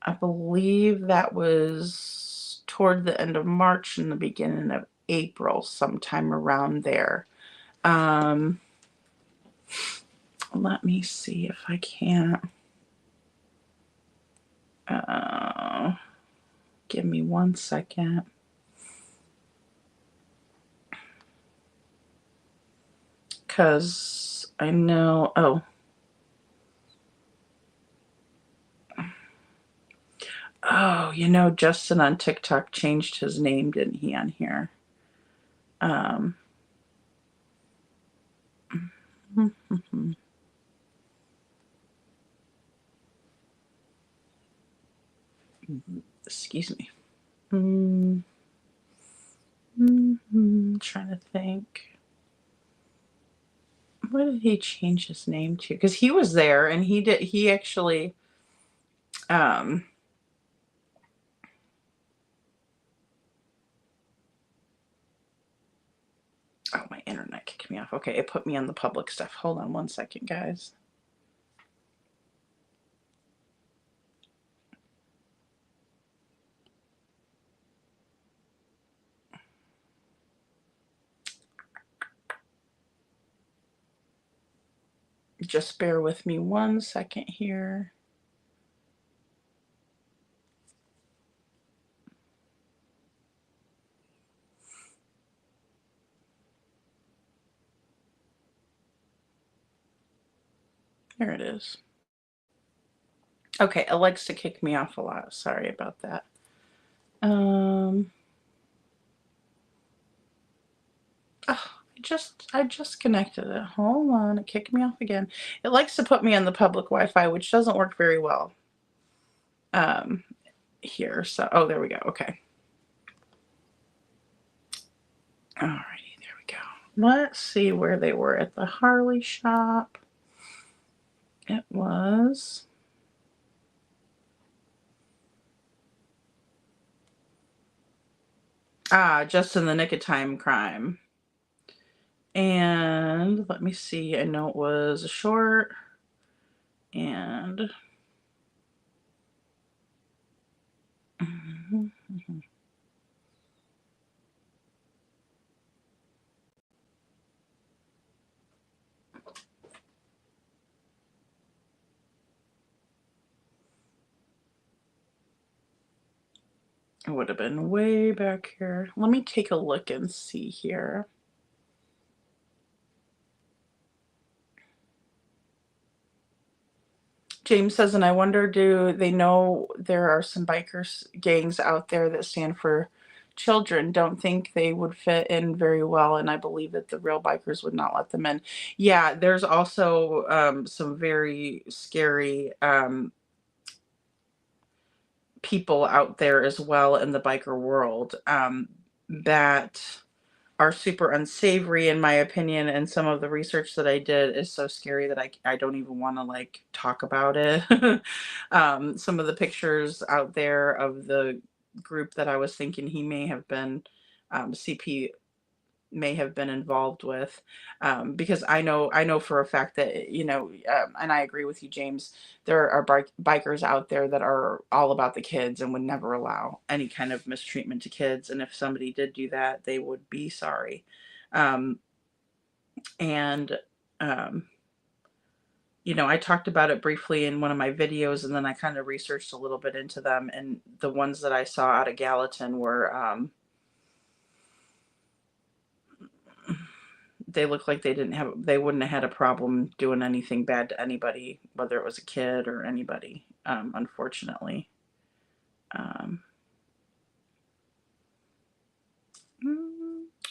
I believe that was toward the end of March and the beginning of April, sometime around there. Let me see if I can't. Give me 1 second. Because I know, you know, Justin on TikTok changed his name, didn't he, on here? Excuse me. Trying to think. What did he change his name to? Because he was there and he actually oh, my internet kicked me off. Okay, it put me on the public stuff. Hold on one second, guys. Just bear with me one second here. There it is. Okay, it likes to kick me off a lot. Sorry about that. Oh, I just connected it. Hold on, it kicked me off again. It likes to put me on the public Wi-Fi, which doesn't work very well. Here, so oh, there we go. Okay. Alrighty, there we go. Let's see where they were at the Harley shop. It was Just in the Nick of Time crime. And let me see. I know it was a short and it would have been way back here. Let me take a look and see here. James says, and I wonder, do they know there are some bikers gangs out there that stand for children? Don't think they would fit in very well, and I believe that the real bikers would not let them in. Yeah, there's also some very scary people out there as well in the biker world that are super unsavory in my opinion, and some of the research that I did is so scary that I don't even want to like talk about it. Some of the pictures out there of the group that I was thinking he may have been CP may have been involved with, because I know for a fact that, you know, and I agree with you, James, there are bikers out there that are all about the kids and would never allow any kind of mistreatment to kids, and if somebody did do that, they would be sorry. And you know, I talked about it briefly in one of my videos, and then I kind of researched a little bit into them, and the ones that I saw out of Gallatin were they look like they wouldn't have had a problem doing anything bad to anybody, whether it was a kid or anybody, unfortunately. I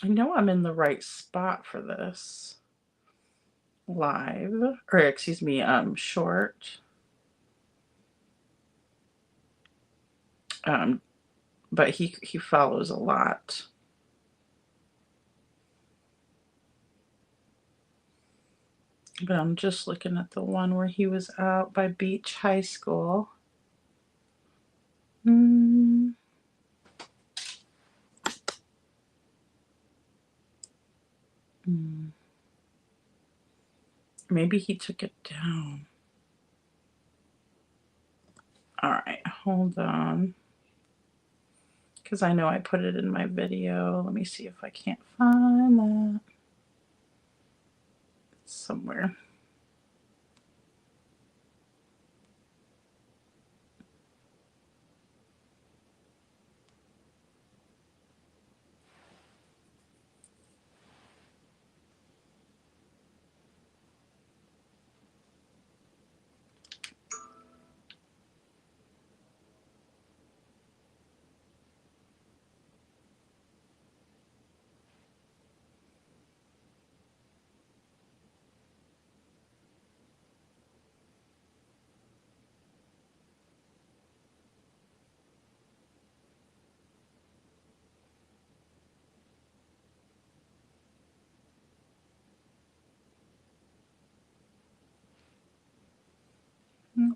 know I'm in the right spot for this live, or excuse me, short. But he follows a lot. But I'm just looking at the one where he was out by Beach High School. Maybe he took it down. All right, hold on. Because I know I put it in my video. Let me see if I can't find that somewhere.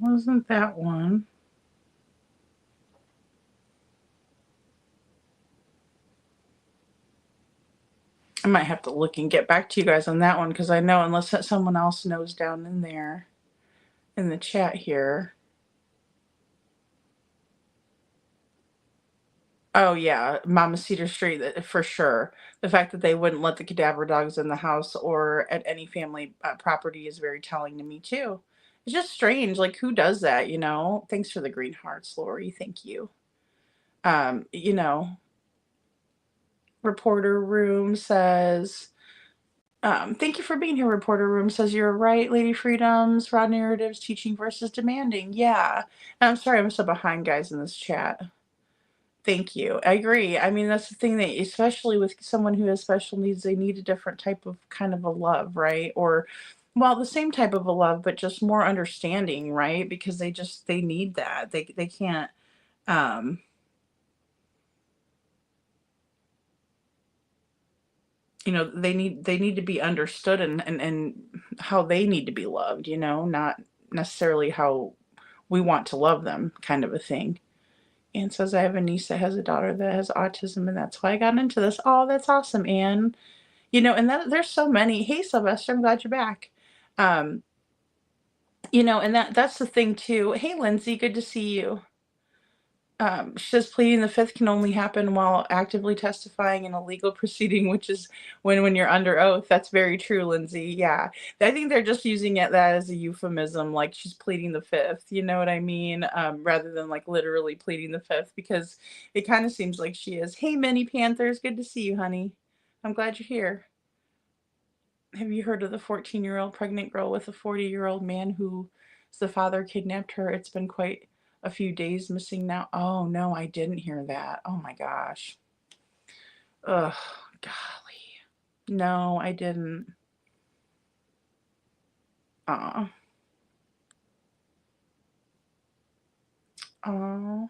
That wasn't that one. I might have to look and get back to you guys on that one, because I know unless that someone else knows down in there in the chat here. Oh yeah, Mama Cedar Street, for sure. The fact that they wouldn't let the cadaver dogs in the house or at any family property is very telling to me too. It's just strange. Like, who does that, you know? Thanks for the green hearts, Lori. Thank you. You know, Reporter Room says, thank you for being here. Reporter Room says, you're right, Lady Freedoms, raw narratives, teaching versus demanding. Yeah. And I'm sorry I'm so behind, guys, in this chat. Thank you. I agree. I mean, that's the thing, that especially with someone who has special needs, they need a different type of kind of a love, right? Or, well, the same type of a love, but just more understanding, right? Because they need that. They can't, you know, they need to be understood and how they need to be loved, you know, not necessarily how we want to love them, kind of a thing. Anne says, I have a niece that has a daughter that has autism, and that's why I got into this. Oh, that's awesome, Anne. You know, and that there's so many. Hey, Sylvester, I'm glad you're back. You know, and that's the thing too. Hey, Lindsay, good to see you. She says pleading the fifth can only happen while actively testifying in a legal proceeding, which is when you're under oath. That's very true, Lindsay. Yeah. I think they're just using that as a euphemism, like she's pleading the fifth, you know what I mean? Rather than like literally pleading the fifth, because it kind of seems like she is. Hey, Minnie Panthers, good to see you, honey. I'm glad you're here. Have you heard of the 14-year-old pregnant girl with a 40-year-old man who's the father kidnapped her? It's been quite a few days missing now. Oh, no, I didn't hear that. Oh, my gosh. Ugh, golly. No, I didn't. Oh. Oh.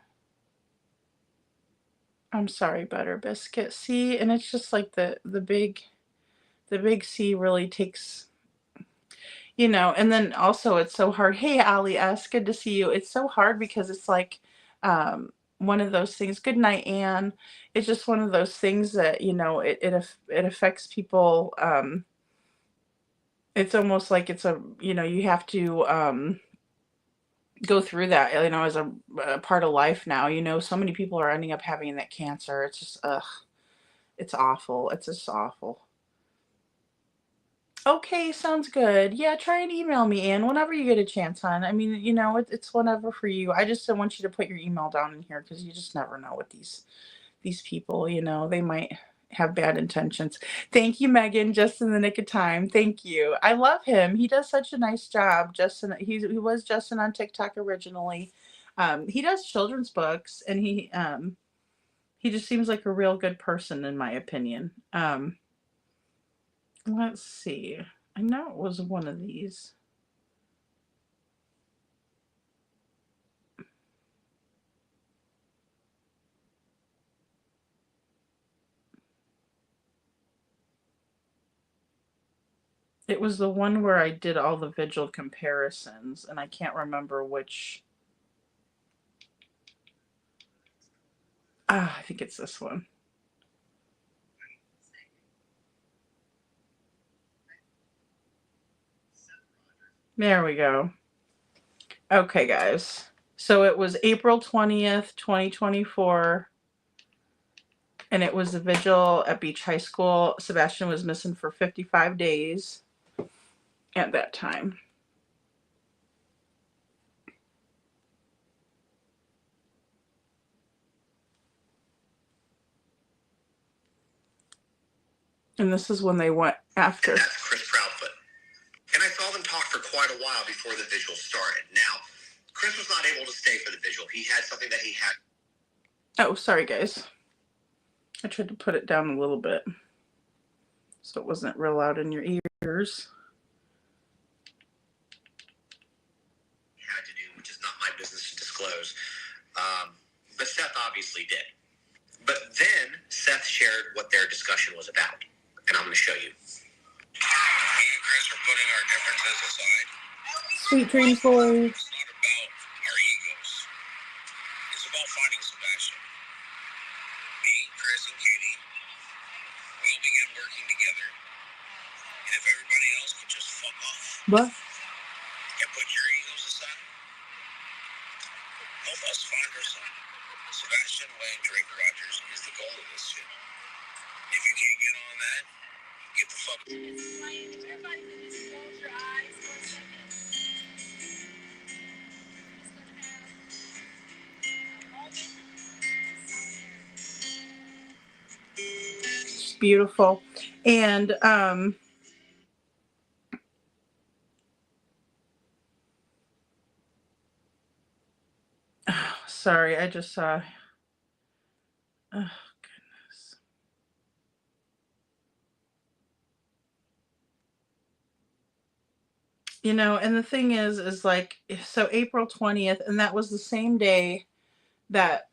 I'm sorry, Butter Biscuit. See, and it's just like the big C really takes, you know, and then also it's so hard. Hey, Ali S, good to see you. It's so hard because it's like one of those things. Good night, Anne. It's just one of those things that, you know, it affects people. It's almost like it's a, you know, you have to go through that, you know, as a part of life now. You know, so many people are ending up having that cancer. It's just, ugh, it's awful. It's just awful. Okay, sounds good. Yeah, try and email me, Ann, whenever you get a chance, hon. I mean, you know, it's whenever for you. I just don't want you to put your email down in here, because you just never know with these people, you know, they might have bad intentions. Thank you, Megan, just in the nick of time. Thank you. I love him. He does such a nice job. Justin, he was Justin on TikTok originally. He does children's books, and he just seems like a real good person, in my opinion. Let's see. I know it was one of these. It was the one where I did all the vigil comparisons, and I can't remember which. I think it's this one. There we go. Okay, guys. So it was April 20th, 2024, and it was the vigil at Beach High School. Sebastian was missing for 55 days at that time. And this is when they went after. And that's Chris Proudfoot. And I saw them talk for quite a while before the vigil started. Now, Chris was not able to stay for the vigil. He had something that he had. Oh, sorry, guys. I tried to put it down a little bit so it wasn't real loud in your ears. Had to do, which is not my business to disclose. But Seth obviously did. But then Seth shared what their discussion was about. And I'm going to show you. Me and Chris are putting our differences aside. Sweet dreams, boys. It's not about What? And put your egos aside. Help us find our son. Sebastian Wayne Drake Rogers is the goal of this shit. If you can't get on that, get the fuck. Everybody just close your eyes for a second. It's beautiful. And sorry, I just saw. Oh, goodness. You know, and the thing is like, so April 20th, and that was the same day that,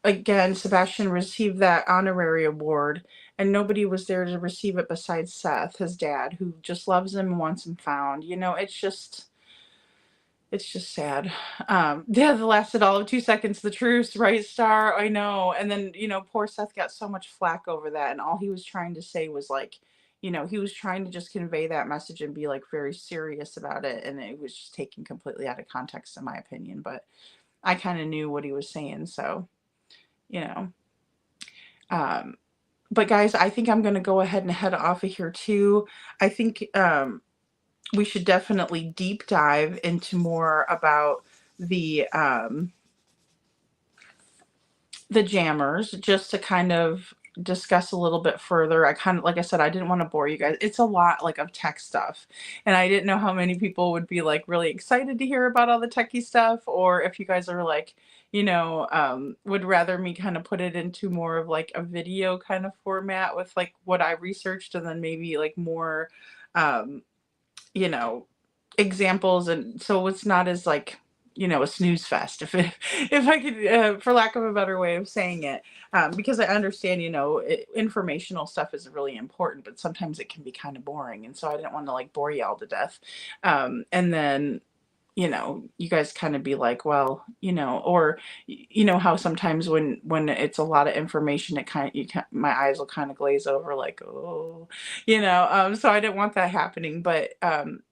again, Sebastian received that honorary award, and nobody was there to receive it besides Seth, his dad, who just loves him and wants him found. You know, it's just sad. Yeah, that lasted all of 2 seconds. The truce, right, Star? I know. And then, you know, poor Seth got so much flack over that, and all he was trying to say was like, you know, he was trying to just convey that message and be like very serious about it, and it was just taken completely out of context, in my opinion. But I kind of knew what he was saying, so, you know. But guys, I think I'm going to go ahead and head off of here too. I think we should definitely deep dive into more about the jammers, just to kind of discuss a little bit further. I kind of, like I said, I didn't want to bore you guys. It's a lot like of tech stuff, and I didn't know how many people would be like really excited to hear about all the techie stuff, or if you guys are like, you know, would rather me kind of put it into more of like a video kind of format with like what I researched, and then maybe like more you know, examples, and so it's not as like, you know, a snooze fest, if I could, for lack of a better way of saying it, because I understand, you know, informational stuff is really important, but sometimes it can be kind of boring, and so I didn't want to like bore you all to death, and then, you know, you guys kind of be like, well, you know, or you know how sometimes when it's a lot of information, it kind of, my eyes will kind of glaze over, like, oh, you know, so I didn't want that happening. But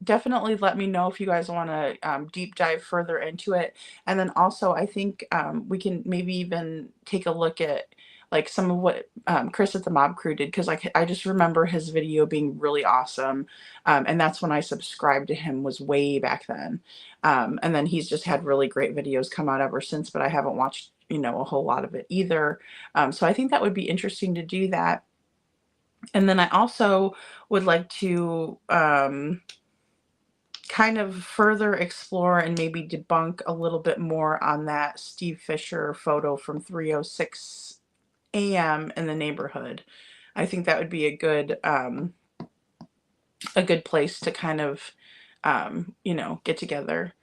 definitely let me know if you guys want to deep dive further into it. And then also, I think we can maybe even take a look at like some of what Chris at the Mob Crew did, because I just remember his video being really awesome, and that's when I subscribed to him, was way back then, and then he's just had really great videos come out ever since, but I haven't watched, you know, a whole lot of it either, so I think that would be interesting to do that. And then I also would like to kind of further explore and maybe debunk a little bit more on that Steve Fisher photo from 3:06 a.m. in the neighborhood. I think that would be a good place to kind of you know, get together.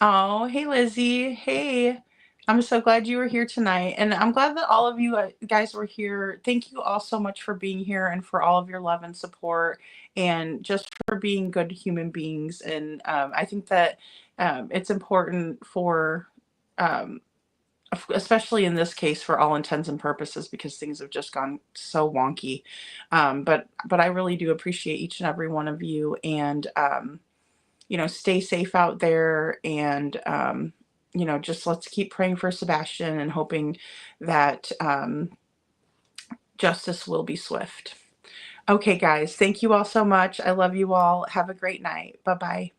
Oh, hey Lizzie. Hey. I'm so glad you were here tonight, and I'm glad that all of you guys were here. Thank you all so much for being here and for all of your love and support, and just for being good human beings. And I think that it's important for especially in this case, for all intents and purposes, because things have just gone so wonky. But I really do appreciate each and every one of you, and you know, stay safe out there, and you know, just let's keep praying for Sebastian and hoping that justice will be swift. Okay, guys, thank you all so much. I love you all. Have a great night. Bye-bye.